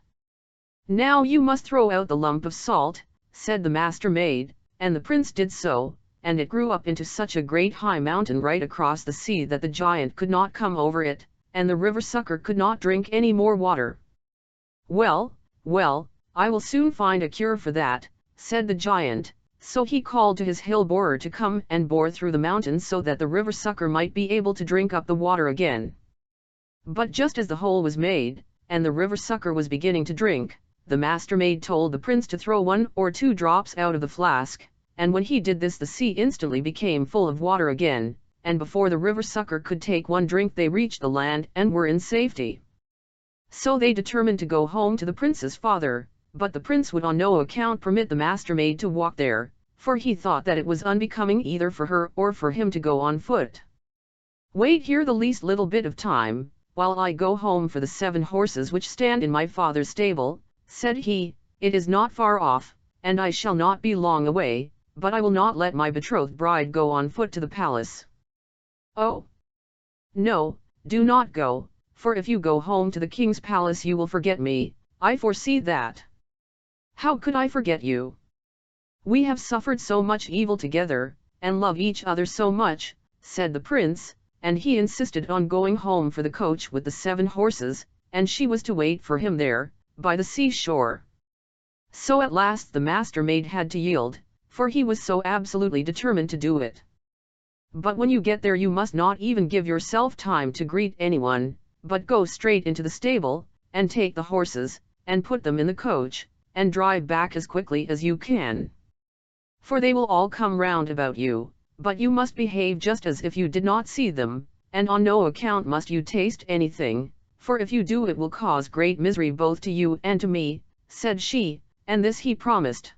"Now you must throw out the lump of salt," said the master-maid, and the prince did so, and it grew up into such a great high mountain right across the sea that the giant could not come over it, and the river-sucker could not drink any more water. "Well, well, I will soon find a cure for that," said the giant, so he called to his hill borer to come and bore through the mountain so that the river-sucker might be able to drink up the water again. But just as the hole was made, and the river-sucker was beginning to drink, the master-maid told the prince to throw 1 or 2 drops out of the flask, and when he did this the sea instantly became full of water again, and before the river-sucker could take one drink they reached the land and were in safety. So they determined to go home to the prince's father, but the prince would on no account permit the master-maid to walk there, for he thought that it was unbecoming either for her or for him to go on foot. "Wait here the least little bit of time, while I go home for the 7 horses which stand in my father's stable," said he. "It is not far off, and I shall not be long away, but I will not let my betrothed bride go on foot to the palace." "Oh! No, do not go, for if you go home to the king's palace you will forget me, I foresee that." "How could I forget you? We have suffered so much evil together, and love each other so much," said the prince, and he insisted on going home for the coach with the 7 horses, and she was to wait for him there, by the seashore. So at last the master-maid had to yield, for he was so absolutely determined to do it. "But when you get there you must not even give yourself time to greet anyone, but go straight into the stable, and take the horses, and put them in the coach, and drive back as quickly as you can. For they will all come round about you, but you must behave just as if you did not see them, and on no account must you taste anything, for if you do it will cause great misery both to you and to me," said she, and this he promised.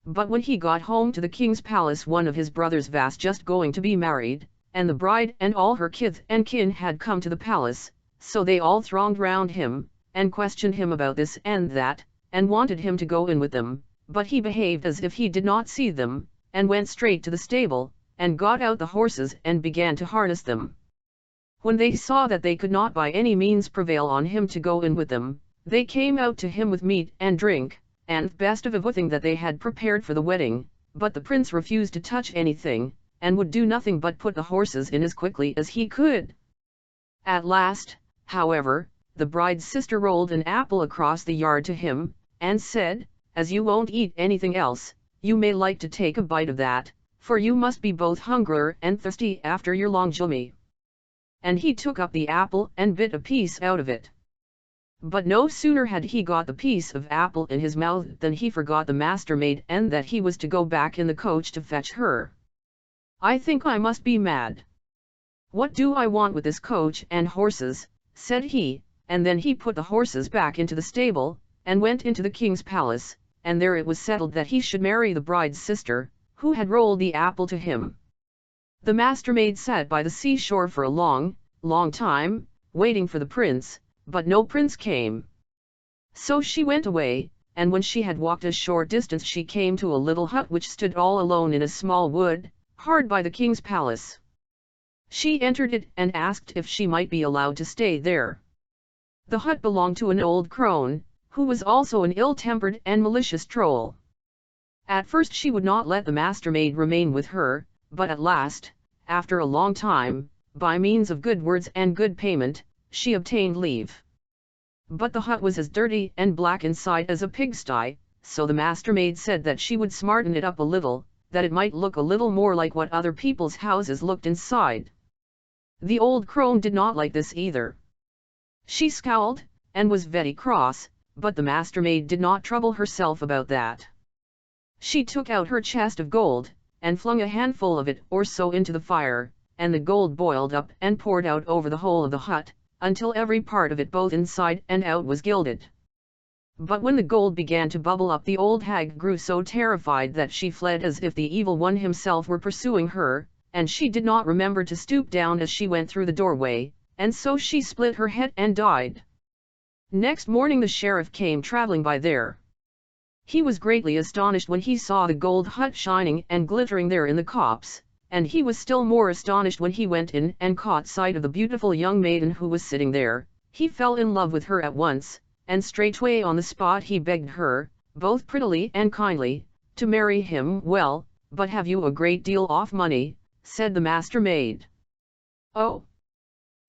But when he got home to the king's palace one of his brothers was just going to be married, and the bride and all her kith and kin had come to the palace, so they all thronged round him, and questioned him about this and that, and wanted him to go in with them, but he behaved as if he did not see them, and went straight to the stable, and got out the horses and began to harness them. When they saw that they could not by any means prevail on him to go in with them, they came out to him with meat and drink, and best of everything that they had prepared for the wedding, but the prince refused to touch anything, and would do nothing but put the horses in as quickly as he could. At last, however, the bride's sister rolled an apple across the yard to him, and said, "As you won't eat anything else, you may like to take a bite of that, for you must be both hungry and thirsty after your long journey." and he took up the apple and bit a piece out of it. But no sooner had he got the piece of apple in his mouth than he forgot the master-maid and that he was to go back in the coach to fetch her. "I think I must be mad. What do I want with this coach and horses?" said he, and then he put the horses back into the stable, and went into the king's palace, and there it was settled that he should marry the bride's sister, who had rolled the apple to him. The master-maid sat by the seashore for a long, long time, waiting for the prince, but no prince came. So she went away, and when she had walked a short distance she came to a little hut which stood all alone in a small wood, hard by the king's palace. She entered it and asked if she might be allowed to stay there. The hut belonged to an old crone, who was also an ill-tempered and malicious troll. At first she would not let the master-maid remain with her, but at last, after a long time, by means of good words and good payment, she obtained leave. But the hut was as dirty and black inside as a pigsty, so the master-maid said that she would smarten it up a little, that it might look a little more like what other people's houses looked inside. The old crone did not like this either. She scowled, and was very cross, but the master-maid did not trouble herself about that. She took out her chest of gold, and flung a handful of it or so into the fire, and the gold boiled up and poured out over the whole of the hut, until every part of it both inside and out was gilded. But when the gold began to bubble up the old hag grew so terrified that she fled as if the evil one himself were pursuing her, and she did not remember to stoop down as she went through the doorway, and so she split her head and died. Next morning the sheriff came travelling by there. He was greatly astonished when he saw the gold hut shining and glittering there in the copse, and he was still more astonished when he went in and caught sight of the beautiful young maiden who was sitting there. He fell in love with her at once, and straightway on the spot he begged her, both prettily and kindly, to marry him. "Well, but have you a great deal of money?" said the master-maid. "Oh,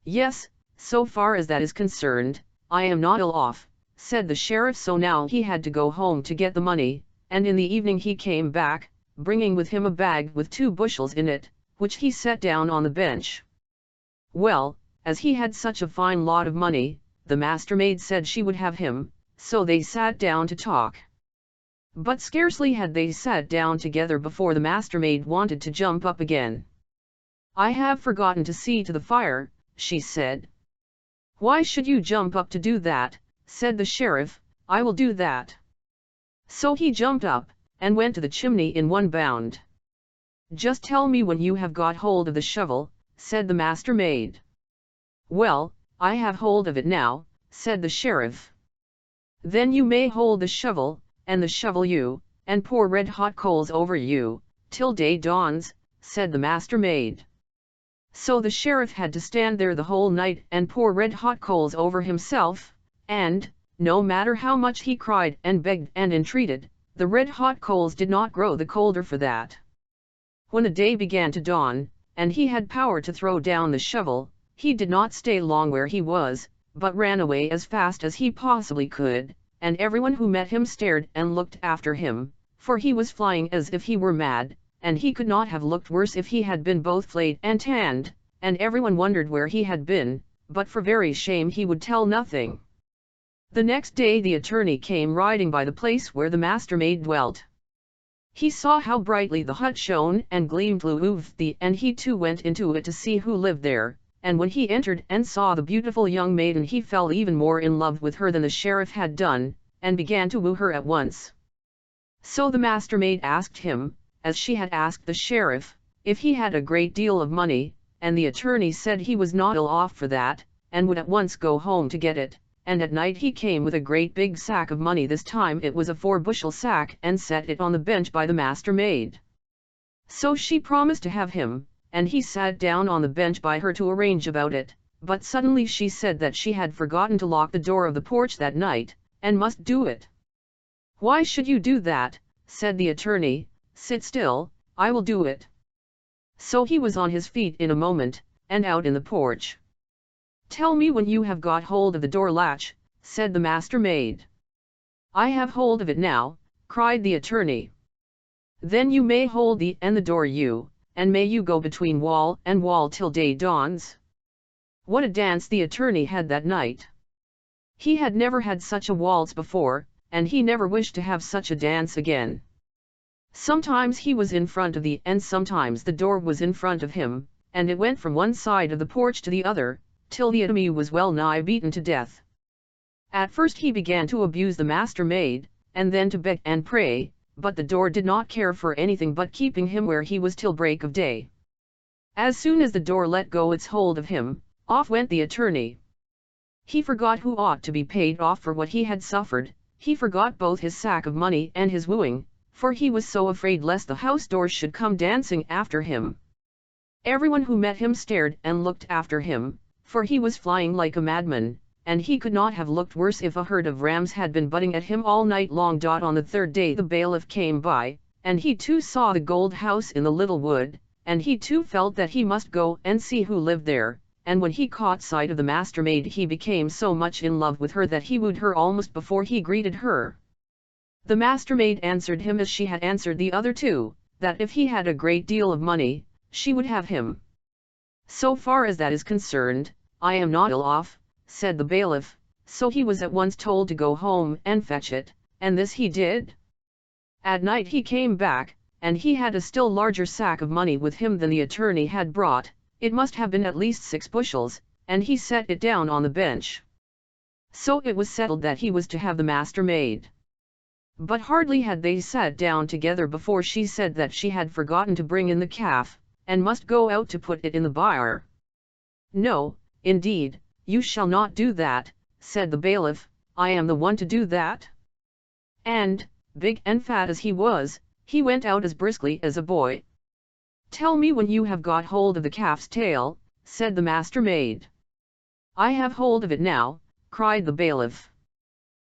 yes, so far as that is concerned, I am not ill off," said the sheriff. So now he had to go home to get the money, and in the evening he came back, bringing with him a bag with 2 bushels in it, which he set down on the bench. Well, as he had such a fine lot of money, the master-maid said she would have him, so they sat down to talk. But scarcely had they sat down together before the master-maid wanted to jump up again. "I have forgotten to see to the fire," she said. "Why should you jump up to do that?" said the sheriff. "I will do that." So he jumped up, and went to the chimney in one bound. "Just tell me when you have got hold of the shovel," said the master-maid. "Well, I have hold of it now," said the sheriff. "Then you may hold the shovel, and the shovel you, and pour red-hot coals over you, till day dawns," said the master-maid. So the sheriff had to stand there the whole night and pour red-hot coals over himself, and, no matter how much he cried and begged and entreated, the red-hot coals did not grow the colder for that. When the day began to dawn, and he had power to throw down the shovel, he did not stay long where he was, but ran away as fast as he possibly could, and everyone who met him stared and looked after him, for he was flying as if he were mad, and he could not have looked worse if he had been both flayed and tanned, and everyone wondered where he had been, but for very shame he would tell nothing. The next day the attorney came riding by the place where the master-maid dwelt. He saw how brightly the hut shone and gleamed, and he too went into it to see who lived there, and when he entered and saw the beautiful young maiden he fell even more in love with her than the sheriff had done, and began to woo her at once. So the master-maid asked him, as she had asked the sheriff, if he had a great deal of money, and the attorney said he was not ill off for that, and would at once go home to get it, and at night he came with a great big sack of money. This time it was a 4-bushel sack, and set it on the bench by the master-maid. So she promised to have him, and he sat down on the bench by her to arrange about it, but suddenly she said that she had forgotten to lock the door of the porch that night, and must do it. "Why should you do that?" said the attorney. "Sit still, I will do it." So he was on his feet in a moment, and out in the porch. "Tell me when you have got hold of the door latch," said the master-maid. "I have hold of it now," cried the attorney. "Then you may hold the door you, and may you go between wall and wall till day dawns." What a dance the attorney had that night! He had never had such a waltz before, and he never wished to have such a dance again. Sometimes he was in front of and sometimes the door was in front of him, and it went from one side of the porch to the other, till the enemy was well nigh beaten to death. At first he began to abuse the master maid, and then to beg and pray, but the door did not care for anything but keeping him where he was till break of day. As soon as the door let go its hold of him, off went the attorney. He forgot who ought to be paid off for what he had suffered, he forgot both his sack of money and his wooing, for he was so afraid lest the house doors should come dancing after him. Everyone who met him stared and looked after him, for he was flying like a madman, and he could not have looked worse if a herd of rams had been butting at him all night long. On the third day the bailiff came by, and he too saw the gold house in the little wood, and he too felt that he must go and see who lived there, and when he caught sight of the master maid he became so much in love with her that he wooed her almost before he greeted her. The master maid answered him as she had answered the other two, that if he had a great deal of money, she would have him. So far as that is concerned, I am not ill off, said the bailiff, so he was at once told to go home and fetch it, and this he did. At night he came back, and he had a still larger sack of money with him than the attorney had brought, it must have been at least 6 bushels, and he set it down on the bench. So it was settled that he was to have the master maid. But hardly had they sat down together before she said that she had forgotten to bring in the calf, and must go out to put it in the byre. No, indeed, you shall not do that, said the bailiff, I am the one to do that. And, big and fat as he was, he went out as briskly as a boy. Tell me when you have got hold of the calf's tail, said the master maid. I have hold of it now, cried the bailiff.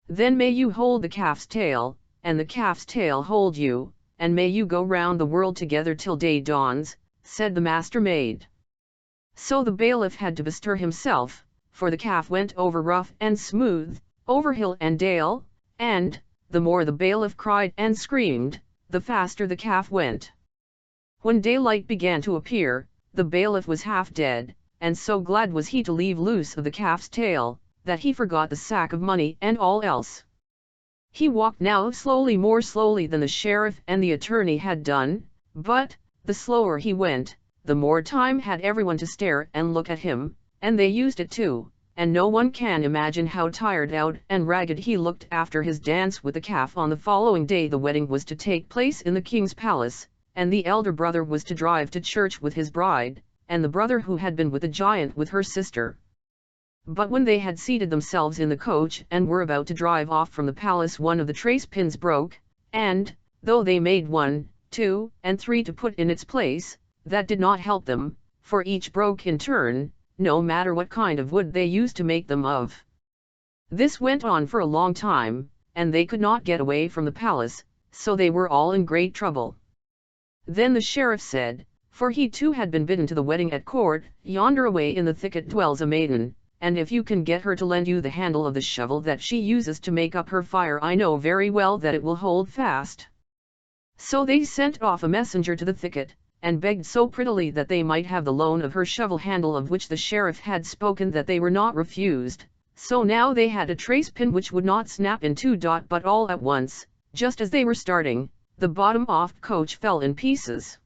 Then may you hold the calf's tail, and the calf's tail hold you, and may you go round the world together till day dawns, said the master maid. So the bailiff had to bestir himself, for the calf went over rough and smooth, over hill and dale, and, the more the bailiff cried and screamed, the faster the calf went. When daylight began to appear, the bailiff was half dead, and so glad was he to leave loose of the calf's tail, that he forgot the sack of money and all else. He walked now slowly, more slowly than the sheriff and the attorney had done, but, the slower he went, the more time had everyone to stare and look at him, and they used it too, and no one can imagine how tired out and ragged he looked after his dance with the calf. On the following day the wedding was to take place in the king's palace, and the elder brother was to drive to church with his bride, and the brother who had been with the giant with her sister. But when they had seated themselves in the coach and were about to drive off from the palace, one of the trace pins broke, and, though they made 1, 2, and 3 to put in its place, that did not help them, for each broke in turn, no matter what kind of wood they used to make them of. This went on for a long time, and they could not get away from the palace, so they were all in great trouble. Then the sheriff said, for he too had been bidden to the wedding at court, yonder away in the thicket dwells a maiden, and if you can get her to lend you the handle of the shovel that she uses to make up her fire, I know very well that it will hold fast. So they sent off a messenger to the thicket, and begged so prettily that they might have the loan of her shovel handle, of which the sheriff had spoken, that they were not refused. So now they had a trace pin which would not snap in 2, but all at once, just as they were starting, the bottom off the coach fell in pieces.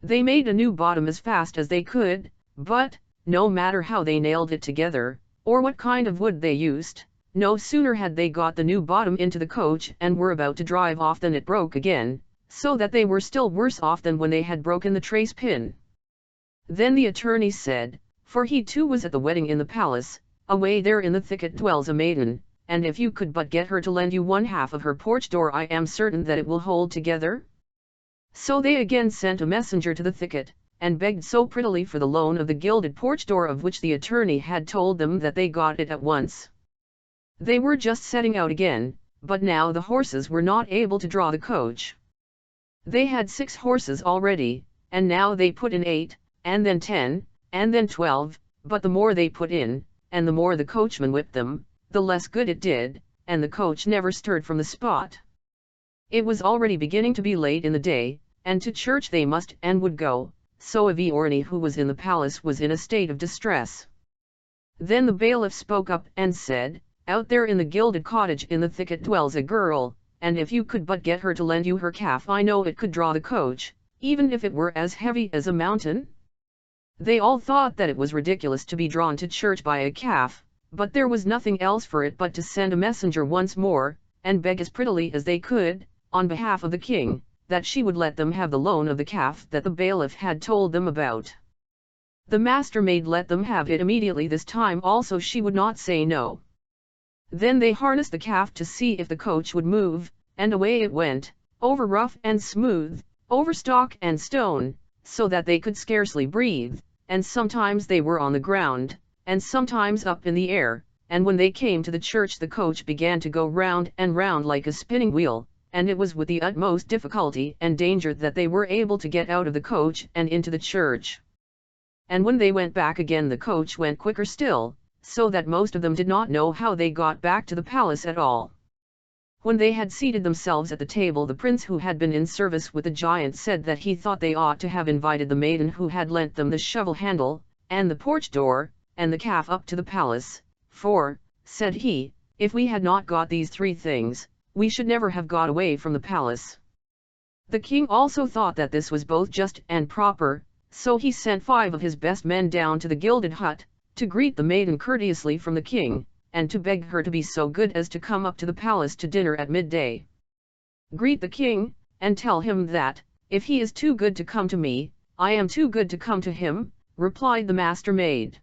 They made a new bottom as fast as they could, but, no matter how they nailed it together, or what kind of wood they used, no sooner had they got the new bottom into the coach and were about to drive off than it broke again, so that they were still worse off than when they had broken the trace pin. Then the attorney said, for he too was at the wedding in the palace, away there in the thicket dwells a maiden, and if you could but get her to lend you 1/2 of her porch door, I am certain that it will hold together. So they again sent a messenger to the thicket, and begged so prettily for the loan of the gilded porch door, of which the attorney had told them, that they got it at once. They were just setting out again, but now the horses were not able to draw the coach. They had 6 horses already, and now they put in 8, and then 10, and then 12, but the more they put in, and the more the coachman whipped them, the less good it did, and the coach never stirred from the spot. It was already beginning to be late in the day, and to church they must and would go, so Aviorni, who was in the palace, was in a state of distress. Then the bailiff spoke up and said, "Out there in the gilded cottage in the thicket dwells a girl, and if you could but get her to lend you her calf, I know it could draw the coach, even if it were as heavy as a mountain." They all thought that it was ridiculous to be drawn to church by a calf, but there was nothing else for it but to send a messenger once more, and beg as prettily as they could, on behalf of the king, that she would let them have the loan of the calf that the bailiff had told them about. The master-maid let them have it immediately this time also, she would not say no. Then they harnessed the calf to see if the coach would move, and away it went, over rough and smooth, over stock and stone, so that they could scarcely breathe, and sometimes they were on the ground, and sometimes up in the air, and when they came to the church the coach began to go round and round like a spinning wheel, and it was with the utmost difficulty and danger that they were able to get out of the coach and into the church. And when they went back again the coach went quicker still, so that most of them did not know how they got back to the palace at all. When they had seated themselves at the table, the prince who had been in service with the giant said that he thought they ought to have invited the maiden who had lent them the shovel handle, and the porch door, and the calf up to the palace, for, said he, if we had not got these three things, we should never have got away from the palace. The king also thought that this was both just and proper, so he sent 5 of his best men down to the gilded hut, to greet the maiden courteously from the king, and to beg her to be so good as to come up to the palace to dinner at midday. "Greet the king, and tell him that, if he is too good to come to me, I am too good to come to him," replied the master-maid.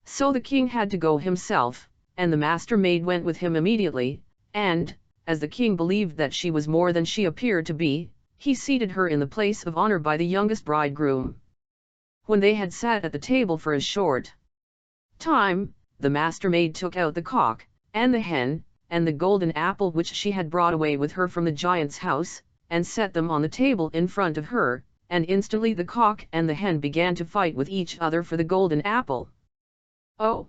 So the king had to go himself, and the master-maid went with him immediately, and, as the king believed that she was more than she appeared to be, he seated her in the place of honor by the youngest bridegroom. When they had sat at the table for a short time, the master-maid took out the cock, and the hen, and the golden apple which she had brought away with her from the giant's house, and set them on the table in front of her, and instantly the cock and the hen began to fight with each other for the golden apple. "Oh!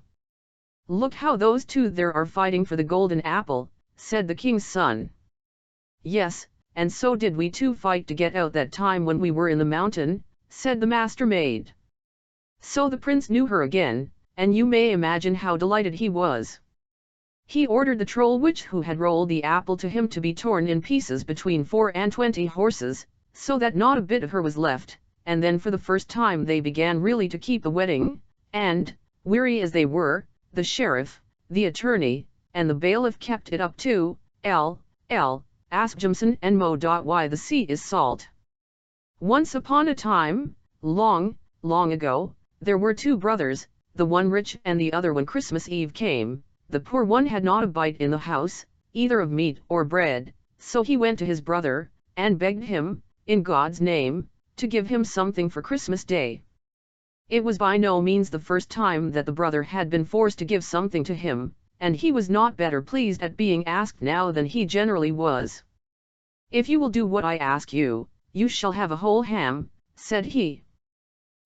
Look how those two there are fighting for the golden apple," said the king's son. "Yes, and so did we too fight to get out that time when we were in the mountain," said the master-maid. So the prince knew her again, and you may imagine how delighted he was. He ordered the troll witch who had rolled the apple to him to be torn in pieces between 24 horses, so that not a bit of her was left, and then for the first time they began really to keep the wedding, and, weary as they were, the sheriff, the attorney, and the bailiff kept it up too. Ask Jimson and Mo. Why the sea is salt. Once upon a time, long, long ago, there were 2 brothers, the one rich and the other. When Christmas Eve came, the poor one had not a bite in the house, either of meat or bread, so he went to his brother, and begged him, in God's name, to give him something for Christmas Day. It was by no means the first time that the brother had been forced to give something to him, and he was not better pleased at being asked now than he generally was. "If you will do what I ask you, you shall have a whole ham," said he.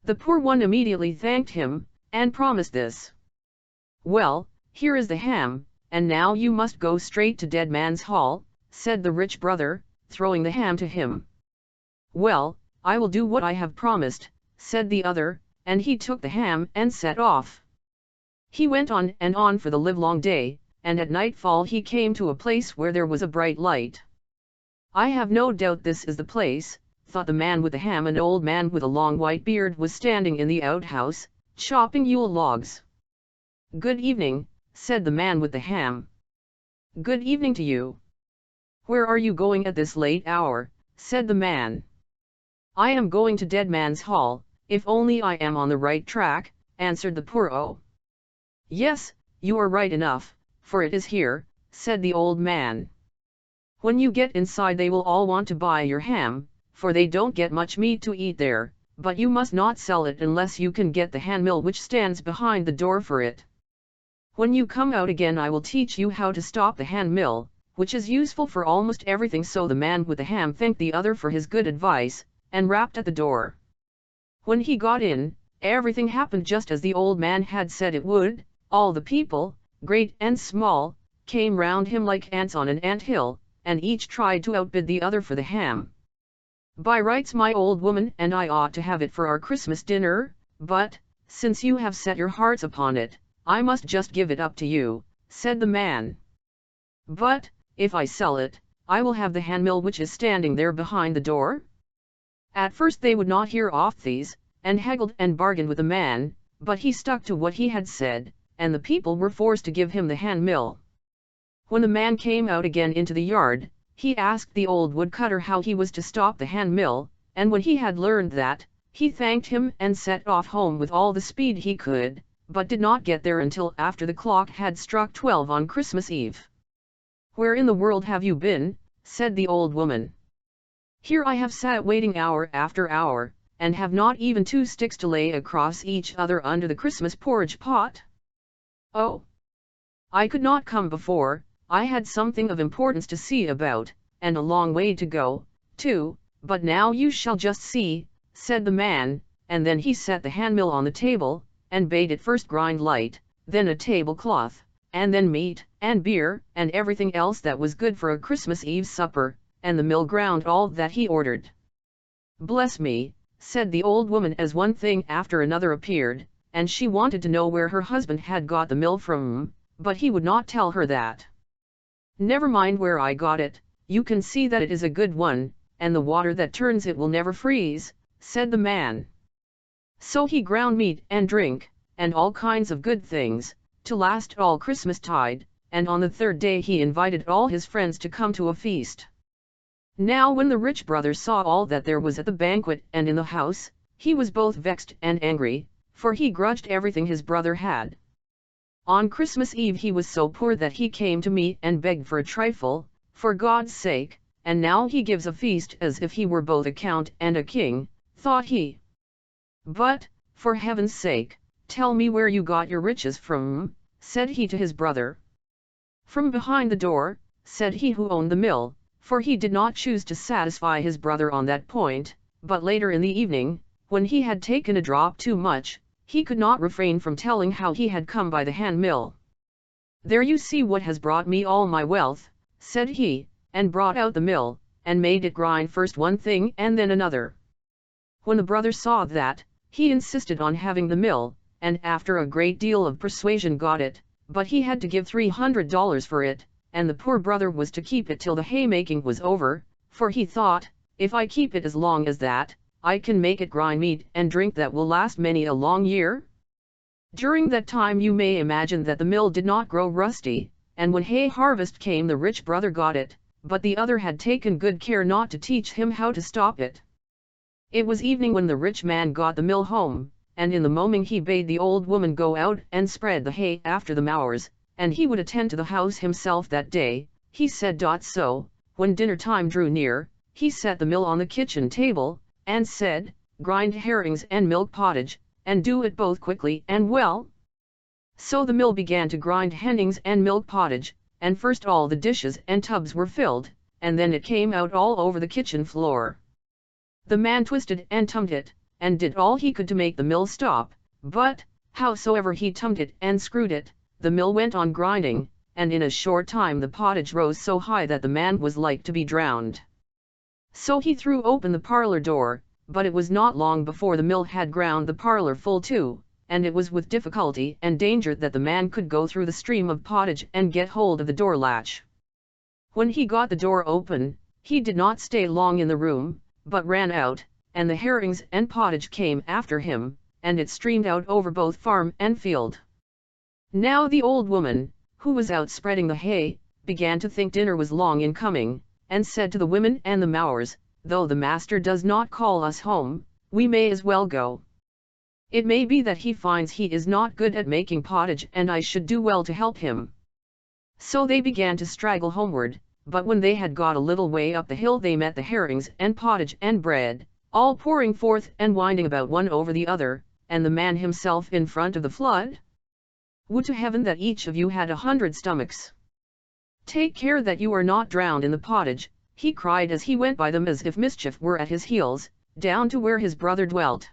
The poor one immediately thanked him, and promised this. "Well, here is the ham, and now you must go straight to Dead Man's Hall," said the rich brother, throwing the ham to him. "Well, I will do what I have promised," said the other, and he took the ham and set off. He went on and on for the livelong day, and at nightfall he came to a place where there was a bright light. "I have no doubt this is the place," thought the man with the ham. An old man with a long white beard was standing in the outhouse, chopping Yule logs. "Good evening," said the man with the ham. "Good evening to you. Where are you going at this late hour?" said the man. "I am going to Dead Man's Hall, if only I am on the right track," answered the Perrault. "Yes, you are right enough, for it is here," said the old man. "When you get inside they will all want to buy your ham, for they don't get much meat to eat there, but you must not sell it unless you can get the handmill which stands behind the door for it. When you come out again I will teach you how to stop the handmill, which is useful for almost everything." So the man with the ham thanked the other for his good advice, and rapped at the door. When he got in, everything happened just as the old man had said it would. All the people, great and small, came round him like ants on an ant-hill, and each tried to outbid the other for the ham. "By rights my old woman and I ought to have it for our Christmas dinner, but, since you have set your hearts upon it, I must just give it up to you," said the man. "But, if I sell it, I will have the handmill which is standing there behind the door." At first they would not hear of these, and haggled and bargained with the man, but he stuck to what he had said, and the people were forced to give him the handmill. When the man came out again into the yard, he asked the old woodcutter how he was to stop the handmill, and when he had learned that, he thanked him and set off home with all the speed he could, but did not get there until after the clock had struck 12 on Christmas Eve. "Where in the world have you been?" said the old woman. "Here I have sat waiting hour after hour, and have not even 2 sticks to lay across each other under the Christmas porridge pot." "Oh, I could not come before, I had something of importance to see about, and a long way to go, too, but now you shall just see," said the man, and then he set the handmill on the table, and bade it first grind light, then a tablecloth, and then meat, and beer, and everything else that was good for a Christmas Eve supper, and the mill ground all that he ordered. "Bless me," said the old woman as one thing after another appeared, and she wanted to know where her husband had got the mill from, but he would not tell her that. "Never mind where I got it, you can see that it is a good one, and the water that turns it will never freeze," said the man. So he ground meat and drink, and all kinds of good things, to last all Christmastide, and on the 3rd day he invited all his friends to come to a feast. Now when the rich brother saw all that there was at the banquet and in the house, he was both vexed and angry, for he grudged everything his brother had. On Christmas Eve he was so poor that he came to me and begged for a trifle, for God's sake, and now he gives a feast as if he were both a count and a king, thought he. "But, for heaven's sake, tell me where you got your riches from," said he to his brother. "From behind the door," said he who owned the mill, for he did not choose to satisfy his brother on that point, but later in the evening, when he had taken a drop too much, he could not refrain from telling how he had come by the handmill. "There you see what has brought me all my wealth," said he, and brought out the mill, and made it grind first one thing and then another. When the brother saw that, he insisted on having the mill, and after a great deal of persuasion got it, but he had to give $300 for it, and the poor brother was to keep it till the haymaking was over, for he thought, "If I keep it as long as that, I can make it grind meat and drink that will last many a long year." During that time you may imagine that the mill did not grow rusty, and when hay harvest came the rich brother got it, but the other had taken good care not to teach him how to stop it. It was evening when the rich man got the mill home, and in the moment he bade the old woman go out and spread the hay after the mowers, and he would attend to the house himself that day, he said. So, when dinner time drew near, he set the mill on the kitchen table, and said, "Grind herrings and milk pottage, and do it both quickly and well." So the mill began to grind herrings and milk pottage, and first all the dishes and tubs were filled, and then it came out all over the kitchen floor. The man twisted and tummed it, and did all he could to make the mill stop, but, howsoever he tummed it and screwed it, the mill went on grinding, and in a short time the pottage rose so high that the man was like to be drowned. So he threw open the parlor door, but it was not long before the mill had ground the parlor full too, and it was with difficulty and danger that the man could go through the stream of pottage and get hold of the door latch. When he got the door open, he did not stay long in the room, but ran out, and the herrings and pottage came after him, and it streamed out over both farm and field. Now the old woman, who was out spreading the hay, began to think dinner was long in coming, and said to the women and the mowers, "Though the master does not call us home, we may as well go. It may be that he finds he is not good at making pottage and I should do well to help him." So they began to straggle homeward, but when they had got a little way up the hill they met the herrings and pottage and bread, all pouring forth and winding about one over the other, and the man himself in front of the flood. "Would to heaven that each of you had 100 stomachs! Take care that you are not drowned in the pottage," he cried as he went by them as if mischief were at his heels, down to where his brother dwelt.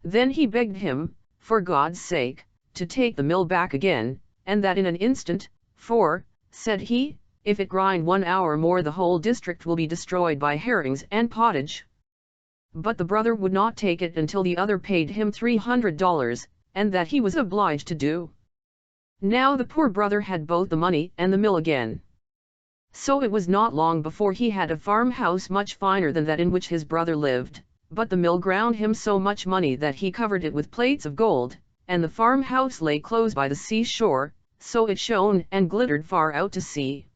Then he begged him, for God's sake, to take the mill back again, and that in an instant, "For," said he, "if it grind 1 hour more the whole district will be destroyed by herrings and pottage." But the brother would not take it until the other paid him $300, and that he was obliged to do. Now the poor brother had both the money and the mill again. So it was not long before he had a farmhouse much finer than that in which his brother lived, but the mill ground him so much money that he covered it with plates of gold, and the farmhouse lay close by the sea-shore, so it shone and glittered far out to sea.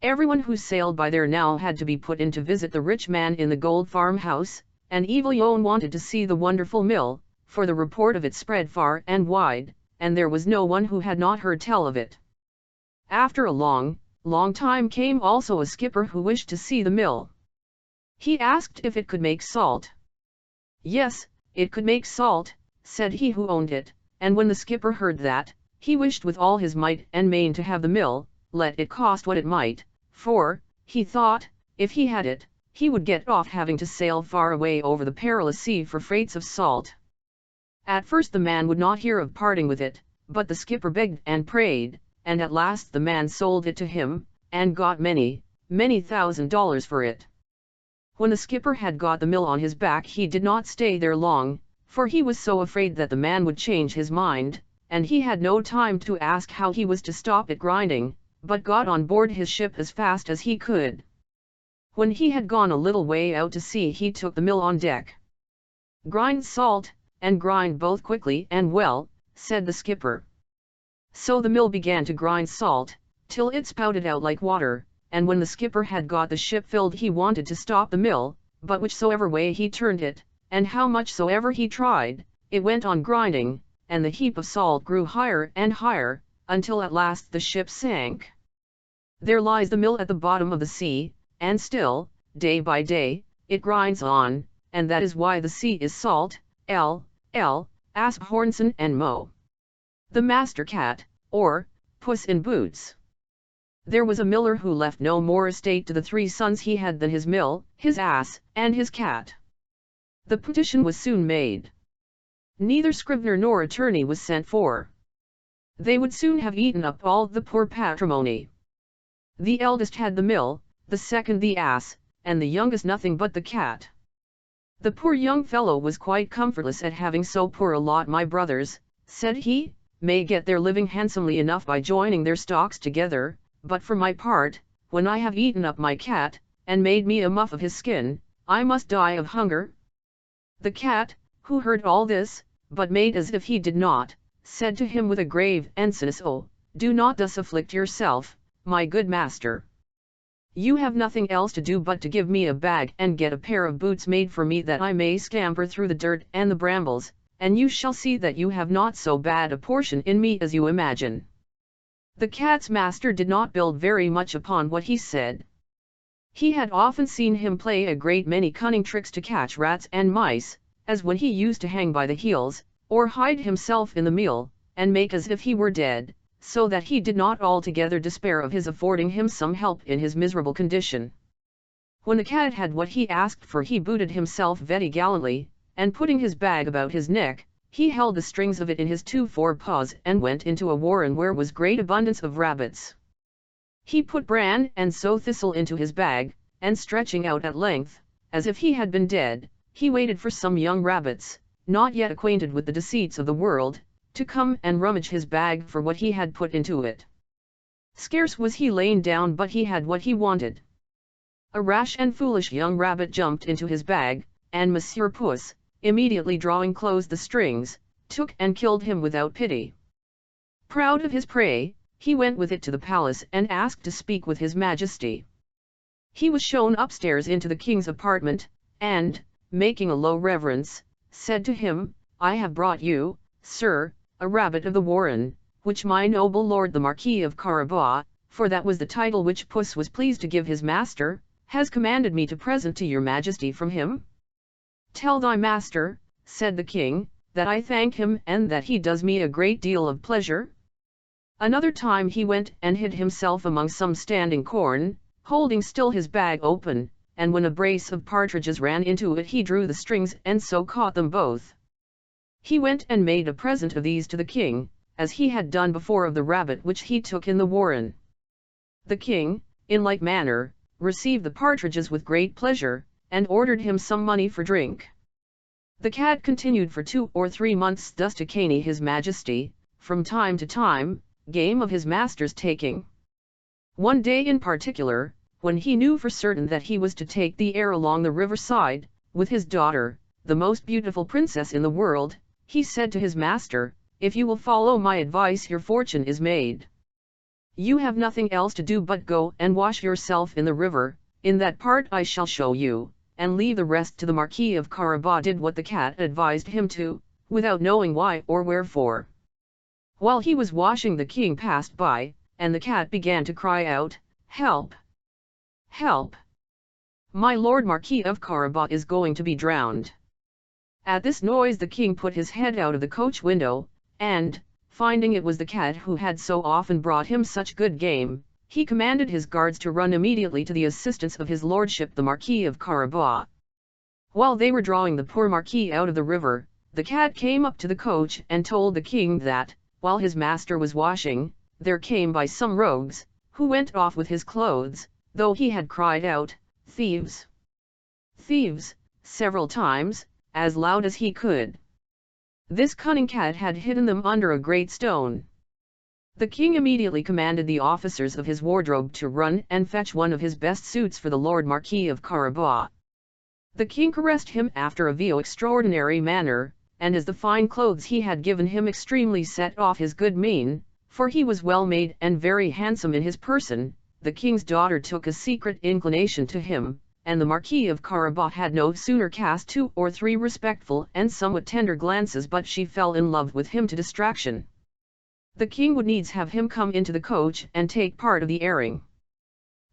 Everyone who sailed by there now had to be put in to visit the rich man in the gold farmhouse, and evil Jonh wanted to see the wonderful mill, for the report of it spread far and wide, and there was no one who had not heard tell of it. After a long time came also a skipper who wished to see the mill. He asked if it could make salt. Yes, it could make salt, said he who owned it, and when the skipper heard that, he wished with all his might and main to have the mill, let it cost what it might, for, he thought, if he had it, he would get off having to sail far away over the perilous sea for freights of salt. At first the man would not hear of parting with it, but the skipper begged and prayed, and at last the man sold it to him, and got many $1,000 for it. When the skipper had got the mill on his back he did not stay there long, for he was so afraid that the man would change his mind, and he had no time to ask how he was to stop it grinding, but got on board his ship as fast as he could. When he had gone a little way out to sea he took the mill on deck. "Grind salt, and grind both quickly and well," said the skipper. So the mill began to grind salt, till it spouted out like water, and when the skipper had got the ship filled he wanted to stop the mill, but whichsoever way he turned it, and how much soever he tried, it went on grinding, and the heap of salt grew higher and higher, until at last the ship sank. There lies the mill at the bottom of the sea, and still, day by day, it grinds on, and that is why the sea is salt. Asked Hansel and Mo. The Master Cat, or Puss in Boots. There was a miller who left no more estate to the 3 sons he had than his mill, his ass, and his cat. The petition was soon made. Neither scrivener nor attorney was sent for. They would soon have eaten up all the poor patrimony. The eldest had the mill, the second the ass, and the youngest nothing but the cat. The poor young fellow was quite comfortless at having so poor a lot. "My brothers," said he, "may get their living handsomely enough by joining their stocks together, but for my part, when I have eaten up my cat, and made me a muff of his skin, I must die of hunger." The cat, who heard all this, but made as if he did not, said to him with a grave and sinister, "Oh, do not thus afflict yourself, my good master. You have nothing else to do but to give me a bag and get a pair of boots made for me that I may scamper through the dirt and the brambles, and you shall see that you have not so bad a portion in me as you imagine." The cat's master did not build very much upon what he said. He had often seen him play a great many cunning tricks to catch rats and mice, as when he used to hang by the heels, or hide himself in the meal, and make as if he were dead, so that he did not altogether despair of his affording him some help in his miserable condition. When the cat had what he asked for he booted himself very gallantly, and putting his bag about his neck, he held the strings of it in his 2 forepaws and went into a warren where was great abundance of rabbits. He put bran and sow thistle into his bag, and stretching out at length, as if he had been dead, he waited for some young rabbits, not yet acquainted with the deceits of the world, to come and rummage his bag for what he had put into it. Scarce was he lain down but he had what he wanted. A rash and foolish young rabbit jumped into his bag, and Monsieur Puss, immediately drawing close the strings, took and killed him without pity. Proud of his prey, he went with it to the palace and asked to speak with his majesty. He was shown upstairs into the king's apartment, and, making a low reverence, said to him, "I have brought you, sir, a rabbit of the warren, which my noble lord the Marquis of Perrault, for that was the title which Puss was pleased to give his master, has commanded me to present to your majesty from him." "Tell thy master," said the king, "that I thank him and that he does me a great deal of pleasure." Another time he went and hid himself among some standing corn, holding still his bag open, and when a brace of partridges ran into it he drew the strings and so caught them both. He went and made a present of these to the king, as he had done before of the rabbit which he took in the warren. The king, in like manner, received the partridges with great pleasure, and ordered him some money for drink. The cat continued for 2 or 3 months thus to caney his majesty, from time to time, game of his master's taking. One day in particular, when he knew for certain that he was to take the air along the riverside, with his daughter, the most beautiful princess in the world, he said to his master, "If you will follow my advice, your fortune is made. You have nothing else to do but go and wash yourself in the river, in that part I shall show you, and leave the rest to the Marquis of Carabas." Did what the cat advised him to, without knowing why or wherefore. While he was washing, the king passed by, and the cat began to cry out, "Help! Help! My lord Marquis of Carabas is going to be drowned." At this noise the king put his head out of the coach window, and, finding it was the cat who had so often brought him such good game, he commanded his guards to run immediately to the assistance of his lordship the Marquis of Carabas. While they were drawing the poor Marquis out of the river, the cat came up to the coach and told the king that, while his master was washing, there came by some rogues, who went off with his clothes, though he had cried out, "Thieves! Thieves!" several times, as loud as he could. This cunning cat had hidden them under a great stone. The king immediately commanded the officers of his wardrobe to run and fetch one of his best suits for the lord Marquis of Carabas. The king caressed him after a view extraordinary manner, and as the fine clothes he had given him extremely set off his good mien, for he was well made and very handsome in his person, the king's daughter took a secret inclination to him, and the Marquis of Carabas had no sooner cast 2 or 3 respectful and somewhat tender glances but she fell in love with him to distraction. The king would needs have him come into the coach and take part of the airing.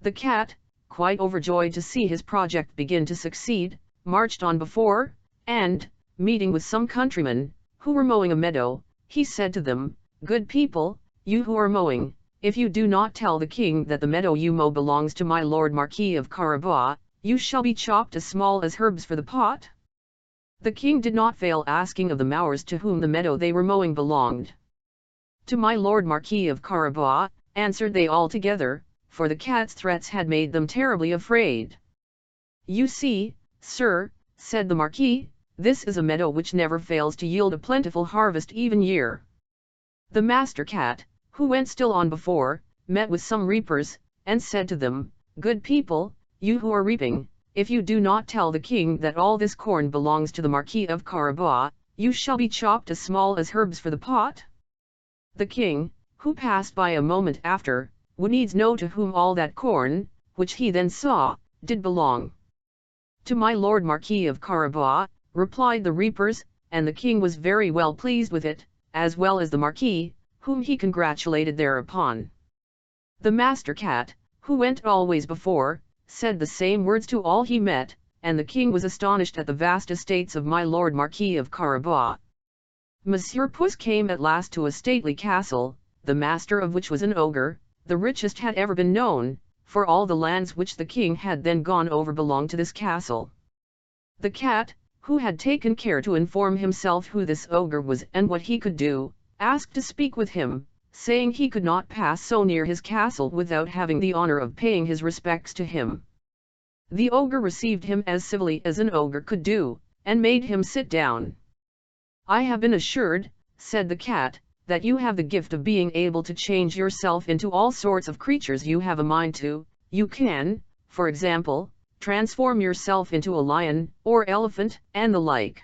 The cat, quite overjoyed to see his project begin to succeed, marched on before, and, meeting with some countrymen, who were mowing a meadow, he said to them, "Good people, you who are mowing, if you do not tell the king that the meadow you mow belongs to my lord Marquis of Carabas, you shall be chopped as small as herbs for the pot." The king did not fail asking of the mowers to whom the meadow they were mowing belonged. "To my lord Marquis of Carabas," answered they all together, for the cat's threats had made them terribly afraid. "You see, sir," said the Marquis, "this is a meadow which never fails to yield a plentiful harvest even year." The master cat, who went still on before, met with some reapers, and said to them, "Good people, you who are reaping, if you do not tell the king that all this corn belongs to the Marquis of Carabas, you shall be chopped as small as herbs for the pot." The king, who passed by a moment after, would needs know to whom all that corn, which he then saw, did belong. "To my lord Marquis of Carabas," replied the reapers, and the king was very well pleased with it, as well as the Marquis, whom he congratulated thereupon. The master cat, who went always before, said the same words to all he met, and the king was astonished at the vast estates of my lord Marquis of Carabas. Monsieur Puss came at last to a stately castle, the master of which was an ogre, the richest had ever been known, for all the lands which the king had then gone over belonged to this castle. The cat, who had taken care to inform himself who this ogre was and what he could do, asked to speak with him, saying he could not pass so near his castle without having the honor of paying his respects to him. The ogre received him as civilly as an ogre could do, and made him sit down. "I have been assured," said the cat, "that you have the gift of being able to change yourself into all sorts of creatures you have a mind to. You can, for example, transform yourself into a lion, or elephant, and the like."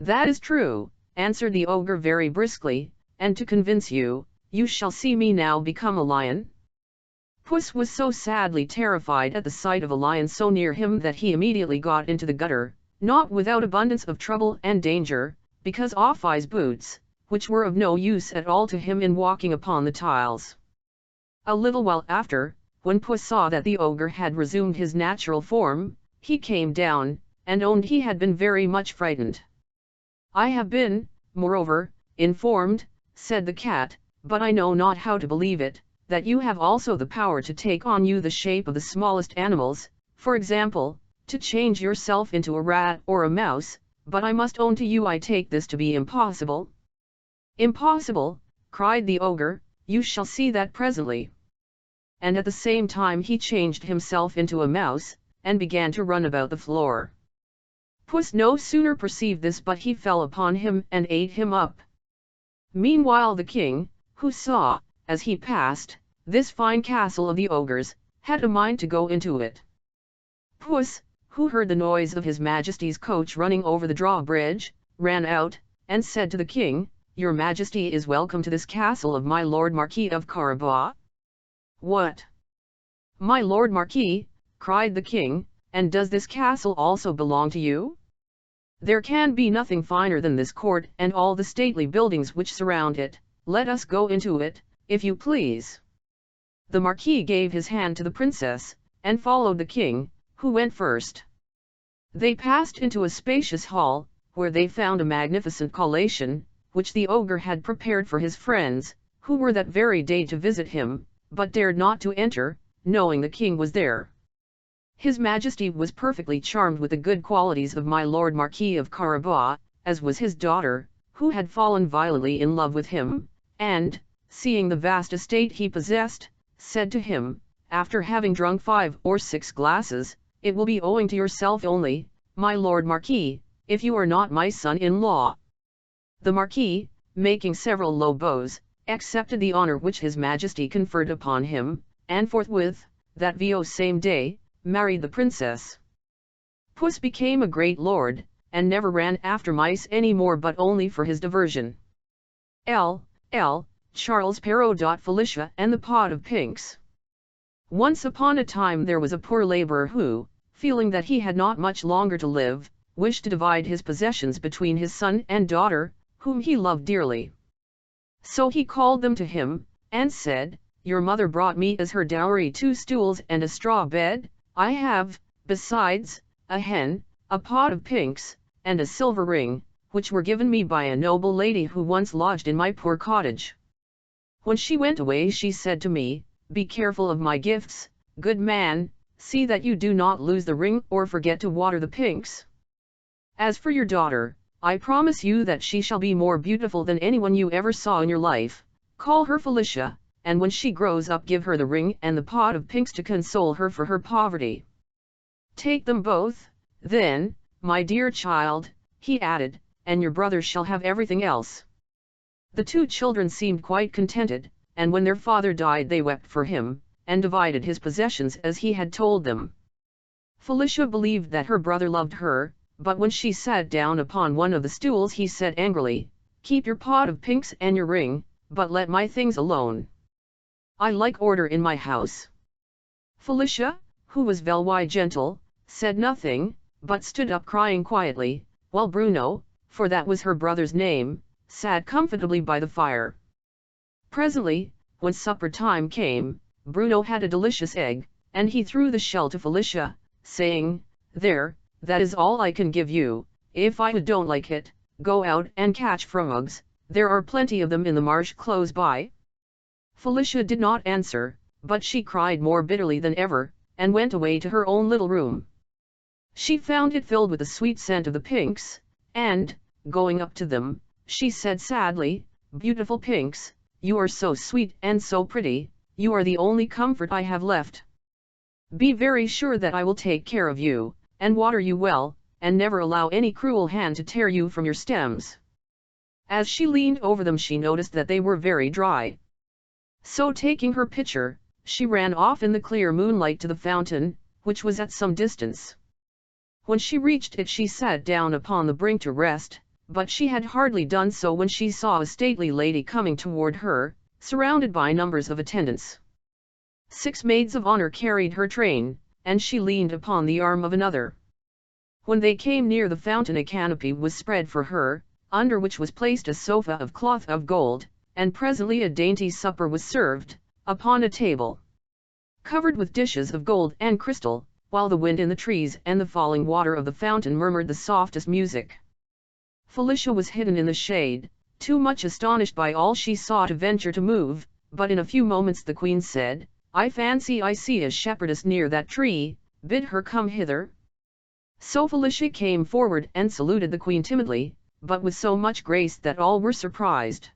"That is true," answered the ogre very briskly, "and to convince you, you shall see me now become a lion." Puss was so sadly terrified at the sight of a lion so near him that he immediately got into the gutter, not without abundance of trouble and danger, because off his boots, which were of no use at all to him in walking upon the tiles. A little while after, when Puss saw that the ogre had resumed his natural form, he came down, and owned he had been very much frightened. "I have been, moreover, informed," said the cat, "but I know not how to believe it, that you have also the power to take on you the shape of the smallest animals, for example, to change yourself into a rat or a mouse, but I must own to you I take this to be impossible." "Impossible!" cried the ogre, "you shall see that presently." And at the same time he changed himself into a mouse, and began to run about the floor. Puss no sooner perceived this but he fell upon him and ate him up. Meanwhile the king, who saw, as he passed, this fine castle of the ogres, had a mind to go into it. Puss, who heard the noise of his Majesty's coach running over the drawbridge, ran out, and said to the king, "Your Majesty is welcome to this castle of my Lord Marquis of Carabas." "What? My Lord Marquis," cried the king, "and does this castle also belong to you? There can be nothing finer than this court and all the stately buildings which surround it. Let us go into it, if you please." The Marquis gave his hand to the princess, and followed the king, who went first. They passed into a spacious hall, where they found a magnificent collation, which the ogre had prepared for his friends, who were that very day to visit him, but dared not to enter, knowing the king was there. His Majesty was perfectly charmed with the good qualities of my Lord Marquis of Carabas, as was his daughter, who had fallen violently in love with him, and, seeing the vast estate he possessed, said to him, after having drunk 5 or 6 glasses, "It will be owing to yourself only, my Lord Marquis, if you are not my son-in-law." The Marquis, making several low bows, accepted the honor which his Majesty conferred upon him, and forthwith, that same day, married the princess. Puss became a great lord, and never ran after mice any more but only for his diversion. L. Charles Perrault. Felicia and the Pot of Pinks. Once upon a time there was a poor laborer who, feeling that he had not much longer to live, wished to divide his possessions between his son and daughter, whom he loved dearly. So he called them to him, and said, "Your mother brought me as her dowry 2 stools and a straw bed. I have, besides, a hen, a pot of pinks, and a silver ring, which were given me by a noble lady who once lodged in my poor cottage. When she went away she said to me, 'Be careful of my gifts, good man, see that you do not lose the ring or forget to water the pinks. As for your daughter, I promise you that she shall be more beautiful than anyone you ever saw in your life. Call her Felicia, and when she grows up give her the ring and the pot of pinks to console her for her poverty. Take them both, then, my dear child," he added, "and your brother shall have everything else." The 2 children seemed quite contented, and when their father died they wept for him, and divided his possessions as he had told them. Felicia believed that her brother loved her, but when she sat down upon one of the stools he said angrily, "Keep your pot of pinks and your ring, but let my things alone. I like order in my house." Felicia, who was very gentle, said nothing, but stood up crying quietly, while Bruno, for that was her brother's name, sat comfortably by the fire. Presently, when supper time came, Bruno had a delicious egg, and he threw the shell to Felicia, saying, "There, that is all I can give you. If I don't like it, go out and catch frogs, there are plenty of them in the marsh close by." Felicia did not answer, but she cried more bitterly than ever, and went away to her own little room. She found it filled with the sweet scent of the pinks, and, going up to them, she said sadly, "Beautiful pinks, you are so sweet and so pretty, you are the only comfort I have left. Be very sure that I will take care of you, and water you well, and never allow any cruel hand to tear you from your stems." As she leaned over them she noticed that they were very dry. So taking her pitcher, she ran off in the clear moonlight to the fountain, which was at some distance. When she reached it she sat down upon the brink to rest, but she had hardly done so when she saw a stately lady coming toward her, surrounded by numbers of attendants. 6 maids of honor carried her train, and she leaned upon the arm of another. When they came near the fountain a canopy was spread for her, under which was placed a sofa of cloth of gold, and presently a dainty supper was served, upon a table covered with dishes of gold and crystal, while the wind in the trees and the falling water of the fountain murmured the softest music. Felicia was hidden in the shade, too much astonished by all she saw to venture to move, but in a few moments the queen said, "I fancy I see a shepherdess near that tree, bid her come hither." So Felicia came forward and saluted the queen timidly, but with so much grace that all were surprised.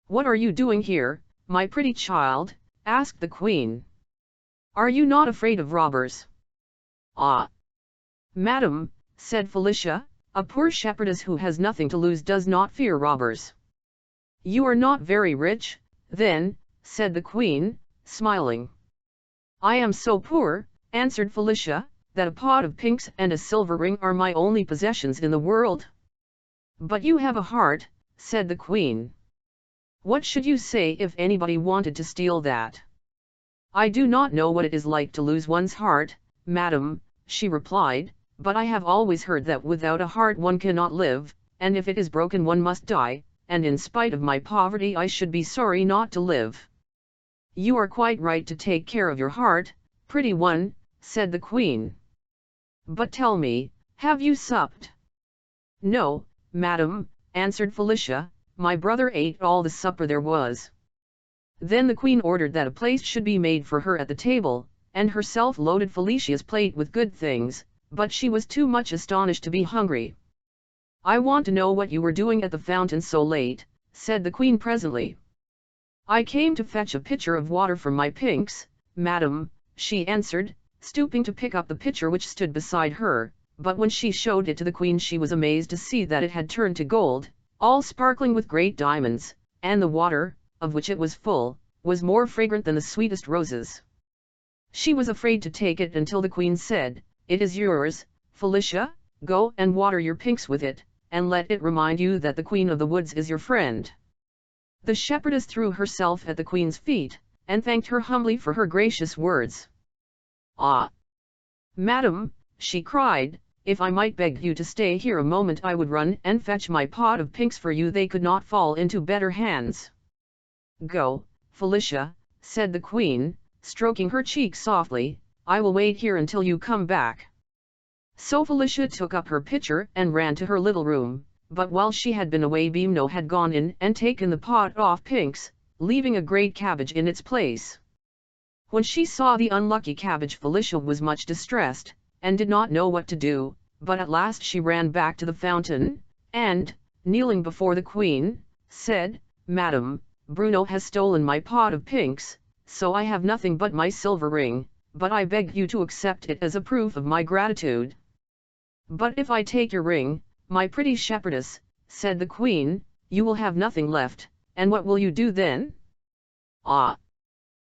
"What are you doing here, my pretty child?" asked the queen. "Are you not afraid of robbers?" "Ah, madam," said Felicia, "a poor shepherdess who has nothing to lose does not fear robbers." "You are not very rich, Then, said the queen, smiling. I am so poor, answered Felicia, that a pot of pinks and a silver ring are my only possessions in the world. But you have a heart, said the queen. What should you say if anybody wanted to steal that? I do not know what it is like to lose one's heart, madam, she replied, but I have always heard that without a heart one cannot live, and if it is broken one must die, and in spite of my poverty I should be sorry not to live. You are quite right to take care of your heart, pretty one, said the queen. But tell me, have you supped? No, madam, answered Felicia, my brother ate all the supper there was. Then the queen ordered that a place should be made for her at the table, and herself loaded Felicia's plate with good things, but she was too much astonished to be hungry. I want to know what you were doing at the fountain so late, said the queen presently. I came to fetch a pitcher of water for my pinks, madam, she answered, stooping to pick up the pitcher which stood beside her, but when she showed it to the queen she was amazed to see that it had turned to gold, all sparkling with great diamonds, and the water, of which it was full, was more fragrant than the sweetest roses. She was afraid to take it until the queen said, It is yours, Felicia, go and water your pinks with it, and let it remind you that the Queen of the Woods is your friend. The shepherdess threw herself at the queen's feet, and thanked her humbly for her gracious words. Ah! Madam, she cried, if I might beg you to stay here a moment I would run and fetch my pot of pinks for you, they could not fall into better hands. Go, Felicia, said the queen, stroking her cheek softly, I will wait here until you come back. So Felicia took up her pitcher and ran to her little room, but while she had been away Bimno had gone in and taken the pot off pinks, leaving a great cabbage in its place. When she saw the unlucky cabbage Felicia was much distressed, and did not know what to do, but at last she ran back to the fountain, and, kneeling before the queen, said, Madam, Bruno has stolen my pot of pinks, so I have nothing but my silver ring, but I beg you to accept it as a proof of my gratitude. But if I take your ring, my pretty shepherdess, said the queen, you will have nothing left, and what will you do then? Ah!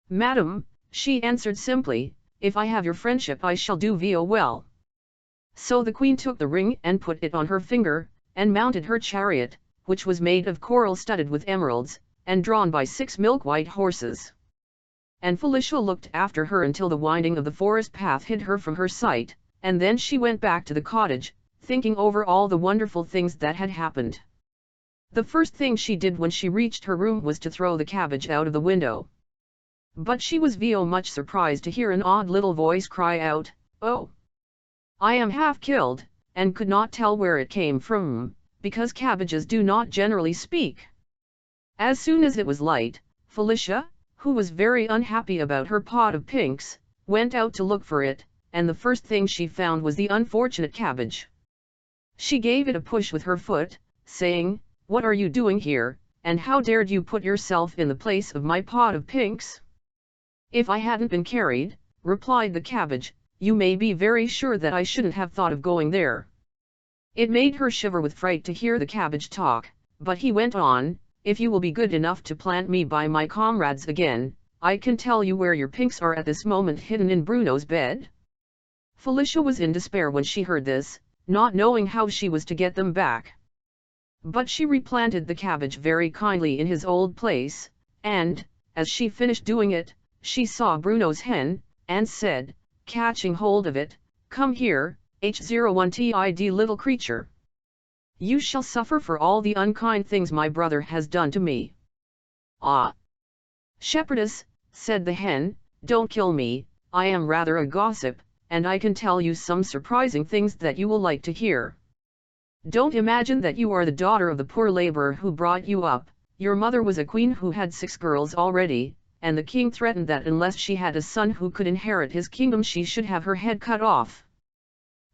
Madam, she answered simply, if I have your friendship I shall do well. So the queen took the ring and put it on her finger, and mounted her chariot, which was made of coral studded with emeralds, and drawn by 6 milk-white horses. And Felicia looked after her until the winding of the forest path hid her from her sight, and then she went back to the cottage, thinking over all the wonderful things that had happened. The first thing she did when she reached her room was to throw the cabbage out of the window. But she was much surprised to hear an odd little voice cry out, Oh! I am half killed, and could not tell where it came from, because cabbages do not generally speak. As soon as it was light, Felicia, who was very unhappy about her pot of pinks, went out to look for it, and the first thing she found was the unfortunate cabbage. She gave it a push with her foot, saying, What are you doing here, and how dared you put yourself in the place of my pot of pinks? If I hadn't been carried, replied the cabbage, you may be very sure that I shouldn't have thought of going there. It made her shiver with fright to hear the cabbage talk, but he went on, If you will be good enough to plant me by my comrades again, I can tell you where your pinks are at this moment hidden in Bruno's bed. Felicia was in despair when she heard this, not knowing how she was to get them back. But she replanted the cabbage very kindly in his old place, and, as she finished doing it, she saw Bruno's hen, and said, catching hold of it, Come here, H01tid little creature. You shall suffer for all the unkind things my brother has done to me. Ah! Shepherdess, said the hen, don't kill me, I am rather a gossip, and I can tell you some surprising things that you will like to hear. Don't imagine that you are the daughter of the poor laborer who brought you up. Your mother was a queen who had 6 girls already, and the king threatened that unless she had a son who could inherit his kingdom she should have her head cut off.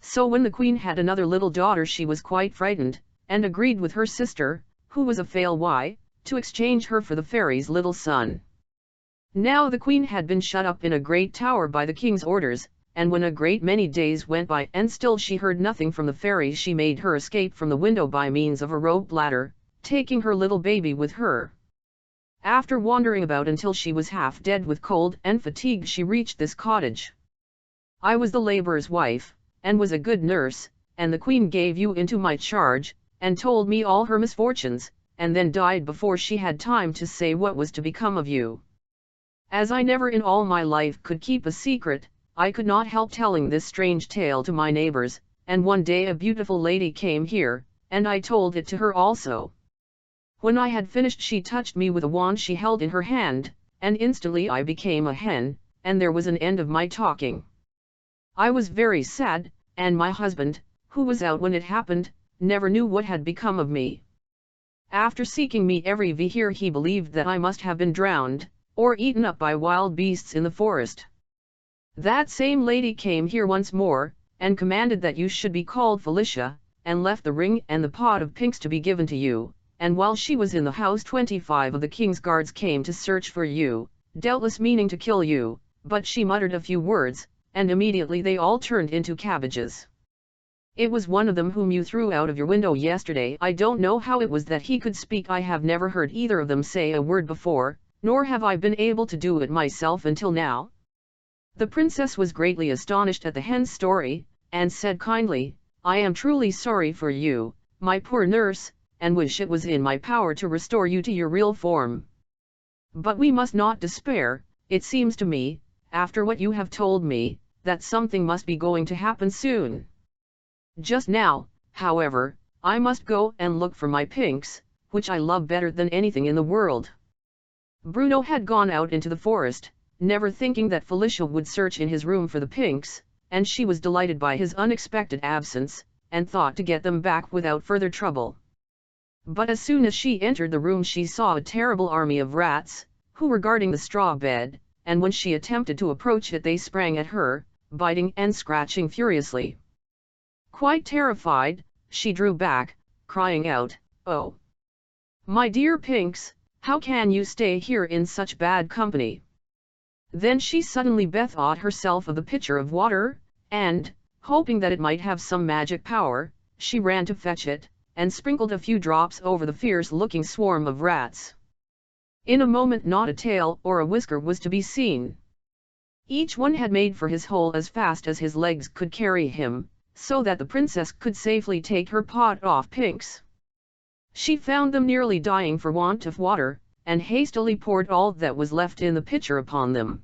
So when the queen had another little daughter she was quite frightened, and agreed with her sister, who was a fail why, to exchange her for the fairy's little son. Now the queen had been shut up in a great tower by the king's orders, and when a great many days went by and still she heard nothing from the fairy she made her escape from the window by means of a rope ladder, taking her little baby with her. After wandering about until she was half dead with cold and fatigue, she reached this cottage. I was the laborer's wife, and was a good nurse, and the queen gave you into my charge, and told me all her misfortunes, and then died before she had time to say what was to become of you. As I never in all my life could keep a secret, I could not help telling this strange tale to my neighbors, and one day a beautiful lady came here, and I told it to her also. When I had finished, she touched me with a wand she held in her hand, and instantly I became a hen, and there was an end of my talking. I was very sad, and my husband, who was out when it happened, never knew what had become of me. After seeking me everywhere, he believed that I must have been drowned, or eaten up by wild beasts in the forest. That same lady came here once more, and commanded that you should be called Felicia, and left the ring and the pot of pinks to be given to you, and while she was in the house 25 of the king's guards came to search for you, doubtless meaning to kill you, but she muttered a few words, and immediately they all turned into cabbages. It was one of them whom you threw out of your window yesterday. I don't know how it was that he could speak. I have never heard either of them say a word before, nor have I been able to do it myself until now." The princess was greatly astonished at the hen's story, and said kindly, "I am truly sorry for you, my poor nurse, and wish it was in my power to restore you to your real form. But we must not despair. It seems to me, after what you have told me, that something must be going to happen soon. Just now, however, I must go and look for my pinks, which I love better than anything in the world." Bruno had gone out into the forest, never thinking that Felicia would search in his room for the pinks, and she was delighted by his unexpected absence, and thought to get them back without further trouble. But as soon as she entered the room she saw a terrible army of rats, who were guarding the straw bed, and when she attempted to approach it they sprang at her, biting and scratching furiously. Quite terrified, she drew back, crying out, "Oh, my dear pinks, how can you stay here in such bad company?" Then she suddenly bethought herself of the pitcher of water, and, hoping that it might have some magic power, she ran to fetch it, and sprinkled a few drops over the fierce-looking swarm of rats. In a moment not a tail or a whisker was to be seen. Each one had made for his hole as fast as his legs could carry him, so that the princess could safely take her pot of pinks. She found them nearly dying for want of water, and hastily poured all that was left in the pitcher upon them.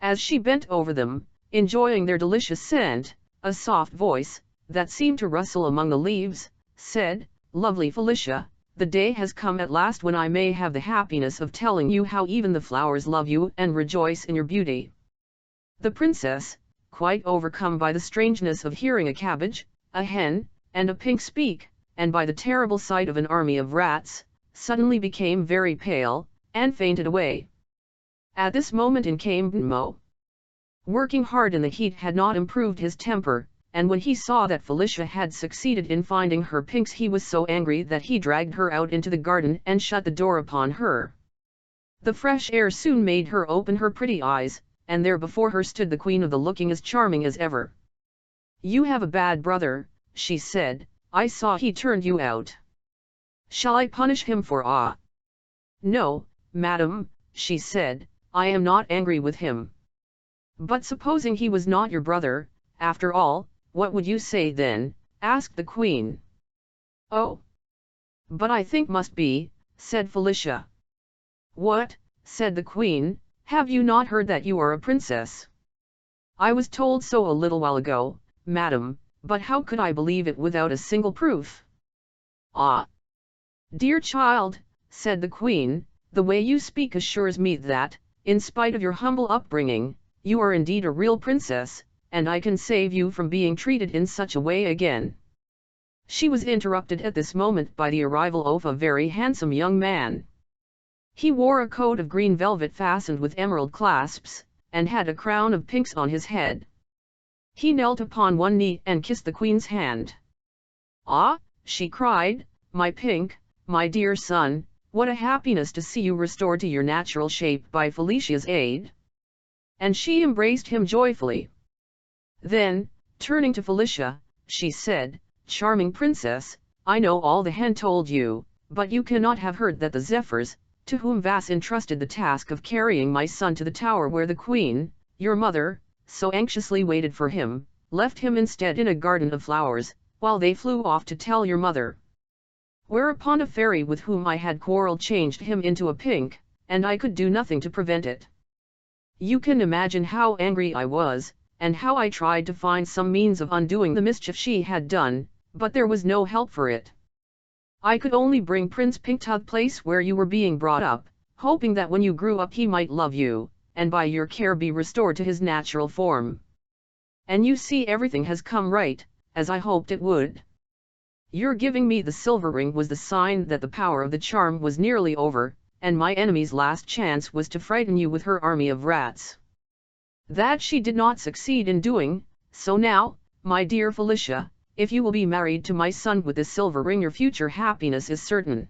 As she bent over them, enjoying their delicious scent, a soft voice, that seemed to rustle among the leaves, said, "Lovely Felicia, the day has come at last when I may have the happiness of telling you how even the flowers love you and rejoice in your beauty." The princess, quite overcome by the strangeness of hearing a cabbage, a hen, and a pink speak, and by the terrible sight of an army of rats, suddenly became very pale, and fainted away. At this moment in came Mo. Working hard in the heat had not improved his temper, and when he saw that Felicia had succeeded in finding her pinks he was so angry that he dragged her out into the garden and shut the door upon her. The fresh air soon made her open her pretty eyes, and there before her stood the queen of the looking as charming as ever. "You have a bad brother," she said, "I saw he turned you out. Shall I punish him for ah?" "No, madam," she said, "I am not angry with him." "But supposing he was not your brother, after all, what would you say then?" asked the queen. "Oh, but I think must be," said Felicia. "What?" said the queen, "have you not heard that you are a princess?" "I was told so a little while ago, madam, but how could I believe it without a single proof?" "Ah, dear child," said the queen, "the way you speak assures me that, in spite of your humble upbringing, you are indeed a real princess, and I can save you from being treated in such a way again." She was interrupted at this moment by the arrival of a very handsome young man. He wore a coat of green velvet fastened with emerald clasps, and had a crown of pinks on his head. He knelt upon one knee and kissed the queen's hand. "Ah," she cried, "my pink, my dear son, what a happiness to see you restored to your natural shape by Felicia's aid." And she embraced him joyfully. Then, turning to Felicia, she said, "Charming princess, I know all the hen told you, but you cannot have heard that the zephyrs, to whom Vas entrusted the task of carrying my son to the tower where the queen, your mother, so anxiously waited for him, left him instead in a garden of flowers, while they flew off to tell your mother. Whereupon a fairy with whom I had quarreled changed him into a pink, and I could do nothing to prevent it. You can imagine how angry I was, and how I tried to find some means of undoing the mischief she had done, but there was no help for it. I could only bring Prince Pink to the place where you were being brought up, hoping that when you grew up he might love you, and by your care be restored to his natural form. And you see everything has come right, as I hoped it would. Your giving me the silver ring was the sign that the power of the charm was nearly over, and my enemy's last chance was to frighten you with her army of rats. That she did not succeed in doing, so now, my dear Felicia, if you will be married to my son with this silver ring, your future happiness is certain.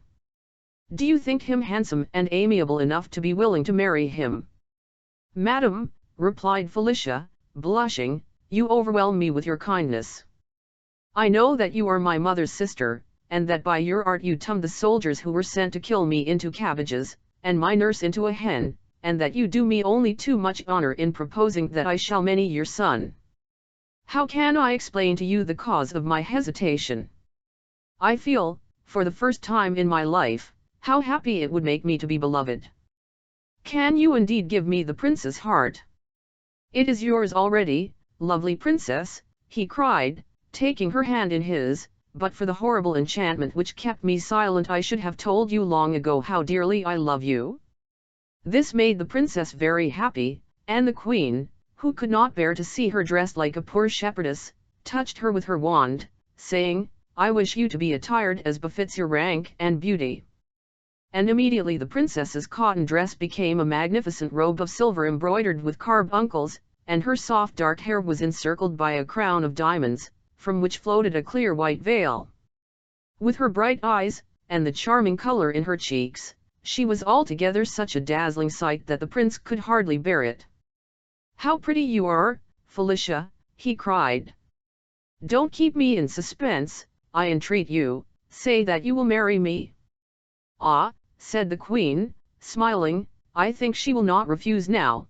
Do you think him handsome and amiable enough to be willing to marry him? Madam, replied Felicia, blushing, you overwhelm me with your kindness. I know that you are my mother's sister, and that by your art you turned the soldiers who were sent to kill me into cabbages, and my nurse into a hen, and that you do me only too much honor in proposing that I shall marry your son. How can I explain to you the cause of my hesitation? I feel, for the first time in my life, how happy it would make me to be beloved. Can you indeed give me the prince's heart? It is yours already, lovely princess, he cried, taking her hand in his, but for the horrible enchantment which kept me silent I should have told you long ago how dearly I love you. This made the princess very happy, and the queen, who could not bear to see her dressed like a poor shepherdess, touched her with her wand, saying, I wish you to be attired as befits your rank and beauty. And immediately the princess's cotton dress became a magnificent robe of silver embroidered with carbuncles, and her soft dark hair was encircled by a crown of diamonds, from which floated a clear white veil. With her bright eyes, and the charming color in her cheeks, she was altogether such a dazzling sight that the prince could hardly bear it. How pretty you are, Felicia, he cried. Don't keep me in suspense, I entreat you, say that you will marry me. Ah, said the queen, smiling, I think she will not refuse now.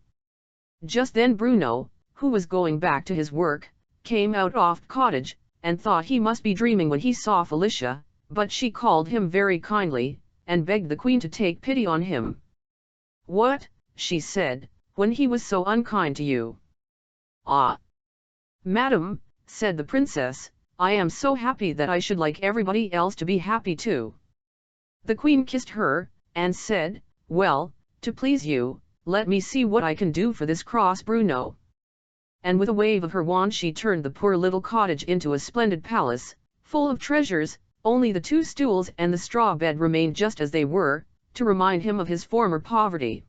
Just then Bruno, who was going back to his work, came out of the cottage, and thought he must be dreaming when he saw Felicia, but she called him very kindly, and begged the queen to take pity on him. What, she said, when he was so unkind to you? Ah! Madam, said the princess, I am so happy that I should like everybody else to be happy too. The queen kissed her, and said, well, to please you, let me see what I can do for this cross Bruno. And with a wave of her wand she turned the poor little cottage into a splendid palace, full of treasures, only the 2 stools and the straw bed remained just as they were, to remind him of his former poverty.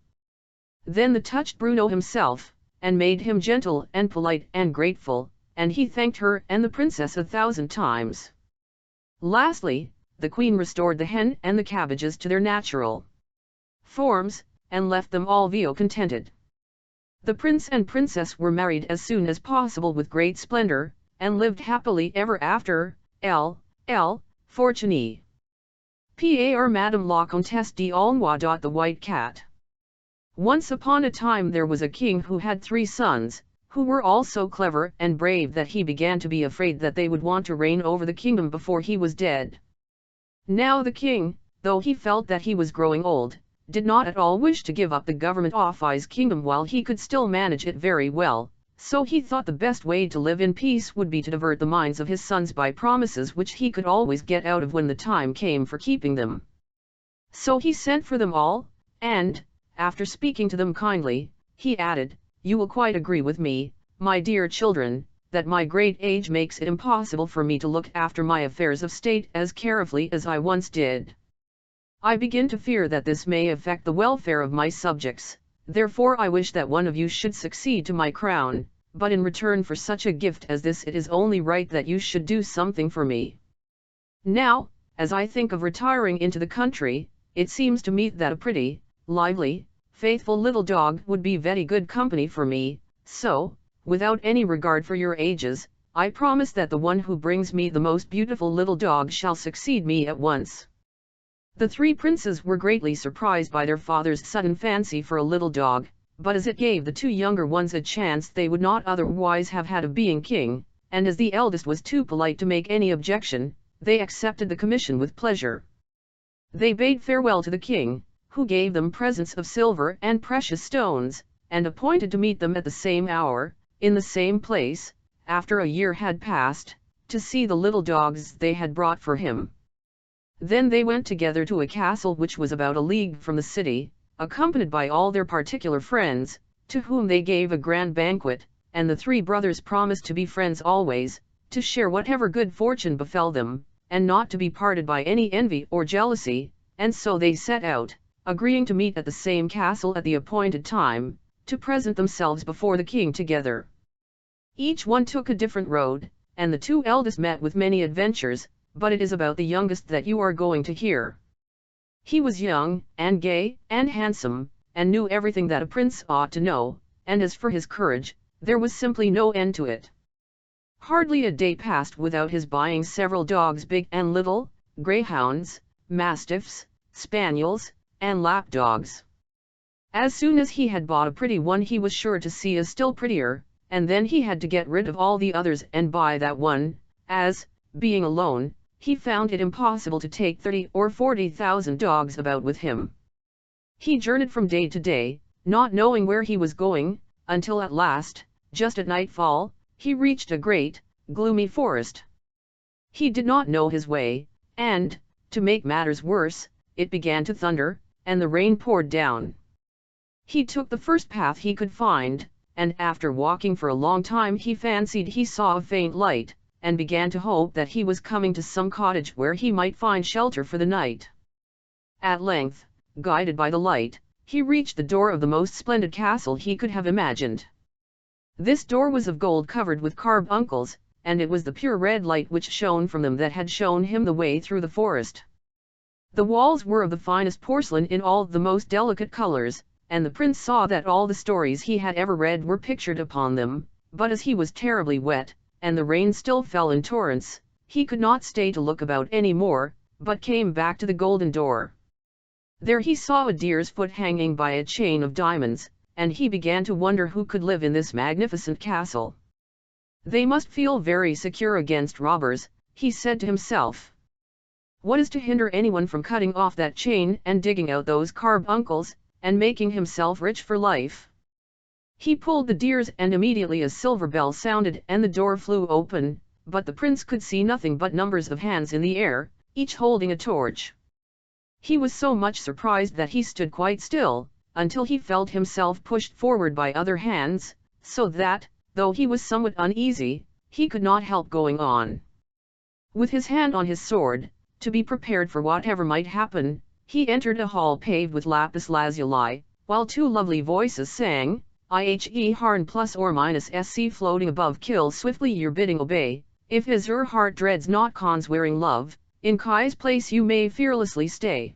Then they touched Bruno himself, and made him gentle and polite and grateful, and he thanked her and the princess 1,000 times. Lastly, the queen restored the hen and the cabbages to their natural forms, and left them all very contented. The prince and princess were married as soon as possible with great splendor, and lived happily ever after, LL, Fortuny. Par Madame la Comtesse d'Aulnoy. The White Cat. Once upon a time there was a king who had 3 sons, who were all so clever and brave that he began to be afraid that they would want to reign over the kingdom before he was dead. Now the king, though he felt that he was growing old, did not at all wish to give up the government of his kingdom while he could still manage it very well, so he thought the best way to live in peace would be to divert the minds of his sons by promises which he could always get out of when the time came for keeping them. So he sent for them all, and, after speaking to them kindly, he added, you will quite agree with me, my dear children, that my great age makes it impossible for me to look after my affairs of state as carefully as I once did. I begin to fear that this may affect the welfare of my subjects, therefore I wish that one of you should succeed to my crown, but in return for such a gift as this it is only right that you should do something for me. Now, as I think of retiring into the country, it seems to me that a pretty, lively, faithful little dog would be very good company for me, so, without any regard for your ages, I promise that the one who brings me the most beautiful little dog shall succeed me at once. The three princes were greatly surprised by their father's sudden fancy for a little dog, but as it gave the two younger ones a chance they would not otherwise have had of being king, and as the eldest was too polite to make any objection, they accepted the commission with pleasure. They bade farewell to the king, who gave them presents of silver and precious stones, and appointed to meet them at the same hour, in the same place, after a year had passed, to see the little dogs they had brought for him. Then they went together to a castle which was about a league from the city, accompanied by all their particular friends, to whom they gave a grand banquet, and the three brothers promised to be friends always, to share whatever good fortune befell them, and not to be parted by any envy or jealousy, and so they set out, agreeing to meet at the same castle at the appointed time, to present themselves before the king together. Each one took a different road, and the two eldest met with many adventures, but it is about the youngest that you are going to hear. He was young, and gay, and handsome, and knew everything that a prince ought to know, and as for his courage, there was simply no end to it. Hardly a day passed without his buying several dogs big and little, greyhounds, mastiffs, spaniels, and lap dogs. As soon as he had bought a pretty one he was sure to see a still prettier, and then he had to get rid of all the others and buy that one, as, being alone, he found it impossible to take 30 or 40,000 dogs about with him. He journeyed from day to day, not knowing where he was going, until at last, just at nightfall, he reached a great, gloomy forest. He did not know his way, and, to make matters worse, it began to thunder, and the rain poured down. He took the first path he could find, and after walking for a long time he fancied he saw a faint light, and began to hope that he was coming to some cottage where he might find shelter for the night. At length, guided by the light, he reached the door of the most splendid castle he could have imagined. This door was of gold covered with carbuncles, and it was the pure red light which shone from them that had shown him the way through the forest. The walls were of the finest porcelain in all the most delicate colors, and the prince saw that all the stories he had ever read were pictured upon them, but as he was terribly wet, and the rain still fell in torrents, he could not stay to look about any more, but came back to the golden door. There he saw a deer's foot hanging by a chain of diamonds, and he began to wonder who could live in this magnificent castle. They must feel very secure against robbers, he said to himself. What is to hinder anyone from cutting off that chain and digging out those carbuncles, and making himself rich for life? He pulled the deers and immediately a silver bell sounded and the door flew open, but the prince could see nothing but numbers of hands in the air, each holding a torch. He was so much surprised that he stood quite still, until he felt himself pushed forward by other hands, so that, though he was somewhat uneasy, he could not help going on. With his hand on his sword, to be prepared for whatever might happen, he entered a hall paved with lapis lazuli, while two lovely voices sang, "Ihe harn plus or minus sc floating above kill swiftly your bidding obey, if his your heart dreads not cons wearing love, in Kai's place you may fearlessly stay."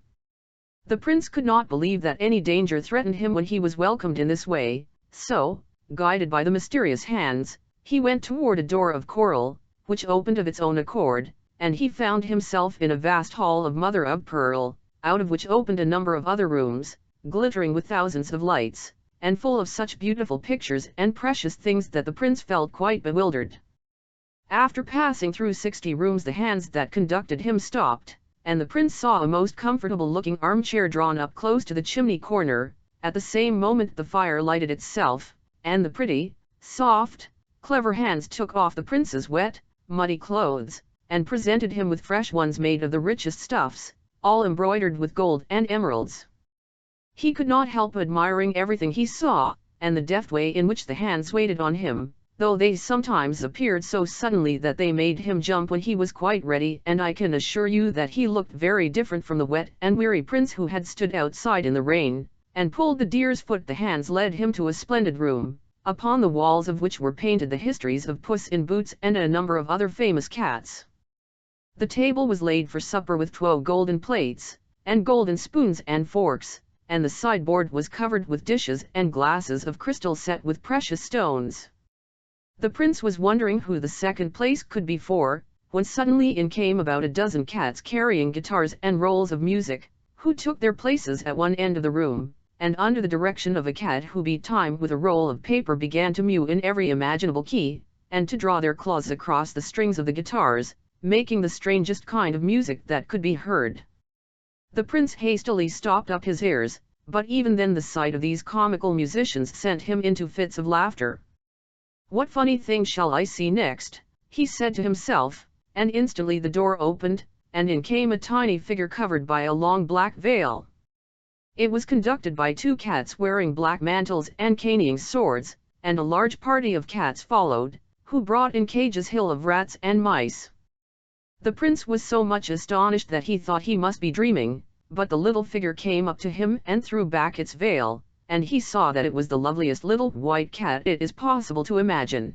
The prince could not believe that any danger threatened him when he was welcomed in this way, so, guided by the mysterious hands, he went toward a door of coral, which opened of its own accord, and he found himself in a vast hall of mother of pearl, out of which opened a number of other rooms, glittering with thousands of lights, and full of such beautiful pictures and precious things that the prince felt quite bewildered. After passing through 60 rooms the hands that conducted him stopped, and the prince saw a most comfortable-looking armchair drawn up close to the chimney corner. At the same moment the fire lighted itself, and the pretty, soft, clever hands took off the prince's wet, muddy clothes, and presented him with fresh ones made of the richest stuffs, all embroidered with gold and emeralds. He could not help admiring everything he saw, and the deft way in which the hands waited on him, though they sometimes appeared so suddenly that they made him jump when he was quite ready, and I can assure you that he looked very different from the wet and weary prince who had stood outside in the rain, and pulled the deer's foot. The hands led him to a splendid room, upon the walls of which were painted the histories of Puss in Boots and a number of other famous cats. The table was laid for supper with 12 golden plates, and golden spoons and forks, and the sideboard was covered with dishes and glasses of crystal set with precious stones. The prince was wondering who the second place could be for, when suddenly in came about a dozen cats carrying guitars and rolls of music, who took their places at one end of the room, and under the direction of a cat who beat time with a roll of paper began to mew in every imaginable key, and to draw their claws across the strings of the guitars, making the strangest kind of music that could be heard. The prince hastily stopped up his ears, but even then the sight of these comical musicians sent him into fits of laughter. "What funny thing shall I see next?" he said to himself, and instantly the door opened, and in came a tiny figure covered by a long black veil. It was conducted by two cats wearing black mantles and caning swords, and a large party of cats followed, who brought in cages full of rats and mice. The prince was so much astonished that he thought he must be dreaming, but the little figure came up to him and threw back its veil, and he saw that it was the loveliest little white cat it is possible to imagine.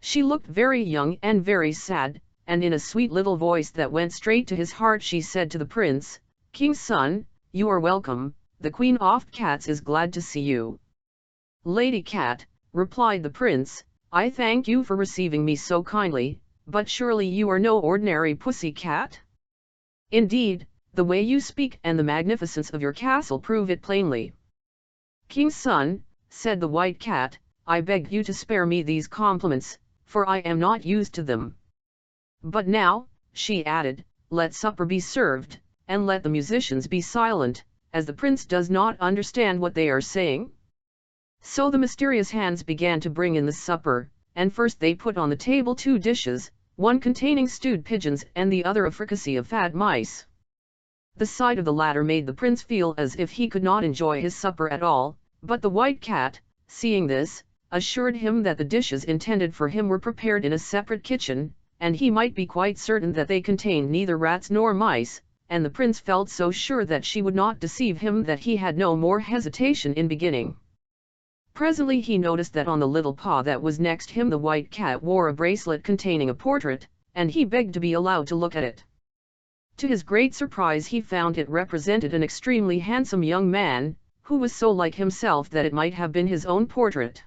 She looked very young and very sad, and in a sweet little voice that went straight to his heart she said to the prince, "King's son, you are welcome, the Queen of Cats is glad to see you." "Lady Cat," replied the prince, "I thank you for receiving me so kindly, but surely you are no ordinary pussy cat?" "Indeed, the way you speak and the magnificence of your castle prove it plainly." "King's son," said the white cat, "I beg you to spare me these compliments, for I am not used to them. But now," she added, "let supper be served, and let the musicians be silent, as the prince does not understand what they are saying." So the mysterious hands began to bring in the supper, and first they put on the table two dishes, one containing stewed pigeons and the other a fricassee of fat mice. The sight of the latter made the prince feel as if he could not enjoy his supper at all, but the white cat, seeing this, assured him that the dishes intended for him were prepared in a separate kitchen, and he might be quite certain that they contained neither rats nor mice, and the prince felt so sure that she would not deceive him that he had no more hesitation in beginning. Presently he noticed that on the little paw that was next him the white cat wore a bracelet containing a portrait, and he begged to be allowed to look at it. To his great surprise he found it represented an extremely handsome young man, who was so like himself that it might have been his own portrait.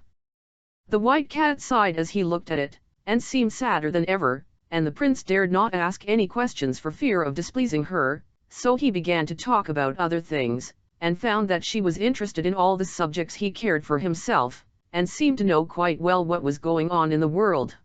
The white cat sighed as he looked at it, and seemed sadder than ever, and the prince dared not ask any questions for fear of displeasing her, so he began to talk about other things, and found that she was interested in all the subjects he cared for himself, and seemed to know quite well what was going on in the world.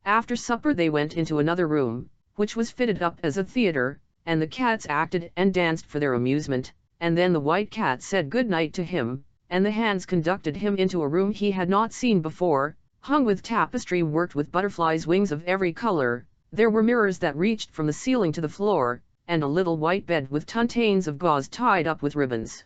After supper they went into another room, which was fitted up as a theatre, and the cats acted and danced for their amusement, and then the white cat said good night to him, and the hands conducted him into a room he had not seen before, hung with tapestry worked with butterflies' wings of every color. There were mirrors that reached from the ceiling to the floor, and a little white bed with tantains of gauze tied up with ribbons.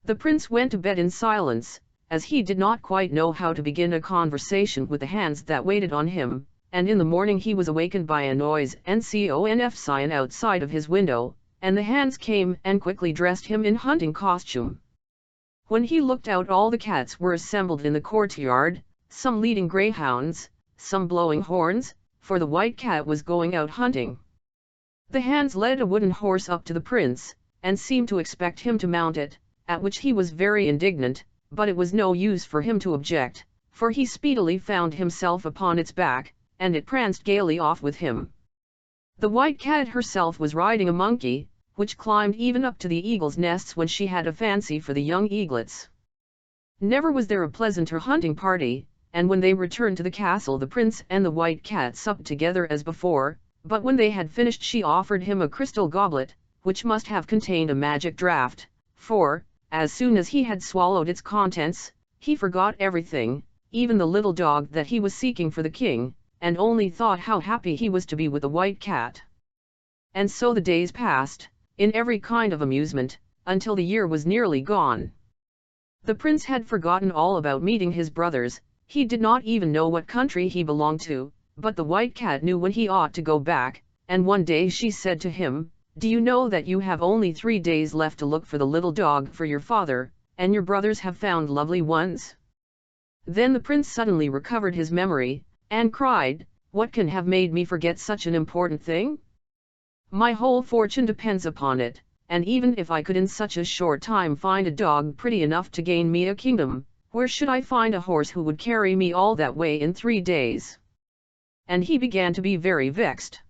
The prince went to bed in silence, as he did not quite know how to begin a conversation with the hands that waited on him, and in the morning he was awakened by a noise and sign outside of his window, and the hands came and quickly dressed him in hunting costume. When he looked out all the cats were assembled in the courtyard, some leading greyhounds, some blowing horns, for the white cat was going out hunting. The hands led a wooden horse up to the prince, and seemed to expect him to mount it, at which he was very indignant, but it was no use for him to object, for he speedily found himself upon its back, and it pranced gaily off with him. The white cat herself was riding a monkey, which climbed even up to the eagles' nests when she had a fancy for the young eaglets. Never was there a pleasanter hunting party, and when they returned to the castle the prince and the white cat supped together as before, but when they had finished she offered him a crystal goblet, which must have contained a magic draught, for, as soon as he had swallowed its contents, he forgot everything, even the little dog that he was seeking for the king, and only thought how happy he was to be with the white cat. And so the days passed, in every kind of amusement, until the year was nearly gone. The prince had forgotten all about meeting his brothers, he did not even know what country he belonged to, but the white cat knew when he ought to go back, and one day she said to him, "Do you know that you have only 3 days left to look for the little dog for your father, and your brothers have found lovely ones?" Then the prince suddenly recovered his memory, and cried, "What can have made me forget such an important thing? My whole fortune depends upon it, and even if I could in such a short time find a dog pretty enough to gain me a kingdom, where should I find a horse who would carry me all that way in 3 days?" and he began to be very vexed.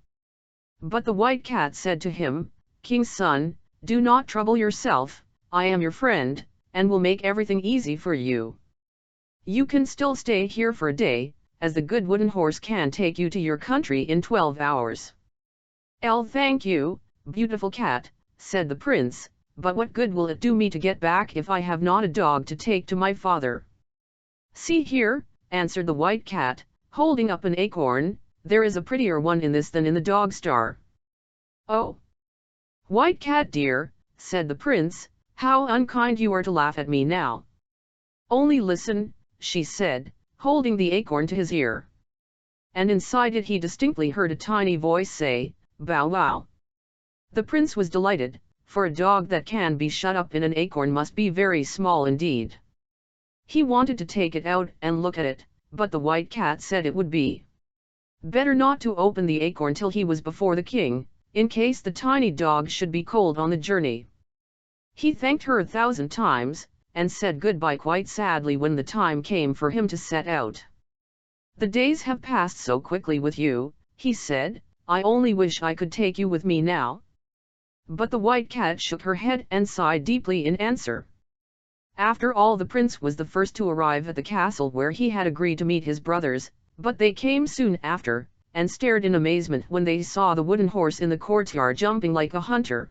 But the white cat said to him, "King's son, do not trouble yourself, I am your friend, and will make everything easy for you. You can still stay here for a day, as the good wooden horse can take you to your country in 12 hours. Thank you, beautiful cat," said the prince, "but what good will it do me to get back if I have not a dog to take to my father?" "See here," answered the white cat, holding up an acorn, "there is a prettier one in this than in the dog star." "Oh, white cat dear," said the prince, "how unkind you are to laugh at me now. Only listen," she said, holding the acorn to his ear. And inside it he distinctly heard a tiny voice say, "Bow wow." The prince was delighted, for a dog that can be shut up in an acorn must be very small indeed. He wanted to take it out and look at it, but the white cat said it would be better not to open the acorn till he was before the king, in case the tiny dog should be cold on the journey. He thanked her 1,000 times, and said goodbye quite sadly when the time came for him to set out. "The days have passed so quickly with you," he said, "I only wish I could take you with me now." But the white cat shook her head and sighed deeply in answer. After all, the prince was the first to arrive at the castle where he had agreed to meet his brothers, but they came soon after, and stared in amazement when they saw the wooden horse in the courtyard jumping like a hunter.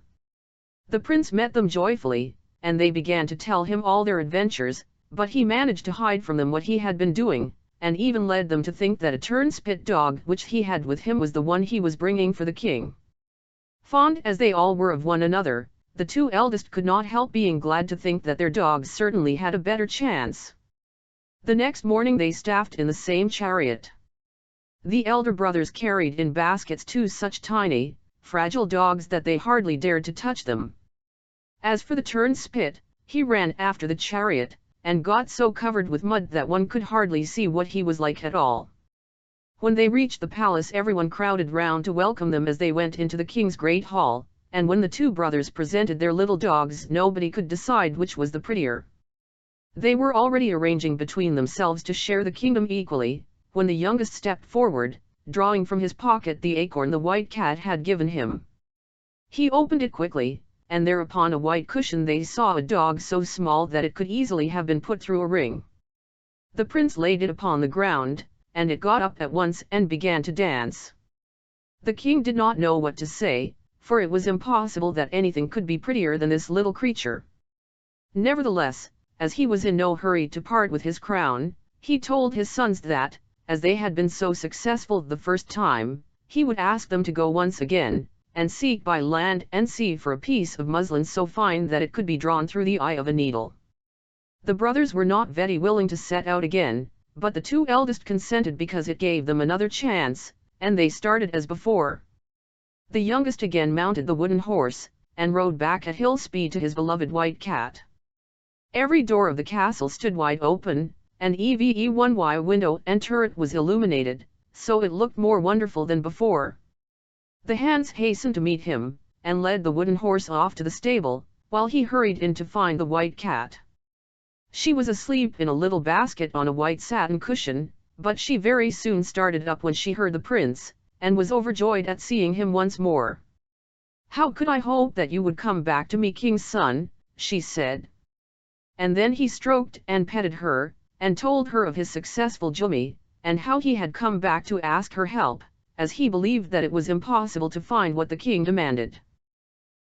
The prince met them joyfully, and they began to tell him all their adventures, but he managed to hide from them what he had been doing, and even led them to think that a turnspit dog which he had with him was the one he was bringing for the king. Fond as they all were of one another, the two eldest could not help being glad to think that their dogs certainly had a better chance. The next morning they staffed in the same chariot. The elder brothers carried in baskets 2 such tiny, fragile dogs that they hardly dared to touch them. As for the turnspit, he ran after the chariot, and got so covered with mud that one could hardly see what he was like at all. When they reached the palace, everyone crowded round to welcome them as they went into the king's great hall, and when the 2 brothers presented their little dogs, nobody could decide which was the prettier. They were already arranging between themselves to share the kingdom equally, when the youngest stepped forward, drawing from his pocket the acorn the white cat had given him. He opened it quickly, and there upon a white cushion they saw a dog so small that it could easily have been put through a ring. The prince laid it upon the ground, and it got up at once and began to dance. The king did not know what to say, for it was impossible that anything could be prettier than this little creature. Nevertheless, as he was in no hurry to part with his crown, he told his sons that, as they had been so successful the first time, he would ask them to go once again, and seek by land and sea for a piece of muslin so fine that it could be drawn through the eye of a needle. The brothers were not very willing to set out again, but the 2 eldest consented because it gave them another chance, and they started as before. The youngest again mounted the wooden horse, and rode back at hill speed to his beloved white cat. Every door of the castle stood wide open, and every one window and turret was illuminated, so it looked more wonderful than before. The hands hastened to meet him, and led the wooden horse off to the stable, while he hurried in to find the white cat. She was asleep in a little basket on a white satin cushion, but she very soon started up when she heard the prince, and was overjoyed at seeing him once more. "How could I hope that you would come back to me, king's son?" she said. And then he stroked and petted her, and told her of his successful journey, and how he had come back to ask her help, as he believed that it was impossible to find what the king demanded.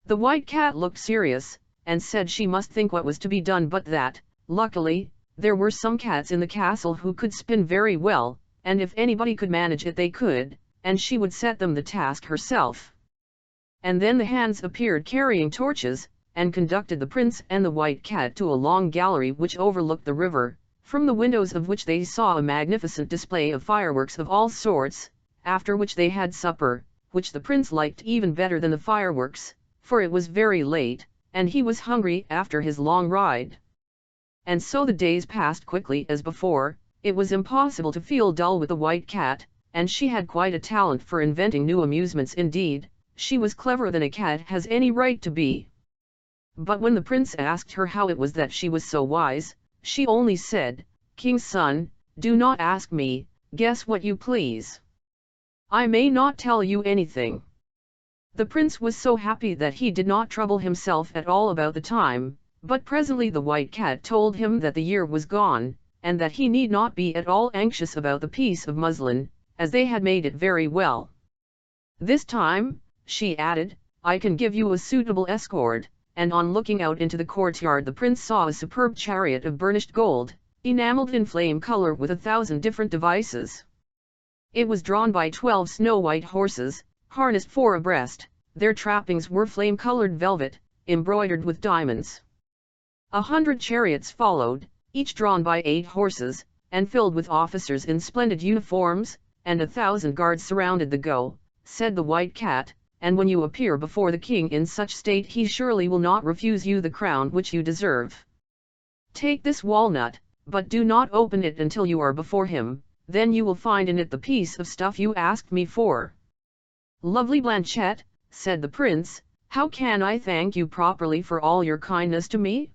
The white cat looked serious, and said she must think what was to be done, but that, luckily, there were some cats in the castle who could spin very well, and if anybody could manage it they could, and she would set them the task herself. And then the hands appeared carrying torches, and conducted the prince and the white cat to a long gallery which overlooked the river, from the windows of which they saw a magnificent display of fireworks of all sorts, after which they had supper, which the prince liked even better than the fireworks, for it was very late, and he was hungry after his long ride. And so the days passed quickly as before. It was impossible to feel dull with the white cat, and she had quite a talent for inventing new amusements. Indeed, she was cleverer than a cat has any right to be. But when the prince asked her how it was that she was so wise, she only said, "King's son, do not ask me, guess what you please." I may not tell you anything." The prince was so happy that he did not trouble himself at all about the time, but presently the white cat told him that the year was gone, and that he need not be at all anxious about the piece of muslin, as they had made it very well. "This time," she added, "I can give you a suitable escort," and on looking out into the courtyard the prince saw a superb chariot of burnished gold, enamelled in flame color with 1,000 different devices. It was drawn by 12 snow-white horses, harnessed 4 abreast. Their trappings were flame-colored velvet, embroidered with diamonds. 100 chariots followed, each drawn by 8 horses, and filled with officers in splendid uniforms, and 1,000 guards surrounded the go, said the white cat, and when you appear before the king in such state he surely will not refuse you the crown which you deserve. Take this walnut, but do not open it until you are before him, then you will find in it the piece of stuff you asked me for." "Lovely Blanchette," said the prince, "how can I thank you properly for all your kindness to me?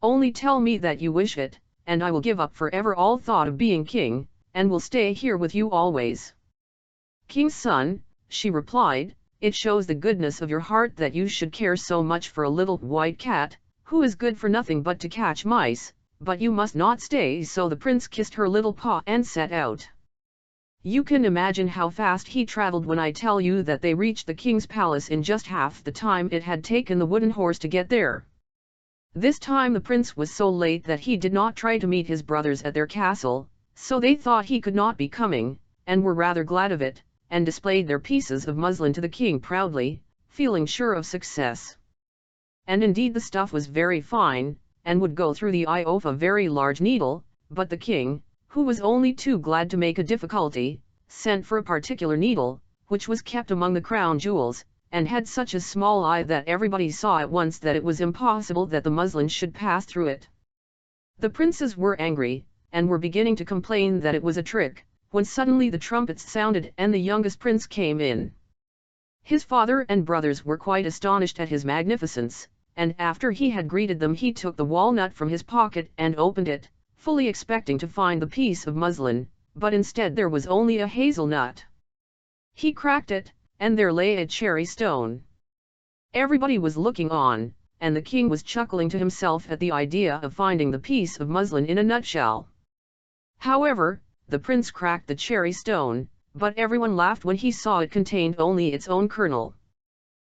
Only tell me that you wish it, and I will give up forever all thought of being king, and will stay here with you always." "King's son," she replied, "it shows the goodness of your heart that you should care so much for a little white cat, who is good for nothing but to catch mice, but you must not stay." So the prince kissed her little paw and set out. You can imagine how fast he traveled when I tell you that they reached the king's palace in just half the time it had taken the wooden horse to get there. This time the prince was so late that he did not try to meet his brothers at their castle, so they thought he could not be coming, and were rather glad of it, and displayed their pieces of muslin to the king proudly, feeling sure of success. And indeed the stuff was very fine, and would go through the eye of a very large needle, but the king, who was only too glad to make a difficulty, sent for a particular needle, which was kept among the crown jewels, and had such a small eye that everybody saw at once that it was impossible that the muslin should pass through it. The princes were angry, and were beginning to complain that it was a trick, when suddenly the trumpets sounded and the youngest prince came in. His father and brothers were quite astonished at his magnificence, and after he had greeted them he took the walnut from his pocket and opened it, fully expecting to find the piece of muslin, but instead there was only a hazelnut. He cracked it, and there lay a cherry stone. Everybody was looking on, and the king was chuckling to himself at the idea of finding the piece of muslin in a nutshell. However, the prince cracked the cherry stone, but everyone laughed when he saw it contained only its own kernel.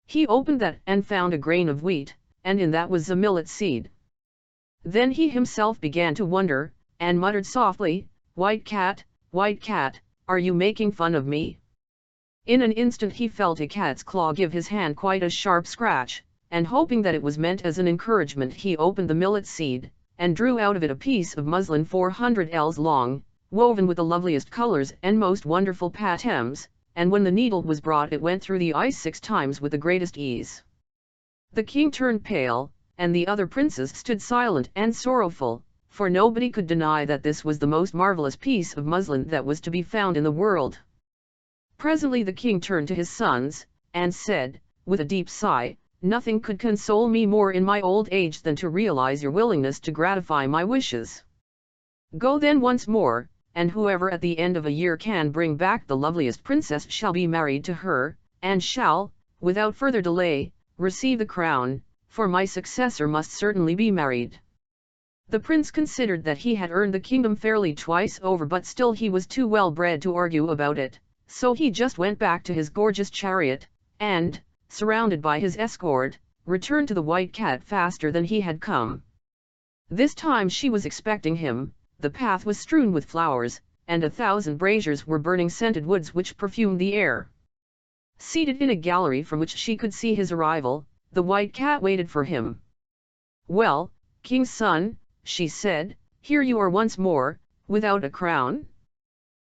He opened that and found a grain of wheat, and in that was a millet seed. Then he himself began to wonder, and muttered softly, white cat, are you making fun of me?" In an instant he felt a cat's claw give his hand quite a sharp scratch, and hoping that it was meant as an encouragement he opened the millet seed, and drew out of it a piece of muslin 400 ells long, woven with the loveliest colors and most wonderful patterns, and when the needle was brought it went through the eye 6 times with the greatest ease. The king turned pale, and the other princes stood silent and sorrowful, for nobody could deny that this was the most marvelous piece of muslin that was to be found in the world. Presently the king turned to his sons, and said, with a deep sigh, "Nothing could console me more in my old age than to realize your willingness to gratify my wishes. Go then once more, and whoever at the end of a year can bring back the loveliest princess shall be married to her, and shall, without further delay, receive the crown, for my successor must certainly be married." The prince considered that he had earned the kingdom fairly twice over, but still he was too well bred to argue about it, so he just went back to his gorgeous chariot, and, surrounded by his escort, returned to the white cat faster than he had come. This time she was expecting him. The path was strewn with flowers, and 1,000 braziers were burning scented woods which perfumed the air. Seated in a gallery from which she could see his arrival, the white cat waited for him. "Well, king's son," she said, "here you are once more, without a crown?"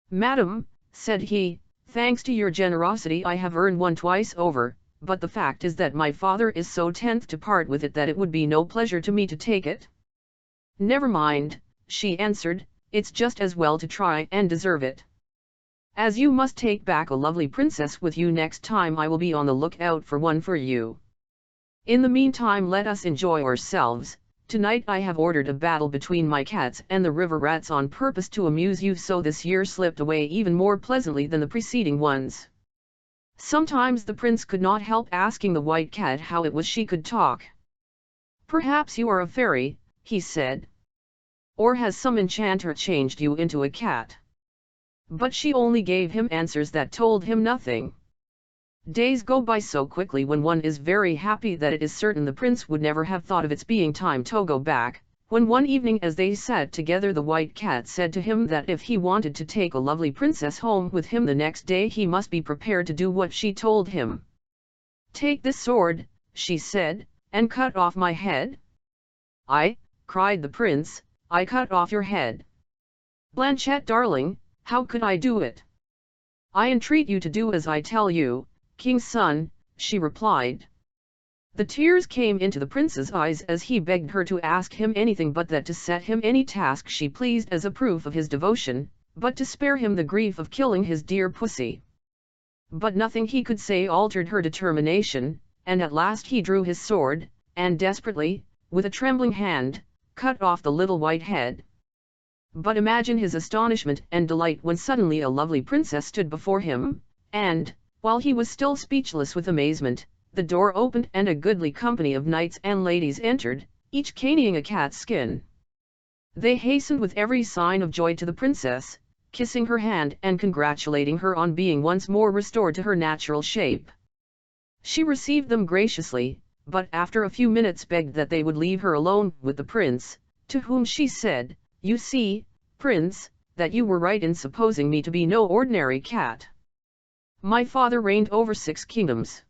"Madam," said he, "thanks to your generosity I have earned one twice over, but the fact is that my father is so tenth to part with it that it would be no pleasure to me to take it." "Never mind," she answered, "it's just as well to try and deserve it. As you must take back a lovely princess with you next time I will be on the lookout for one for you. In the meantime let us enjoy ourselves, Tonight I have ordered a battle between my cats and the river rats on purpose to amuse you, so this year slipped away even more pleasantly than the preceding ones." Sometimes the prince could not help asking the white cat how it was she could talk. "Perhaps you are a fairy," he said. "Or has some enchanter changed you into a cat?" But she only gave him answers that told him nothing. Days go by so quickly when one is very happy that it is certain the prince would never have thought of its being time to go back, when one evening as they sat together the white cat said to him that if he wanted to take a lovely princess home with him the next day he must be prepared to do what she told him. "Take this sword," she said, "and cut off my head." "I," cried the prince, "I cut off your head. Blanchette darling, how could I do it?" "I entreat you to do as I tell you, King's son," she replied. The tears came into the prince's eyes as he begged her to ask him anything but that to set him any task she pleased as a proof of his devotion, but to spare him the grief of killing his dear pussy. But nothing he could say altered her determination, and at last he drew his sword, and desperately, with a trembling hand, cut off the little white head. But imagine his astonishment and delight when suddenly a lovely princess stood before him, and, while he was still speechless with amazement, the door opened and a goodly company of knights and ladies entered, each carrying a cat's skin. They hastened with every sign of joy to the princess, kissing her hand and congratulating her on being once more restored to her natural shape. She received them graciously, but after a few minutes begged that they would leave her alone with the prince, to whom she said, "You see, prince, that you were right in supposing me to be no ordinary cat. My father reigned over 6 kingdoms.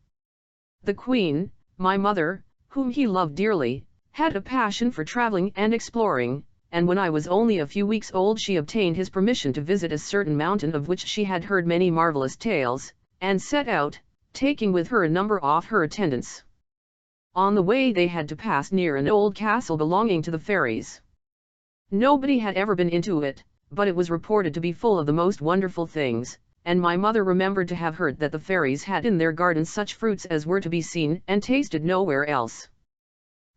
The queen, my mother, whom he loved dearly, had a passion for traveling and exploring, and when I was only a few weeks old she obtained his permission to visit a certain mountain of which she had heard many marvelous tales, and set out, taking with her a number of her attendants. On the way they had to pass near an old castle belonging to the fairies. Nobody had ever been into it, but it was reported to be full of the most wonderful things, and my mother remembered to have heard that the fairies had in their gardens such fruits as were to be seen and tasted nowhere else.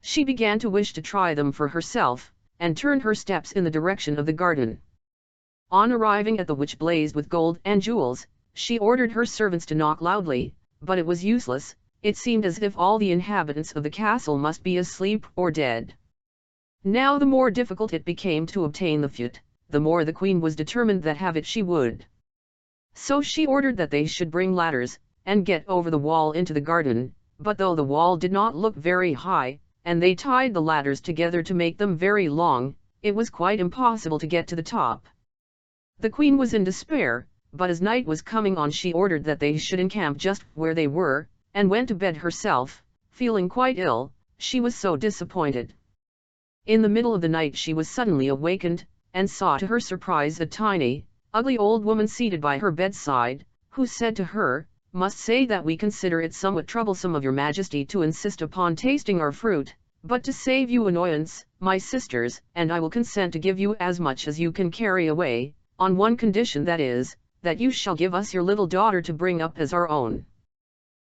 She began to wish to try them for herself, and turned her steps in the direction of the garden. On arriving at the which blazed with gold and jewels, she ordered her servants to knock loudly, but it was useless. It seemed as if all the inhabitants of the castle must be asleep or dead. Now the more difficult it became to obtain the fruit, the more the queen was determined that have it she would. So she ordered that they should bring ladders, and get over the wall into the garden, but though the wall did not look very high, and they tied the ladders together to make them very long, it was quite impossible to get to the top. The queen was in despair, but as night was coming on she ordered that they should encamp just where they were, and went to bed herself, feeling quite ill, she was so disappointed. In the middle of the night she was suddenly awakened, and saw to her surprise a tiny, ugly old woman seated by her bedside, who said to her, "Must say that we consider it somewhat troublesome of your majesty to insist upon tasting our fruit, but to save you annoyance, my sisters and I will consent to give you as much as you can carry away, on one condition, that is, that you shall give us your little daughter to bring up as our own."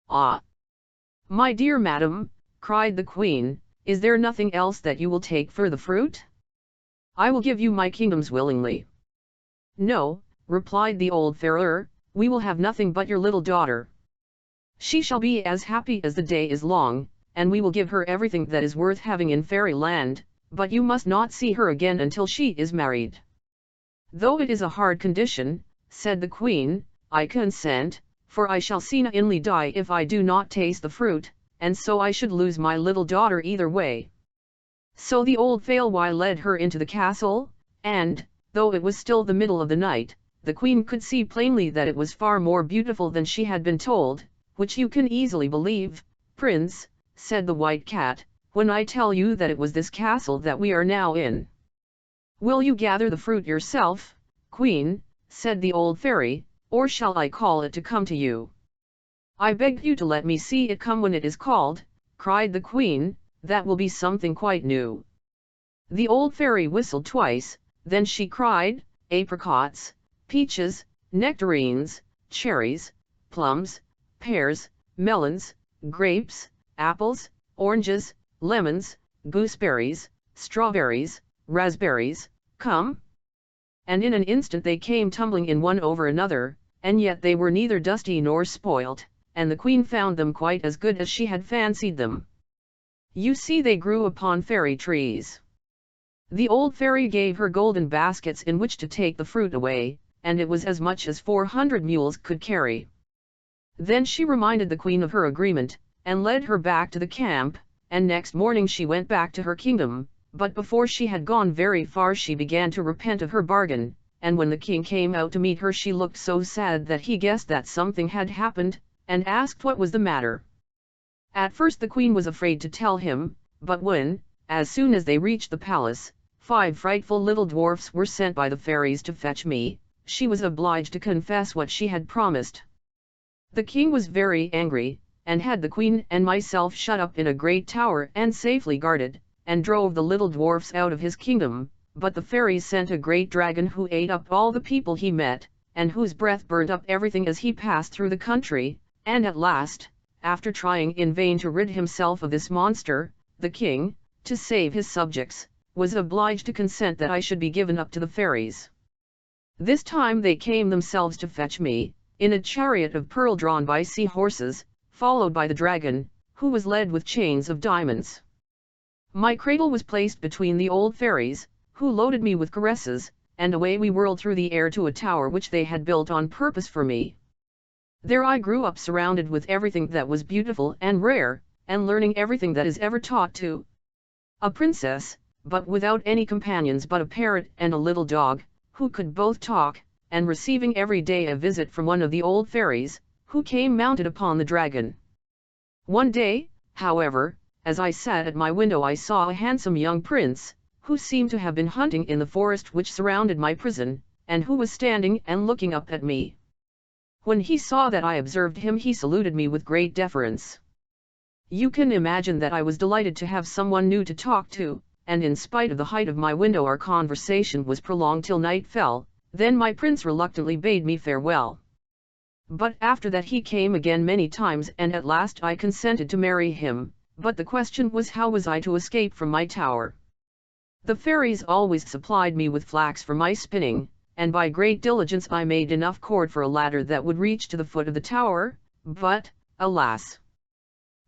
"Ah! My dear madam," cried the queen, "is there nothing else that you will take for the fruit? I will give you my kingdoms willingly." "No," replied the old farrier, "we will have nothing but your little daughter. She shall be as happy as the day is long, and we will give her everything that is worth having in fairyland, but you must not see her again until she is married." "Though it is a hard condition," said the queen, "I consent, for I shall certainly die if I do not taste the fruit, and so I should lose my little daughter either way." So the old farrier led her into the castle, and, though it was still the middle of the night, the queen could see plainly that it was far more beautiful than she had been told, which you can easily believe, "Prince," said the white cat, "when I tell you that it was this castle that we are now in." "Will you gather the fruit yourself, queen," said the old fairy, "or shall I call it to come to you?" "I beg you to let me see it come when it is called," cried the queen, "that will be something quite new." The old fairy whistled twice, then she cried, "Apricots, peaches, nectarines, cherries, plums, pears, melons, grapes, apples, oranges, lemons, gooseberries, strawberries, raspberries, come?" And in an instant they came tumbling in one over another, and yet they were neither dusty nor spoilt, and the queen found them quite as good as she had fancied them. You see, they grew upon fairy trees. The old fairy gave her golden baskets in which to take the fruit away, and it was as much as 400 mules could carry. Then she reminded the queen of her agreement, and led her back to the camp, and next morning she went back to her kingdom, but before she had gone very far she began to repent of her bargain, and when the king came out to meet her she looked so sad that he guessed that something had happened, and asked what was the matter. At first the queen was afraid to tell him, but when, as soon as they reached the palace, 5 frightful little dwarfs were sent by the fairies to fetch me, she was obliged to confess what she had promised. The king was very angry, and had the queen and myself shut up in a great tower and safely guarded, and drove the little dwarfs out of his kingdom, but the fairies sent a great dragon who ate up all the people he met, and whose breath burned up everything as he passed through the country, and at last, after trying in vain to rid himself of this monster, the king, to save his subjects, was obliged to consent that I should be given up to the fairies. This time they came themselves to fetch me, in a chariot of pearl drawn by sea horses, followed by the dragon, who was led with chains of diamonds. My cradle was placed between the old fairies, who loaded me with caresses, and away we whirled through the air to a tower which they had built on purpose for me. There I grew up surrounded with everything that was beautiful and rare, and learning everything that is ever taught to a princess, but without any companions but a parrot and a little dog, who could both talk, and receiving every day a visit from one of the old fairies, who came mounted upon the dragon. One day, however, as I sat at my window I saw a handsome young prince, who seemed to have been hunting in the forest which surrounded my prison, and who was standing and looking up at me. When he saw that I observed him he saluted me with great deference. You can imagine that I was delighted to have someone new to talk to, and in spite of the height of my window our conversation was prolonged till night fell. Then my prince reluctantly bade me farewell. But after that he came again many times and at last I consented to marry him, but the question was how was I to escape from my tower? The fairies always supplied me with flax for my spinning, and by great diligence I made enough cord for a ladder that would reach to the foot of the tower, but, alas!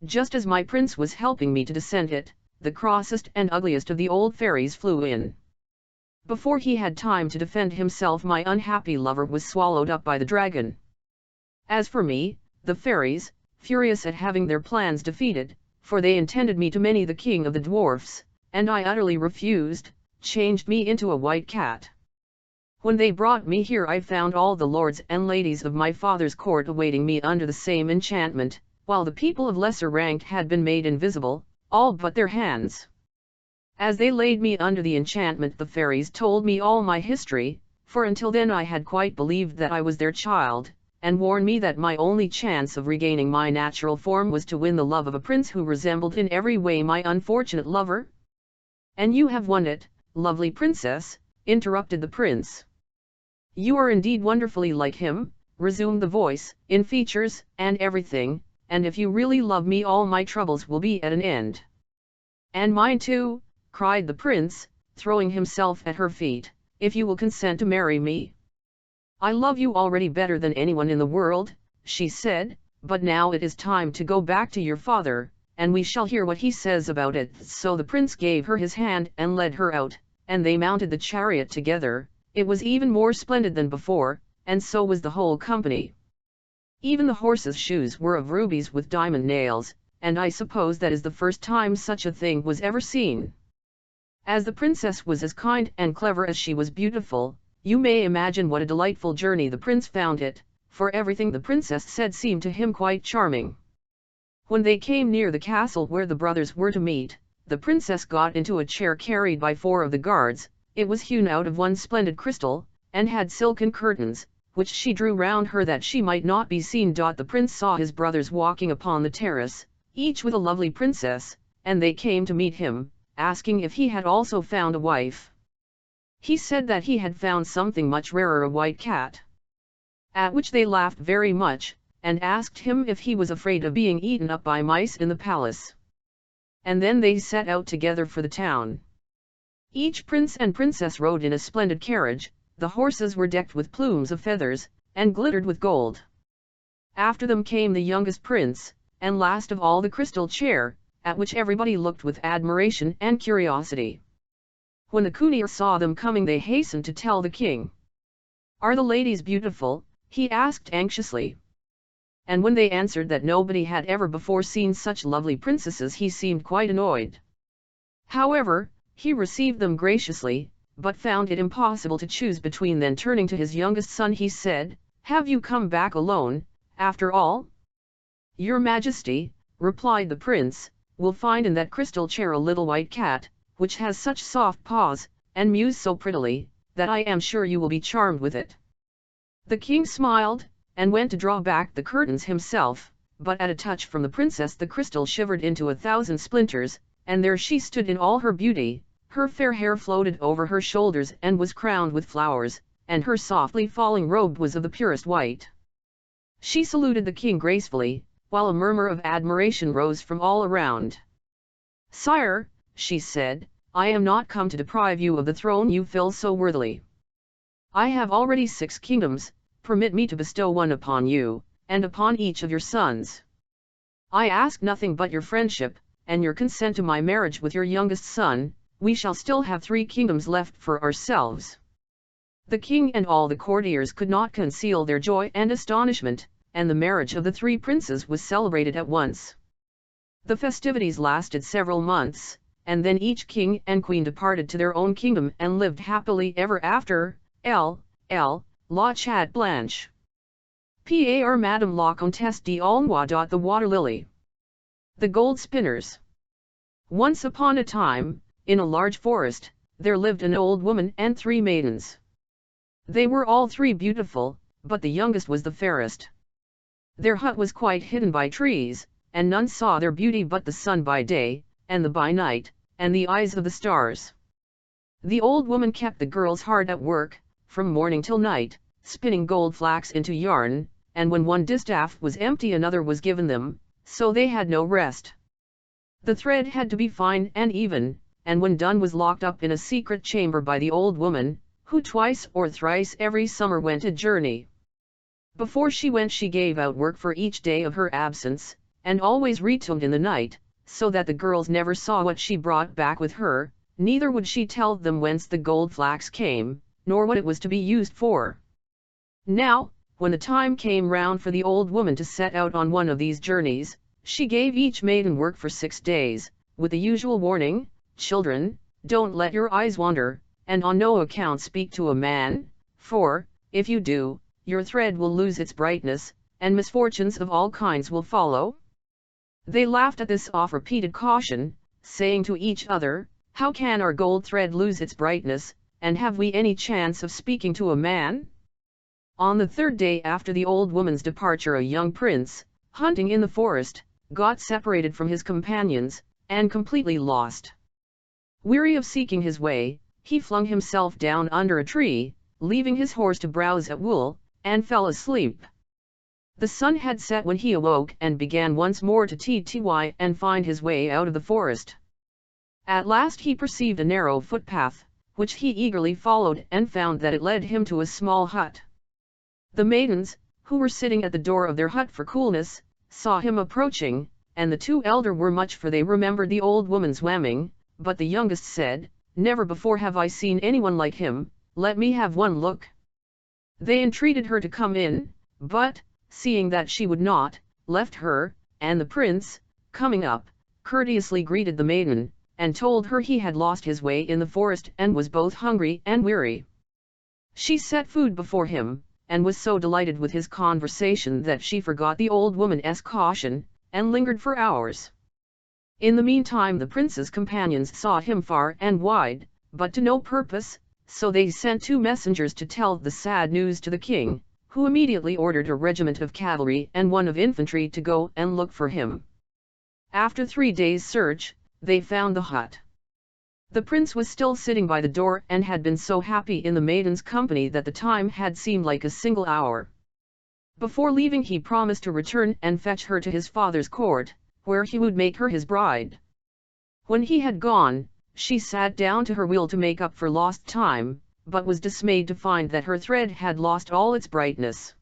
Just as my prince was helping me to descend it, the crossest and ugliest of the old fairies flew in. Before he had time to defend himself my unhappy lover was swallowed up by the dragon. As for me, the fairies, furious at having their plans defeated, for they intended me to many the king of the dwarfs, and I utterly refused, changed me into a white cat. When they brought me here I found all the lords and ladies of my father's court awaiting me under the same enchantment, while the people of lesser rank had been made invisible, all but their hands. As they laid me under the enchantment the fairies told me all my history, for until then I had quite believed that I was their child, and warned me that my only chance of regaining my natural form was to win the love of a prince who resembled in every way my unfortunate lover. "And you have won it, lovely princess," interrupted the prince. "You are indeed wonderfully like him," resumed the voice, "in features and everything, and if you really love me all my troubles will be at an end." "And mine too," cried the prince, throwing himself at her feet, "if you will consent to marry me." "I love you already better than anyone in the world," she said, "but now it is time to go back to your father, and we shall hear what he says about it." So the prince gave her his hand and led her out, and they mounted the chariot together. It was even more splendid than before, and so was the whole company. Even the horses' shoes were of rubies with diamond nails, and I suppose that is the first time such a thing was ever seen. As the princess was as kind and clever as she was beautiful, you may imagine what a delightful journey the prince found it, for everything the princess said seemed to him quite charming. When they came near the castle where the brothers were to meet, the princess got into a chair carried by 4 of the guards. It was hewn out of one splendid crystal, and had silken curtains, which she drew round her that she might not be seen. The prince saw his brothers walking upon the terrace, each with a lovely princess, and they came to meet him, asking if he had also found a wife. He said that he had found something much rarer, a white cat. At which they laughed very much, and asked him if he was afraid of being eaten up by mice in the palace. And then they set out together for the town. Each prince and princess rode in a splendid carriage, the horses were decked with plumes of feathers, and glittered with gold. After them came the youngest prince, and last of all the crystal chair, at which everybody looked with admiration and curiosity. When the courtiers saw them coming they hastened to tell the king. "Are the ladies beautiful?" he asked anxiously. And when they answered that nobody had ever before seen such lovely princesses he seemed quite annoyed. However, he received them graciously, but found it impossible to choose between them. Turning to his youngest son he said, "Have you come back alone, after all?" "Your Majesty," replied the prince, "will find in that crystal chair a little white cat, which has such soft paws, and mews so prettily, that I am sure you will be charmed with it." The king smiled, and went to draw back the curtains himself, but at a touch from the princess the crystal shivered into 1,000 splinters, and there she stood in all her beauty. Her fair hair floated over her shoulders and was crowned with flowers, and her softly falling robe was of the purest white. She saluted the king gracefully, while a murmur of admiration rose from all around. "Sire," she said, "I am not come to deprive you of the throne you fill so worthily. I have already 6 kingdoms, permit me to bestow one upon you, and upon each of your sons. I ask nothing but your friendship, and your consent to my marriage with your youngest son. We shall still have 3 kingdoms left for ourselves." The king and all the courtiers could not conceal their joy and astonishment, and the marriage of the 3 princes was celebrated at once. The festivities lasted several months, and then each king and queen departed to their own kingdom and lived happily ever after. La Chat Blanche. Par Madame la Comtesse d'Aulnoy. The Water Lily. The Gold Spinners. Once upon a time, in a large forest, there lived an old woman and 3 maidens. They were all 3 beautiful, but the youngest was the fairest. Their hut was quite hidden by trees, and none saw their beauty but the sun by day, and the by night, and the eyes of the stars. The old woman kept the girls hard at work, from morning till night, spinning gold flax into yarn, and when one distaff was empty another was given them, so they had no rest. The thread had to be fine and even, and when done was locked up in a secret chamber by the old woman, who twice or thrice every summer went a journey. Before she went she gave out work for each day of her absence, and always returned in the night, so that the girls never saw what she brought back with her, neither would she tell them whence the gold flax came, nor what it was to be used for. Now, when the time came round for the old woman to set out on one of these journeys, she gave each maiden work for 6 days, with the usual warning, "Children, don't let your eyes wander, and on no account speak to a man, for, if you do, your thread will lose its brightness, and misfortunes of all kinds will follow." They laughed at this oft-repeated caution, saying to each other, "How can our gold thread lose its brightness, and have we any chance of speaking to a man?" On the 3rd day after the old woman's departure a young prince, hunting in the forest, got separated from his companions, and completely lost. Weary of seeking his way, he flung himself down under a tree, leaving his horse to browse at wool, and fell asleep. The sun had set when he awoke and began once more to tty and find his way out of the forest. At last he perceived a narrow footpath, which he eagerly followed and found that it led him to a small hut. The maidens, who were sitting at the door of their hut for coolness, saw him approaching, and the 2 elder were much for they remembered the old woman's whamming, but the youngest said, "Never before have I seen anyone like him, let me have one look." They entreated her to come in, but, seeing that she would not, left her, and the prince, coming up, courteously greeted the maiden, and told her he had lost his way in the forest and was both hungry and weary. She set food before him, and was so delighted with his conversation that she forgot the old woman's caution, and lingered for hours. In the meantime the prince's companions sought him far and wide, but to no purpose, so they sent 2 messengers to tell the sad news to the king, who immediately ordered a regiment of cavalry and 1 of infantry to go and look for him. After 3 days' search, they found the hut. The prince was still sitting by the door and had been so happy in the maiden's company that the time had seemed like a single hour. Before leaving he promised to return and fetch her to his father's court, where he would make her his bride. When he had gone, She sat down to her wheel to make up for lost time, but was dismayed to find that her thread had lost all its brightness.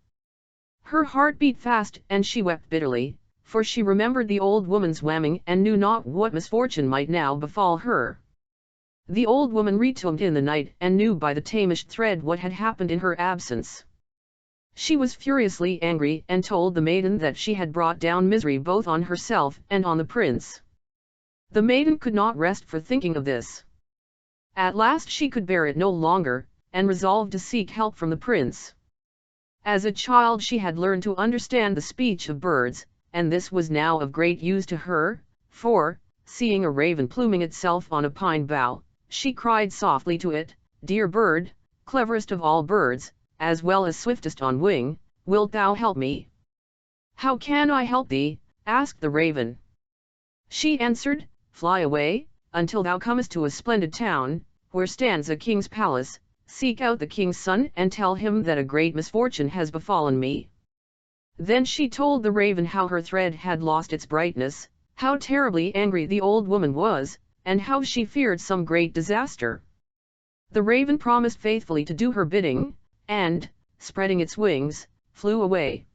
Her heart beat fast and she wept bitterly, for she remembered the old woman's whamming and knew not what misfortune might now befall her. The old woman returned in the night and knew by the tamished thread what had happened in her absence. She was furiously angry and told the maiden that she had brought down misery both on herself and on the prince. The maiden could not rest for thinking of this. At last she could bear it no longer, and resolved to seek help from the prince. As a child she had learned to understand the speech of birds, and this was now of great use to her, for, seeing a raven pluming itself on a pine bough, she cried softly to it, "Dear bird, cleverest of all birds, as well as swiftest on wing, wilt thou help me?" "How can I help thee?" asked the raven. She answered, "Fly away, until thou comest to a splendid town, where stands a king's palace, seek out the king's son and tell him that a great misfortune has befallen me." Then she told the raven how her thread had lost its brightness, how terribly angry the old woman was, and how she feared some great disaster. The raven promised faithfully to do her bidding, and, spreading its wings, flew away.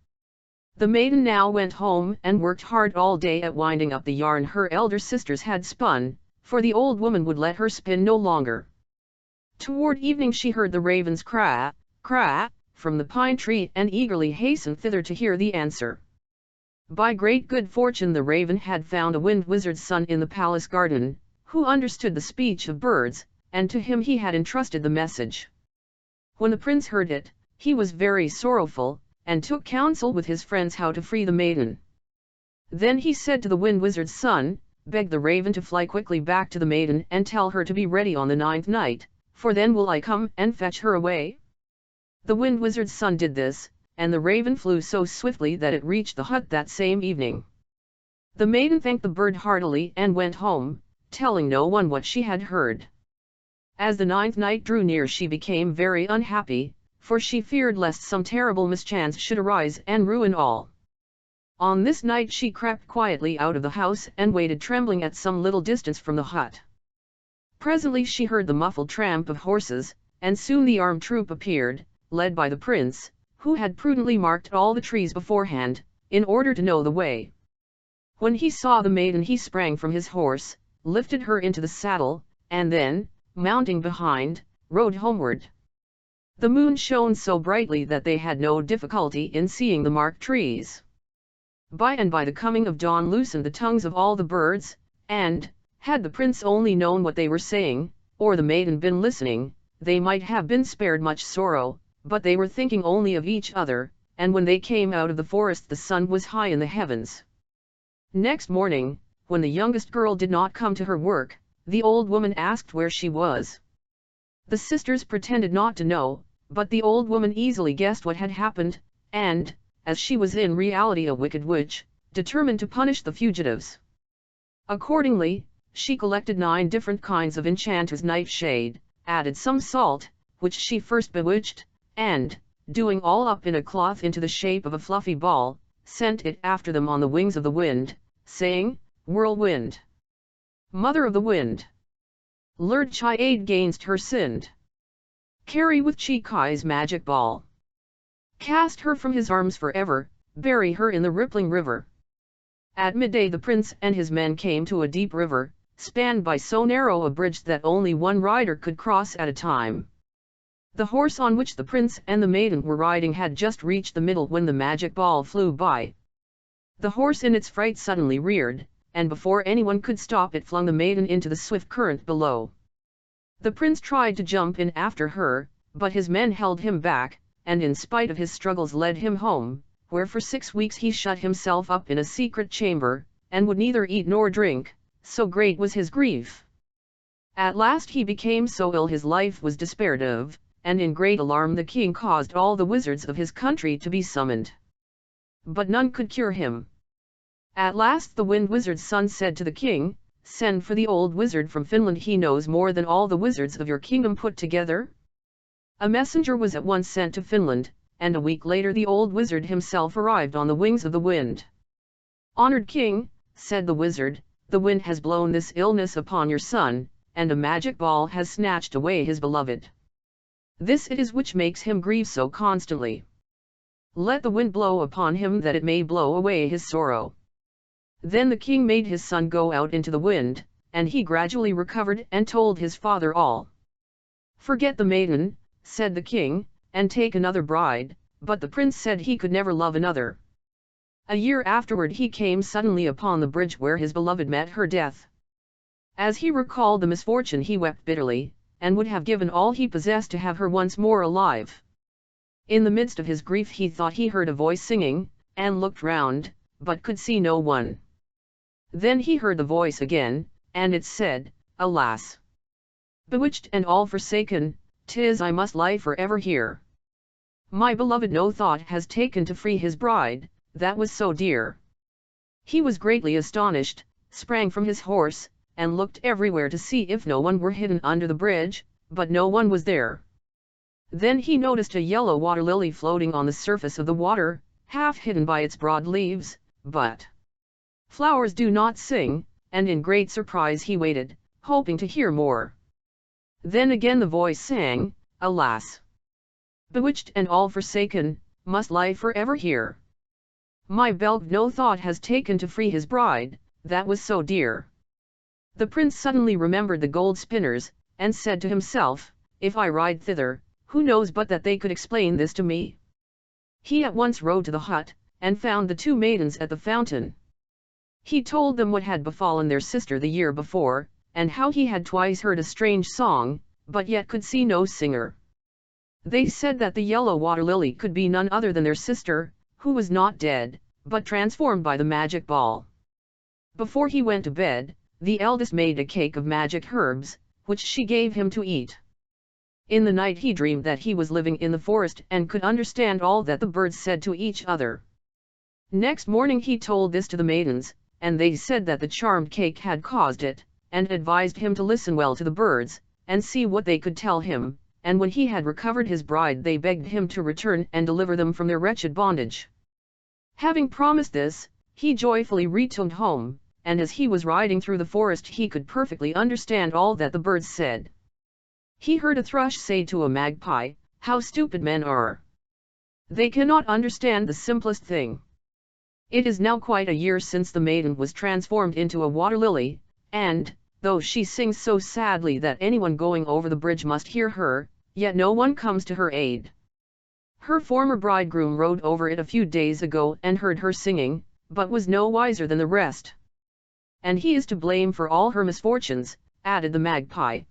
The maiden now went home and worked hard all day at winding up the yarn her elder sisters had spun, for the old woman would let her spin no longer. Toward evening she heard the ravens cry, cry, from the pine tree and eagerly hastened thither to hear the answer. By great good fortune the raven had found a wind wizard's son in the palace garden, who understood the speech of birds, and to him he had entrusted the message. When the prince heard it, he was very sorrowful, and took counsel with his friends how to free the maiden. Then he said to the wind wizard's son, "Beg the raven to fly quickly back to the maiden and tell her to be ready on the 9th night, for then will I come and fetch her away." The wind wizard's son did this, and the raven flew so swiftly that it reached the hut that same evening. The maiden thanked the bird heartily and went home, telling no one what she had heard. As the 9th night drew near she became very unhappy, for she feared lest some terrible mischance should arise and ruin all. On this night she crept quietly out of the house and waited trembling at some little distance from the hut. Presently she heard the muffled tramp of horses, and soon the armed troop appeared, led by the prince, who had prudently marked all the trees beforehand, in order to know the way. When he saw the maiden he sprang from his horse, lifted her into the saddle, and then, mounting behind, rode homeward. The moon shone so brightly that they had no difficulty in seeing the marked trees. By and by the coming of dawn loosened the tongues of all the birds, and, had the prince only known what they were saying, or the maiden been listening, they might have been spared much sorrow, but they were thinking only of each other, and when they came out of the forest the sun was high in the heavens. Next morning, when the youngest girl did not come to her work, the old woman asked where she was. The sisters pretended not to know, but the old woman easily guessed what had happened, and, as she was in reality a wicked witch, determined to punish the fugitives. Accordingly, she collected 9 different kinds of enchanter's nightshade, added some salt, which she first bewitched, and, doing all up in a cloth into the shape of a fluffy ball, sent it after them on the wings of the wind, saying, "Whirlwind, mother of the wind, lured chi aid gainst her sinned. Carry with chi kai's magic ball. Cast her from his arms forever, bury her in the rippling river." At midday the prince and his men came to a deep river, spanned by so narrow a bridge that only one rider could cross at a time. The horse on which the prince and the maiden were riding had just reached the middle when the magic ball flew by. The horse in its fright suddenly reared, and before anyone could stop it flung the maiden into the swift current below. The prince tried to jump in after her, but his men held him back, and in spite of his struggles led him home, where for 6 weeks he shut himself up in a secret chamber, and would neither eat nor drink, so great was his grief. At last he became so ill his life was despaired of, and in great alarm the king caused all the wizards of his country to be summoned. But none could cure him. At last the wind wizard's son said to the king, "Send for the old wizard from Finland, he knows more than all the wizards of your kingdom put together." A messenger was at once sent to Finland, and a week later the old wizard himself arrived on the wings of the wind. "Honored king," said the wizard, "the wind has blown this illness upon your son, and a magic ball has snatched away his beloved. This it is which makes him grieve so constantly. Let the wind blow upon him that it may blow away his sorrow." Then the king made his son go out into the wind, and he gradually recovered and told his father all. "Forget the maiden," said the king, "and take another bride," but the prince said he could never love another. A year afterward he came suddenly upon the bridge where his beloved met her death. As he recalled the misfortune he wept bitterly, and would have given all he possessed to have her once more alive. In the midst of his grief he thought he heard a voice singing, and looked round, but could see no one. Then he heard the voice again, and it said, "Alas! Bewitched and all forsaken, 'tis I must lie forever here. My beloved no thought has taken to free his bride, that was so dear." He was greatly astonished, sprang from his horse, and looked everywhere to see if no one were hidden under the bridge, but no one was there. Then he noticed a yellow water lily floating on the surface of the water, half hidden by its broad leaves, but flowers do not sing, and in great surprise he waited, hoping to hear more. Then again the voice sang, "Alas! Bewitched and all forsaken, must lie forever here. My beloved no thought has taken to free his bride, that was so dear." The prince suddenly remembered the gold spinners, and said to himself, "If I ride thither, who knows but that they could explain this to me?" He at once rode to the hut, and found the two maidens at the fountain. He told them what had befallen their sister the year before, and how he had twice heard a strange song, but yet could see no singer. They said that the yellow water lily could be none other than their sister, who was not dead, but transformed by the magic ball. Before he went to bed, the eldest made a cake of magic herbs, which she gave him to eat. In the night he dreamed that he was living in the forest and could understand all that the birds said to each other. Next morning he told this to the maidens, and they said that the charmed cake had caused it, and advised him to listen well to the birds, and see what they could tell him, and when he had recovered his bride they begged him to return and deliver them from their wretched bondage. Having promised this, he joyfully returned home, and as he was riding through the forest he could perfectly understand all that the birds said. He heard a thrush say to a magpie, "How stupid men are! They cannot understand the simplest thing." It is now quite a year since the maiden was transformed into a water lily, and, though she sings so sadly that anyone going over the bridge must hear her, yet no one comes to her aid. Her former bridegroom rode over it a few days ago and heard her singing, but was no wiser than the rest. "And he is to blame for all her misfortunes," added the magpie.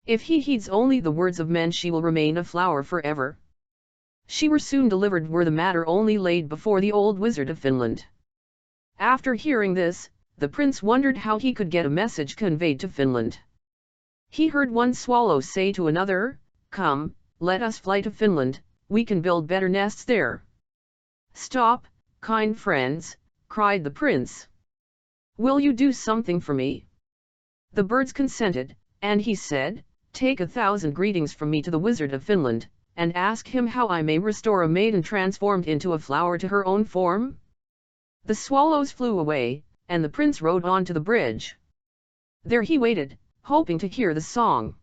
"If he heeds only the words of men she will remain a flower forever." She were soon delivered were the matter only laid before the old wizard of Finland. After hearing this, the prince wondered how he could get a message conveyed to Finland. He heard one swallow say to another, "Come, let us fly to Finland, we can build better nests there." "Stop, kind friends," cried the prince. "Will you do something for me?" The birds consented, and he said, "Take 1,000 greetings from me to the wizard of Finland, and ask him how I may restore a maiden transformed into a flower to her own form." The swallows flew away, and the prince rode on to the bridge. There he waited, hoping to hear the song.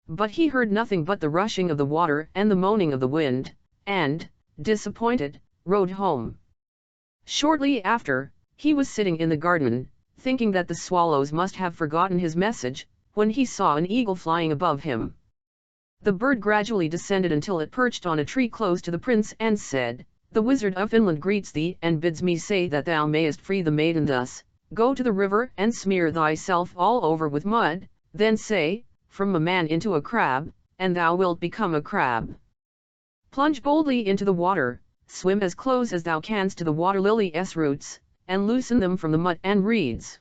But he heard nothing but the rushing of the water and the moaning of the wind, and, disappointed, rode home. Shortly after, he was sitting in the garden, thinking that the swallows must have forgotten his message, when he saw an eagle flying above him. The bird gradually descended until it perched on a tree close to the prince and said, "The wizard of Finland greets thee and bids me say that thou mayest free the maiden thus. Go to the river and smear thyself all over with mud, then say, 'From a man into a crab,' and thou wilt become a crab. Plunge boldly into the water, swim as close as thou canst to the water lily's roots, and loosen them from the mud and reeds.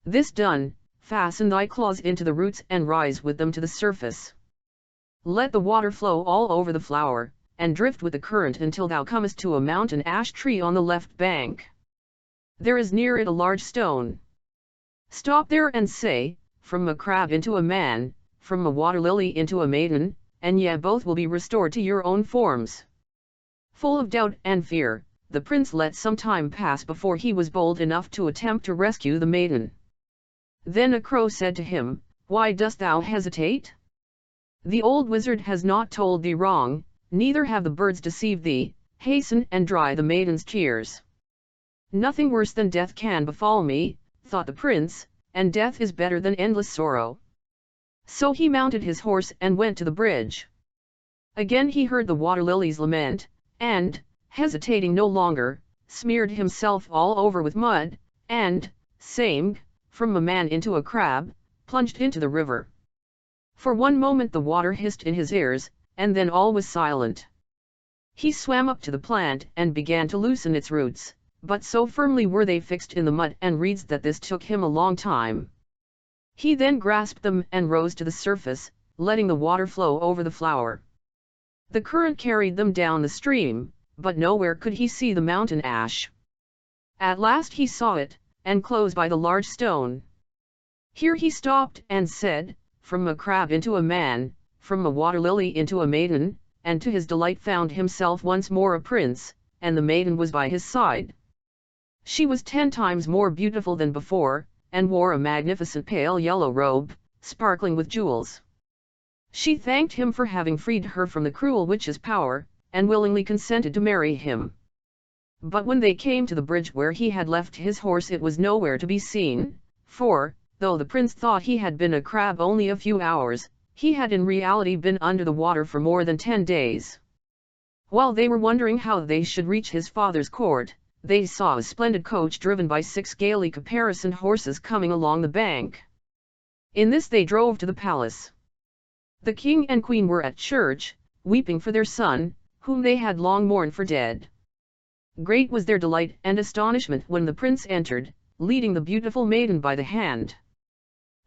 This done, fasten thy claws into the roots and rise with them to the surface. Let the water flow all over the flower, and drift with the current until thou comest to a mountain ash tree on the left bank. There is near it a large stone. Stop there and say, 'From a crab into a man, from a water lily into a maiden,' and ye both will be restored to your own forms." Full of doubt and fear, the prince let some time pass before he was bold enough to attempt to rescue the maiden. Then a crow said to him, Why dost thou hesitate? The old wizard has not told thee wrong, neither have the birds deceived thee. Hasten and dry the maiden's tears. Nothing worse than death can befall me, thought the prince, and death is better than endless sorrow. So he mounted his horse and went to the bridge. Again he heard the water lilies lament, and, hesitating no longer, smeared himself all over with mud, and, saying, from a man into a crab, plunged into the river. For one moment the water hissed in his ears, and then all was silent. He swam up to the plant and began to loosen its roots, but so firmly were they fixed in the mud and reeds that this took him a long time. He then grasped them and rose to the surface, letting the water flow over the flower. The current carried them down the stream, but nowhere could he see the mountain ash. At last he saw it, and close by the large stone. Here he stopped and said, from a crab into a man, from a water lily into a maiden, and to his delight found himself once more a prince, and the maiden was by his side. She was 10 times more beautiful than before, and wore a magnificent pale yellow robe, sparkling with jewels. She thanked him for having freed her from the cruel witch's power, and willingly consented to marry him. But when they came to the bridge where he had left his horse it was nowhere to be seen, for, though the prince thought he had been a crab only a few hours, he had in reality been under the water for more than 10 days. While they were wondering how they should reach his father's court, they saw a splendid coach driven by 6 gaily caparisoned horses coming along the bank. In this they drove to the palace. The king and queen were at church, weeping for their son, whom they had long mourned for dead. Great was their delight and astonishment when the prince entered, leading the beautiful maiden by the hand.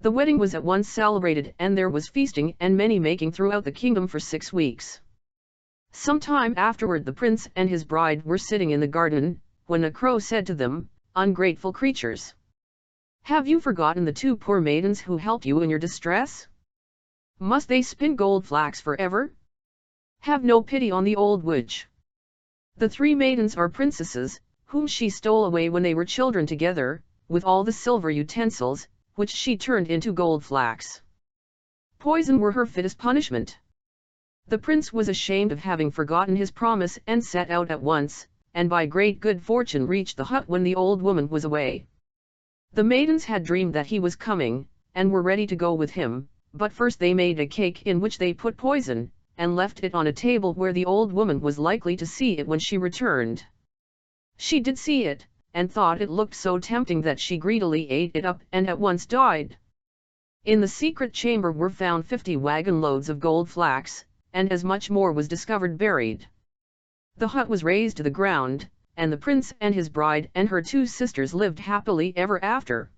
The wedding was at once celebrated and there was feasting and many making throughout the kingdom for 6 weeks. Some time afterward the prince and his bride were sitting in the garden, when a crow said to them, "Ungrateful creatures! Have you forgotten the 2 poor maidens who helped you in your distress? Must they spin gold flax forever? Have no pity on the old witch. The 3 maidens are princesses, whom she stole away when they were children together, with all the silver utensils, which she turned into gold flax. Poison were her fittest punishment." The prince was ashamed of having forgotten his promise and set out at once, and by great good fortune reached the hut when the old woman was away. The maidens had dreamed that he was coming, and were ready to go with him, but first they made a cake in which they put poison, and left it on a table where the old woman was likely to see it when she returned. She did see it, and thought it looked so tempting that she greedily ate it up and at once died. In the secret chamber were found 50 wagon loads of gold flax, and as much more was discovered buried. The hut was razed to the ground, and the prince and his bride and her 2 sisters lived happily ever after.